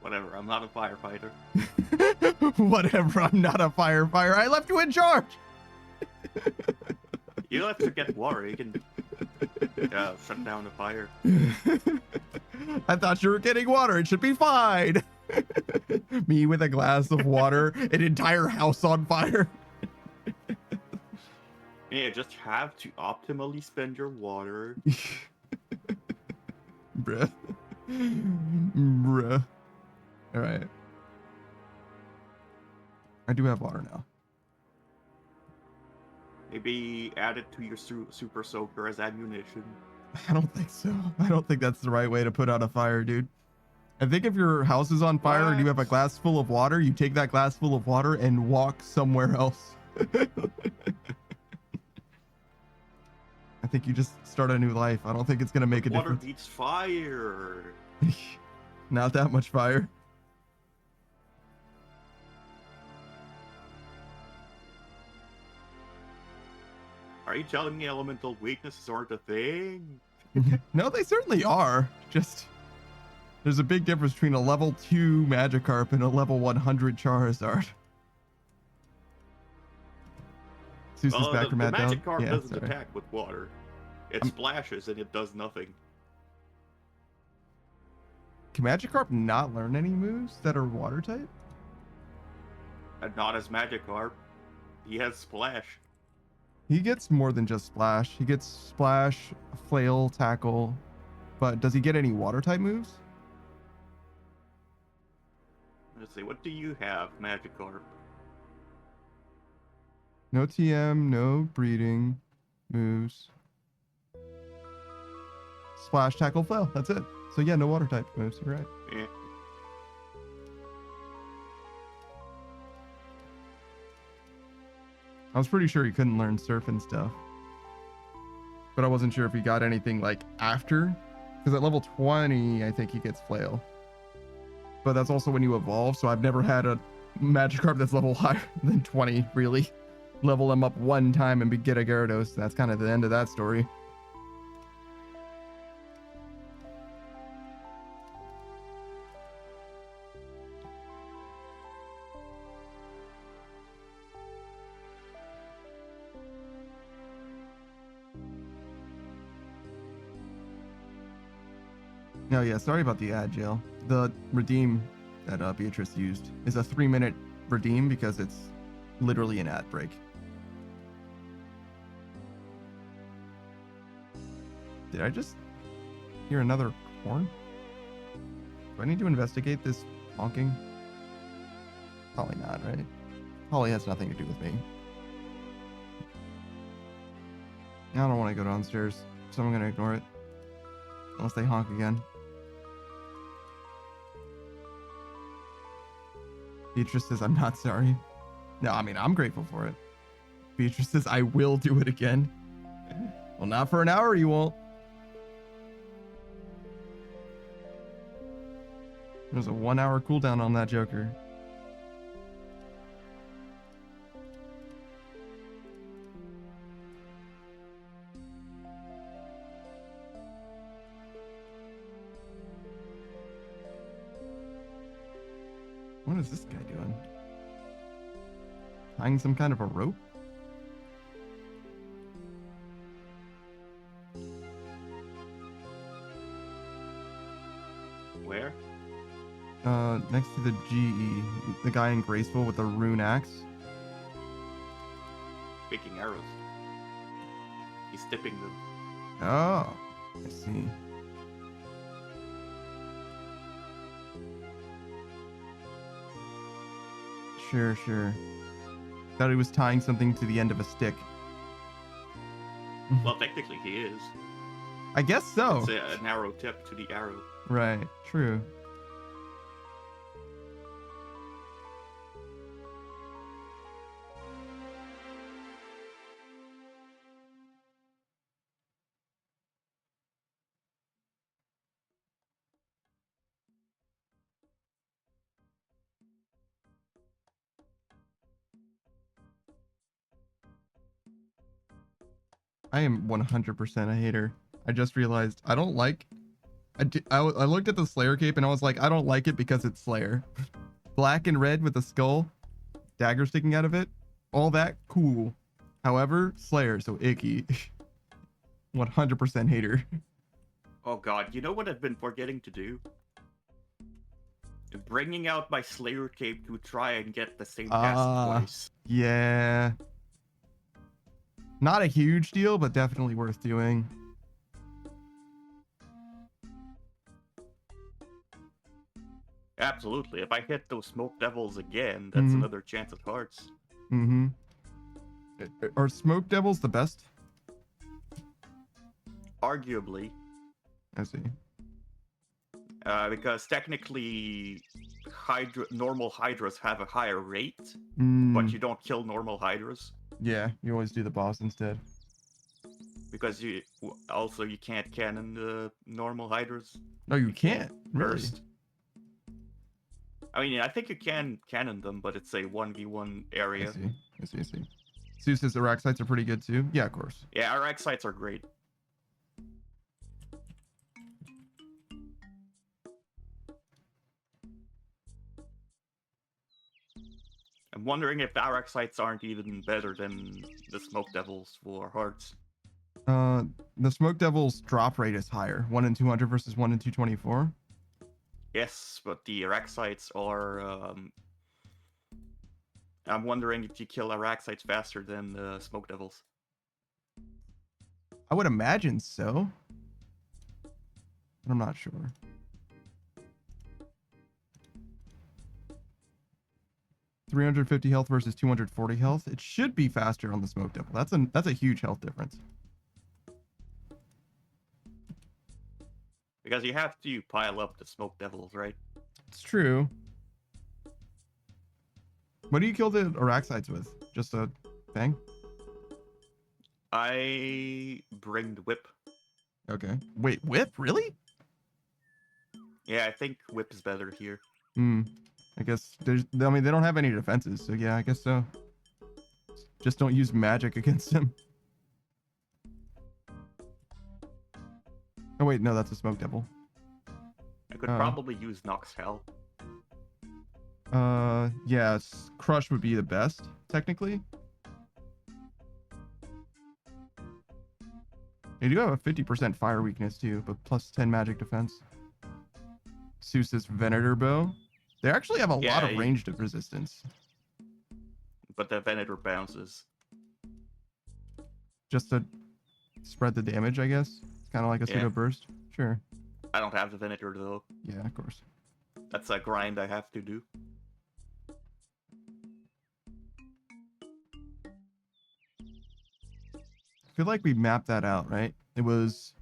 Whatever, I'm not a firefighter. Whatever, I'm not a firefighter. I left you in charge. You don't have to get water. You can shut down the fire. I thought you were getting water. It should be fine. Me with a glass of water, an entire house on fire. Yeah, you just have to optimally spend your water. Bruh. Bruh. All right. I do have water now. Maybe add it to your super soaker as ammunition. I don't think so. I don't think that's the right way to put out a fire, dude. I think if your house is on fire and you have a glass full of water, you take that glass full of water and walk somewhere else. I think you just start a new life. I don't think it's going to make a Water difference. needs fire. Not that much fire. Are you telling me elemental weaknesses aren't a thing? No, they certainly are. Just there's a big difference between a level 2 Magikarp and a level 100 Charizard. Zeus's back the from Matt down. Magikarp Yeah, doesn't sorry. attack with water. It splashes and it does nothing. Can Magikarp not learn any moves that are water type? And not as Magikarp. He has Splash. He gets more than just Splash. He gets Splash, Flail, Tackle. But does he get any water type moves? Let's see, what do you have, Magikarp? No TM, no breeding moves. Splash, Tackle, Flail. That's it. So yeah, no water type moves. You're right. Yeah. I was pretty sure he couldn't learn Surf and stuff. But I wasn't sure if he got anything like after. Because at level 20, I think he gets Flail. But that's also when you evolve, so I've never had a Magikarp that's level higher than 20, really. Level him up one time and get a Gyarados. That's kind of the end of that story. No, yeah, sorry about the ad, Jail. The redeem that Beatrice used is a 3-minute redeem because it's literally an ad break. Did I just hear another horn? Do I need to investigate this honking? Probably not, right? Probably has nothing to do with me. I don't want to go downstairs, so I'm going to ignore it. Unless they honk again. Beatrice says, I'm not sorry. No, I mean, I'm grateful for it. Beatrice says, I will do it again. Well, not for an hour, you won't. There's a 1-hour cooldown on that Joker. What is this guy doing? Tying some kind of a rope? Where? Next to the GE. The guy in Graceful with the rune axe. Picking arrows. He's tipping them. Oh, I see. Sure, sure. Thought he was tying something to the end of a stick. Well, technically he is. I guess so. It's an arrow tip to the arrow. Right, true. I am 100% a hater. I just realized I don't like I looked at the Slayer cape and I was like, I don't like it because it's Slayer. Black and red with a skull, dagger sticking out of it, all that cool. However, Slayer, so icky. 100% hater. Oh god, you know what I've been forgetting to do? Bringing out my Slayer cape to try and get the same pass twice. Yeah. Not a huge deal, but definitely worth doing. Absolutely. If I hit those smoke devils again, that's another chance at hearts. Mm-hmm. Are smoke devils the best? Arguably. I see. Because technically, normal hydras have a higher rate, but you don't kill normal hydras. Yeah, you always do the boss instead. Because you can't cannon the normal hydras. No, you can't. Really? First. I mean, I think you can cannon them, but it's a 1v1 area. I see. Zeus's Araxites are pretty good too. Yeah, of course. Yeah, Araxites are great. I'm wondering if the Araxites aren't even better than the Smoke Devils for hearts. The Smoke Devil's drop rate is higher. 1 in 200 versus 1 in 224. Yes, but the Araxites are... I'm wondering if you kill Araxites faster than the Smoke Devils. I would imagine so. But I'm not sure. $350 health versus 240 health. It should be faster on the Smoke Devil. That's a huge health difference. Because you have to pile up the Smoke Devils, right? It's true. What do you kill the Araxites with? Just a thing? I bring the whip. Okay. Wait, whip? Really? Yeah, I think whip is better here. I guess they don't have any defenses, so yeah, I guess so. Just don't use magic against him. Oh wait, no, that's a Smoke Devil. I could probably use Nox Hell. Yeah, Crush would be the best, technically. They do have a 50% fire weakness too, but plus 10 magic defense. Zeus's Venator Bow. They actually have a lot of ranged resistance. But the Venator bounces. Just to spread the damage, I guess. It's kind of like a pseudo burst. Sure. I don't have the Venator though. Yeah, of course. That's a grind I have to do. I feel like we mapped that out, right? It was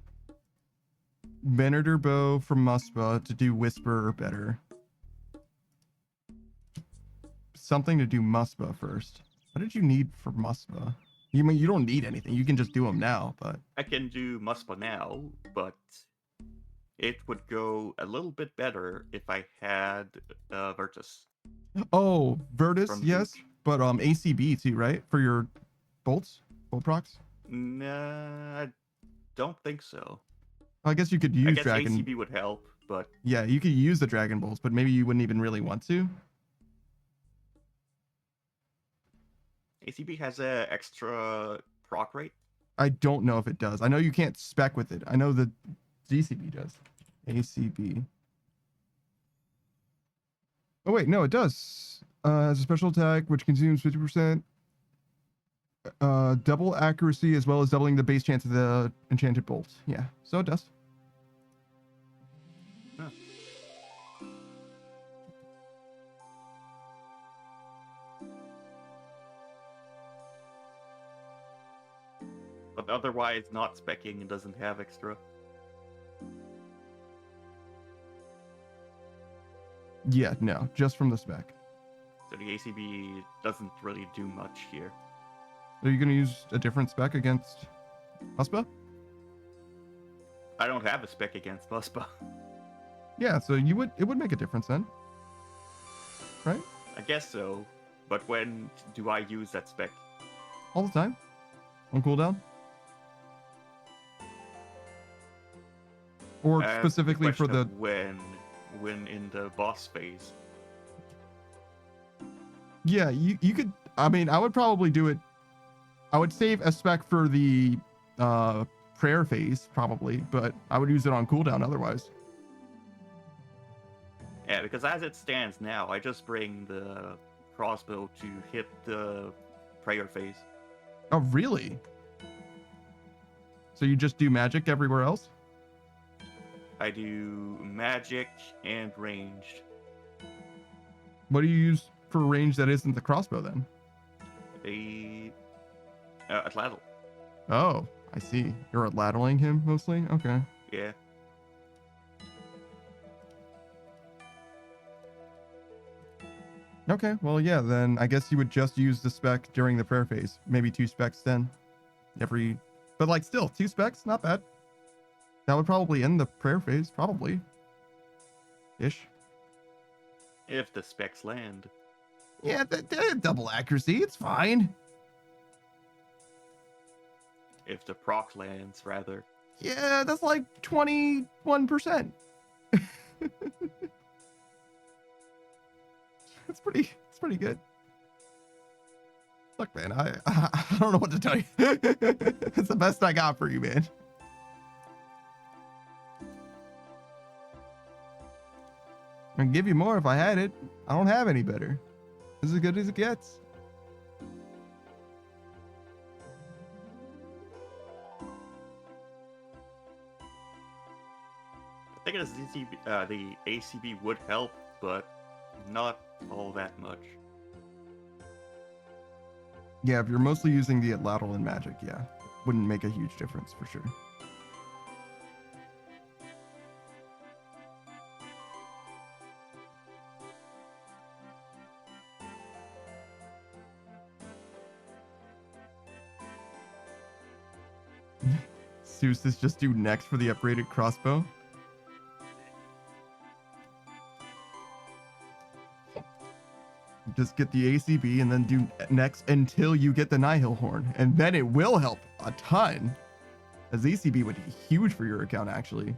Venator Bow from Muspa to do Whisper or better. Something to do Muspa first. What did you need for Muspa? You mean you don't need anything? You can just do them now, but I can do Muspa now, but it would go a little bit better if I had Virtus. Oh, Virtus, yes, but ACB too, right? For your bolts, bolt procs. Nah, I don't think so. I guess you could use I guess Dragon. ACB would help, but yeah, you could use the Dragon bolts, but maybe you wouldn't even really want to. ACB has a extra proc rate. I don't know if it does. I know you can't spec with it. I know the DCB does. ACB. Oh wait, no, it does. Has a special attack which consumes 50%. Double accuracy as well as doubling the base chance of the enchanted bolt. Yeah, so it does. Huh. But otherwise not speccing and doesn't have extra. Yeah, no, just from the spec. So the ACB doesn't really do much here. Are you going to use a different spec against Muspa? I don't have a spec against Muspa. Yeah, so it would make a difference then. Right? I guess so. But when do I use that spec? All the time. On cooldown. Or And specifically for question the... of when in the boss phase. Yeah, you could... I mean, I would probably do it... I would save a spec for the prayer phase, probably, but I would use it on cooldown otherwise. Yeah, because as it stands now, I just bring the crossbow to hit the prayer phase. Oh, really? So you just do magic everywhere else? I do magic and ranged. What do you use for range that isn't the crossbow then? Atlatl. Oh, I see. You're lateraling him mostly? Okay. Yeah. Okay, well, yeah, then I guess you would just use the spec during the prayer phase. Maybe 2 specs then. But like still, 2 specs, not bad. That would probably end the prayer phase, probably. Ish. If the specs land. Yeah, double accuracy, it's fine. If the proc lands, rather. Yeah, that's like 21%. It's pretty good. Look, man, I don't know what to tell you. It's the best I got for you, man. I'd give you more if I had it. I don't have any better. This is as good as it gets. I think the ACB would help, but not all that much. Yeah, if you're mostly using the lateral and magic, yeah. Wouldn't make a huge difference for sure. Seuss is just do next for the upgraded crossbow. Just get the ACB and then do next until you get the Nihil Horn. And then it will help a ton. As ACB would be huge for your account, actually.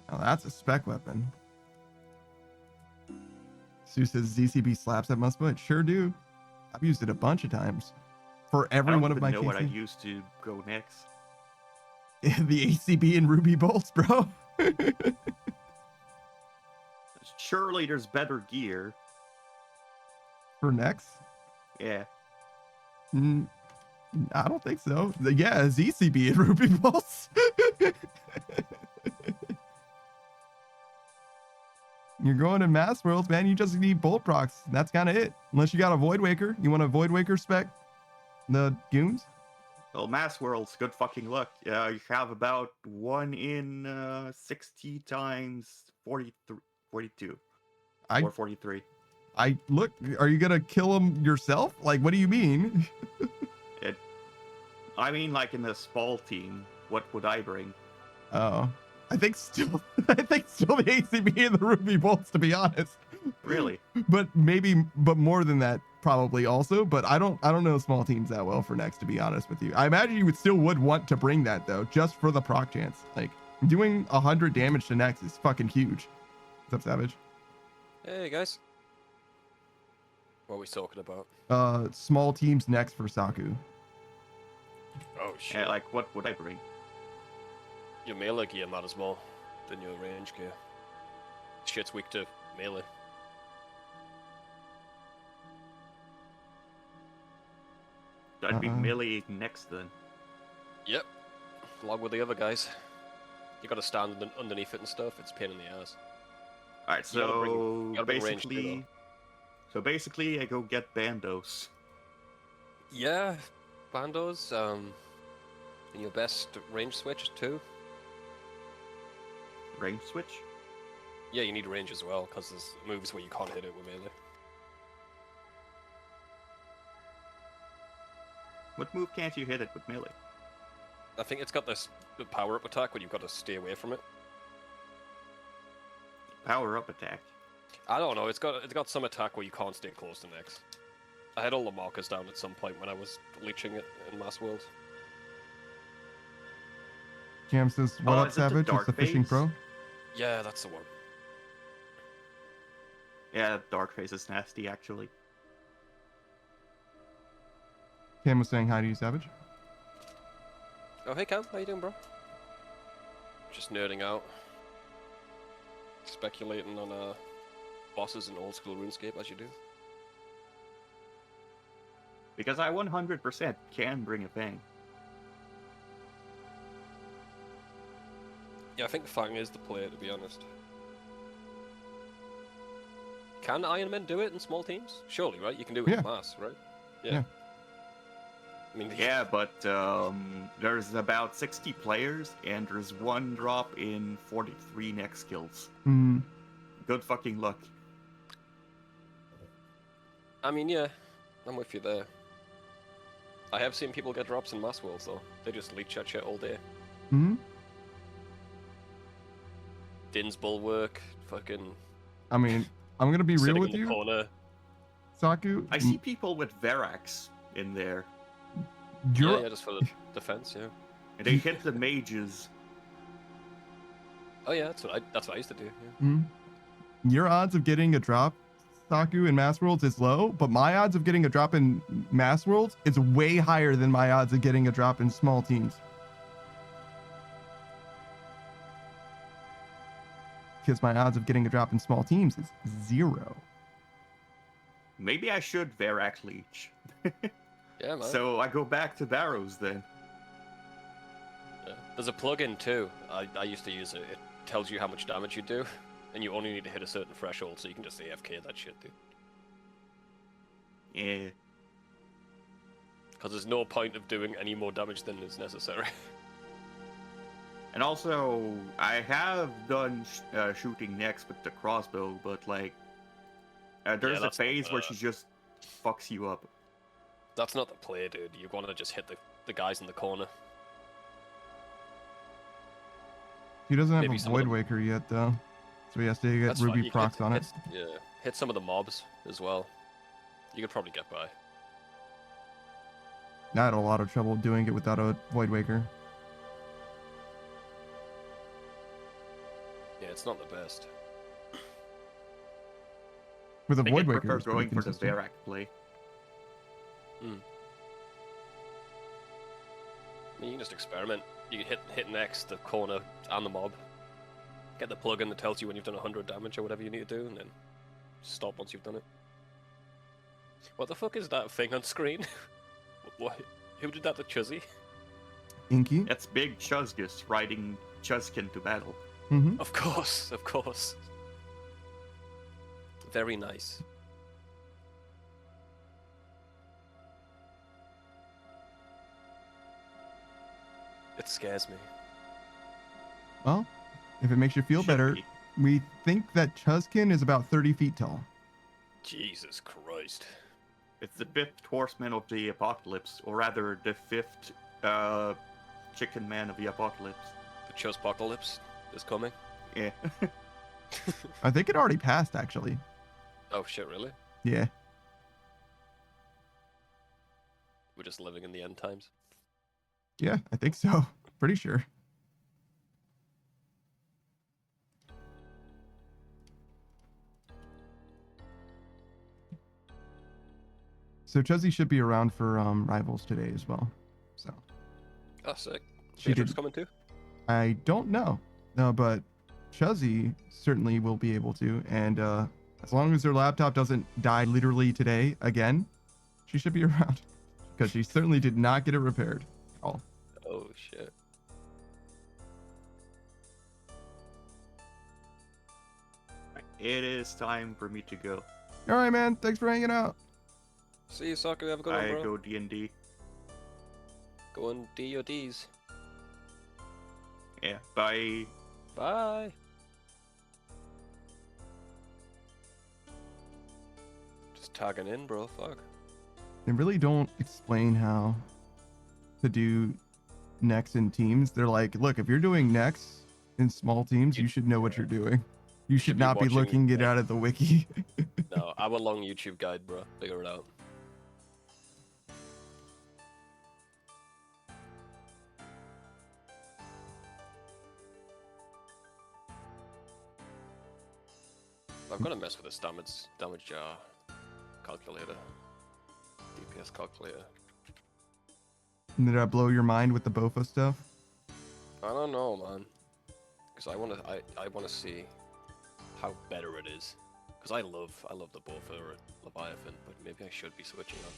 Oh, that's a spec weapon. Sue says ZCB slaps that must but sure do. I've used it a bunch of times for every one of my I don't even know cases. what I used to go next. The ACB and Ruby bolts, bro. Surely there's better gear. For next? Yeah. I don't think so. Yeah, ZCB and Ruby bolts. You're going to Mass Worlds, man. You just need bolt procs. That's kind of it. Unless you got a Void Waker. You want a Void Waker spec? The goons? Well, Mass Worlds, good fucking luck. You have about 1 in 60 times 42. Or 43. Look, are you gonna kill him yourself? Like, what do you mean? I mean, like in the Spall team, what would I bring? Oh, I think still the ACB and the Ruby bolts, to be honest. Really? But more than that, probably also. But I don't know small teams that well for next, to be honest with you. I imagine you would want to bring that though, just for the proc chance. Like doing 100 damage to next is fucking huge. What's up, Savage? Hey guys. What are we talking about? Small teams next for Saku. Oh shit. Yeah, like what would I bring? Your melee gear matters more than your range gear. Shit's weak to melee. I'd be melee next then. Yep. Along with the other guys. You gotta stand underneath it and stuff. It's a pain in the ass. Alright, so basically I go get Bandos. Yeah, Bandos, and your best range switch too. Range switch? Yeah, you need range as well, because there's moves where you can't hit it with melee. What move can't you hit it with melee? I think it's got the power-up attack where you've got to stay away from it. power-up attack? I don't know. It's got some attack where you can't stay close to next. I had all the markers down at some point when I was leeching it in Mass World. Cam says, "What up, is it the Savage? It's dark the fishing phase? pro." Yeah, that's the one. Yeah, Dark Phase is nasty, actually. Cam was saying hi to you, Savage. Oh, hey Cam, how you doing, bro? Just nerding out. Speculating on bosses in old school RuneScape, as you do. Because I 100% can bring a Fang. Yeah, I think Fang is the play, to be honest. Can Iron Men do it in small teams? Surely, right? You can do it Yeah. in mass, right? Yeah. I mean, Yeah, but there's about 60 players, and there's one drop in 43 next skills. Mm. Good fucking luck. I mean, yeah, I'm with you there. I have seen people get drops in Mass Worlds, though. They just leech that shit all day. Hmm. Din's Bulwark, fucking I mean, I'm gonna be real sitting with in the you, corner. Saku. I see people with Verax in there, Your Yeah, just for the defense, yeah. and they hit the mages. Oh yeah, that's what I used to do. Yeah. Mhm. Your odds of getting a drop, Saku, in Mass Worlds is low, but my odds of getting a drop in Mass Worlds is way higher than my odds of getting a drop in small teams. Because my odds of getting a drop in small teams is 0. Maybe I should Verax leech. Yeah, man. So I go back to Barrows then. Yeah. There's a plugin too. I used to use it. It tells you how much damage you do, and you only need to hit a certain threshold, so you can just AFK that shit, dude. Yeah. Because there's no point of doing any more damage than is necessary. And also, I have done shooting next with the crossbow, but like, there's a that's phase where not, she just fucks you up. That's not the play, dude. You want to just hit the guys in the corner. He doesn't have Maybe a some of Void them- Waker yet, though. So he has to get That's Ruby fine. You procs could on it. hit some of the mobs as well. You could probably get by. I had a lot of trouble doing it without a Void Waker. Yeah, it's not the best. With a I Void think I Waker, prefer it's pretty going for the consistent. Verax play. I mean, you can just experiment. You can hit next, the corner, and the mob. Get the plugin that tells you when you've done 100 damage or whatever you need to do, and then stop once you've done it. What the fuck is that thing on screen? What? Who did that to Chuzzy? Inky. That's big Chuzgus riding Chuzkin to battle. Mm-hmm. Of course, of course. Very nice. It scares me. Well, if it makes you feel Should better, be. we think that Chuzkin is about 30 feet tall. Jesus Christ. It's the 5th horseman of the apocalypse, or rather, the 5th chicken man of the apocalypse. The Chuzpocalypse is coming. Yeah. I think it already passed, actually. Oh shit, really? Yeah. We're just living in the end times. Yeah, I think so. Pretty sure. So Chuzzy should be around for Rivals today as well. So Oh, sick. She Beatrix did- coming too? I don't know. No, but Chuzzy certainly will be able to. And as long as her laptop doesn't die literally today again, she should be around. Because she certainly did not get it repaired at all. Oh shit. It is time for me to go. All right, man. Thanks for hanging out. See you, Soccer. Have a good one, I bro. go D&D. Go on D your Ds. Yeah, bye. Bye. Just tagging in, bro. Fuck. They really don't explain how to do necks in teams. They're like, look, if you're doing necks in small teams, you should know what you're doing. You should not be looking it out of the wiki. No, hour long YouTube guide, bro. Figure it out. I've got to mess with this damage calculator. DPS calculator. Did I blow your mind with the Bofa stuff? I don't know, man. Because I wanna see how better it is. Because I love the Bofa or Leviathan, but maybe I should be switching up.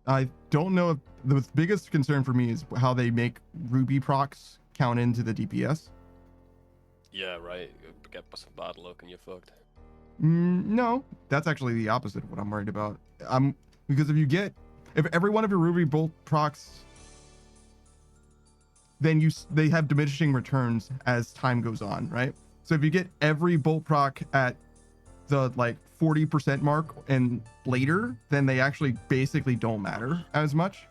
I don't know if the biggest concern for me is how they make Ruby procs count into the DPS. Yeah, right. You get some bad luck and you're fucked. No, that's actually the opposite of what I'm worried about. Because if every one of your Ruby bolt procs, then they have diminishing returns as time goes on, right? So if you get every bolt proc at the like 40% mark and later, then they actually basically don't matter as much.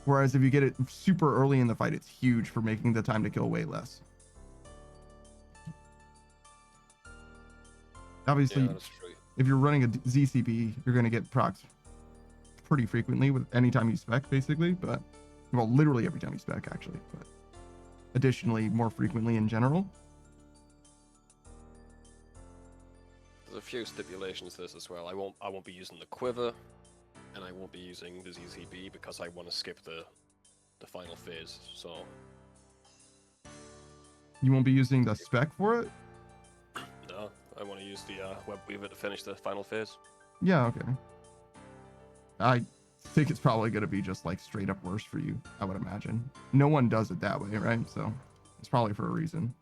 Whereas if you get it super early in the fight, it's huge for making the time to kill way less. Obviously, Yeah, if you're running a ZCP, you're going to get procs pretty frequently with any time you spec, basically. But, well, literally every time you spec, actually. But additionally, more frequently in general. There's a few stipulations to this as well. I won't be using the quiver, and I won't be using the ZCB because I want to skip the final phase. So you won't be using the spec for it? No, I want to use the web weaver to finish the final phase. Yeah, okay. I think it's probably going to be just like straight up worse for you, I would imagine. No one does it that way, right? So it's probably for a reason.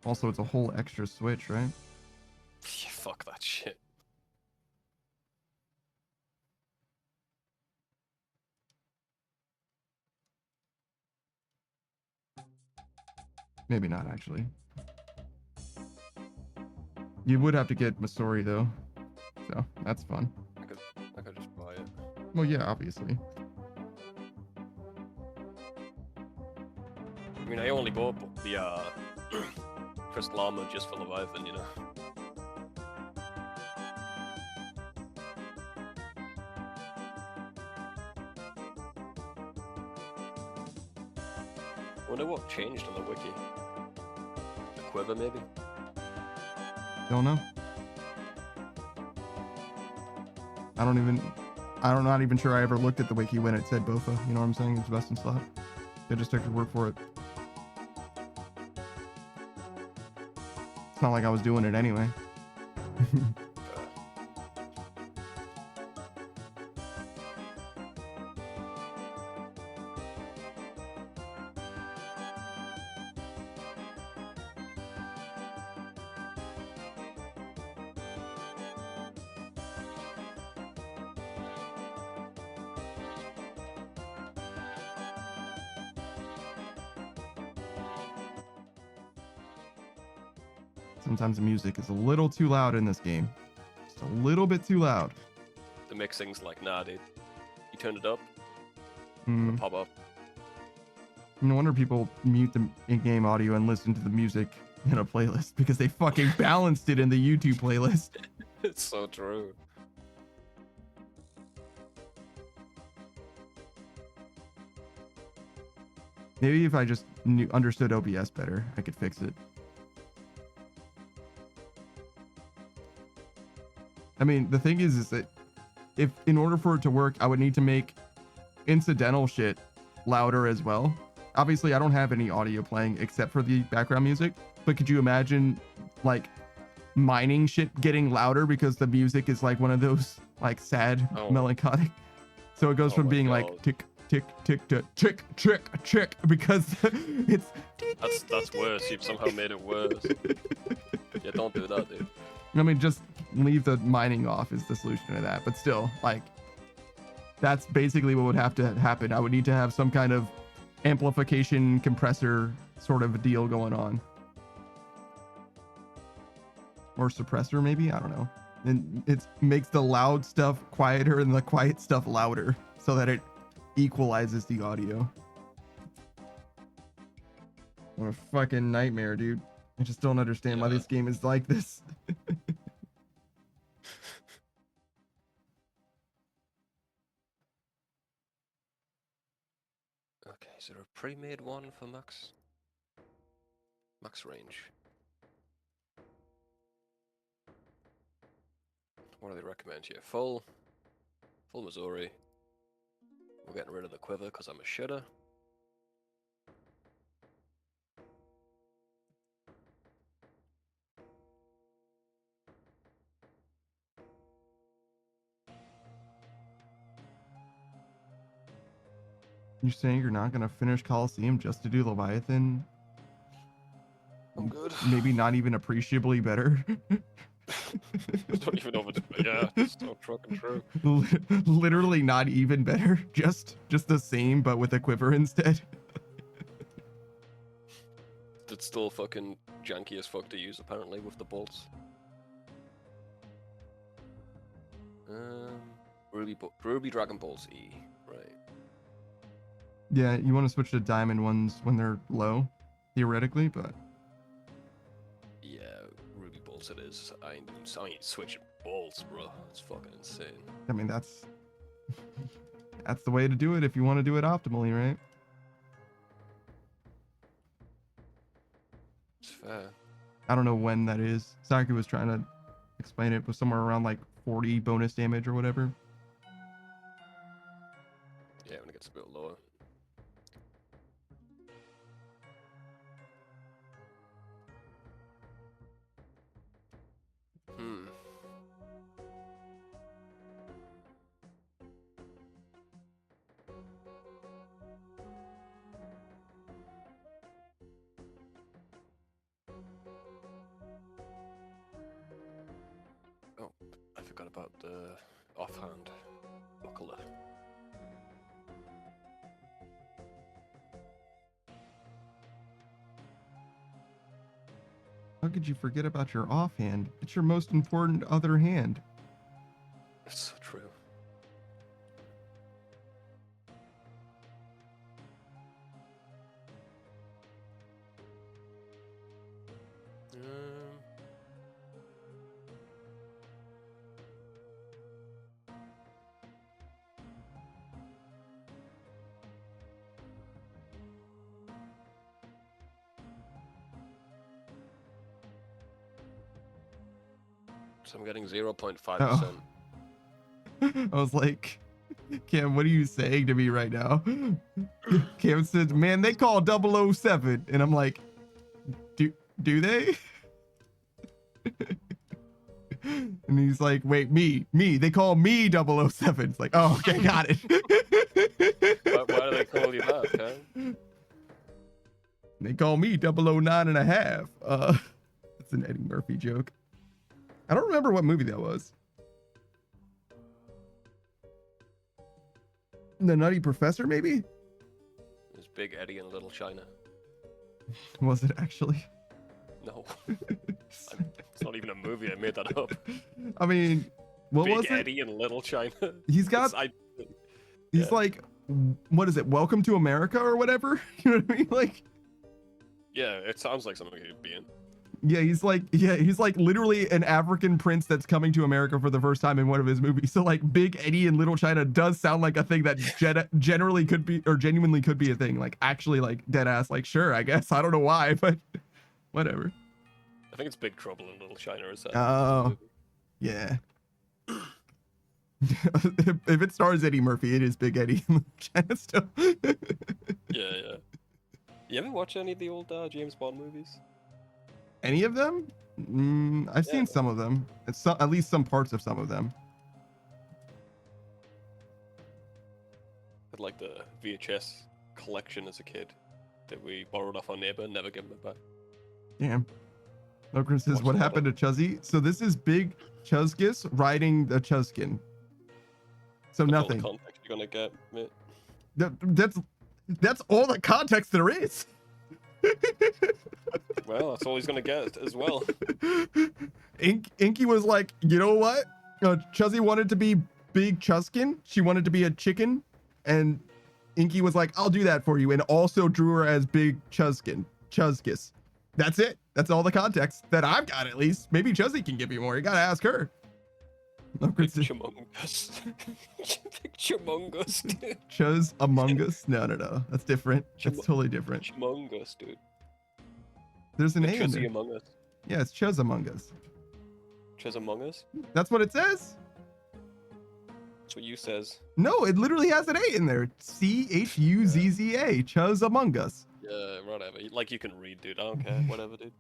Also, it's a whole extra switch, right? Yeah, fuck that shit. Maybe not, actually. You would have to get Masori, though. So, that's fun. I could just buy it. Well, yeah, obviously. I mean, I only bought the crystal armor just for Leviathan, you know. I wonder what changed on the wiki. The quiver, maybe? Don't know. I'm not even sure I ever looked at the wiki when it said Bofa. You know what I'm saying? It's best in slot. They just took your word for it. It's not like I was doing it anyway. Sometimes the music is a little too loud in this game. Just a little bit too loud. The mixing's like, nah, dude. You turned it up, Mm. pop up. No wonder people mute the in-game audio and listen to the music in a playlist because they fucking balanced it in the YouTube playlist. It's so true. Maybe if I just understood OBS better, I could fix it. I mean, the thing is that if in order for it to work, I would need to make incidental shit louder as well. Obviously, I don't have any audio playing except for the background music, but could you imagine like mining shit getting louder because the music is like one of those like sad, melancholic. So it goes from being like tick, tick, tick to tick, tick, tick because it's. That's worse. You've somehow made it worse. Yeah, don't do that, dude. I mean, just leave the mining off is the solution to that. But still, like, that's basically what would have to happen. I would need to have some kind of amplification compressor sort of a deal going on. Or suppressor, maybe? I don't know. And it makes the loud stuff quieter and the quiet stuff louder so that it equalizes the audio. What a fucking nightmare, dude. I just don't understand why this game is like this. Okay, is there a pre-made one for max range? What do they recommend here? Full Missouri. We're getting rid of the quiver because I'm a shitter. You're saying you're not gonna finish Coliseum just to do Leviathan? I'm good. Maybe not even appreciably better. I don't even know if it's, yeah, it's so fucking true. Literally not even better. Just the same, but with a quiver instead. It's still fucking janky as fuck to use apparently with the bolts. Ruby Dragon Balls E, right? Yeah, you want to switch to diamond ones when they're low, theoretically, but Yeah, Ruby Bolts it is. I ain't switching bolts, bro. It's fucking insane. I mean that's the way to do it if you want to do it optimally, right? It's fair. I don't know when that is. Saki was trying to explain it, but somewhere around like 40 bonus damage or whatever. Yeah, when it gets a bit lower. Oh, I forgot about the offhand buckler. How could you forget about your offhand? It's your most important other hand. It's so true. So I'm getting 0.5%. I was like, Cam, what are you saying to me right now? Cam says, man, they call 007. And I'm like, do they? And he's like, wait, me, they call me 007. It's like, oh, okay, got it. Why do they call you that, okay? They call me 009.5. That's an Eddie Murphy joke. I don't remember what movie that was. The Nutty Professor, maybe? It was Big Eddie and Little China. Was it actually? No. It's not even a movie, I made that up. I mean, what Big was it? Eddie and Little China. He's got... He's like, what is it? Welcome to America or whatever? You know what I mean? Like... Yeah, it sounds like something he'd be in. Yeah, he's like literally an African prince that's coming to America for the first time in one of his movies. So like Big Eddie and Little China does sound like a thing that generally could be, or genuinely could be a thing. Like actually like dead ass, like sure, I guess. I don't know why, but whatever. I think it's Big Trouble in Little China, is that? Oh, yeah. If it stars Eddie Murphy, it is Big Eddie and Little China still. Yeah. You ever watch any of the old James Bond movies? Any of them? I've seen some of them. It's at least some parts of some of them. I had like the VHS collection as a kid that we borrowed off our neighbor and never given it back. Damn. Lokran says, what happened to Chuzzy? So this is Big Chuzgis riding the Chuzkin. So That's nothing. all the context you're gonna get, mate. That's all the context there is. Well, that's all he's gonna get as well. Inky was like, you know what? Chuzzy wanted to be Big Chuskin. She wanted to be a chicken. And Inky was like, I'll do that for you. And also drew her as Big Chuskin. Chuzkis. That's it. That's all the context that I've got, at least. Maybe Chuzzy can give you more. You gotta ask her. Big Chumungus. Big Chumungus, dude. Chuz Among Us? No. That's different. That's totally different. Chumungus, dude. There's an A in there. Among Us. Yeah, it's Chuz Among Us. Chuz Among Us? That's what it says. That's what you says. No, it literally has an A in there. Chuzza. Chuz Among Us. Yeah, whatever. Like you can read, dude. I don't care. Whatever, dude.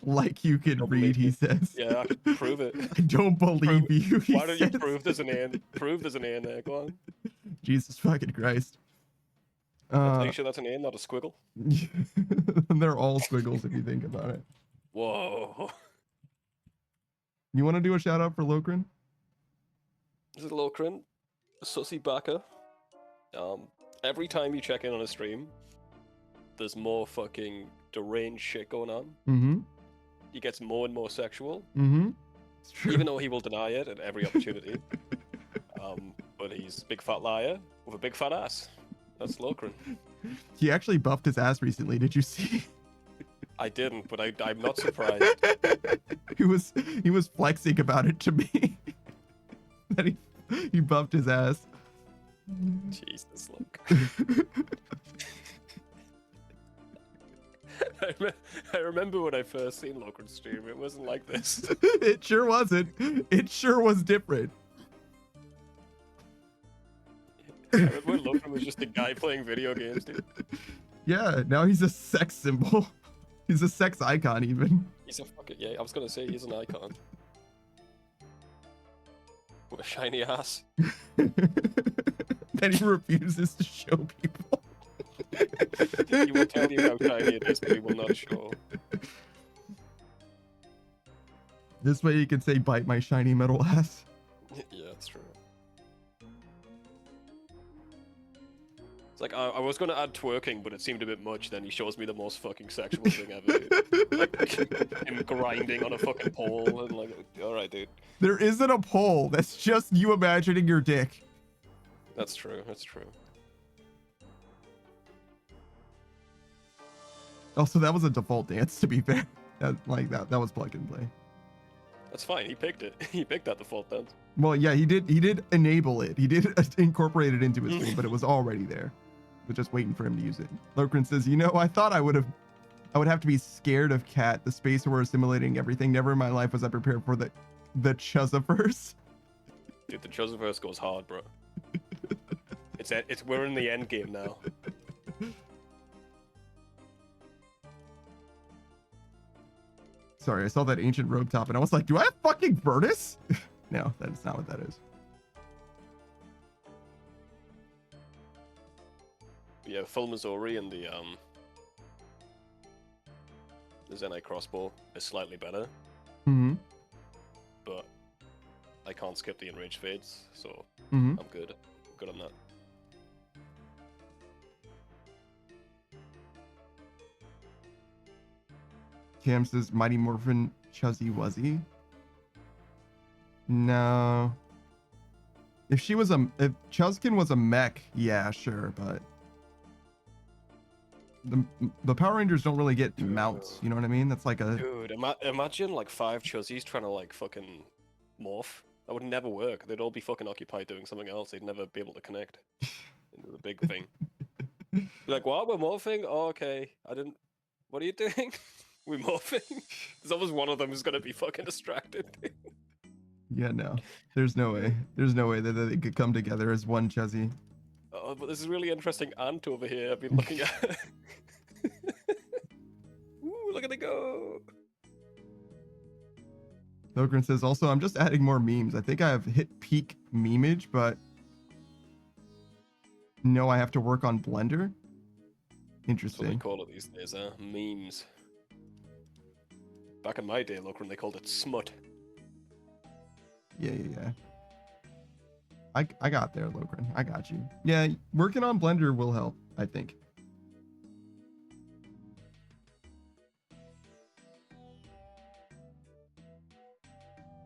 Like you can read, he says. Yeah, I can prove it. I don't believe you. Why don't you prove there's an A in? Prove there's an A in there. Go on. Jesus fucking Christ. Are you sure that's an A, not a squiggle? They're all squiggles if you think about it. Whoa. You want to do a shout out for Lokrin? This is Lokrin, a sussy backer. Every time you check in on a stream, there's more fucking deranged shit going on. Mm-hmm. He gets more and more sexual. Mm-hmm. It's true. Even though he will deny it at every opportunity. But he's a big fat liar with a big fat ass. That's Lokrin. He actually buffed his ass recently. Did you see? I didn't, but I'm not surprised. he was flexing about it to me. That he buffed his ass. Jesus, look. I remember when I first seen Lokrin stream. It wasn't like this. It sure wasn't. It sure was different. I remember when Lokrin was just a guy playing video games, dude. Yeah, now he's a sex symbol. He's a sex icon, even. He's a fucking, yeah, I was gonna say he's an icon. With a shiny ass. Then he refuses to show people. He will tell you how shiny it is, but he will not show. This way you can say, bite my shiny metal ass. Yeah, that's true. It's like, I was going to add twerking, but it seemed a bit much. Then he shows me the most fucking sexual thing ever, dude. Like, him grinding on a fucking pole, and like, alright, dude. There isn't a pole. That's just you imagining your dick. That's true, that's true. Also, that was a default dance, to be fair. That was plug and play. That's fine, he picked it. He picked that default dance. Well, yeah, he did enable it. He did incorporate it into his stream, but it was already there. We're just waiting for him to use it. Lokrin says, you know, I thought I would have to be scared of Cat, the space where we're assimilating everything. Never in my life was I prepared for the Chuzaverse. Dude, the Chuzaverse goes hard, bro. We're in the end game now. Sorry, I saw that ancient robe top and I was like, do I have fucking Virtus? No, that is not what that is. Yeah, full Missouri and the Zenai crossbow is slightly better. Mm-hmm. But I can't skip the enraged fades, so Mm-hmm. I'm good. Good on that. Cam says Mighty Morphin Chuzzy Wuzzy. No. If Chuzkin was a mech, yeah, sure, but the Power Rangers don't really get mounts, you know what I mean? That's like a Dude, imagine like 5 Chuzzies trying to like fucking morph. That would never work. They'd all be fucking occupied doing something else. They'd never be able to connect into the big thing. Be like, what? We're morphing? Oh, okay. What are you doing? We're morphing? There's always one of them who's gonna be fucking distracted. Yeah, no. There's no way. There's no way that they could come together as one Chuzzy. Oh, but this is really interesting ant over here I've been looking at. Ooh, look at it go! Lokrin says, also, I'm just adding more memes. I think I have hit peak memeage, but no, I have to work on Blender. That's what they Interesting. call it these days, huh? Memes. Back in my day, Lokrin, they called it smut. Yeah. I got there, Lokrin. I got you. Yeah, working on Blender will help, I think.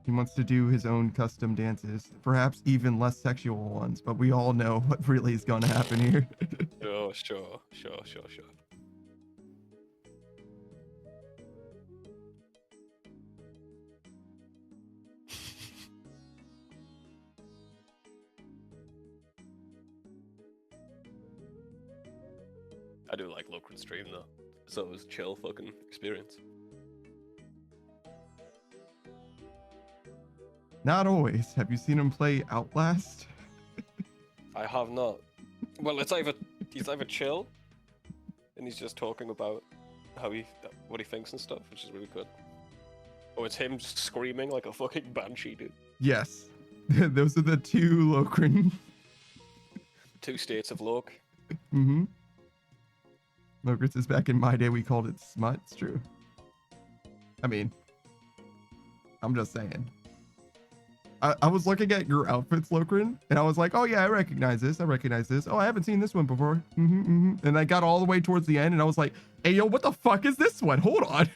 He wants to do his own custom dances, perhaps even less sexual ones, but we all know what really is going to happen here. Sure. I do like Locran stream though. So it was a chill fucking experience. Not always. Have you seen him play Outlast? I have not. Well, he's either chill, and he's just talking about what he thinks and stuff, which is really good. Or it's him just screaming like a fucking banshee, dude. Yes. Those are the two Locran. Two states of Loc. Mm-hmm. Locran says back in my day we called it smut. It's true. I mean, I'm just saying. I was looking at your outfits, Locran, and I was like, oh yeah, I recognize this. Oh, I haven't seen this one before. And I got all the way towards the end, and I was like, hey, yo, what the fuck is this one? Hold on.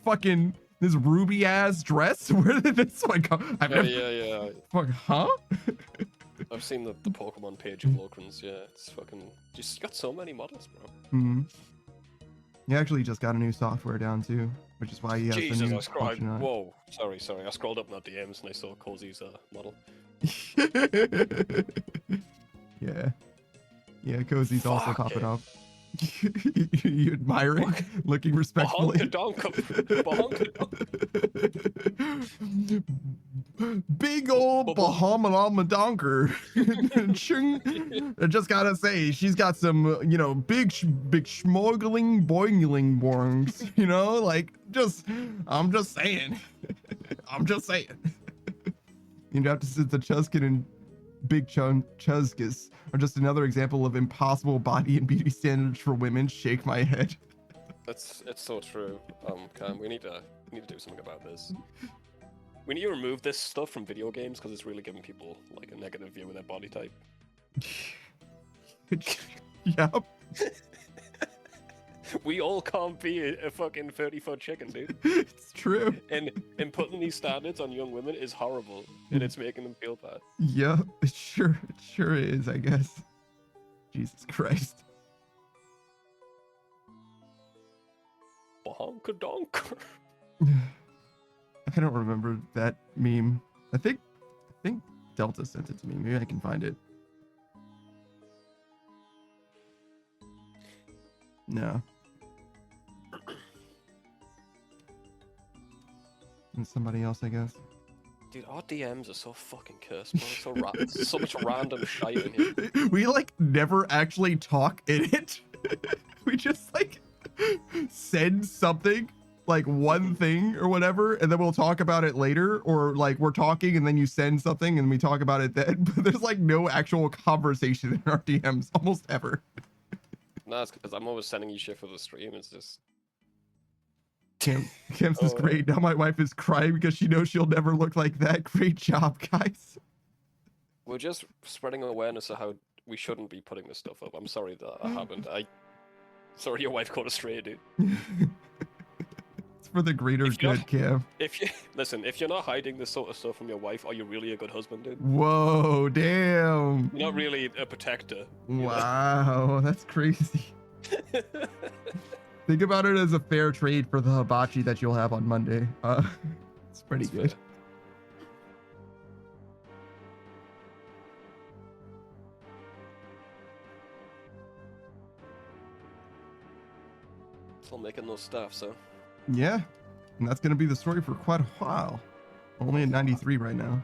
Fucking this ruby ass dress? Where did this one come? Yeah. Fuck, huh? I've seen the Pokemon page of Locrans, yeah. It's fucking... Just got so many models, bro. Mm-hmm. He actually just got a new software down, too, which is why he has Jesus, the new I scrolled... function on it. Whoa, sorry. I scrolled up in my DMs and I saw Cozy's model. Yeah, Cozy's also Fuck popping it. up. You admiring? Looking respectfully? Big old Bahama-Donker. I just gotta say, she's got some, big schmoggling boingling borgs, like, I'm just saying. You'd have to sit the Chuskin and Big Chuzkus are just another example of impossible body and beauty standards for women. Shake my head. It's so true. Cam, we need to do something about this. We need to remove this stuff from video games because it's really giving people like a negative view of their body type. Yep. We all can't be a fucking 30-foot chicken, dude. It's true. And putting these standards on young women is horrible, and it's making them feel bad. Yeah, it sure is, I guess. Jesus Christ. Bahonka-donker. I don't remember that meme. I think Delta sent it to me. Maybe I can find it. No. And somebody else, I guess. Dude, our DMs are so fucking cursed, bro. So much random shit in here. We never actually talk in it. We just send something, one thing or whatever, and then we'll talk about it later, or we're talking and then you send something and we talk about it then. But there's no actual conversation in our DMs almost ever. No, it's because I'm always sending you shit for the stream. It's just... Cam's is great. Now my wife is crying because she knows she'll never look like that. Great job, guys. We're just spreading awareness of how we shouldn't be putting this stuff up. I'm sorry that happened. Sorry your wife caught a stray, dude. It's for the greater good, Cam. If you're not hiding this sort of stuff from your wife, are you really a good husband, dude? Whoa, damn. You're not really a protector. Wow, that's crazy. Think about it as a fair trade for the hibachi that you'll have on Monday. It's pretty good. Fair. Still making those stuff, so. Yeah, and that's gonna be the story for quite a while. Only at 93 right now.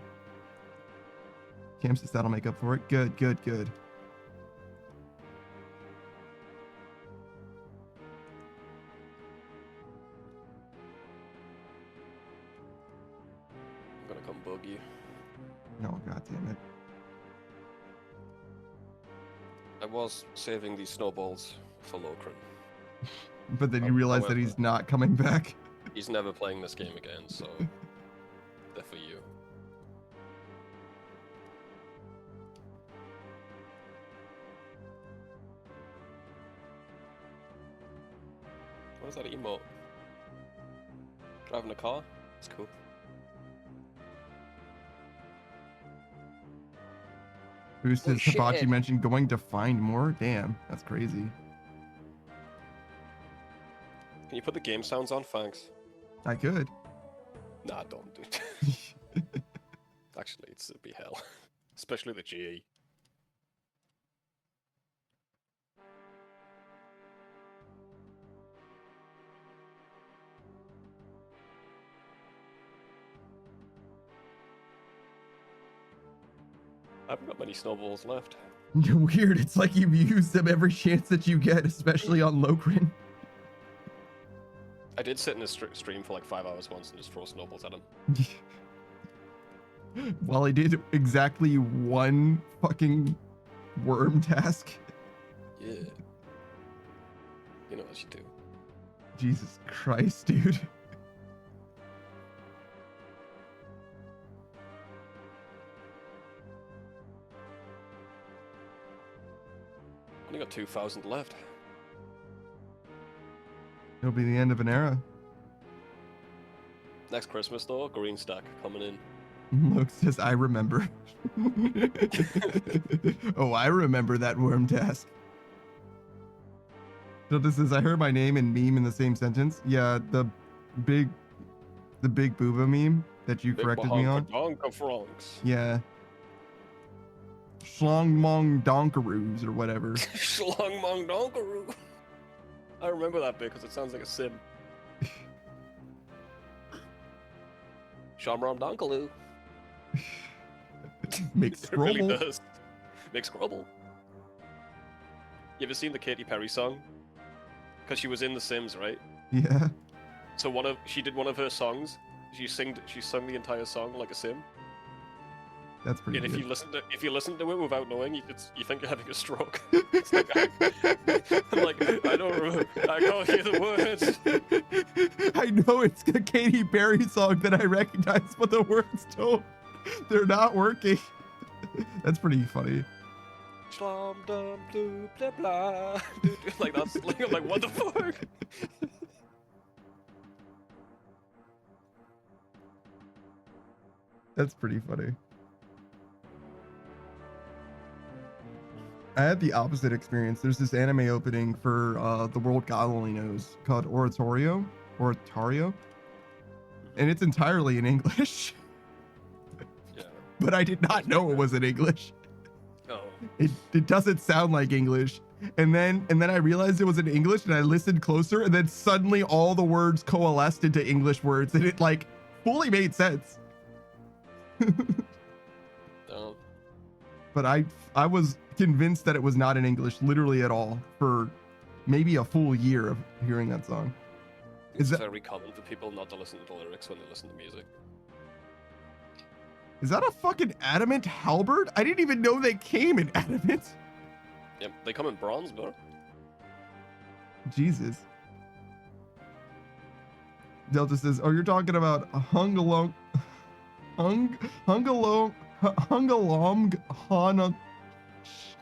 Cam says that'll make up for it. Good. Bug you. No, god damn it. I was saving these snowballs for Locran. But then you realize that he's not coming back. He's never playing this game again, so they're for you. What is that emote? Driving a car? That's cool. Who says Holy Hibachi shit. mentioned going to find more? Damn, that's crazy. Can you put the game sounds on? Thanks. I could. Nah, don't, dude. Actually, it'd be hell. Especially the GE. I haven't got many snowballs left. Weird. It's like you've used them every chance that you get, especially on Lokrin. I did sit in a stream for like 5 hours once and just throw snowballs at him. While I did exactly one fucking worm task. Yeah. You know what you do. Jesus Christ, dude. Only got 2,000 left. It'll be the end of an era. Next Christmas though, green stack coming in. Luke says, I remember. Oh, I remember that worm task. So this is, I heard my name and meme in the same sentence. Yeah, the big booba meme that you corrected me on. Yeah. Schlong mong donkaroos or whatever. Schlong mong donkaroo. I remember that bit because it sounds like a sim. Shamram donkaloo. Makes It really scrobble. does. Makes scrobble. You ever seen the Katy Perry song? Because she was in The Sims, right? Yeah. So she did one of her songs. She sung the entire song like a sim. That's pretty And good. if you listen to it without knowing, you think you're having a stroke. It's like, I'm like, I don't remember. I can't hear the words. I know it's a Katy Perry song that I recognize, but the words don't. They're not working. That's pretty funny. Shlom dum blue blah blah. Like that's like I'm like, what the fuck? That's pretty funny. I had the opposite experience. There's this anime opening for the world God only knows called Oratorio, and it's entirely in English. Yeah. But I did not know it was in English. Oh. It doesn't sound like English. And then I realized it was in English and I listened closer and then suddenly all the words coalesced into English words and it like fully made sense. Oh. But I was convinced that it was not in English literally at all for maybe a full year of hearing that song. It's very common for people not to listen to the lyrics when they listen to music. Is that a fucking adamant halberd? I didn't even know they came in adamant. Yep, they come in bronze, bro. Jesus. Delta says, oh, you're talking about Hungalong Hana.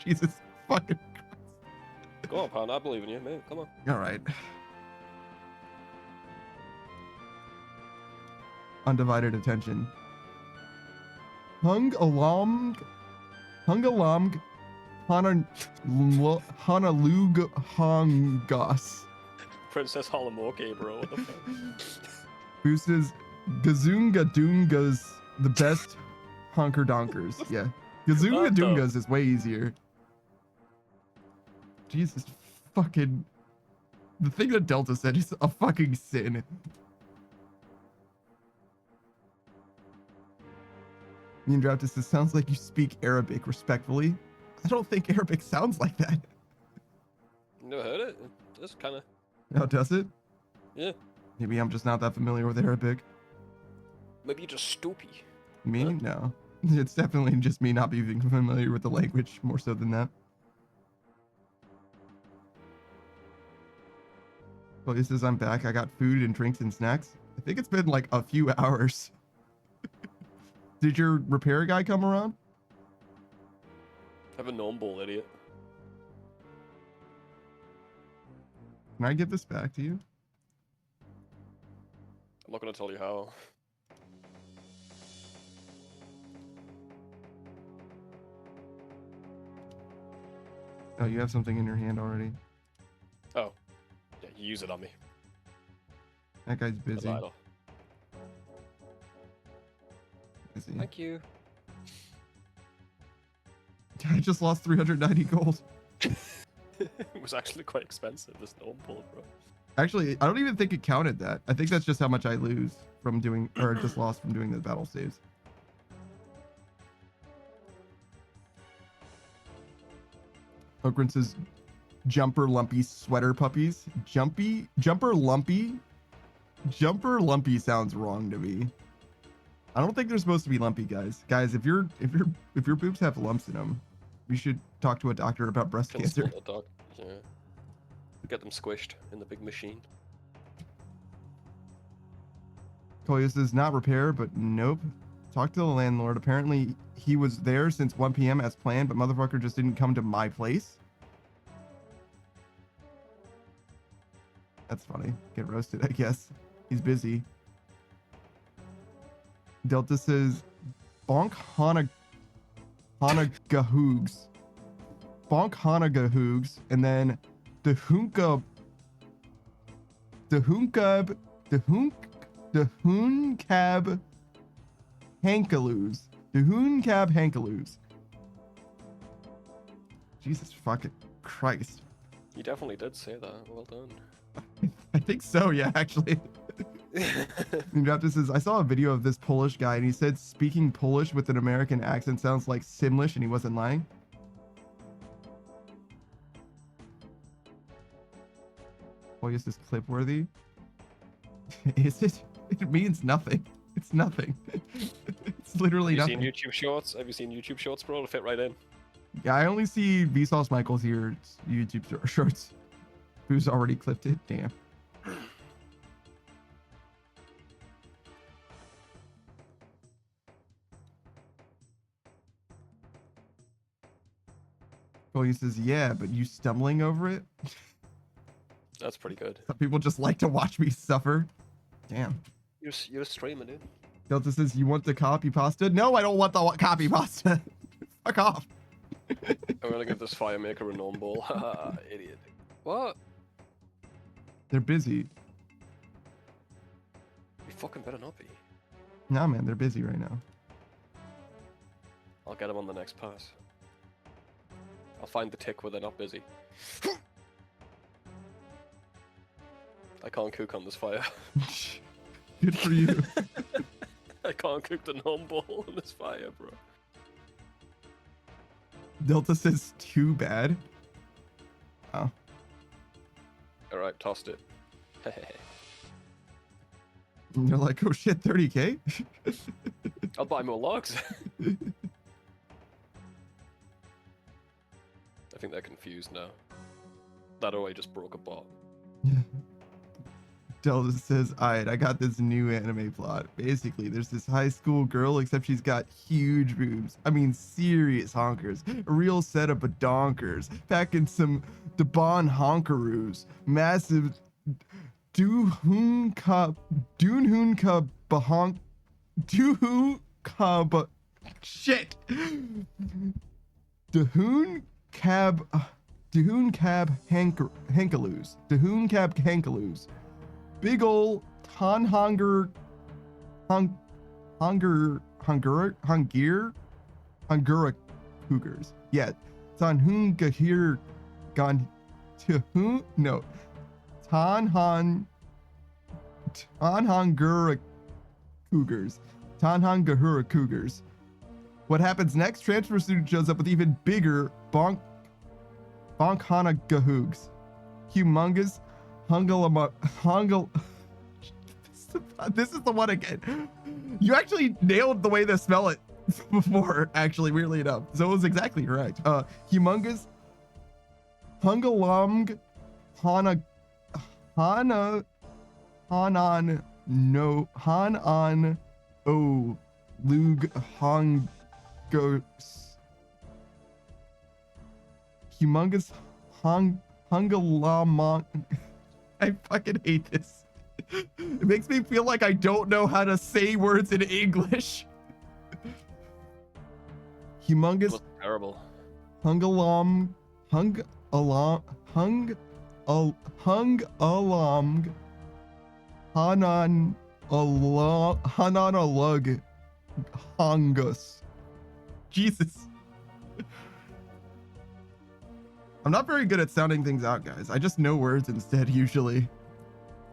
Jesus fucking Christ. Go on, Pan, I believe in you, man. Come on. All right. Undivided attention. Hungalamg Honolug Hongas. Princess Halamoke, bro. What the fuck? Who says Gazunga Dungas the best honker donkers? Yeah. Gazunga Dungas is way easier. Jesus fucking. The thing that Delta said is a fucking sin. Me and Draftus says, sounds like you speak Arabic respectfully. I don't think Arabic sounds like that. Never heard it? It's kind of. Now, does it? Yeah. Maybe I'm just not that familiar with Arabic. Maybe you're just stupid. Me? Huh? No. It's definitely just me not being familiar with the language more so than that. Well, he says I'm back. I got food and drinks and snacks. I think it's been like a few hours. Did your repair guy come around? Have a gnome ball, idiot. Can I give this back to you? I'm not gonna tell you how. Oh, you have something in your hand already. Oh. Yeah, you use it on me. That guy's busy. Busy. Thank you. I just lost 390 gold. It was actually quite expensive, this gnome pull, bro. Actually, I don't even think it counted that. I think that's just how much I lose from doing, or just lost from doing the battle saves. Okrin says, jumper lumpy sweater puppies. Jumper lumpy sounds wrong to me. I don't think they're supposed to be lumpy, guys. Guys, if your boobs have lumps in them, you should talk to a doctor about breast cancer. Yeah. Get them squished in the big machine. Koya says, not repair, but nope. Talk to the landlord. Apparently, he was there since 1 p.m. as planned, but motherfucker just didn't come to my place. That's funny. Get roasted, I guess. He's busy. Delta says, bonk Hanagahoogs. Bonk Hanagahoogs, and then the hoonkab hankaloos. The hoonkab hankaloos. Jesus fucking Christ. You definitely did say that. Well done. I think so, yeah, actually. Raptor says, I saw a video of this Polish guy and he said speaking Polish with an American accent sounds like Simlish and he wasn't lying. Boy, is this clip worthy? Is it? It means nothing. It's nothing. It's literally nothing. Have you seen YouTube shorts? Have you seen YouTube shorts, bro? It'll fit right in. Yeah, I only see Vsauce Michael's here YouTube shorts. Who's already clipped it? Damn. Well, he says, yeah, but you stumbling over it? That's pretty good. Some people just like to watch me suffer. Damn. You're streaming, dude. Delta says, you want the copy pasta? No, I don't want the copy pasta. Fuck off. I'm gonna give this fire maker a gnome ball. Haha, idiot. What? They're busy. You fucking better not be. Nah, man, they're busy right now. I'll get them on the next pass. I'll find the tick where they're not busy. I can't cook on this fire. Good for you. I can't cook the gnome ball on this fire, bro. Delta says, too bad. Oh. Alright, tossed it. And they're like, oh shit, 30k? I'll buy more logs. I think they're confused now. That already just broke a bot. Delta says, alright, I got this new anime plot. Basically, there's this high school girl, except she's got huge boobs. I mean, serious honkers. A real setup of donkers. Packing some Debon honkaroos. Massive Duhun ka bahonk shit. Dehun cab hankaloos. Big ol' hungura cougars. Yeah, Tanhungahir gone to who? No, Tanhangura cougars. Tanhangahura cougars. What happens next? Transfer student shows up with even bigger Bonkhana gahoogs. Humongous this is the one again. You actually nailed the way to spell it before, actually, weirdly enough. So it was exactly correct. Humongous Hungalong Hanan O Lug Hongos. Humongous Hungalamon. I fucking hate this. It makes me feel like I don't know how to say words in English. Humongous. Terrible. Hungalam hung along, hanan alug, hongus. Jesus. I'm not very good at sounding things out, guys. I just know words instead, usually.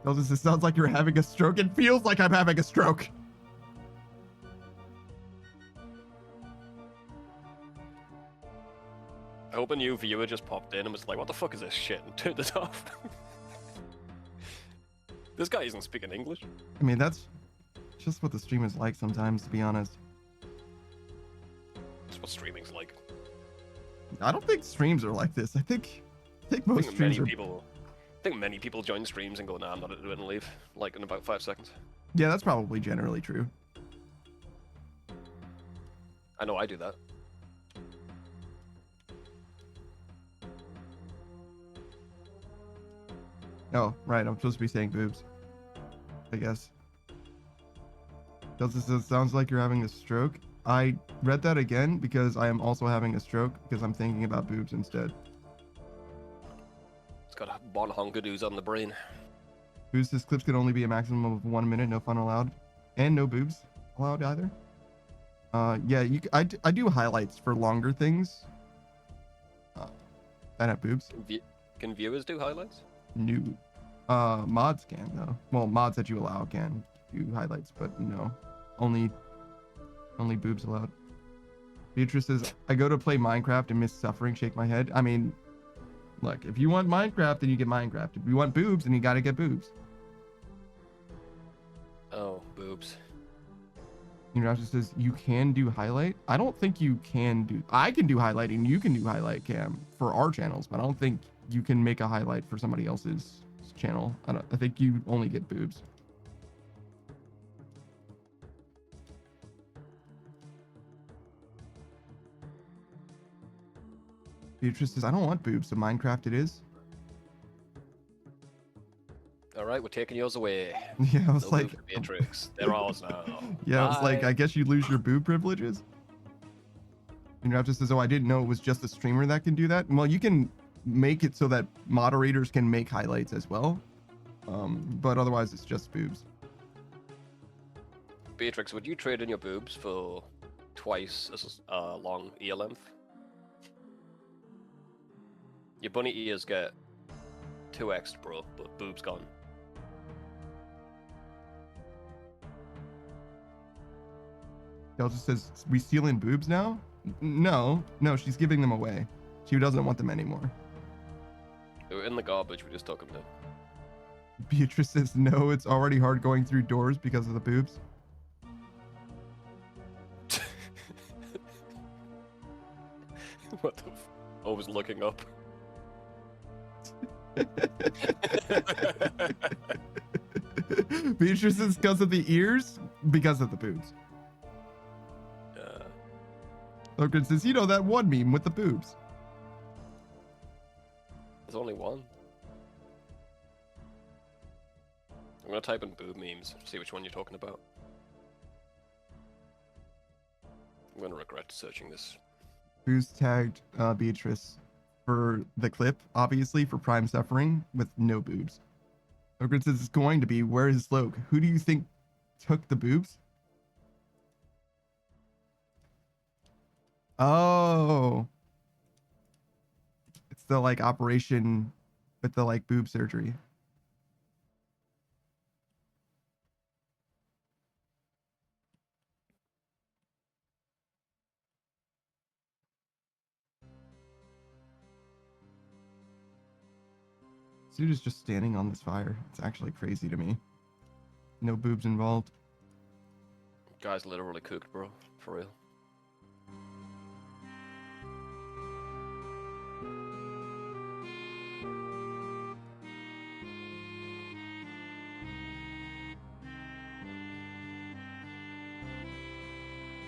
It sounds like you're having a stroke. It feels like I'm having a stroke. I hope a new viewer just popped in and was like, what the fuck is this shit? And turned it off. This guy isn't speaking English. I mean, that's just what the stream is like sometimes, to be honest. That's what streaming's like. I don't think streams are like this. I think most streams are... I think many people join streams and go, nah, I'm not doing it and leave, like in about 5 seconds. Yeah, that's probably generally true. I know I do that. Oh, right. I'm supposed to be saying boobs, I guess. It sounds like you're having a stroke. I read that again because I am also having a stroke because I'm thinking about boobs instead. It's got a bon honkadoos on the brain. Boost, this clips can only be a maximum of 1 minute, no fun allowed. And no boobs allowed either. Yeah, I do highlights for longer things. That have boobs. Can viewers do highlights? No. Mods can, though. Well, mods that you allow can do highlights, but no. Only boobs allowed. Beatrice says, I go to play Minecraft and miss suffering, shake my head. I mean, look, if you want Minecraft, then you get Minecraft. If you want boobs, then you gotta get boobs. Oh, boobs. You know, just says you can do highlight. I don't think you can do. I can do highlighting. You can do highlight cam for our channels, but I don't think you can make a highlight for somebody else's channel. I think you only get boobs. Beatrice says, I don't want boobs, so Minecraft it is. Alright, we're taking yours away. Yeah, I was No like... boobs for Beatrix. They're ours now. Yeah, I was like, I guess you lose your boob privileges? And Raptor says, oh, I didn't know it was just a streamer that can do that. Well, you can make it so that moderators can make highlights as well. But otherwise, it's just boobs. Beatrix, would you trade in your boobs for twice as long ear length? Your bunny ears get 2x, bro, but boobs gone. Delta says, we stealing boobs now? No, she's giving them away. She doesn't want them anymore. They were in the garbage, we just took them down. Beatrice says, no, it's already hard going through doors because of the boobs. What the always looking up. Beatrice says, because of the ears? Because of the boobs. Logan says, you know that one meme with the boobs. There's only one. I'm gonna type in boob memes, see which one you're talking about. I'm gonna regret searching this. Who's tagged Beatrice for the clip, obviously, for Prime Suffering with no boobs. Logan says it's going to be, where is Sloke? Who do you think took the boobs? Oh. It's the like operation with the like boob surgery. This dude is just standing on this fire. It's actually crazy to me. No boobs involved. Guy's literally cooked, bro. For real.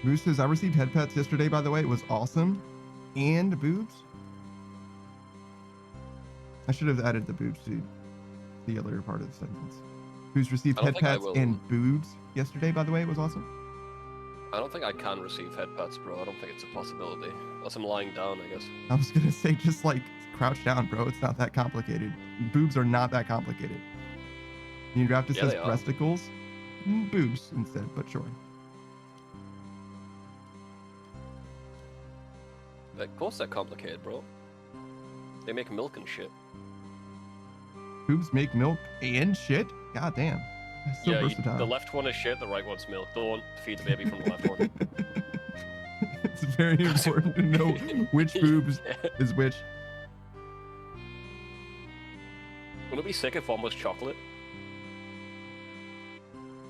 Bruce says, I received head pats yesterday, by the way. It was awesome. And boobs. I should have added the boobs to the other part of the sentence. Who's received head pats and boobs yesterday, by the way. It was awesome. I don't think I can receive head pats, bro. I don't think it's a possibility. Unless I'm lying down, I guess. I was going to say, just like crouch down, bro. It's not that complicated. Boobs are not that complicated. Your draft just says breasticles. Boobs instead, but sure. Of course they're complicated, bro. They make milk and shit. Boobs make milk and shit? God damn. That's so versatile. The left one is shit, the right one's milk. Don't feed the baby from the left one. It's very important to know which boobs is which. Wouldn't it be sick if one was chocolate?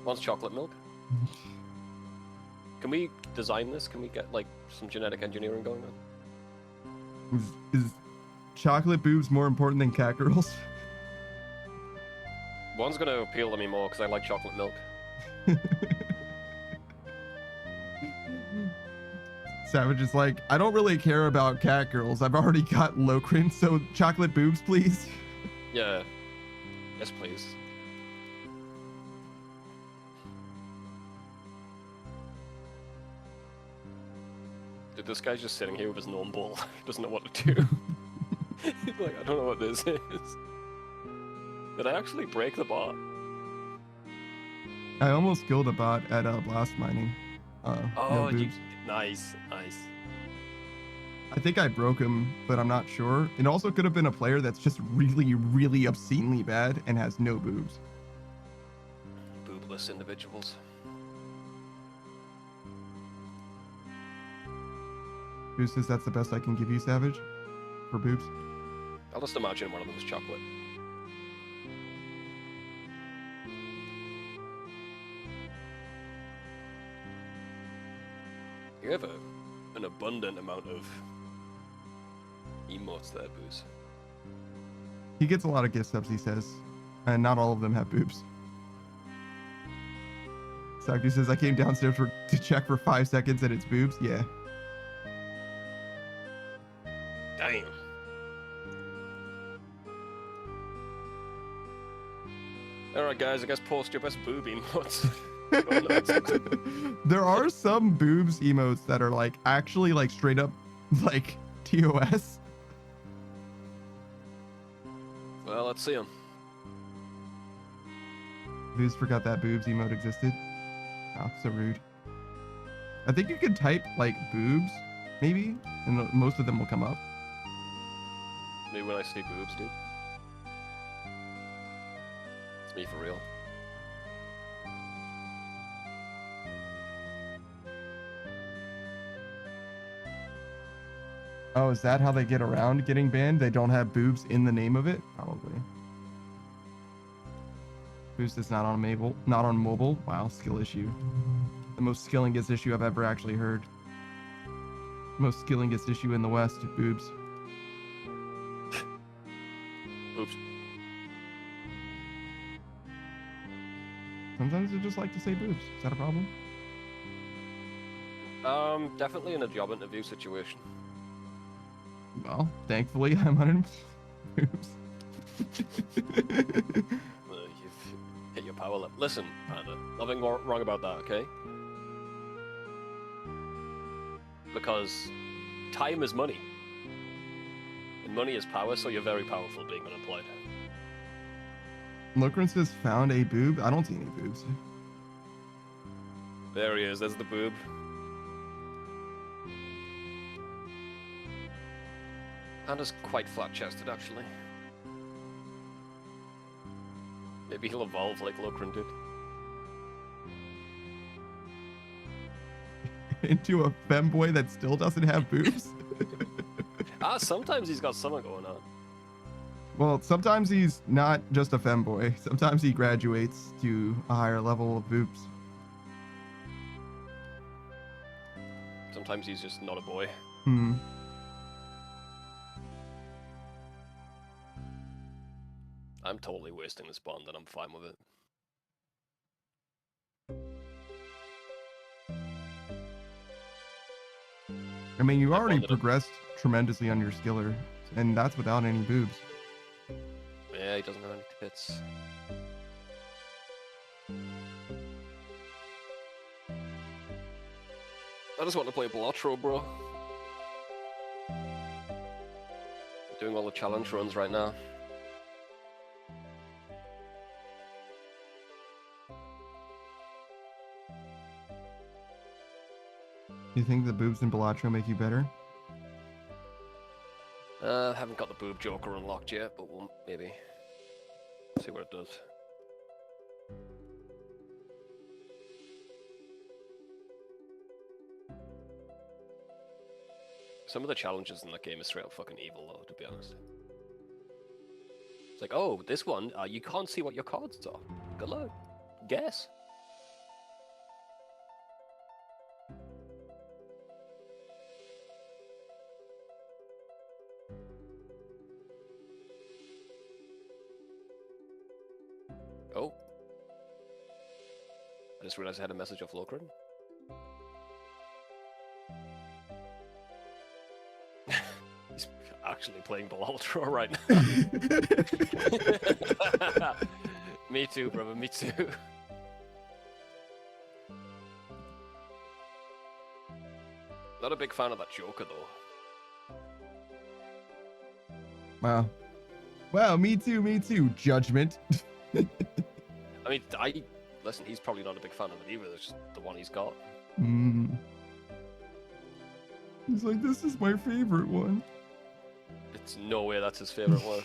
One's chocolate milk? Can we design this? Can we get like some genetic engineering going on? Is chocolate boobs more important than cat girls? One's gonna appeal to me more because I like chocolate milk. Savage is like, I don't really care about cat girls. I've already got Lokrin, so chocolate boobs, please. Yeah. Yes, please. Dude, this guy's just sitting here with his gnome ball. He doesn't know what to do. He's like, I don't know what this is. Did I actually break the bot? I almost killed a bot at blast mining. Oh, nice, nice. I think I broke him, but I'm not sure. It also could have been a player that's just really, really obscenely bad and has no boobs. Boobless individuals. Who says that's the best I can give you, Savage? For boobs? I'll just imagine one of them is chocolate. You have an abundant amount of emotes there, Booze. He gets a lot of gift subs, he says, and not all of them have boobs. Sakti says, I came downstairs to check for 5 seconds and it's boobs. Yeah. Damn. Alright guys, I guess post your best boob emotes. There are some boobs emotes that are like actually like straight up like TOS. Well, let's see them. Boobs forgot that boobs emote existed. Oh, so rude. I think you could type like boobs, maybe, and most of them will come up. Maybe when I see boobs, dude. It's me for real. Oh, is that how they get around getting banned? They don't have boobs in the name of it? Probably. Boost is not on mobile. Wow, skill issue. The most skillingest issue I've ever actually heard. Most skillingest issue in the West, boobs. Oops. Sometimes I just like to say boobs. Is that a problem? Definitely in a job interview situation. Well, thankfully I'm on boobs. You've hit your power level. Listen, Panda, nothing wrong about that, okay? Because time is money. And money is power, so you're very powerful being unemployed. Lokrin says found a boob. I don't see any boobs. There he is, there's the boob. Panda's quite flat-chested, actually. Maybe he'll evolve like Lokrin did. Into a femboy that still doesn't have boobs? Sometimes he's got something going on. Well, sometimes he's not just a femboy. Sometimes he graduates to a higher level of boobs. Sometimes he's just not a boy. I'm totally wasting this bond, and I'm fine with it. I mean, you already progressed tremendously on your skiller, and that's without any boobs. Yeah, he doesn't have any tits. I just want to play Blotro, bro. Doing all the challenge runs right now. You think the boobs in Balatro make you better? Haven't got the boob joker unlocked yet, but we'll maybe see what it does. Some of the challenges in the game are straight up fucking evil, though, to be honest. It's like, oh, this one, you can't see what your cards are. Good luck. Guess. Oh. I just realized I had a message off Locrin. He's actually playing Balatro right now. Me too, brother, me too. Not a big fan of that Joker, though. Wow. Wow, me too, Judgment. I mean, listen, he's probably not a big fan of it either, it's just the one he's got. He's like, this is my favorite one. It's no way that's his favorite one.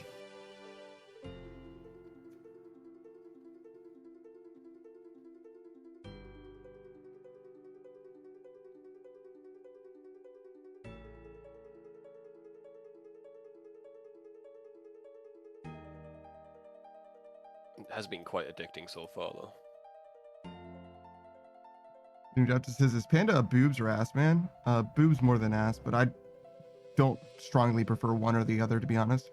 It has been quite addicting so far, though. Dude, Dr. says, is Panda a boobs or ass man? Boobs more than ass, but I don't strongly prefer one or the other, to be honest.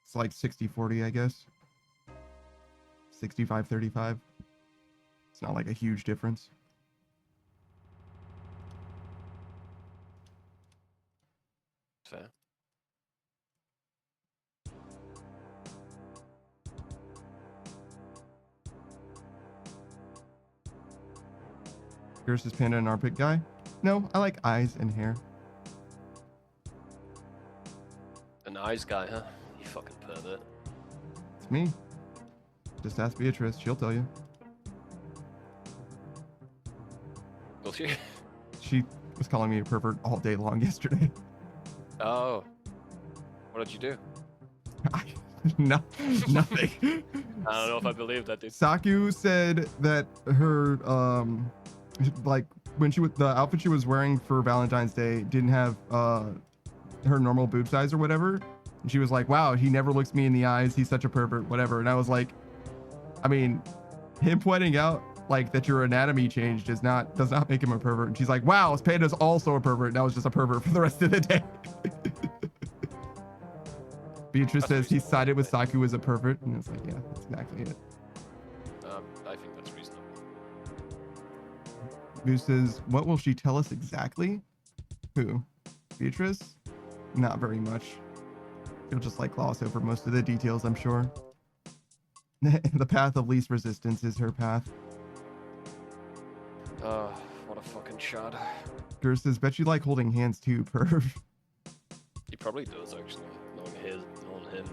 It's like 60-40, I guess. 65-35. It's not like a huge difference. Fair. Yours is Panda an armpit guy? No, I like eyes and hair. An eyes guy, huh? You fucking pervert. It's me. Just ask Beatrice, she'll tell you. Will she? She was calling me a pervert all day long yesterday. Oh. What did you do? No, nothing. I don't know if I believe that, dude. Saku said that her like when she was the outfit she was wearing for Valentine's Day didn't have her normal boob size or whatever, and she was like, wow, he never looks me in the eyes, he's such a pervert, whatever. And I was like, I mean, him pointing out like that your anatomy changed does not make him a pervert. And she's like, wow, Panda's also a pervert, and I was just a pervert for the rest of the day. Beatrice says he sided with Saku as a pervert, and it's like, yeah, that's exactly it. I think that's reasonable. Goose says, what will she tell us exactly? Who? Beatrice? Not very much. She'll just like gloss over most of the details, I'm sure. The path of least resistance is her path. What a fucking shot. Goose says, bet you like holding hands too, perv. He probably does, actually. Knowing him,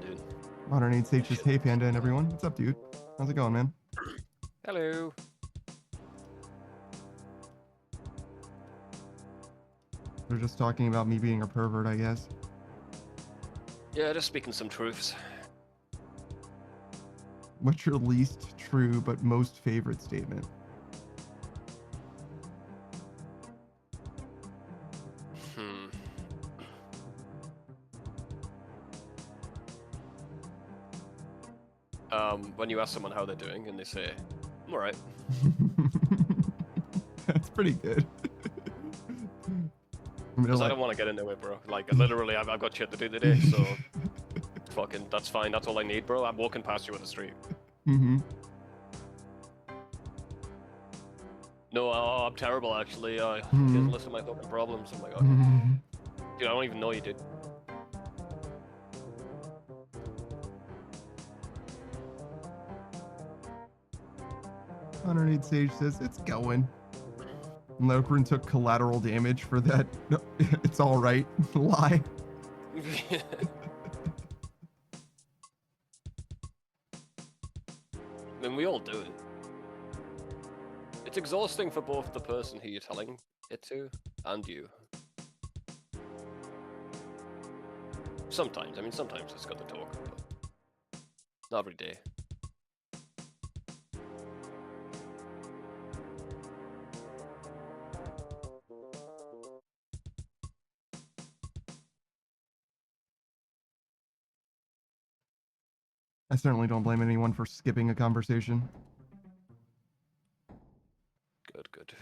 dude. Modern 8 says, hey Panda and everyone. What's up, dude? How's it going, man? Hello. They're just talking about me being a pervert, I guess. Yeah, just speaking some truths. What's your least true but most favorite statement? When you ask someone how they're doing and they say, I'm alright. That's pretty good. Because I don't want to get into it, bro. Like, literally, I've got shit to do today, so fucking, that's fine. That's all I need, bro. I'm walking past you on the street. Mm-hmm. No, I'm terrible, actually. He Mm-hmm. doesn't listen to my fucking problems. I'm like, okay. Mm-hmm. Dude, I don't even know you, dude. Underneath Sage says, it's going. Lokrin took collateral damage for that. It's all right. Lie. I mean, we all do it. It's exhausting for both the person who you're telling it to and you. Sometimes, I mean, sometimes it's good to talk, but not every day. I certainly don't blame anyone for skipping a conversation. Good, good.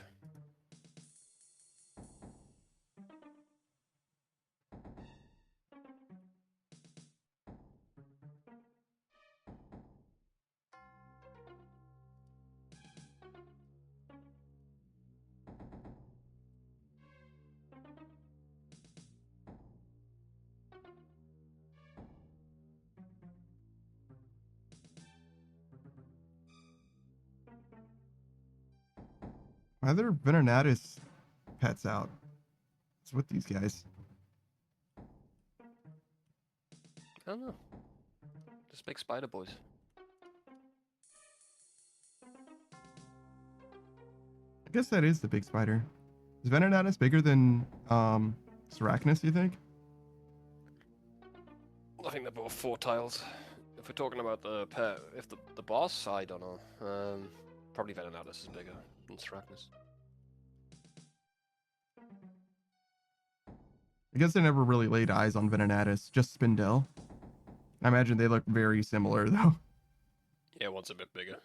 Why are there Venerinatus pets out? What's with these guys? I don't know. Just big spider boys. I guess that is the big spider. Is Venerinatus bigger than Sarachnis, you think? I think they're both 4 tiles. If we're talking about the pet, if the boss, I don't know. Probably Venerinatus is bigger than Sarachnis. I guess I never really laid eyes on Venerinatus, just Spindel. I imagine they look very similar, though. Yeah, one's a bit bigger.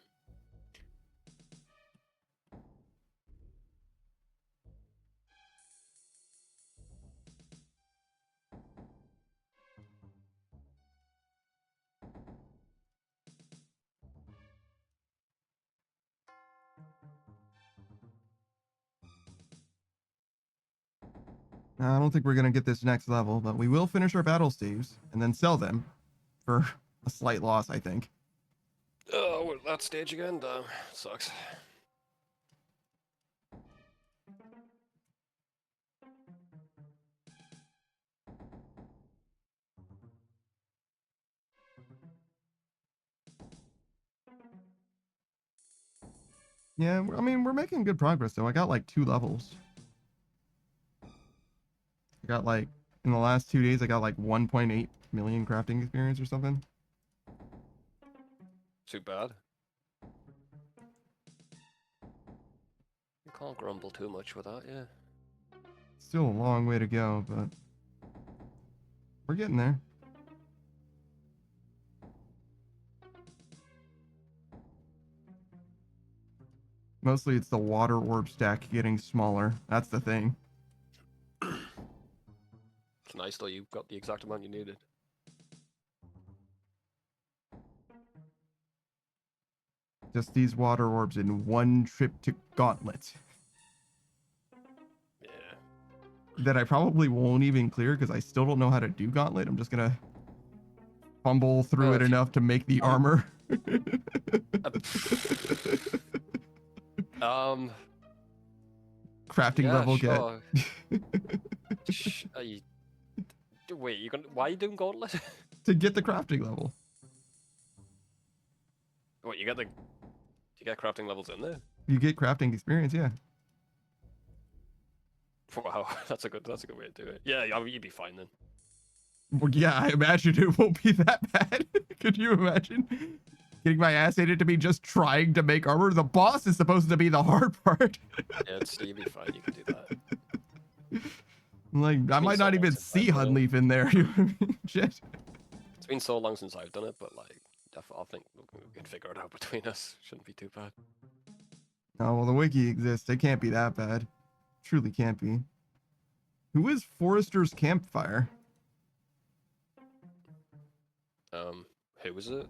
I don't think we're going to get this next level, but we will finish our battle staves and then sell them for a slight loss, I think. Oh, we're at that stage again? Damn, sucks. Yeah, I mean, we're making good progress, though. I got like 2 levels. I got like, in the last 2 days, I got like 1.8 million crafting experience or something. Too bad. You can't grumble too much with that, yeah. Still a long way to go, but we're getting there. Mostly it's the water orb stack getting smaller. That's the thing. It's nice though, you got the exact amount you needed. Just these water orbs in one trip to Gauntlet. Yeah. That I probably won't even clear because I still don't know how to do Gauntlet. I'm just gonna fumble through it enough to make the armor. Crafting level sure. get. Wait, why are you doing Gauntlet? To get the crafting level. What, you get crafting levels in there? You get crafting experience, yeah. Wow, that's a good way to do it. Yeah, I mean, you'd be fine then. Well, yeah, I imagine it won't be that bad. Could you imagine getting my ass handed to me just trying to make armor? The boss is supposed to be the hard part. Yeah, you'd be fine. You can do that. Like, I might not even see Hunleaf in there. Shit. It's been so long since I've done it, but like, I think we can figure it out between us. Shouldn't be too bad. Oh, well, the wiki exists. It can't be that bad. Truly can't be. Who is Forester's Campfire? Who was it?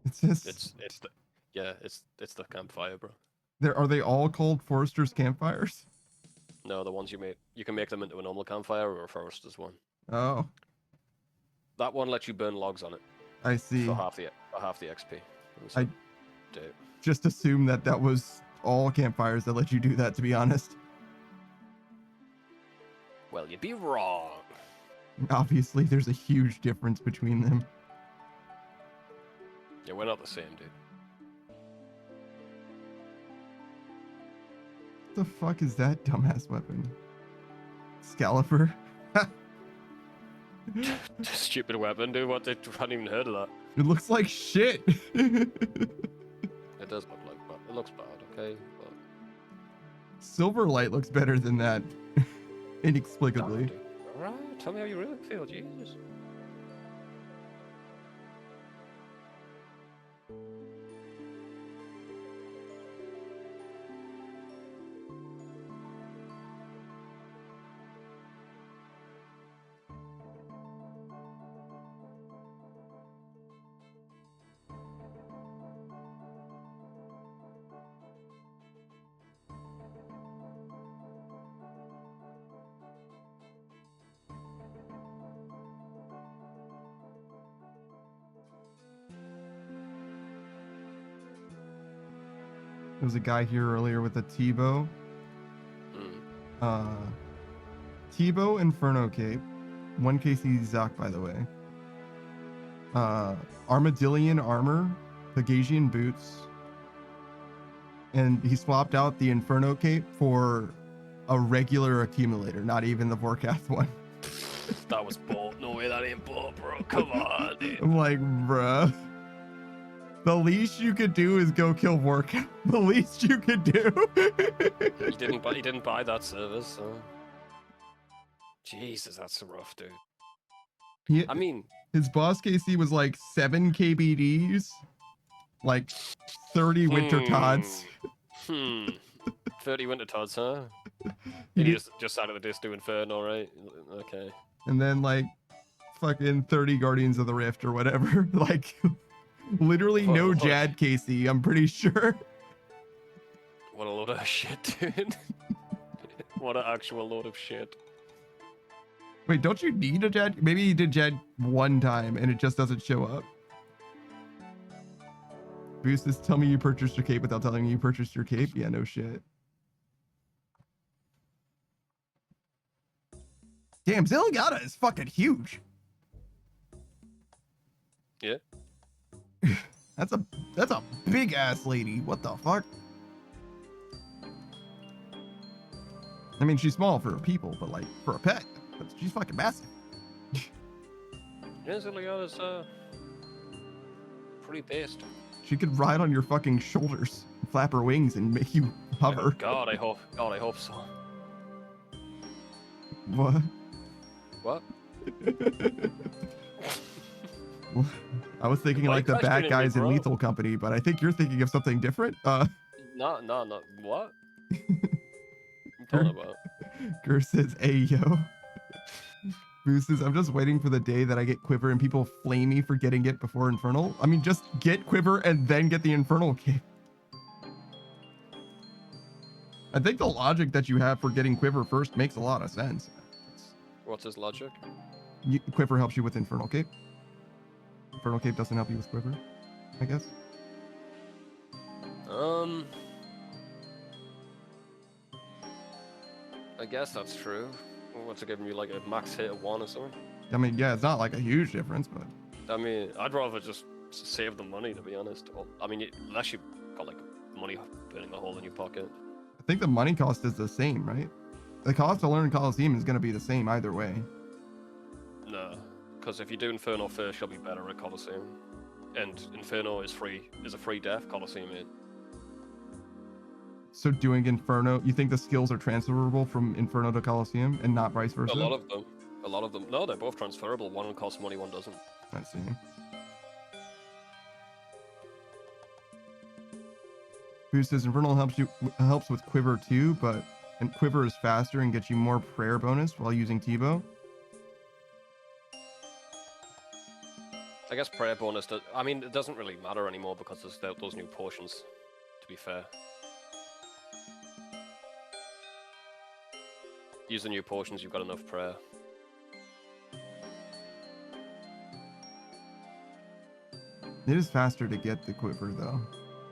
It's this. It's the campfire, bro. Are they all called Forester's Campfires? No, the ones you make. You can make them into a normal campfire or a forester's one. Oh. That one lets you burn logs on it. I see. For half the XP. I just assumed that was all campfires that let you do that, to be honest. Well, you'd be wrong. Obviously, there's a huge difference between them. Yeah, we're not the same, dude. What the fuck is that dumbass weapon? Scalper? Stupid weapon, dude. What? I hadn't even heard of that. It looks like shit. It does look like bad. It looks bad, okay? But... Silverlight looks better than that. Inexplicably. Alright, tell me how you really feel, Jesus. There was a guy here earlier with a T-bow. T-bow Inferno Cape. 1 KC Zach, by the way. Armadillion armor. Pegasian boots. And he swapped out the Inferno Cape for a regular accumulator, not even the Vorkath one. That was bought. No way that ain't bought, bro. Come on, dude. I'm like, bruh. The least you could do is go kill Vorkath. The least you could do. He didn't buy that service, so... Jesus, that's rough, dude. I mean... His boss KC was like 7 KBDs. Like 30 Winter Tods. 30 Winter Tods, huh? He just out of the disc do Inferno, right? Okay. And then like fucking 30 Guardians of the Rift or whatever. Like literally no Jad KC, I'm pretty sure. What a load of shit, dude. What an actual load of shit. Wait, don't you need a Jad? Maybe you did Jad one time and it just doesn't show up. Boost is tell me you purchased your cape without telling me you purchased your cape. Yeah, no shit. Damn, Zilligata is fucking huge. Yeah. That's a big ass lady. What the fuck? I mean, she's small for people, but like for a pet, she's fucking massive. Yeah, Zilligata's pretty based. She could ride on your fucking shoulders, flap her wings, and make you hover. Oh, God, I hope so. What? What? I was thinking like the bad guys in Lethal Company, but I think you're thinking of something different. No. What? You talking about? Gur says, "Ayo." Boost says, "I'm just waiting for the day that I get Quiver and people flame me for getting it before Infernal." I mean, just get Quiver and then get the Infernal cape. I think the logic that you have for getting Quiver first makes a lot of sense. What's his logic? Quiver helps you with Infernal cape. Infernal cape doesn't help you with Quiver, I guess. I guess that's true. What's it giving you, like a max hit of 1 or something? I mean, yeah, it's not like a huge difference, but... I mean, I'd rather just save the money, to be honest. I mean, unless you've got, like, money burning a hole in your pocket. I think the money cost is the same, right? The cost to learn Coliseum is going to be the same either way. No, because if you do Inferno first, you'll be better at Coliseum. And Inferno is a free death, Coliseum ain't. So doing Inferno, you think the skills are transferable from Inferno to Coliseum and not vice versa? A lot of them. No, they're both transferable. One costs money, one doesn't. I see. Boost says Infernal helps with Quiver too, and Quiver is faster and gets you more prayer bonus while using T-bow. I guess prayer bonus I mean, it doesn't really matter anymore because there's those new potions, to be fair. Use the new potions, you've got enough prayer. It is faster to get the Quiver though,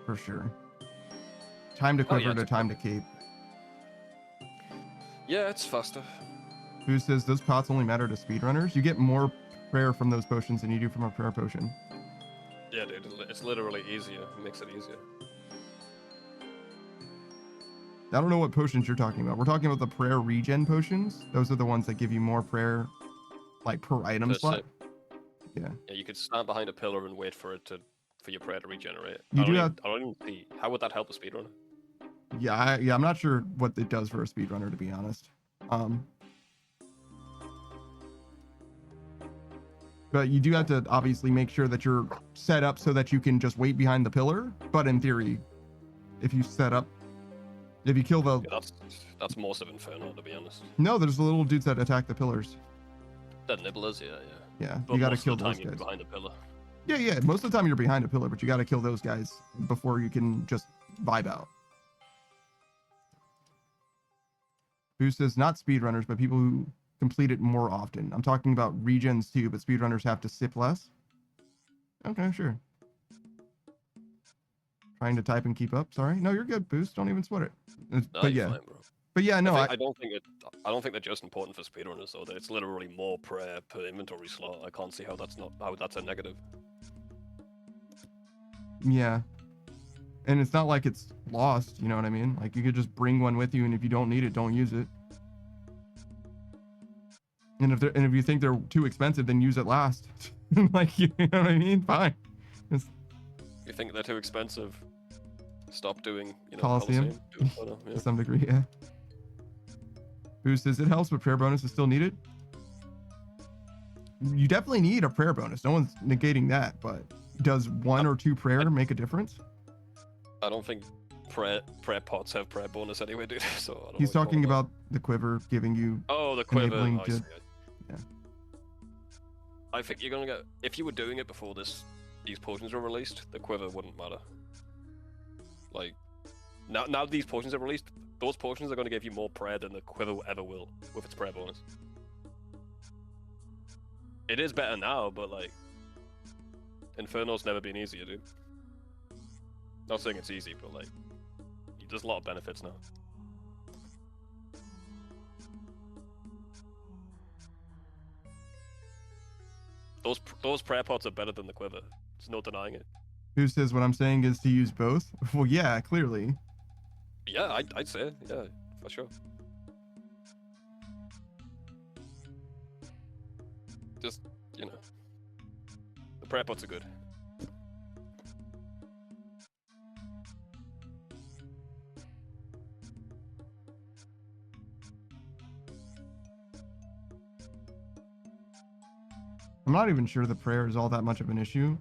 for sure. Time to Quiver to time to cape. Yeah, it's faster. Who says those pots only matter to speedrunners? You get more prayer from those potions than you do from a prayer potion. Yeah, dude, it's literally easier. It makes it easier. I don't know what potions you're talking about. We're talking about the prayer regen potions. Those are the ones that give you more prayer, like per item slot. Yeah. Yeah, you could stand behind a pillar and wait for your prayer to regenerate. You do I have. don't even see how would that help a speedrunner. Yeah, I'm not sure what it does for a speedrunner, to be honest. But you do have to obviously make sure that you're set up so that you can just wait behind the pillar. But in theory, if you kill the... Yeah, that's most of Inferno, to be honest. No, there's the little dudes that attack the pillars. The nibblers, yeah. Yeah, but you gotta most kill of the time those you're guys. behind a pillar. Yeah, most of the time you're behind a pillar, but you gotta kill those guys before you can just vibe out. Who says not speedrunners, but people who complete it more often? I'm talking about regens too, but speedrunners have to sip less. Okay, sure. Trying to type and keep up. Sorry. No, you're good, Boost. Don't even sweat it. No, But yeah. fine, bro. But yeah, no, I don't think they're just important for speedrunners though. That it's literally more prayer per inventory slot. I can't see how that's a negative. Yeah. And it's not like it's lost, you know what I mean? Like you could just bring one with you, and if you don't need it, don't use it. And if you think they're too expensive, then use it last. Like, you know what I mean? Fine. If you think they're too expensive, stop doing, Coliseum. Do it better, yeah. To some degree, yeah. Boost says it helps, but prayer bonus is still needed. You definitely need a prayer bonus. No one's negating that, but does one or two prayer make a difference? I don't think prayer pots have prayer bonus anyway, dude. So I don't He's know talking about the quiver giving you. Oh, the quiver. enabling I to- see. yeah. I think you're gonna get if you were doing it before these potions were released, the quiver wouldn't matter. Like now these potions are released, those potions are gonna give you more prayer than the quiver ever will with its prayer bonus. It is better now, but like Inferno's never been easier, dude. Not saying it's easy, but like there's a lot of benefits now. Those prayer pots are better than the quiver. There's no denying it. Who says what I'm saying is to use both? Well, yeah, clearly. Yeah, I'd say, yeah, for sure. Just, the prayer pots are good. I'm not even sure the prayer is all that much of an issue.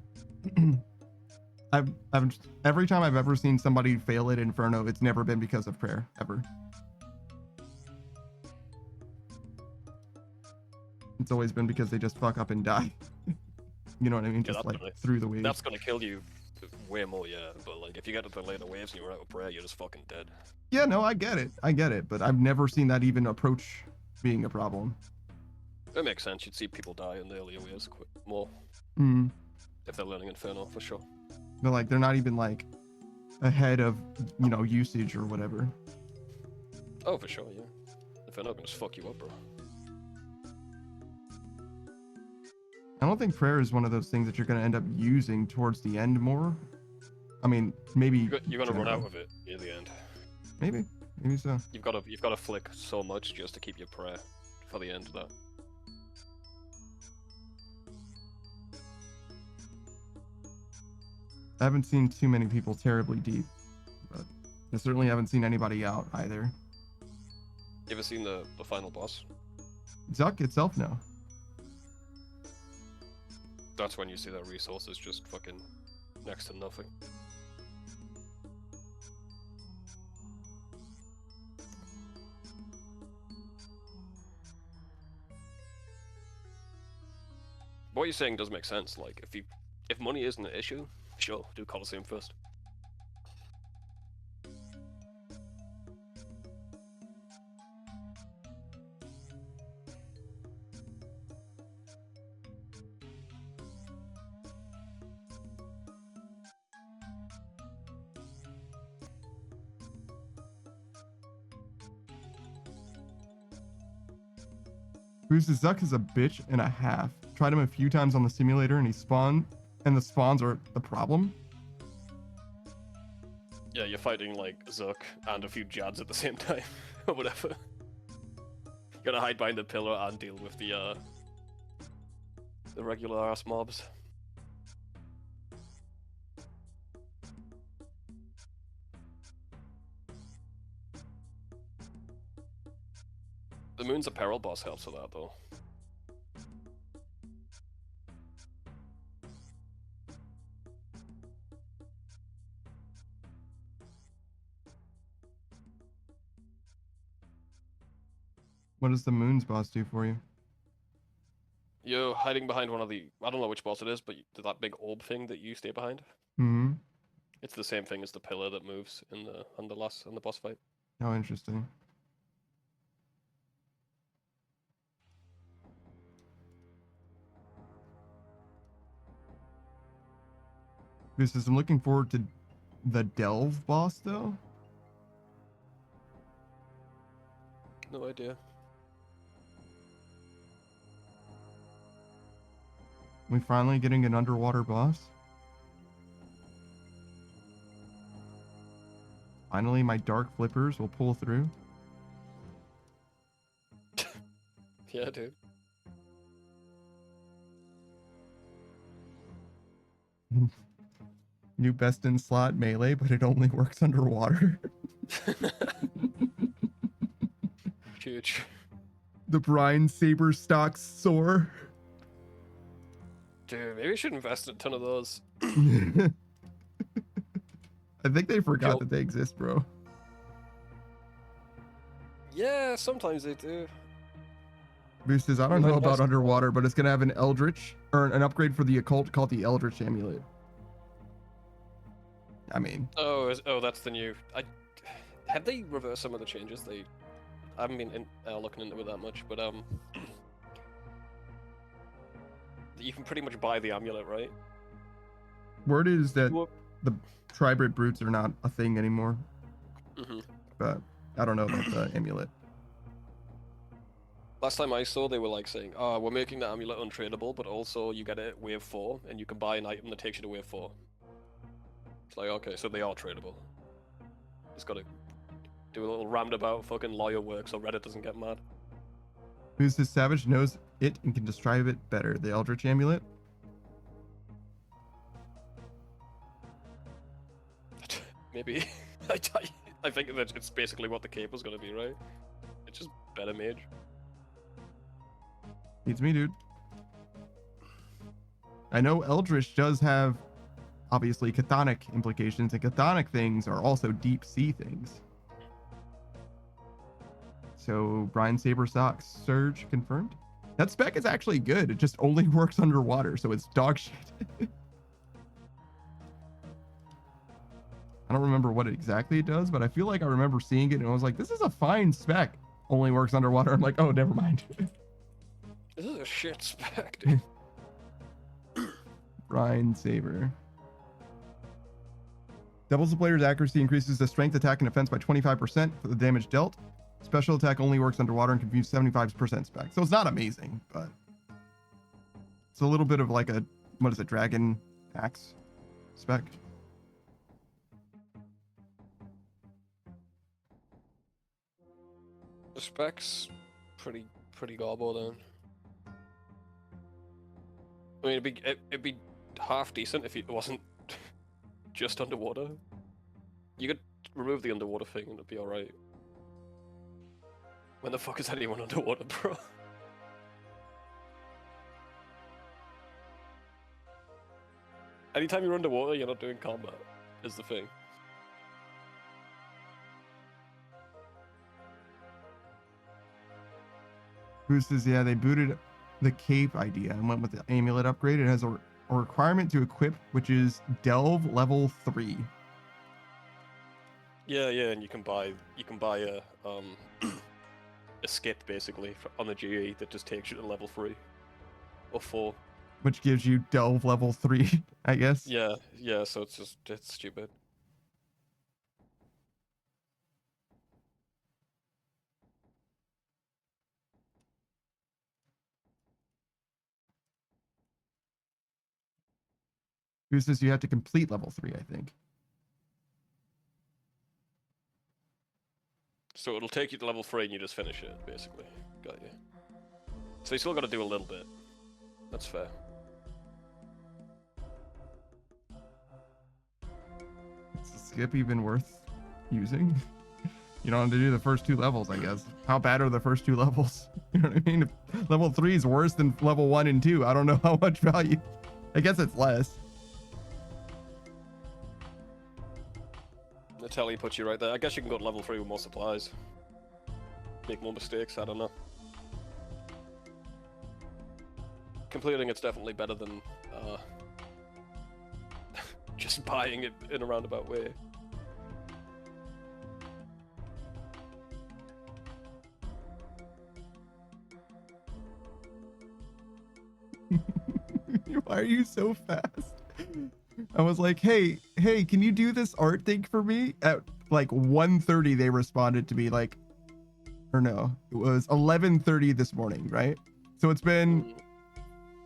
I've every time I've ever seen somebody fail at Inferno, it's never been because of prayer, ever. It's always been because they just fuck up and die. You know what I mean? Yeah, Just like through the waves. That's gonna kill you way more, yeah. But like, if you get to the later waves and you're out of prayer, you're just fucking dead. Yeah, no, I get it. But I've never seen that even approach being a problem. It makes sense. You'd see people die in the earlier waves more Mm. if they're learning Inferno, for sure. But like, they're not even like ahead of, usage or whatever. Oh, for sure, yeah. Inferno can just fuck you up, bro. I don't think prayer is one of those things that you're going to end up using towards the end more. I mean, maybe You're gonna run out of it near the end. Maybe so. You've got to flick so much just to keep your prayer for the end of that. I haven't seen too many people terribly deep, but I certainly haven't seen anybody out either. You ever seen the final boss? Zuck itself, no. That's when you see that resources just fucking next to nothing. What you're saying does make sense. Like, if money isn't an issue, sure, do Coliseum first. Who's the Zuck is a bitch and a half. Tried him a few times on the simulator and he spawned, and the spawns are the problem. Yeah, you're fighting like Zuck and a few Jads at the same time, or whatever. You gotta hide behind the pillar and deal with the regular ass mobs. The Moon's a Peril boss helps with that though. What does the Moon's boss do for you? You're hiding behind one of the, I don't know which boss it is, but that big orb thing that you stay behind. Mm-hmm. It's the same thing as the pillar that moves in the boss fight. How interesting. This is, I'm looking forward to the Delve boss though. No idea. We finally getting an underwater boss. Finally, my dark flippers will pull through. Yeah, dude. New best in slot melee, but it only works underwater. Huge. The brine saber stocks soar. Dude, maybe we should invest in a ton of those. I think they forgot Yo. that they exist, bro. Yeah, sometimes they do. Boost says, I don't know about underwater, but it's gonna have an Eldritch or an upgrade for the occult called the Eldritch Amulet. I mean, Oh, that's the new. Have they reversed some of the changes? I haven't been looking into it that much, but you can pretty much buy the amulet, right? word is that Well- the Tribrid brutes are not a thing anymore, Mm-hmm. but I don't know about the amulet. Last time I saw, they were like saying, "Oh, we're making the amulet untradeable, but also you get it at wave 4, and you can buy an item that takes you to wave 4." It's like, okay, so they are tradable. Just gotta do a little roundabout fucking lawyer work so Reddit doesn't get mad. Who's this savage knows it and can describe it better? The Eldritch Amulet? Maybe. I think that it's basically what the cape was gonna be, right? It's just better mage. Beats me, dude. I know Eldritch does have obviously chthonic implications, and chthonic things are also deep sea things. So Brian Saber Socks Surge confirmed. That spec is actually good. It just only works underwater, so it's dog shit. I don't remember what exactly it does, but I feel like I remember seeing it and I was like, this is a fine spec. Only works underwater. I'm like, oh, never mind. This is a shit spec, dude. Brian Saber. Doubles the player's accuracy, increases the strength, attack, and defense by 25% for the damage dealt. Special attack only works underwater and confuses 75% spec. So it's not amazing, but it's a little bit of like a, what is it, dragon axe spec. The spec's pretty gobble then. I mean, it'd be half decent if it wasn't just underwater. You could remove the underwater thing and it'd be alright. When the fuck is anyone underwater, bro? Anytime you're underwater, you're not doing combat, is the thing. Who says, yeah, they booted the cape idea and went with the amulet upgrade. It has a requirement to equip, which is Delve level 3. Yeah, and you can buy a a skip basically on the GE that just takes you to level 3 or 4. Which gives you Delve level 3, I guess. Yeah, so it's stupid. Who says you have to complete level 3, I think. So it'll take you to level 3 and you just finish it, basically. Got you. So you still got to do a little bit. That's fair. Is the skip even worth using? You don't have to do the first 2 levels, I guess. How bad are the first 2 levels? You know what I mean? If level 3 is worse than level 1 and 2. I don't know how much value. I guess it's less. The telly puts you right there. I guess you can go to level 3 with more supplies. Make more mistakes, I don't know. Completing it's definitely better than just buying it in a roundabout way. Why are you so fast? I was like, hey, can you do this art thing for me? At like 1:30 they responded to me, like, or no, it was 11:30 this morning, right? So it's been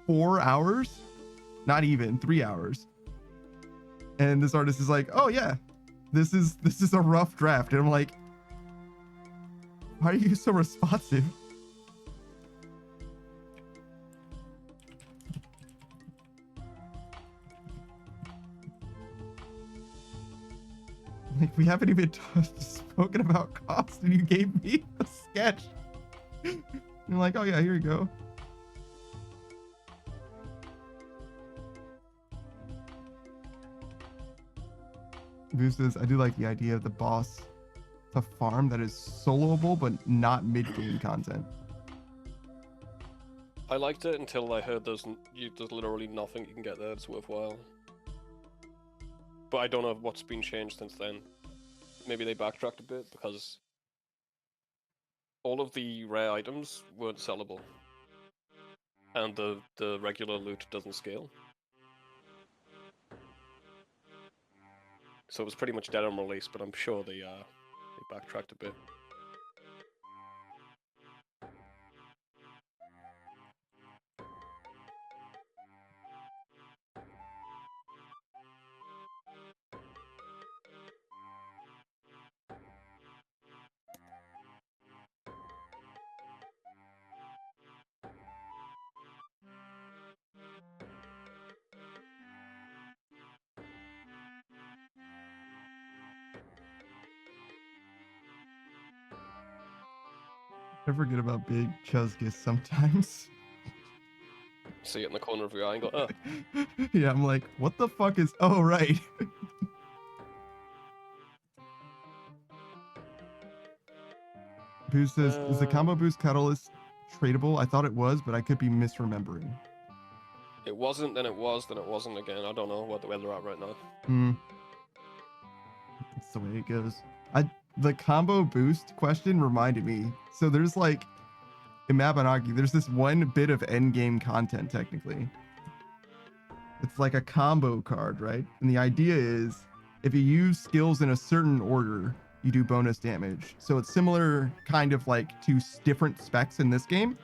4 hours, not even 3 hours. And this artist is like, oh yeah, this is a rough draft. And I'm like, why are you so responsive? Like, we haven't even spoken about cost and you gave me a sketch. You're like, oh yeah, here you go. Boo says, I do like the idea of the boss, the farm that is soloable but not mid-game content. I liked it until I heard there's literally nothing you can get there that's worthwhile. But I don't know what's been changed since then. Maybe they backtracked a bit because all of the rare items weren't sellable. And the regular loot doesn't scale. So it was pretty much dead on release, but I'm sure they backtracked a bit. I forget about Big Chuzgus sometimes. See it in the corner of your eye and go, oh. Yeah, I'm like, what the fuck is... Oh, right. Boost says, is the combo boost catalyst tradable? I thought it was, but I could be misremembering. It wasn't, then it was, then it wasn't again. I don't know where they're at right now. That's the way it goes. The combo boost question reminded me. So there's like, in Mabinogi, there's this one bit of endgame content, technically. It's like a combo card, right? And the idea is, if you use skills in a certain order, you do bonus damage. So it's similar kind of like to different specs in this game.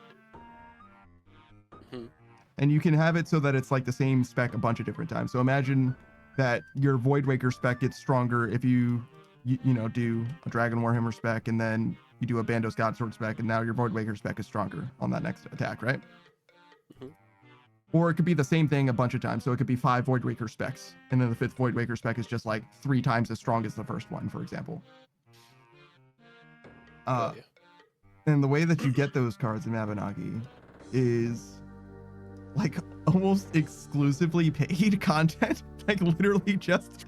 And you can have it so that it's like the same spec a bunch of different times. So imagine that your Voidwaker spec gets stronger if you know, do a Dragon Warhammer spec, and then you do a Bandos Godsword spec, and now your Voidwaker spec is stronger on that next attack, right? Or it could be the same thing a bunch of times. So it could be 5 Voidwaker specs, and then the 5th Voidwaker spec is just like 3 times as strong as the first one, for example. And the way that you get those cards in Mabinogi is like almost exclusively paid content, like literally just,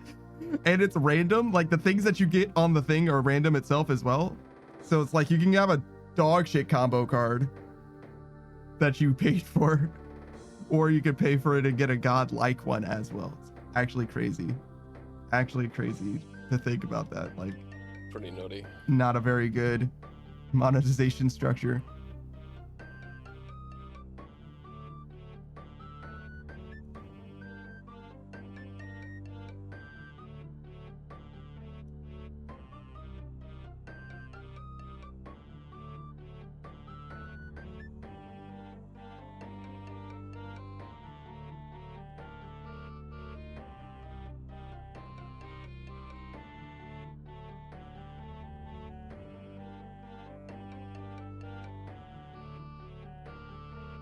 and it's random. Like the things that you get on the thing are random itself as well. So it's like you can have a dog shit combo card that you paid for, or you could pay for it and get a god-like one as well. It's actually crazy to think about that. Like, Pretty nutty. Not a very good monetization structure.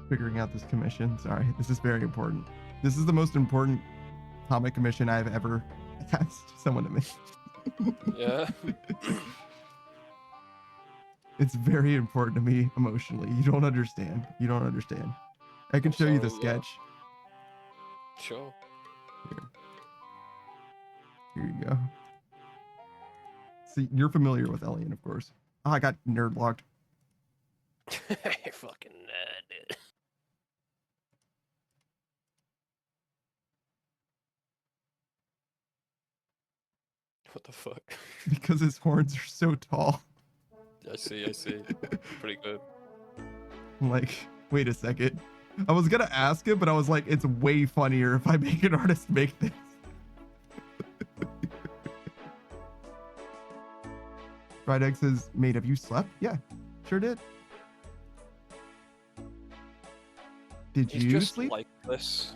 figuring out this commission. Sorry, this is very important. This is the most important comic commission I've ever asked someone to make. Yeah. It's very important to me emotionally. You don't understand. You don't understand. I can show you the sketch. Sure. Here you go. See, you're familiar with Elian, of course. Oh, I got nerd locked. Fucking nerd. What the fuck? Because his horns are so tall. I see. Pretty good. I'm like, wait a second. I was gonna ask him, but I was like, it's way funnier if I make an artist make this. Fried Egg says, mate, have you slept? Yeah, sure did. Did He's you just sleep? like this.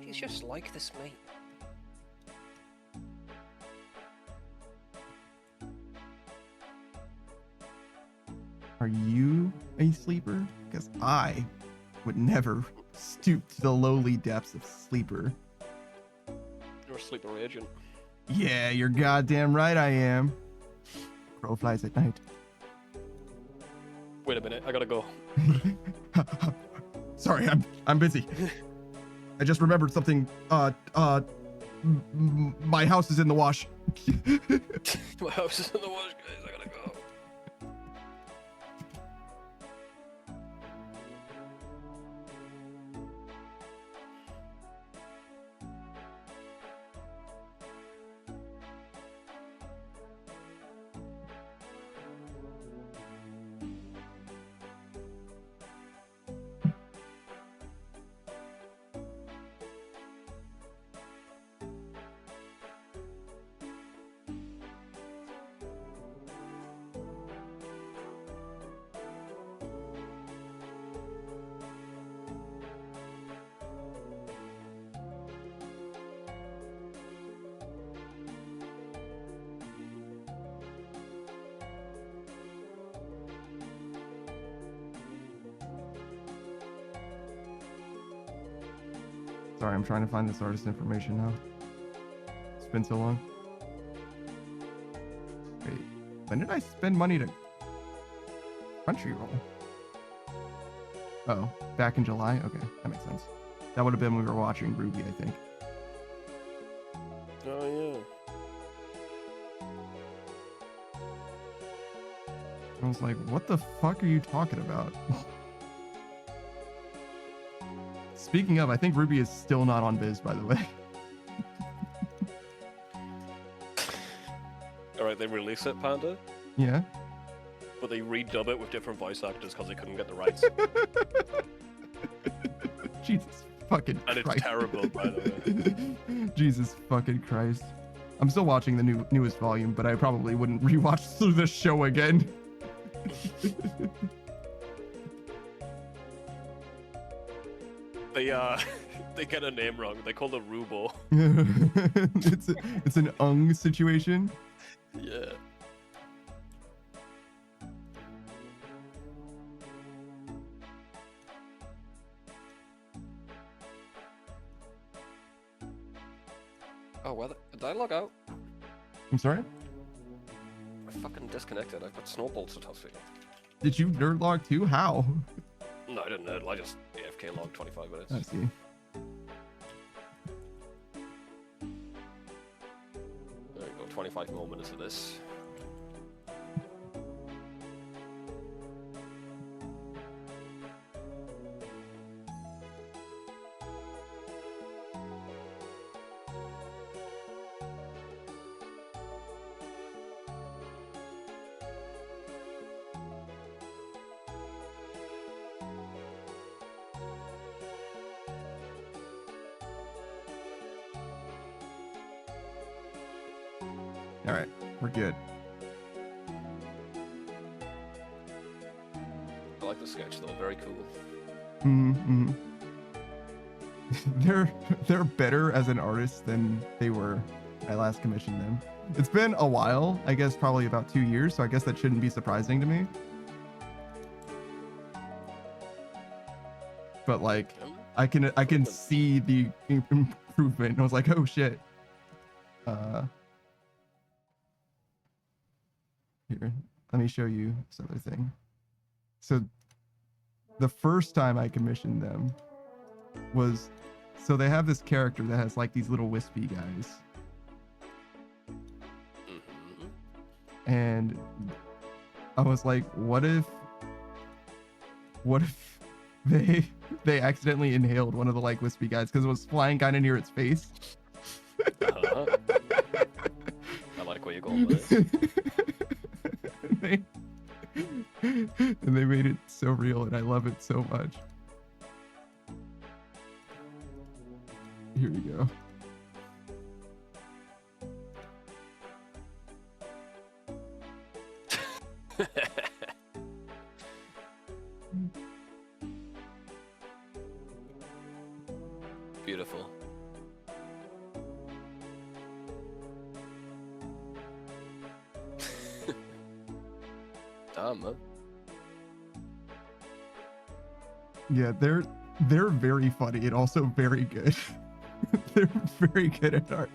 He's just like this, mate. Are you a sleeper? Because I would never stoop to the lowly depths of sleeper. You're a sleeper agent. Yeah, you're goddamn right I am. Crow flies at night. Wait a minute, I gotta go. Sorry, I'm busy. I just remembered something. My house is in the wash. My house is in the wash, guys. I gotta go. Sorry, I'm trying to find this artist information now. It's been so long. Wait, when did I spend money to Crunchyroll? Oh, back in July? Okay, that makes sense. That would have been when we were watching Ruby, I think. Oh, yeah. I was like, what the fuck are you talking about? Speaking of, I think Ruby is still not on Viz, by the way. Alright, they release it, Panda, Yeah. but they redub it with different voice actors because they couldn't get the rights. Jesus fucking And Christ. it's terrible, by the way. Jesus fucking Christ. I'm still watching the newest volume, but I probably wouldn't rewatch through this show again. They get a name wrong. They call it Rubo. it's an ung situation. Yeah. Oh, well, did I log out? I'm sorry? I fucking disconnected. I've got snowballs to toss for you. Did you nerd log too? How? No, I didn't. I just AFK logged 25 minutes. I see. There you go, 25 more minutes of this. All right, we're good. I like the sketch though, very cool. Mm-hmm. They're better as an artist than they were when I last commissioned them. It's been a while, I guess probably about 2 years, so I guess that shouldn't be surprising to me. but like I can see the improvement. I was like, oh shit. Here, let me show you this other thing. So the first time I commissioned them was, so they have this character that has like these little wispy guys. And I was like, what if they accidentally inhaled one of the like wispy guys because it was flying kind of near its face. I like where you're going with it. And they made it so real, and I love it so much. Here we go. Beautiful. Damn, man. Yeah, they're very funny and also very good. They're very good at art.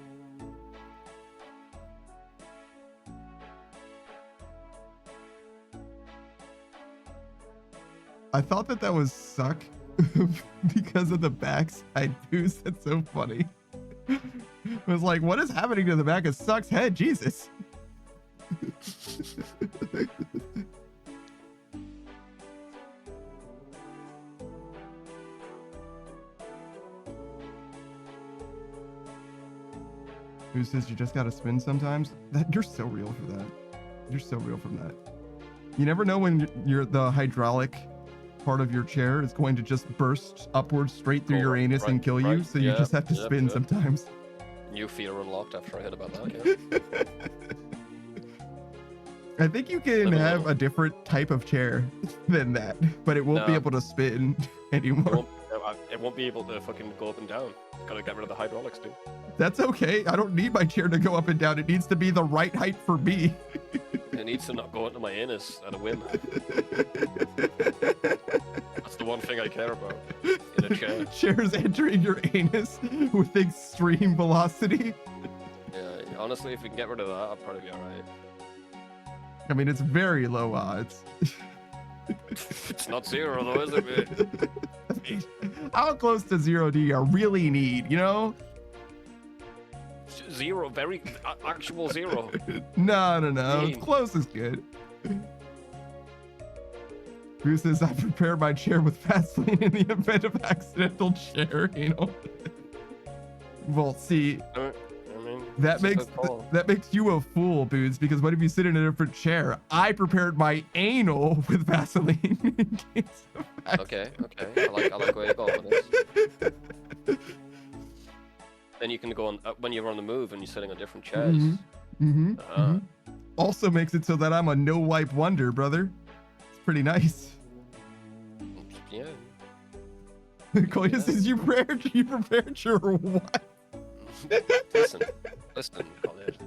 I thought that was suck because of the backside boost. That's so funny. I was like, what is happening to the back of Suck's head? Jesus. Who says you just gotta spin sometimes? You're so real for that. You're so real from that. You never know when the hydraulic part of your chair is going to just burst upwards straight through your anus and kill you, so you just have to spin sometimes. New fear unlocked after I heard about that, yeah. I think you can have a different type of chair than that, but it won't be able to spin anymore. It won't be able to fucking go up and down. Gotta get rid of the hydraulics, dude. That's okay. I don't need my chair to go up and down. It needs to be the right height for me. It needs to not go into my anus at a whim. That's the one thing I care about in a chair. Chairs entering your anus with extreme velocity. Yeah, honestly, if we can get rid of that, I'll probably be alright. I mean, it's very low odds. It's not zero though, is it, mate? How close to zero do you really need, you know? Zero, very actual zero. No. Close is good. Who says I prepare my chair with Vaseline in the event of accidental chair anal? Well, see, that makes you a fool, Boots, because what if you sit in a different chair? I prepared my anal with Vaseline in case of accident. Okay. I like where you're going with this. Then you can go on when you're on the move and you're sitting on different chairs. Also makes it so that I'm a no wipe wonder, brother. It's pretty nice. Yeah. Coitus says you prepared your what? Listen, college.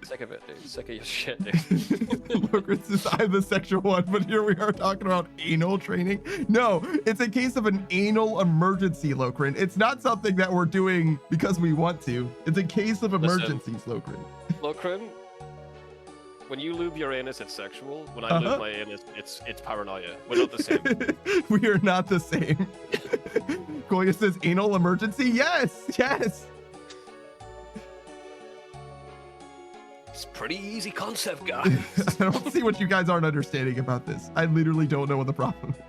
Sick of it, dude. Sick of your shit, dude. Locris says I'm the sexual one, but here we are talking about anal training. No, it's a case of an anal emergency, Locrin. It's not something that we're doing because we want to. It's a case of emergencies, Locrin. Locrin, when you lube your anus, it's sexual. When I lube my anus, it's paranoia. We're not the same. We are not the same. Goya says anal emergency? Yes. It's a pretty easy concept, guys. I don't see what you guys aren't understanding about this. I literally don't know what the problem is.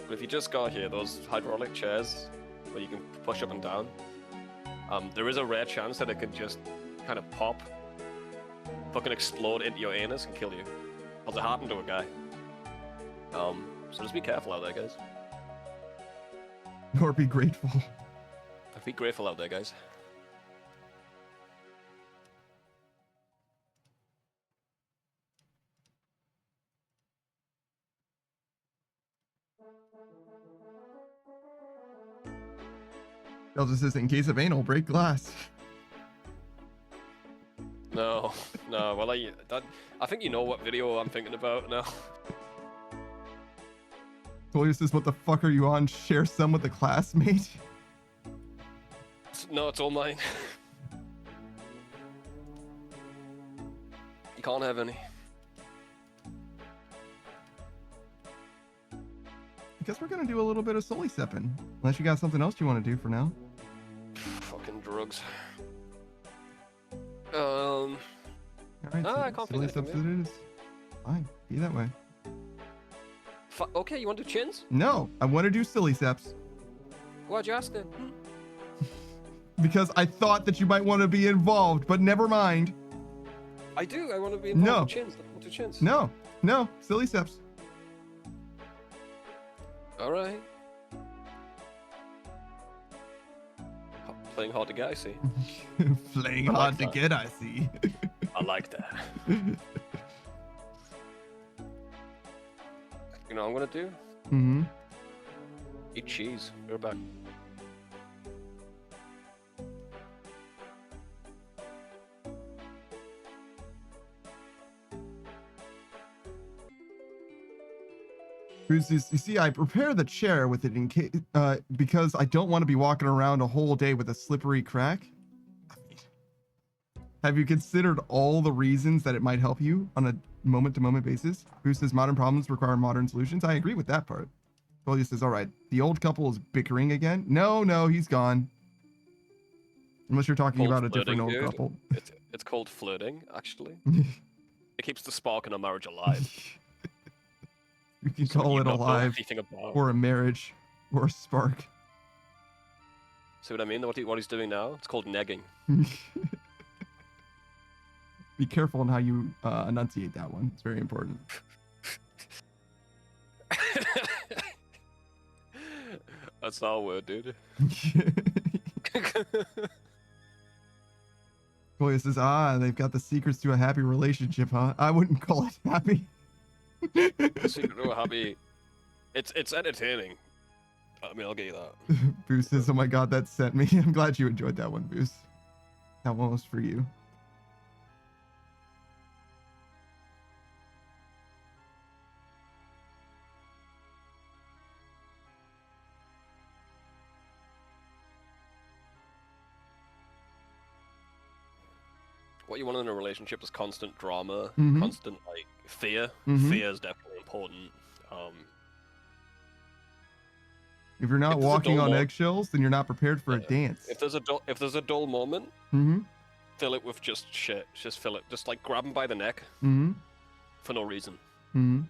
But if you just got here, those hydraulic chairs where you can push up and down, there is a rare chance that it could just kind of pop, fucking explode into your anus and kill you. Because it happened to a guy. So just be careful out there, guys. Or be grateful. Be grateful out there, guys. Elsa says, in case of anal, break glass. No, no. Well, I think you know what video I'm thinking about now. Toya says, what the fuck are you on? Share some with a classmate? No, it's all mine. You can't have any. I guess we're gonna do a little bit of Sully Seppin. Unless you got something else you want to do for now. Fucking drugs. Alright, No, so I can't Sully think of Seps anything, it is. Fine, be that way. Okay, you want to do chins? No, I want to do Silly Seps. Why'd you ask then? Because I thought that you might want to be involved, but never mind. I do. I want to be involved No. with chins. I want to do chins. No, no, Silly Seps. All right. Playing hard to get, I see. Playing I like hard to that. get, I see. I like that. You know what I'm gonna do? Mm-hmm. Eat cheese. We're back. You see, I prepare the chair with it in case, because I don't want to be walking around a whole day with a slippery crack. Have you considered all the reasons that it might help you on a moment-to-moment basis? Who says modern problems require modern solutions? I agree with that part. Tolia says, all right, the old couple is bickering again. No, he's gone. Unless you're talking Called about a different old flirting, dude. couple. It's called flirting, actually. It keeps the spark in a marriage alive. You can Something call you it don't know alive, anything about. or a marriage, or a spark. See what I mean? What he's doing now? It's called negging. Be careful on how you enunciate that one. It's very important. That's not a word, dude. Toya says, they've got the secrets to a happy relationship, huh? I wouldn't call it happy. Secret to a hobby. It's entertaining. I mean, I'll get you that. Boo says, oh my god, that sent me. I'm glad you enjoyed that one, Boos. That one was for you. What you want in a relationship is constant drama, Mhm. constant like fear. Mhm. Fear is definitely important. If you're not If there's a walking dull on mo- eggshells, then you're not prepared for a Yeah. dance. If there's a dull moment, Mm-hmm. fill it with just shit. Just fill it. Just like grab him by the neck Mm-hmm. for no reason. Mm-hmm.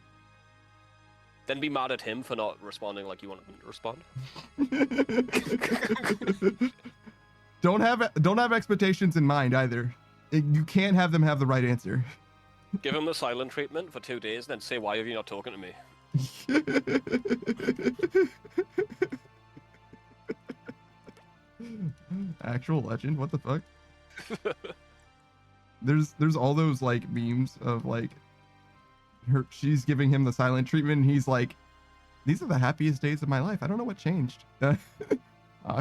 Then be mad at him for not responding like you wanted him to respond. Don't have expectations in mind either. You can't have them have the right answer. Give him the silent treatment for 2 days, then say, "Why have you not talking to me?" Actual legend? What the fuck? There's all those like memes of like she's giving him the silent treatment and he's like, these are the happiest days of my life. I don't know what changed. I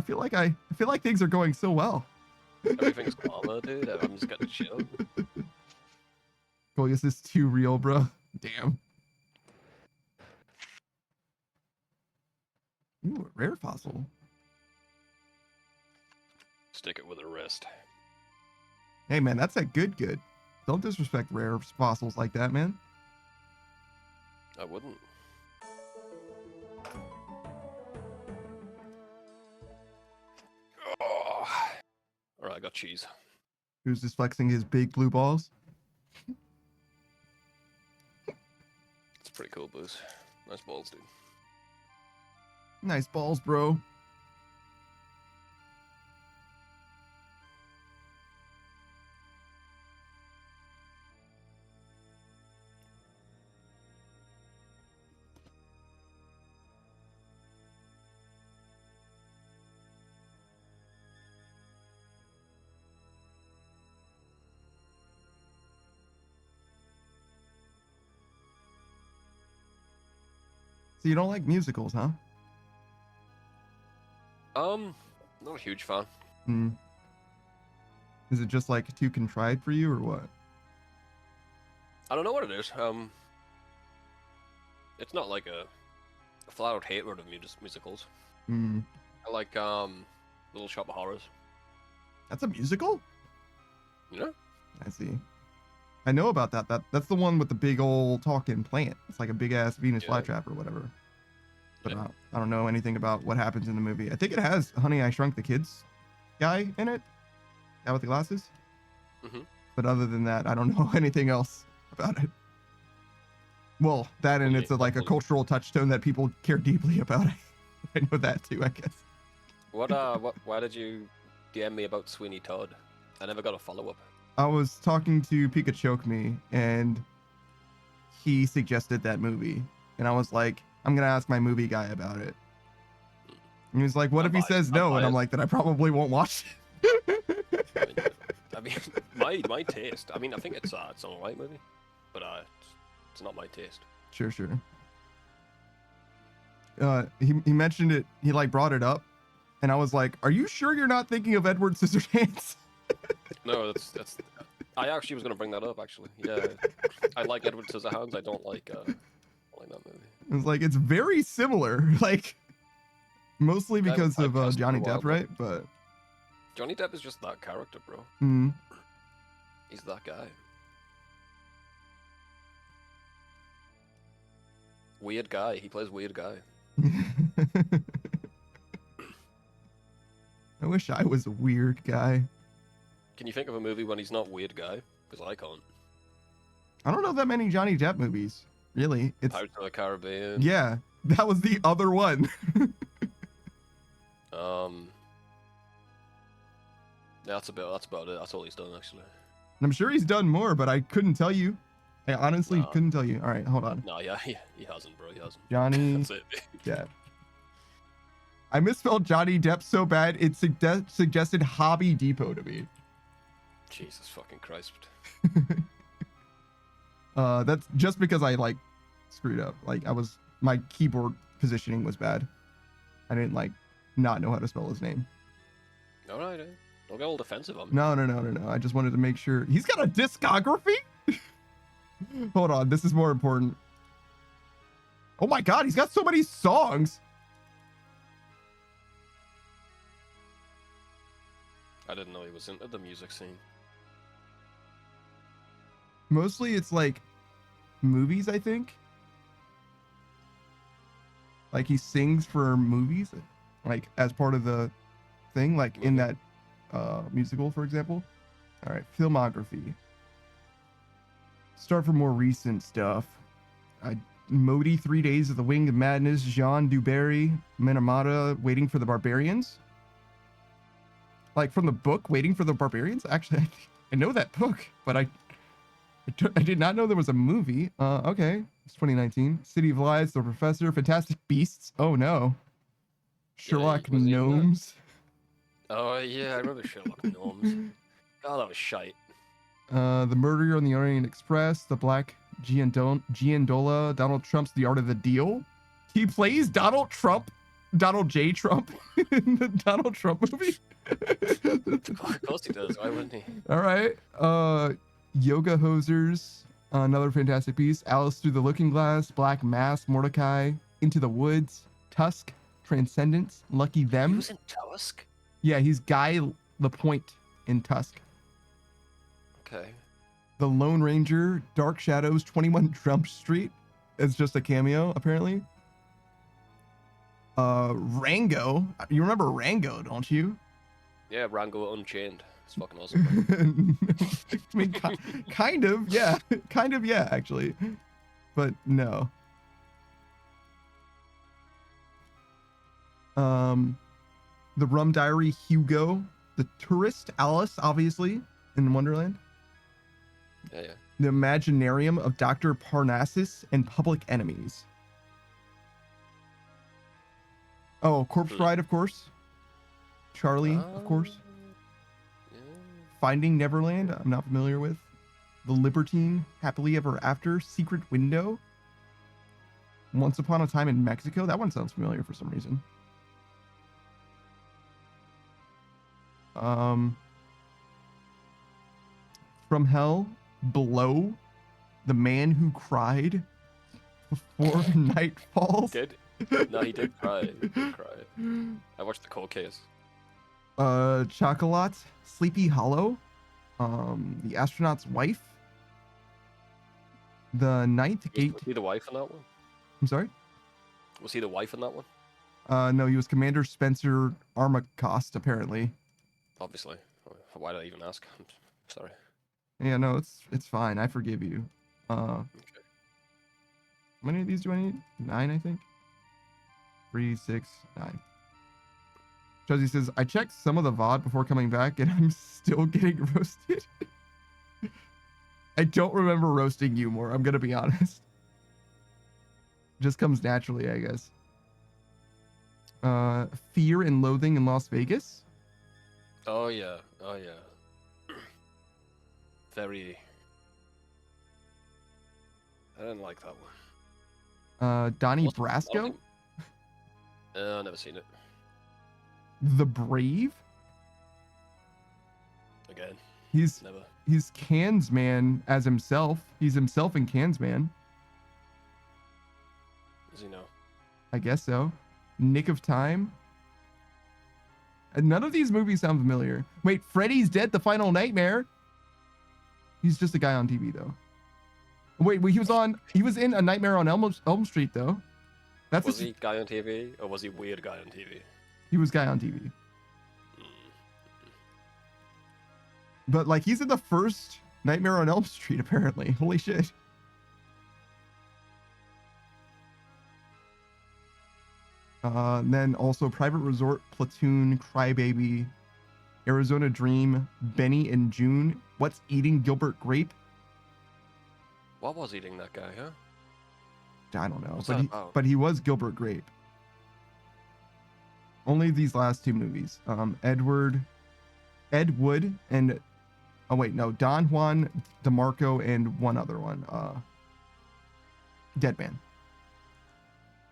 feel like things are going so well. Everything's karma, dude. I'm just gonna chill. Cool, this is too real, bro. Damn. Ooh, a rare fossil. Stick it with a wrist. Hey man, that's a good. Don't disrespect rare fossils like that, man. I wouldn't. Oh. Alright, I got cheese. Who's just flexing his big blue balls? It's pretty cool, Booze. Nice balls, dude. Nice balls, bro. So you don't like musicals, huh? Not a huge fan. Hmm. Is it just like too contrived for you or what? I don't know what it is. It's not like a flat out hatred of musicals. Hmm. I like Little Shop of Horrors. That's a musical? Yeah. I see. I know about that. That's the one with the big old talking plant. It's like a big ass Venus flytrap or whatever. But I don't know anything about what happens in the movie. I think it has Honey, I Shrunk the Kids guy in it. Guy with the glasses. Mm-hmm. But other than that, I don't know anything else about it. Well, that and it's like a cultural touchstone that people care deeply about. I know that too, I guess. Why did you DM me about Sweeney Todd? I never got a follow-up. I was talking to Pikachu and he suggested that movie. And I was like, I'm going to ask my movie guy about it. And he was like, what if he says no? And I'm like, then I probably won't watch it. I mean, my taste. I mean, I think it's an alright movie, but it's not my taste. Sure. He mentioned it. He like brought it up, and I was like, "Are you sure you're not thinking of Edward Scissorhands?" No, that's. I actually was gonna bring that up. Actually, yeah. I like Edward Scissorhands. I don't like that movie. It was like it's very similar, like mostly because of Johnny Depp, right? But Johnny Depp is just that character, bro. Mm-hmm. He's that guy. Weird guy. He plays weird guy. I wish I was a weird guy. Can you think of a movie when he's not weird guy? Because I can't. I don't know that many Johnny Depp movies. Really, it's Pirates of the Caribbean. Yeah, that was the other one. That's about it. That's all he's done actually. I'm sure he's done more, but I couldn't tell you. I honestly couldn't tell you. All right, hold on. No, yeah, he hasn't, bro. He hasn't. Johnny That's it. Depp. I misspelled Johnny Depp so bad it suggested Hobby Depot to me. Jesus fucking Christ. That's just because I like screwed up. Like my keyboard positioning was bad. I didn't like not know how to spell his name. All right, don't get all defensive on me. No. I just wanted to make sure he's got a discography. Hold on, this is more important. Oh my God, he's got so many songs. I didn't know he was into the music scene. Mostly it's like movies, I think. Like he sings for movies, like as part of the thing, like in that musical, for example. All right, filmography. Start for more recent stuff. Modi, 3 Days of the Winged Madness, Jean Dubarry, Minamata, Waiting for the Barbarians. Like from the book, Waiting for the Barbarians? Actually, I know that book, but I did not know there was a movie. Okay, it's 2019. City of Lies, The Professor, Fantastic Beasts. Oh no. Sherlock Gnomes. Oh yeah, I remember Sherlock Gnomes. God, that was shite. The Murder on the Orient Express, The Black Giandola, Donald Trump's The Art of the Deal. He plays Donald J. Trump in the Donald Trump movie. Of course he does. Why wouldn't he? All right. Yoga Hosers, another fantastic piece. Alice Through the Looking Glass, Black Mass, Mordecai, Into the Woods, Tusk, Transcendence, Lucky Them. He was in Tusk? Yeah, he's Guy Lapointe in Tusk. Okay. The Lone Ranger, Dark Shadows, 21 Jump Street. It's just a cameo, apparently. Rango. You remember Rango, don't you? Yeah, Rango Unchained. It's fucking awesome. I mean, kind of, yeah. Kind of, yeah, actually. But no. The Rum Diary, Hugo. The Tourist, Alice, obviously, in Wonderland. Yeah. The Imaginarium of Dr. Parnassus and Public Enemies. Oh, Corpse Bride, of course. Charlie, of course. Yeah. Finding Neverland, I'm not familiar with. The Libertine, Happily Ever After, Secret Window. Once Upon a Time in Mexico. That one sounds familiar for some reason. from hell below the man who cried before night falls? Did? No, he did cry. He did cry. I watched the cold case. Chocolat, Sleepy Hollow, The Astronaut's Wife, The Ninth Gate. Was he the wife in that one? I'm sorry? Was he the wife in that one? No, he was Commander Spencer Armacost, apparently. Obviously. Why did I even ask? I'm sorry. Yeah, no, it's fine. I forgive you. Okay. How many of these do I need? 9, I think. 3, 6, 9. Chuzzy says, I checked some of the VOD before coming back and I'm still getting roasted. I don't remember roasting you more, I'm gonna be honest. Just comes naturally, I guess. Fear and Loathing in Las Vegas. Oh yeah. Oh yeah. Very. I didn't like that one. Donnie What's- I don't Brasco. think- I've never seen it. The Brave. Again. He's Never. Cansman as himself. He's himself in Cansman. Does he know? I guess so. Nick of Time. And none of these movies sound familiar. Wait, Freddy's Dead: The Final Nightmare. He's just a guy on TV though. Wait, he was in A Nightmare on Elm Street though. That's Was he guy on TV or was he weird guy on TV? He was guy on TV. But like he's in the first Nightmare on Elm Street apparently. Holy shit. And then also Private Resort, Platoon, Crybaby, Arizona Dream, Benny and June. What's Eating Gilbert Grape? What was eating that guy, huh? I don't know, What's but that about? but he was Gilbert Grape. Only these last 2 movies. Ed Wood, and oh wait, no, Don Juan DeMarco and one other one. Deadman.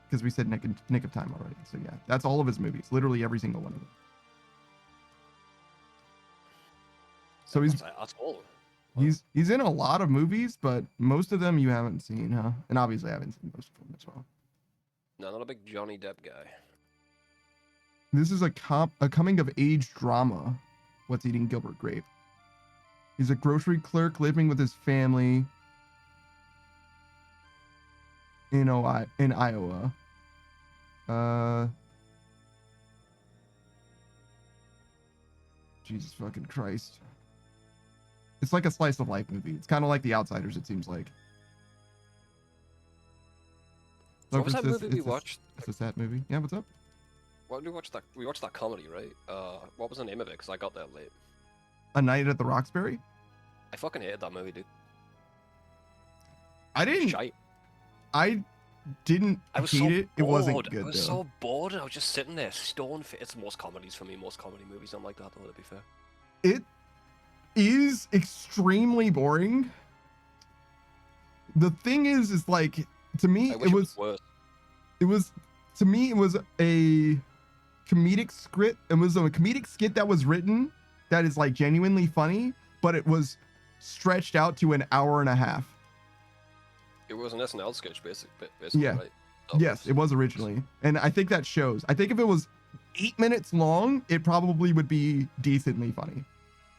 Because we said Nick of Time already. So yeah, that's all of his movies. Literally every single one of them. So That's all. he's in a lot of movies, but most of them you haven't seen, huh? And obviously I haven't seen most of them as well. No, not a big Johnny Depp guy. This is a coming of age drama. What's Eating Gilbert Grape? He's a grocery clerk living with his family in Iowa. Jesus fucking Christ. It's like a slice of life movie. It's kind of like The Outsiders, it seems like. What was Look, that it's movie we it's a- watched? It's a sad movie. Yeah, what's up? What did we watch that? We watched that comedy, right? What was the name of it? Because I got there late. A Night at the Roxbury? I fucking hated that movie, dude. I didn't Shite. I didn't I was hate so it. It wasn't bored. good I was though. so bored. I was just sitting there, stone. It's most comedies for me. Most comedy movies don't like that, though. To be fair. It is extremely boring. The thing is like to me I wish it was worse. to me it was a comedic script. It was a comedic skit that was written that is like genuinely funny, but it was stretched out to an hour and a half. It was an SNL sketch, basically, Yeah. right? Yes, it was originally. And I think that shows. I think if it was 8 minutes long, it probably would be decently funny.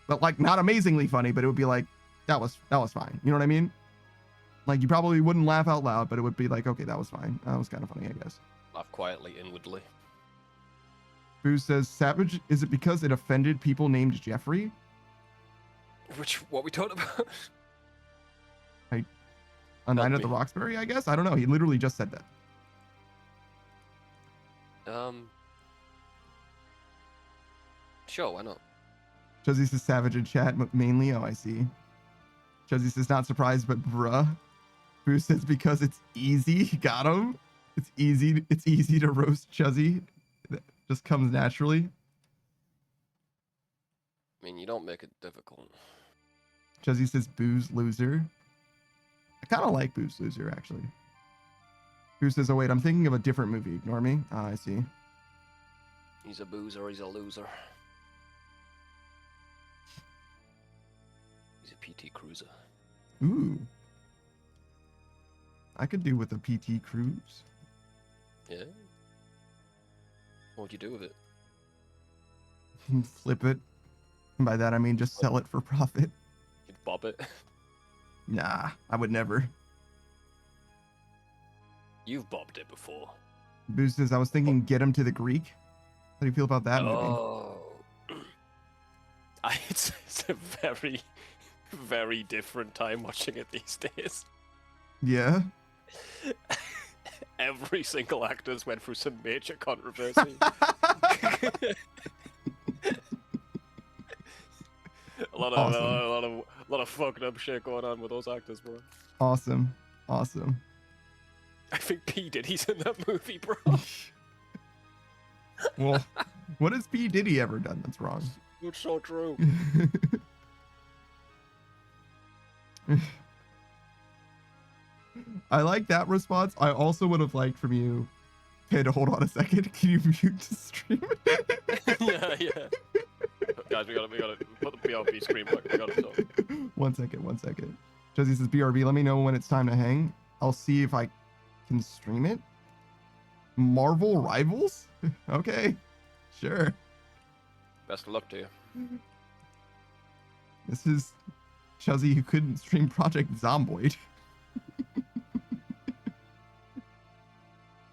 But like not amazingly funny, but it would be like that was fine. You know what I mean? Like you probably wouldn't laugh out loud, but it would be like, okay, that was fine. That was kind of funny, I guess. Laugh quietly, inwardly. Boo says, Savage, is it because it offended people named Jeffrey? What we talking about? A Night Help at the me. Roxbury, I guess? I don't know. He literally just said that. Sure, why not? Chuzzy says Savage in chat, mainly. Oh, I see. Chuzzy says not surprised, but bruh. Boo says because it's easy. Got him. It's easy. It's easy to roast Chuzzy. That just comes naturally. I mean, you don't make it difficult. Chuzzy says Boo's loser. I kind of like Boo's loser, actually. Boo says, oh wait, I'm thinking of a different movie. Ignore me. Ah, I see. He's a boozer, he's a loser. He's a PT Cruiser. Ooh. I could do with a PT Cruise. Yeah. What would you do with it? Flip it. And by that I mean just sell it for profit. You'd bob it. Nah, I would never. You've bobbed it before. Boosters, I was thinking Get Him to the Greek. How do you feel about that movie? Oh. It's a very, very different time watching it these days. Yeah. Every single actor's went through some major controversy. A lot of fucked up shit going on with those actors, bro. Awesome. I think P Diddy's in that movie, bro. Well, what has P Diddy ever done that's wrong? It's so true. I like that response. I also would have liked from you. Hey, to hold on a second. Can you mute the stream? yeah. Guys, we gotta put the BRB screen back. We gotta talk. 1 second. Josie says, BRB, let me know when it's time to hang. I'll see if I can stream it. Marvel Rivals? Okay. Sure. Best of luck to you. This is Chuzzy who couldn't stream Project Zomboid.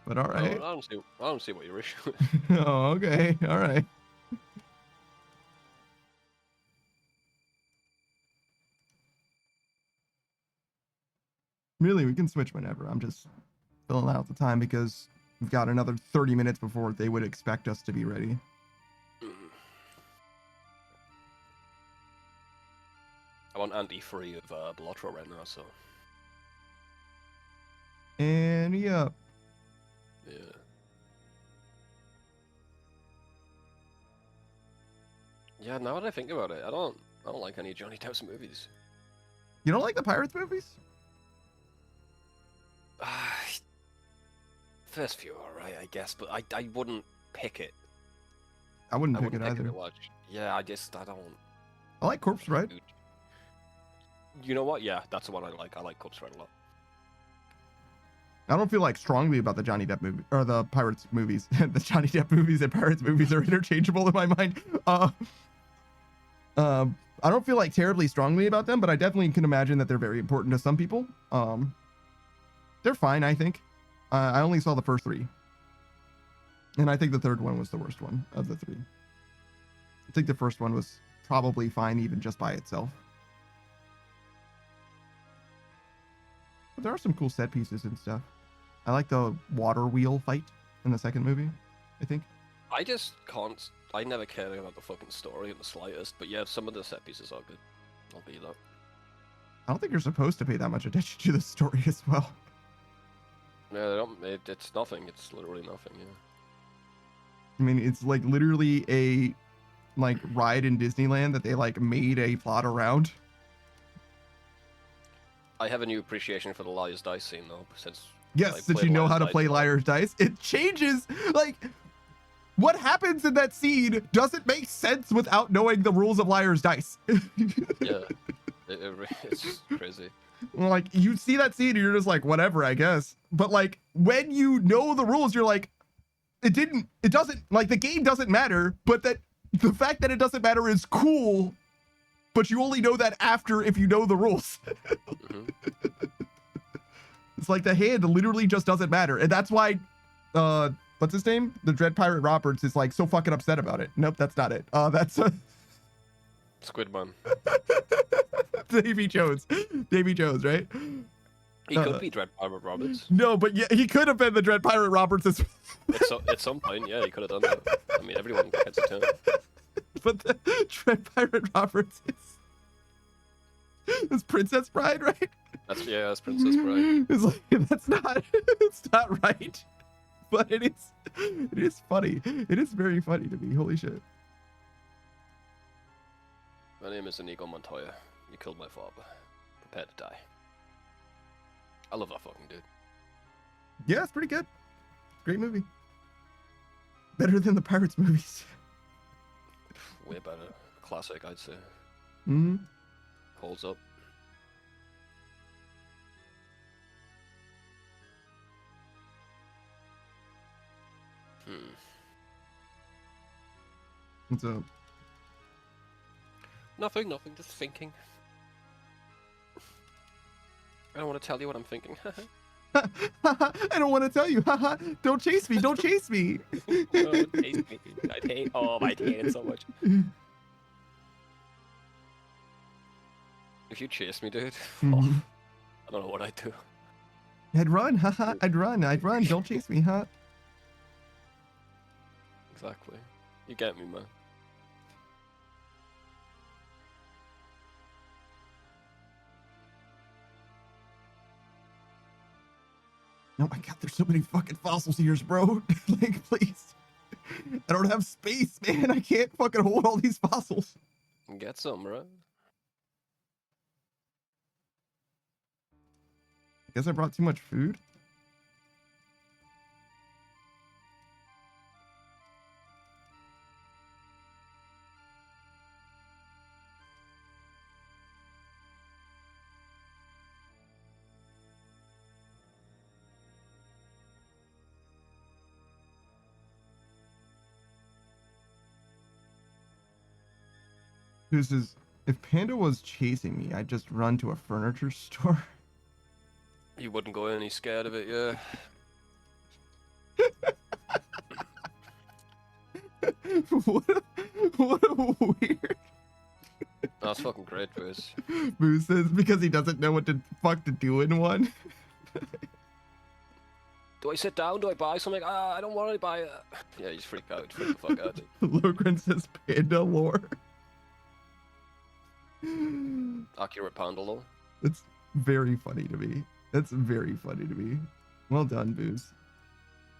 But all right. I don't see what your issue is. Oh, okay. All right. Really, we can switch whenever. I'm just filling out the time because we've got another 30 minutes before they would expect us to be ready. I want anti-free of Blotro right now, so. And yeah. Yeah. Yeah, now that I think about it, I don't like any Johnny Depp's movies. You don't like the Pirates movies? First few are alright, I guess, but I wouldn't pick it. I wouldn't pick it pick either. to watch. Yeah, I don't. I like Corpse Bride. You know what? Yeah, that's the one I like. I like Corpse Bride a lot. I don't feel like strongly about the Johnny Depp movie or the Pirates movies. The Johnny Depp movies and Pirates movies are interchangeable in my mind. I don't feel like terribly strongly about them, but I definitely can imagine that they're very important to some people. They're fine, I think. I only saw the first three, and I think the third one was the worst one of the three. I think the first one was probably fine even just by itself. But there are some cool set pieces and stuff. I like the water wheel fight in the second movie, I think. I just can't. I never cared about the fucking story in the slightest, but yeah, some of the set pieces are good. I'll be that. I don't think you're supposed to pay that much attention to the story as well. Yeah, they don't. It's nothing. It's literally nothing. Yeah. I mean, it's like literally a like ride in Disneyland that they like made a plot around. I have a new appreciation for the Liar's Dice scene though, since since you know how to play Liar's Dice, it changes. Like, what happens in that scene doesn't make sense without knowing the rules of Liar's Dice. Yeah, it's just crazy. Like, you see that scene and you're just like, whatever, I guess. But like, when you know the rules, you're like, it doesn't, like, the game doesn't matter, but that the fact that it doesn't matter is cool, but you only know that after if you know the rules. Mm-hmm. It's like the hand literally just doesn't matter. And that's why, what's his name? The Dread Pirate Roberts is like so fucking upset about it. Nope, that's not it. That's Squidman. Davy Jones, right? He could be Dread Pirate Roberts. No, but yeah, he could have been the Dread Pirate Roberts as At some point, yeah, he could have done that. I mean, everyone gets a turn. But the Dread Pirate Roberts is Princess Bride, right? That's Princess Bride. It's like, it's not right. But it is funny. It is very funny to me. Holy shit. My name is Inigo Montoya. You killed my father. Prepare to die. I love that fucking dude. Yeah, it's pretty good. Great movie. Better than the Pirates movies. Way better. Classic, I'd say. Mm-hmm. Holds up. What's up? Nothing, just thinking. I don't want to tell you what I'm thinking. I don't want to tell you. Don't chase me. Don't chase me. Don't chase me. I'd hate it so much. If you chase me, dude, Mhm. I don't know what I'd do. I'd run. I'd run. Don't chase me, huh? Exactly. You get me, man. Oh my god, there's so many fucking fossils here, bro. Like, please. I don't have space, man. I can't fucking hold all these fossils. Get some, bro. I guess I brought too much food. This is, if Panda was chasing me, I'd just run to a furniture store. You wouldn't go any scared of it, yeah. what a weird. That's fucking great, Bruce. Boo says because he doesn't know what the fuck to do in one. Do I sit down? Do I buy something? I don't want to buy it. Yeah, you just freak out. Freak the fuck out. Logren says Panda lore. Accurate panda lore. It's very funny to me. That's very funny to me. Well done, Booze.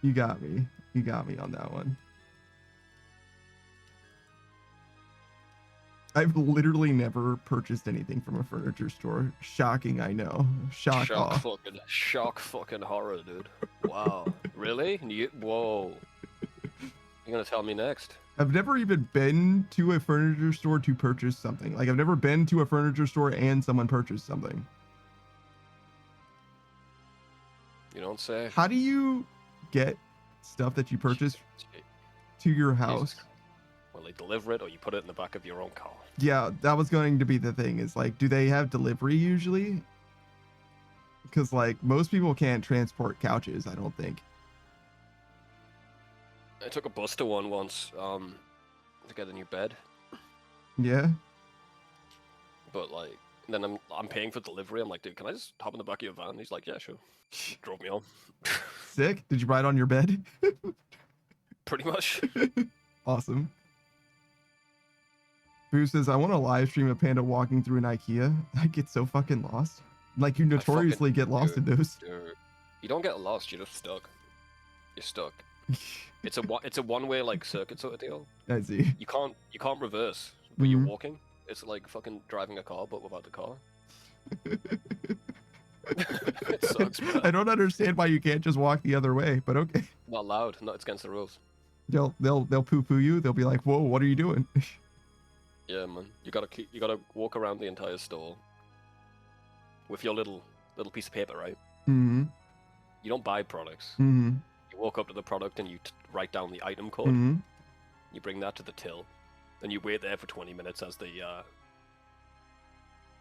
You got me. You got me on that one. I've literally never purchased anything from a furniture store. Shocking, I know. Shock fucking horror, dude. Wow. Really? Whoa. You're gonna tell me next? I've never even been to a furniture store to purchase something. Like, I've never been to a furniture store and someone purchased something. You don't say. How do you get stuff that you purchase to your house? Jesus. Well, they deliver it or you put it in the back of your own car. Yeah, that was going to be the thing, is like, do they have delivery usually? Because like most people can't transport couches, I don't think. I took a bus to one once to get a new bed. Yeah. But like, then I'm paying for delivery. I'm like, dude, can I just hop in the back of your van? He's like, yeah, sure. Drove me home. Sick. Did you ride on your bed? Pretty much. Awesome. Boo says, I want to live stream a panda walking through an IKEA. I get so fucking lost. Like, you notoriously get lost in those. You don't get lost. You're just stuck. You're stuck. It's a one-way like circuit sort of deal. I see. You can't reverse when you're walking. It's like fucking driving a car, but without the car. It sucks, bro. I don't understand why you can't just walk the other way, but okay. Not allowed. No, it's against the rules. They'll poo-poo you. They'll be like, whoa, what are you doing? Yeah, man. You gotta walk around the entire store with your little piece of paper, right? Mm-hmm. You don't buy products. Mm-hmm. You walk up to the product and you write down the item code. Mm-hmm. You bring that to the till. Then you wait there for 20 minutes as the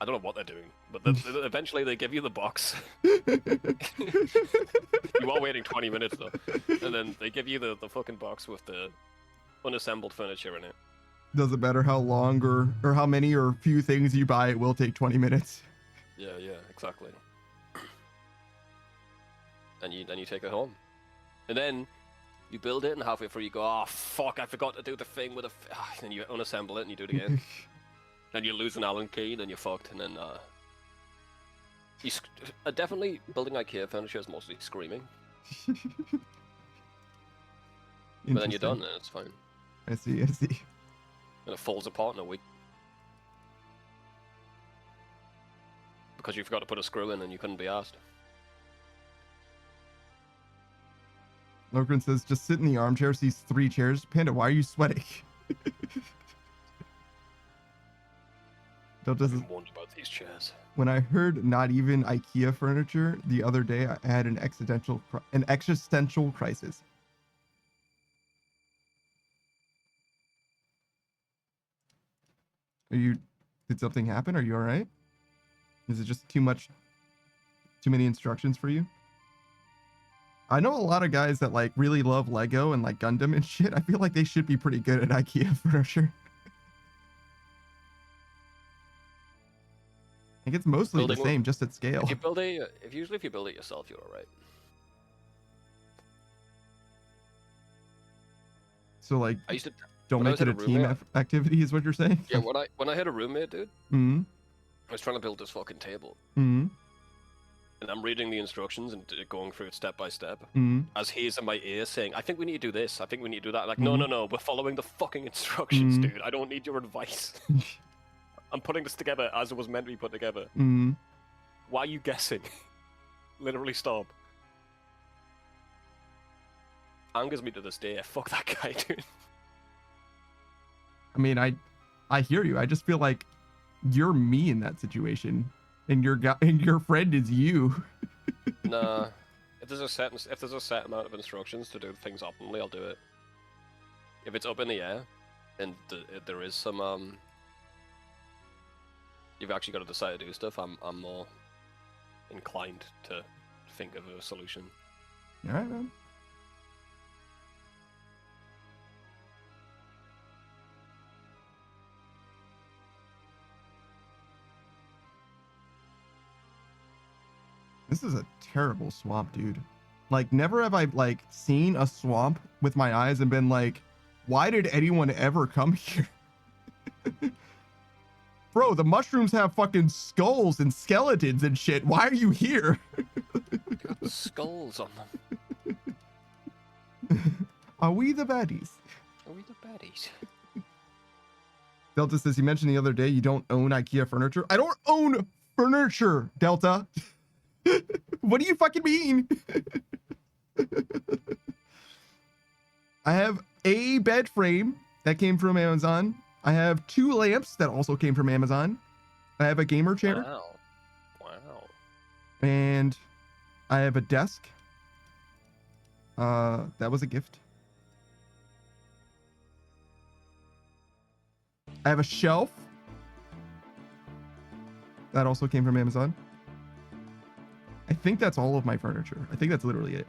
I don't know what they're doing, but eventually they give you the box. You are waiting 20 minutes though, and then they give you the fucking box with the unassembled furniture in it. Doesn't matter how long or how many or few things you buy, it will take 20 minutes. Yeah, exactly. And then you take it home, and then you build it, and halfway through you go, oh fuck, I forgot to do the thing with then you unassemble it and you do it again. Then you lose an Allen key, and then you're fucked, and then definitely building IKEA furniture is mostly screaming. But then you're done, and it's fine. I see. And it falls apart in a week. Because you forgot to put a screw in and you couldn't be asked. Logren says, just sit in the armchair, sees 3 chairs. Panda, why are you sweating? Don't I've just, been warned about these chairs. when I heard not even IKEA furniture the other day, I had an existential crisis. Did something happen? Are you all right? Is it just too many instructions for you? I know a lot of guys that like really love Lego and like Gundam and shit. I feel like they should be pretty good at IKEA furniture. I think it's mostly the same, just at scale. If you build if you build it yourself, you're alright. So like, I used to don't make it a team activity, is what you're saying? Yeah, when I had a roommate, dude, I was trying to build this fucking table. And I'm reading the instructions and going through it step by step. As he's in my ear saying, I think we need to do this, I think we need to do that. Like, no, we're following the fucking instructions, dude. I don't need your advice. I'm putting this together as it was meant to be put together. Why are you guessing? Literally stop. Angers me to this day. Fuck that guy, dude. I mean, I hear you. I just feel like you're me in that situation, and your friend is you. Nah. If there's a set amount of instructions to do things optimally, I'll do it. If it's up in the air, and there is some you've actually got to decide to do stuff, I'm more inclined to think of a solution. All right, man. This is a terrible swamp, dude. Like, never have I like seen a swamp with my eyes and been like, why did anyone ever come here? Bro, the mushrooms have fucking skulls and skeletons and shit. Why are you here? Got skulls on them. Are we the baddies? Are we the baddies? Delta says, you mentioned the other day you don't own IKEA furniture. I don't own furniture, Delta. What do you fucking mean? I have a bed frame that came from Amazon. I have 2 lamps that also came from Amazon. I have a gamer chair. Wow. And I have a desk. That was a gift. I have a shelf. That also came from Amazon. I think that's all of my furniture. I think that's literally it.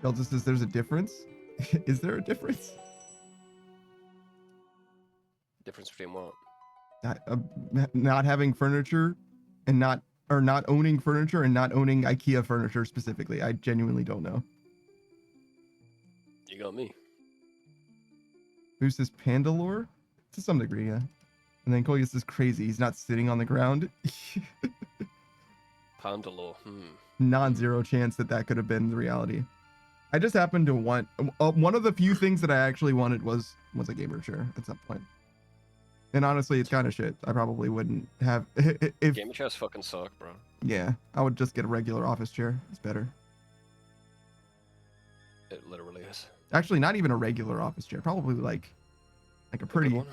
Delta says there's a difference. Is there a difference? Difference between what? Not having furniture and not owning furniture and not owning IKEA furniture specifically. I genuinely don't know. You got me. Who's this Pandalore? To some degree, yeah. And then Koyus is crazy. He's not sitting on the ground. Pandalore. Non-zero chance that could have been the reality. I just happened to want one of the few things that I actually wanted was a gamer chair at some point. And honestly, it's kind of shit. I probably wouldn't have if Gamer chairs fucking suck, bro. Yeah, I would just get a regular office chair. It's better. It literally is. Actually, not even a regular office chair. Probably like a pretty one?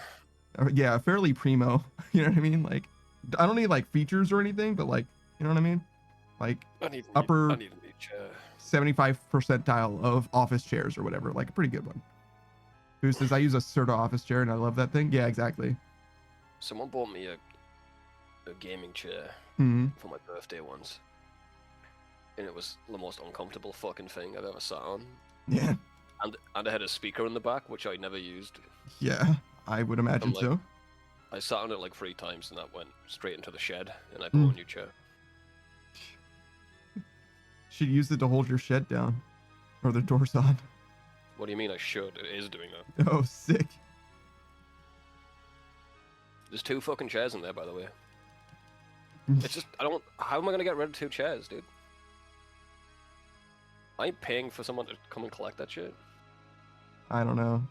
Yeah, fairly primo. You know what I mean? Like, I don't need like features or anything, but like, you know what I mean? Like I need upper a chair. 75 percentile of office chairs or whatever. Like a pretty good one. Who says I use a Serta office chair and I love that thing? Yeah, exactly. Someone bought me a gaming chair for my birthday once, and it was the most uncomfortable fucking thing I've ever sat on. Yeah. And I had a speaker in the back, which I never used. Yeah, I would imagine so. I sat on it like 3 times, and that went straight into the shed, and I bought a new chair. Should use it to hold your shed down, or the doors on. What do you mean I should? It is doing that. Oh, sick. There's 2 fucking chairs in there, by the way. It's just, how am I gonna get rid of 2 chairs, dude? I ain't paying for someone to come and collect that shit. I don't know.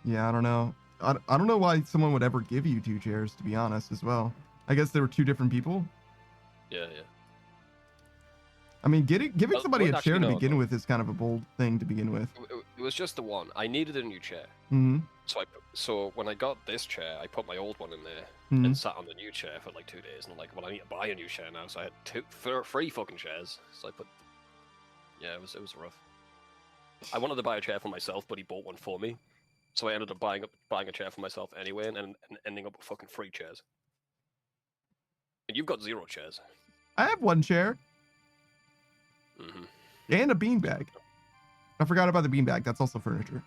Yeah, I don't know. I don't know why someone would ever give you 2 chairs, to be honest, as well. I guess there were 2 different people. Yeah. I mean, giving somebody a chair to no, begin no. with is kind of a bold thing to begin with. It was just the one. I needed a new chair. Mm-hmm. So when I got this chair, I put my old one in there Mm-hmm. and sat on the new chair for like 2 days. And I'm like, well, I need to buy a new chair now. So I had 3 fucking chairs. So I put. Yeah, it was rough. I wanted to buy a chair for myself, but he bought one for me. So I ended up buying a chair for myself anyway, and ending up with fucking 3 chairs. And you've got 0 chairs. I have 1 chair. Mm-hmm. And a beanbag. I forgot about the beanbag. That's also furniture.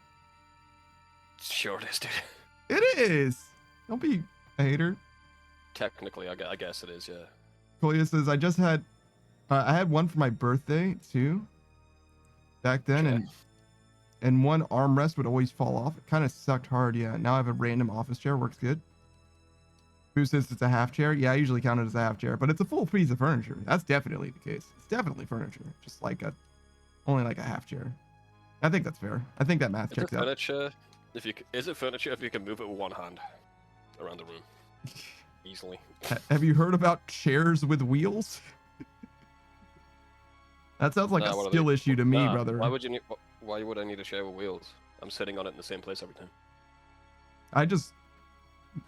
Sure it is, dude. It is. Don't be a hater. Technically, I guess it is, yeah. Kolia says, I had one for my birthday too. Back then, Okay. and one armrest would always fall off. It kind of sucked hard, yeah. Now I have a random office chair. Works good. Who says it's a half chair? Yeah, I usually count it as a half chair, but it's a full piece of furniture. That's definitely the case. It's definitely furniture. Just like only like a half chair. I think that's fair. I think that math Is checks it out. furniture? Is it furniture if you can move it with one hand around the room easily? Have you heard about chairs with wheels? That sounds like Nah, a skill issue to me, Nah, brother. Why would I need a chair with wheels? I'm sitting on it in the same place every time. I just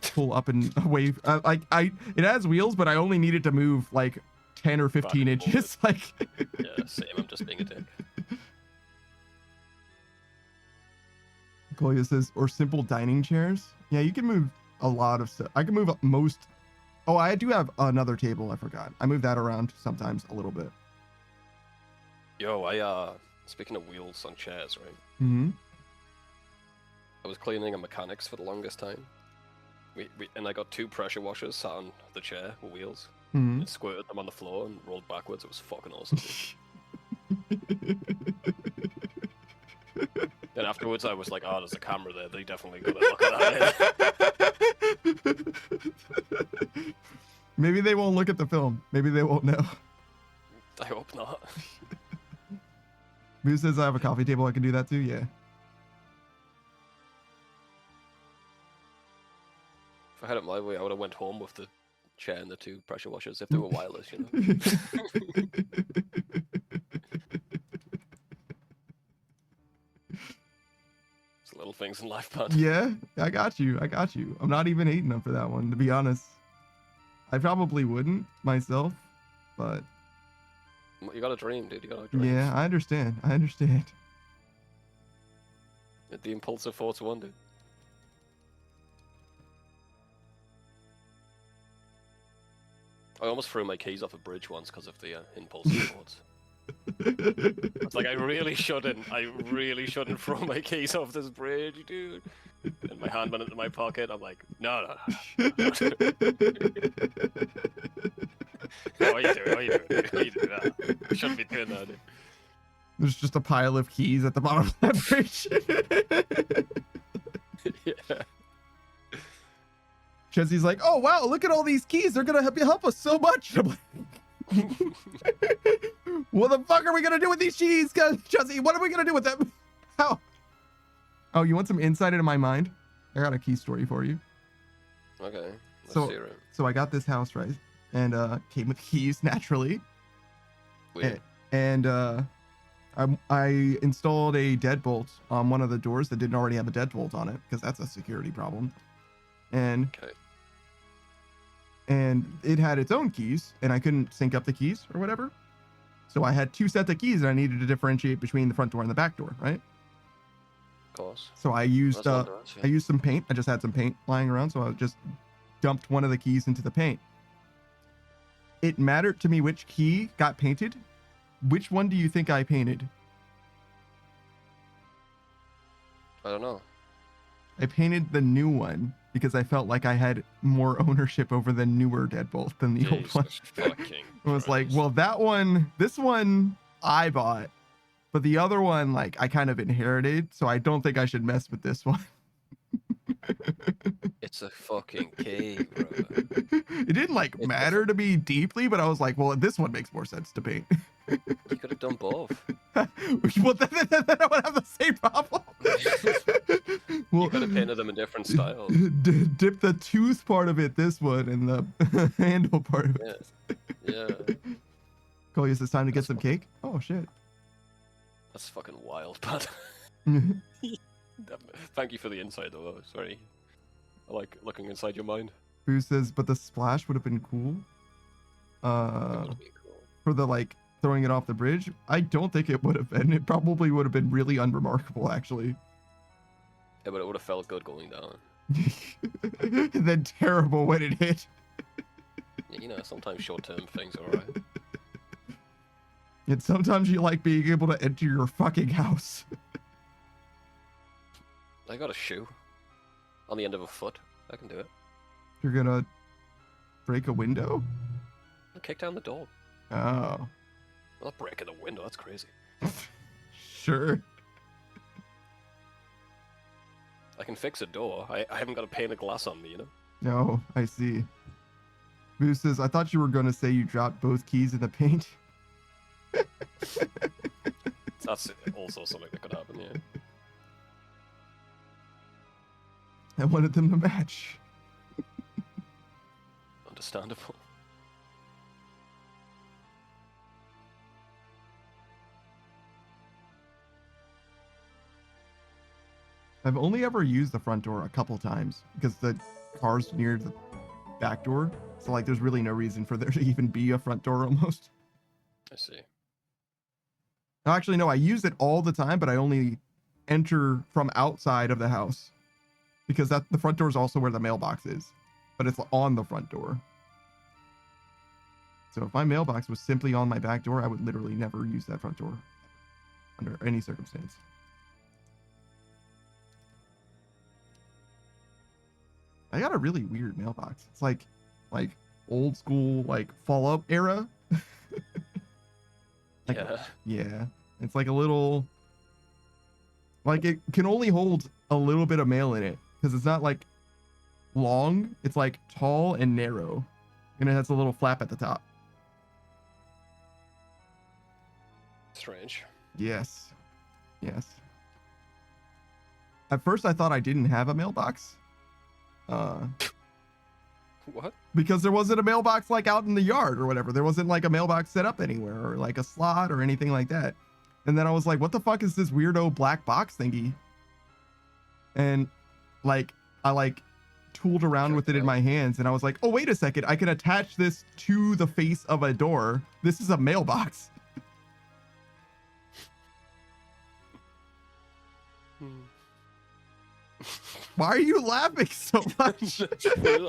pull up and away. It has wheels, but I only need it to move like 10 or 15 Fucking inches. Like, Yeah, same. I'm just being a dick. Kolia says, or simple dining chairs. Yeah, you can move a lot of stuff. I can move most. Oh, I do have another table. I forgot. I move that around sometimes a little bit. Yo, speaking of wheels on chairs, right? Mm-hmm. I was cleaning a mechanics for the longest time. And I got 2 pressure washers sat on the chair with wheels. Mm-hmm. And squirted them on the floor and rolled backwards. It was fucking awesome. Then afterwards, I was like, "Oh, there's a camera there. They definitely got to look at that." Maybe they won't look at the film. Maybe they won't know. I hope not. Boo says I have a coffee table. I can do that too. Yeah. If I had it my way, I would have went home with the chair and the 2 pressure washers if they were wireless, you know. It's little things in life, man. Yeah, I got you. I'm not even hating them for that one, to be honest. I probably wouldn't myself, but You got a dream, dude. You got a dream. yeah, I understand. The impulsive thoughts one, dude. I almost threw my keys off a bridge once because of the impulsive thoughts. It's like I really shouldn't throw my keys off this bridge, dude. And my hand went into my pocket. I'm like, no. What are you doing? Why are you doing that? You shouldn't be doing that, dude. There's just a pile of keys at the bottom of that bridge. Yeah. Chelsea's like, oh wow, look at all these keys. They're gonna help us so much. I'm like, what the fuck are we gonna do with these keys, Chelsea? What are we gonna do with them? How? Oh, you want some insight into my mind? I got a key story for you. Okay. So- hear it. So I got this house, right? And came with keys naturally. Weird. And I installed a deadbolt on one of the doors that didn't already have a deadbolt on it because that's a security problem. And Okay. it had its own keys, and I couldn't sync up the keys or whatever. So I had 2 sets of keys, and I needed to differentiate between the front door and the back door, right? Of course. So I used That's not I used some paint. I just had some paint lying around, so I just dumped one of the keys into the paint. It mattered to me which key got painted. Which one do you think I painted? I don't know. I painted the new one because I felt like I had more ownership over the newer deadbolt than the old one. Jesus fucking It was like, Christ. well, this one I bought, but the other one, like, I kind of inherited, so I don't think I should mess with this one. It's a fucking key, bro. It didn't like It's matter to me deeply, but I was like, well, this one makes more sense to paint. You could have done both. Well, then I would have the same problem. You Well, could have painted them in different styles. Dip the tooth part of it this one and the handle part of it. Yeah. Coleus, it's time to get some cake? Oh, shit. That's fucking wild, but thank you for the insight, though. It's very... I like looking inside your mind. Boo says, but the splash would have been cool. It would be cool. For the, like, throwing it off the bridge. I don't think it would have been. It probably would have been really unremarkable, actually. Yeah, but it would have felt good going down. And then terrible when it hit. Yeah, you know, sometimes short-term things are alright. And sometimes you like being able to enter your fucking house. I got a shoe on the end of a foot. I can do it. You're gonna break a window? I'll kick down the door. Oh. I'm not breaking the window, that's crazy. Sure. I can fix a door. I haven't got a pane of glass on me, you know? No, I see. Boo says, I thought you were gonna say you dropped both keys in the paint. That's also something that could happen, yeah. I wanted them to match. Understandable. I've only ever used the front door a couple times because the car's near the back door. So like there's really no reason for there to even be a front door almost. I see. No, actually, no, I use it all the time, but I only enter from outside of the house because the front door is also where the mailbox is, but it's on the front door. So if my mailbox was simply on my back door, I would literally never use that front door under any circumstance. I got a really weird mailbox. It's like old school, like Fallout era. Like, Yeah. yeah. It's like a little, like it can only hold a little bit of mail in it because it's not like long. It's like tall and narrow, and it has a little flap at the top. Strange. Yes. Yes. At first I thought I didn't have a mailbox. What? Because there wasn't a mailbox like out in the yard or whatever. There wasn't like a mailbox set up anywhere or like a slot or anything like that. And then I was like, what the fuck is this weirdo black box thingy? And like, I like tooled around with it in my hands and I was like, oh, wait a second. I can attach this to the face of a door. This is a mailbox. Why are you laughing so much? No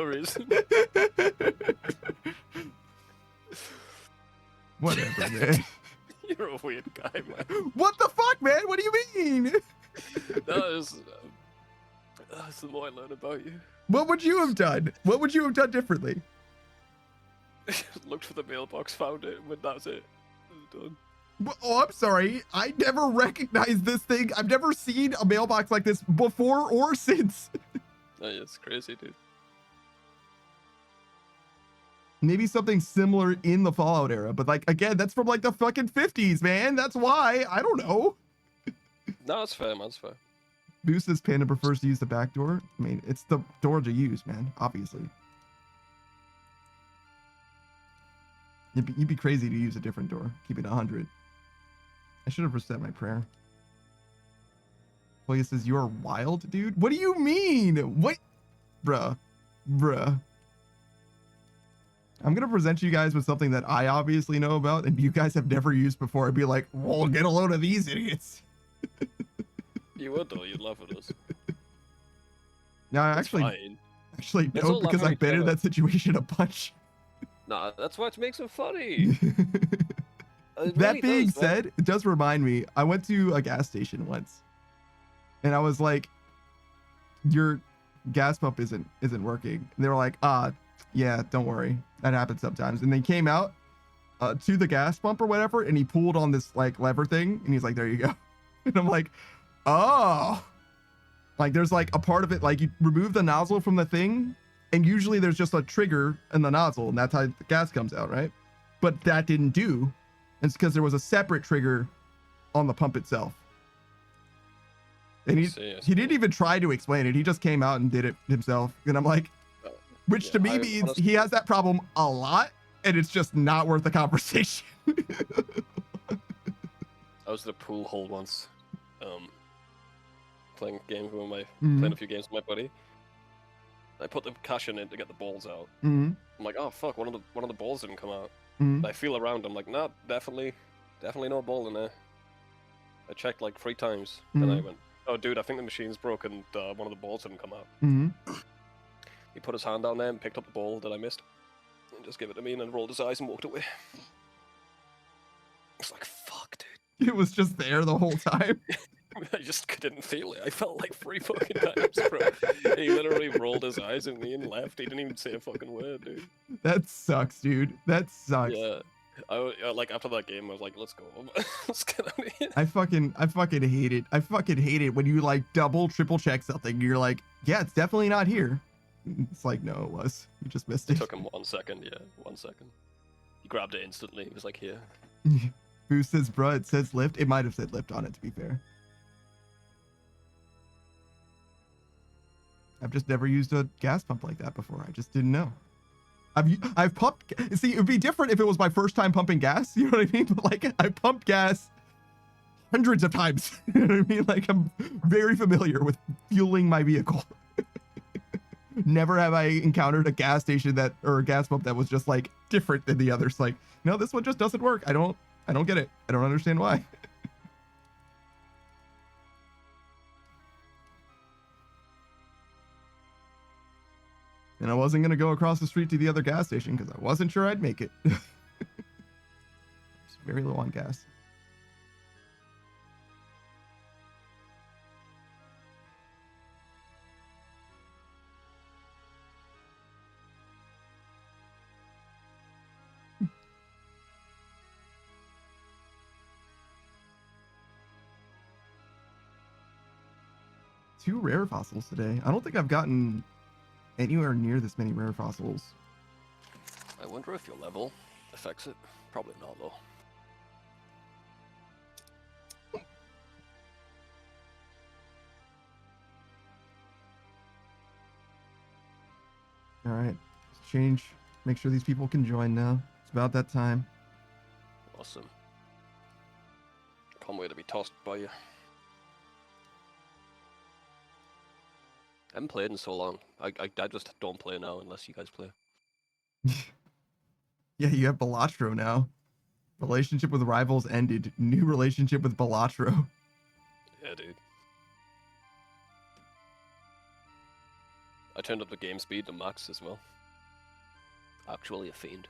reason. Whatever, man. You're a weird guy, man. What the fuck, man? What do you mean? That's the more I learn about you. What would you have done? What would you have done differently? Looked for the mailbox, found it, and that's it. It's done. Oh, I'm sorry. I never recognized this thing. I've never seen a mailbox like this before or since. It's crazy, dude. Maybe something similar in the Fallout era, but like, again, that's from like the fucking 50s, man. That's why. I don't know. No, it's fair, man. It's fair. Boo says Panda prefers to use the back door. I mean, it's the door to use, man. Obviously. You'd be crazy to use a different door. Keep it 100. I should have reset my prayer. Well, he says, you're wild, dude? What do you mean? What? Bruh. I'm going to present you guys with something that I obviously know about and you guys have never used before. I'd be like, well, get a load of these idiots. You would, though. You'd laugh at us. No, I It's actually fine. no, all because very I've been in clever. that situation a bunch. Nah, that's what makes it funny. It That really being does, man. said, it does remind me, I went to a gas station once and I was like, your gas pump isn't working. And they were like, yeah, don't worry. That happens sometimes. And they came out to the gas pump or whatever, and he pulled on this like lever thing and he's like, there you go. And I'm like, oh, like there's like a part of it, like you remove the nozzle from the thing and usually there's just a trigger in the nozzle and that's how the gas comes out, right? But that didn't do. It's because there was a separate trigger on the pump itself. And I he see. didn't even try to explain it. He just came out and did it himself. And I'm like, which Yeah, to me I means honestly- he has that problem a lot, and it's just not worth the conversation. I was at a pool hole once, playing games with Mhm. playing a few games with my buddy. I put the cash in to get the balls out. Mm-hmm. I'm like, oh fuck, one of the balls didn't come out. Mm-hmm. I feel around. I'm like, nah, definitely no ball in there. I checked like 3 times, and I went, oh dude, I think the machine's broken. One of the balls didn't come out. Mm-hmm. He put his hand down there and picked up the ball that I missed, and just gave it to me, and then rolled his eyes and walked away. It's like, fuck, dude. It was just there the whole time. I just didn't feel it. I felt like 3 fucking times, bro. He literally rolled his eyes at me and left. He didn't even say a fucking word, dude. That sucks, dude. That sucks. Yeah. Like after that game, I was like, let's go. Let's get out of here. I fucking hate it. I fucking hate it when you like double, triple check something. And you're like, yeah, it's definitely not here. It's like, no, it was. You just missed It it. took him 1 second, yeah, 1 second. He grabbed it instantly. He was like, here. Boo says, bruh, it says lift. It might have said lift on it, to be fair. I've just never used a gas pump like that before. I just didn't know. I've pumped. See, it would be different if it was my first time pumping gas. You know what I mean? But like, I pumped gas hundreds of times. You know what I mean? Like, I'm very familiar with fueling my vehicle. Never have I encountered a gas station or a gas pump that was just like different than the others. Like, no, this one just doesn't work. I don't get it. I don't understand why. And I wasn't going to go across the street to the other gas station because I wasn't sure I'd make it. It's very low on gas. Two rare fossils today. I don't think I've gotten anywhere near this many rare fossils. I wonder if your level affects it. Probably not, though. All right, let's change. Make sure these people can join now. It's about that time. Awesome. Can't wait to be tossed by you. I haven't played in so long. I just don't play now unless you guys play. Yeah, you have Balatro now. Relationship with rivals ended. New relationship with Balatro. Yeah, dude. I turned up the game speed to max as well. Actually a fiend.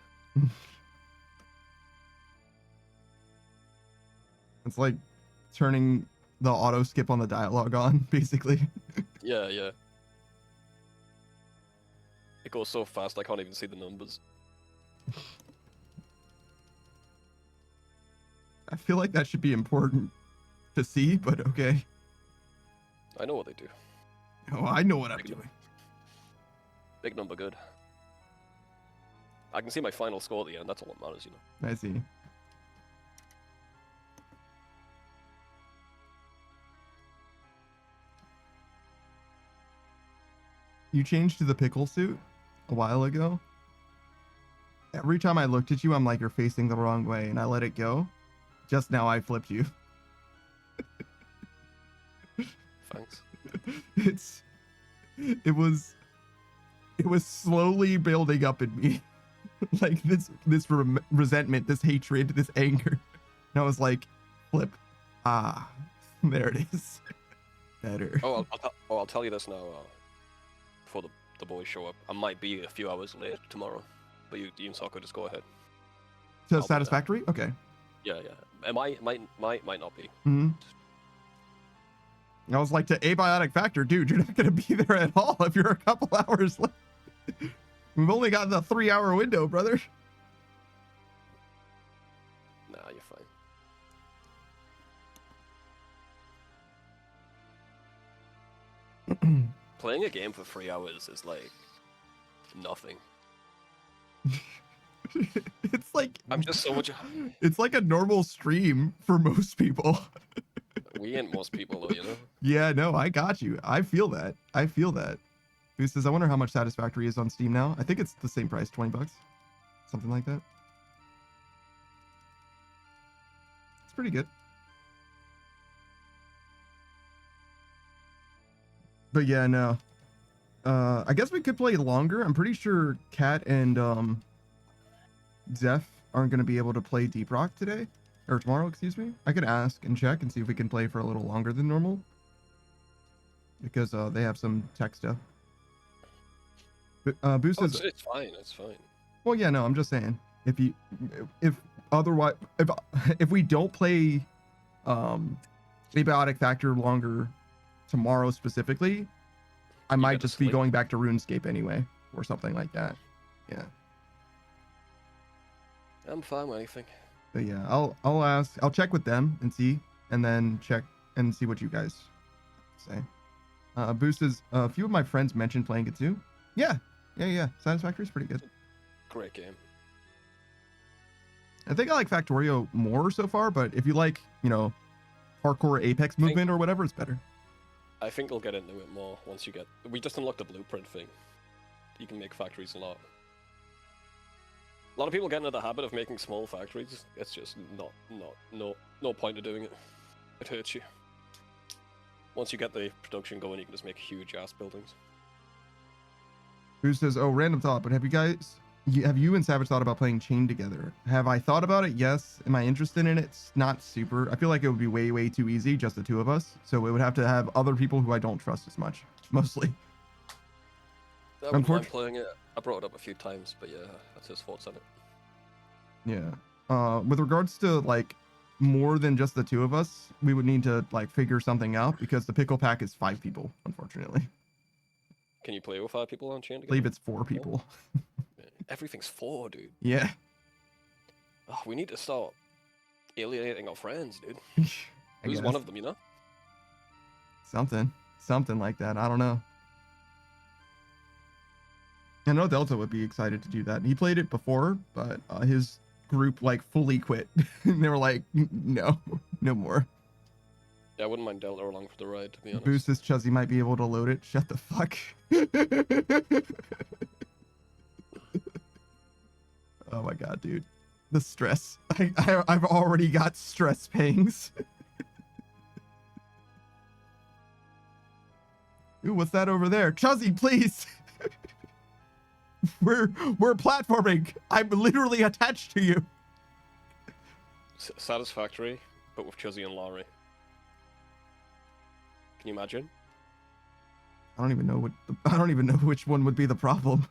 It's like turning the auto skip on the dialogue on, basically. Yeah, yeah. It goes so fast I can't even see the numbers. I feel like that should be important to see, but okay. I know what they do. Oh, I know what I'm doing. Big number good. I can see my final score at the end, that's all that matters, you know. I see. You changed to the pickle suit a while ago. Every time I looked at you, I'm like, you're facing the wrong way, and I let it go. Just now I flipped you. Thanks. It was slowly building up in me. Like this resentment, this hatred, this anger. And I was like, flip. Ah, there it is. Better. Oh, I'll tell you this now. Before the boys show up, I might be a few hours late tomorrow, but you and Soccer just go ahead. So satisfactory? Okay. Yeah, yeah. It might not be. Mm-hmm. I was like, to abiotic factor, dude, you're not gonna be there at all if you're a couple hours late. We've only got the 3-hour window, brother. Nah, you're fine. Playing a game for 3 hours is like nothing. It's like I'm just so much. It's like a normal stream for most people. We ain't most people though, you know. Yeah, no, I got you. I feel that. I feel that. Who says, I wonder how much Satisfactory is on Steam now. I think it's the same price, 20 bucks. Something like that. It's pretty good. But yeah, no. I guess we could play longer. I'm pretty sure Kat and Zeph aren't going to be able to play Deep Rock today. Or tomorrow, excuse me. I could ask and check and see if we can play for a little longer than normal. Because they have some tech stuff. But Boo says... It's fine, it's fine. Well, yeah, no, I'm just saying. If otherwise... If we don't play Abiotic Factor longer tomorrow specifically, I might just be going back to RuneScape anyway. Or something like that. Yeah. I'm fine with anything. But yeah, I'll check with them and see, and then check and see what you guys say. Boost says, a few of my friends mentioned playing it too. Yeah. Satisfactory is pretty good. Great game. I think I like Factorio more so far, but if you like, you know, hardcore Apex movement or whatever, it's better. I think we'll get into it more once you get... We just unlocked the blueprint thing. You can make factories a lot. A lot of people get into the habit of making small factories. It's just no point of doing it. It hurts you. Once you get the production going, you can just make huge ass buildings. Who says, oh, random thought, but have you and Savage thought about playing Chain together? Have I thought about it? Yes. Am I interested in it? It's not super. I feel like it would be way too easy, just the two of us. So it would have to have other people who I don't trust as much, mostly. I wouldn't mind playing it. I brought it up a few times, but yeah, that's his thoughts on it. Yeah. With regards to like more than just the two of us, we would need to like figure something out because the pickle pack is 5 people, unfortunately. Can you play with 5 people on Chain together? I believe it's 4 people. Everything's 4, dude. Yeah. Oh, we need to start alienating our friends, dude. Who's one of them, you know? Something like that. I don't know. I know Delta would be excited to do that. He played it before, but his group like fully quit. They were like, no more. Yeah, I wouldn't mind Delta along for the ride, to be honest. Boost says Chuzzy might be able to load it. Shut the fuck. Oh my god, dude. The stress. I've already got stress pangs. Ooh, what's that over there? Chuzzy, please! We're platforming. I'm literally attached to you. Satisfactory, but with Chuzzy and Laurie. Can you imagine? I don't even know which one would be the problem.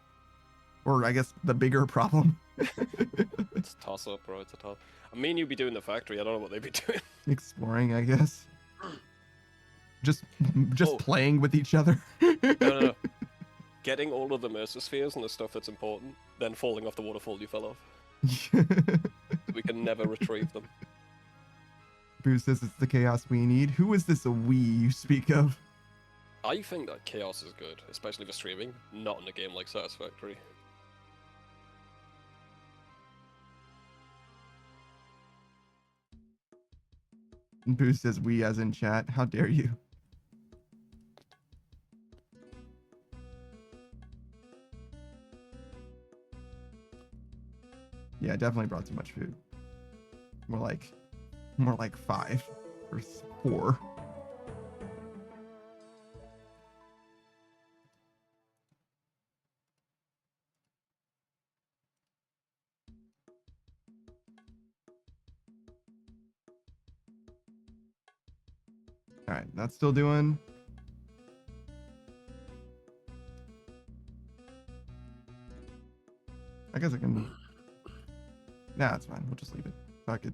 Or I guess the bigger problem. It's a toss up, bro. It's a toss. I mean, you'd be doing the factory. I don't know what they'd be doing. Exploring, I guess. Just playing with each other. No. Getting all of the Mercer spheres and the stuff that's important, then falling off the waterfall you fell off. We can never retrieve them. Bruce says it's the chaos we need. Who is this we you speak of? I think that chaos is good, especially for streaming, not in a game like Satisfactory. Bruce says we as in chat. How dare you? Yeah, definitely brought too much food. More like 5 or 4. All right, that's still doing. I guess I can. Nah, it's fine. We'll just leave it. Fuck it.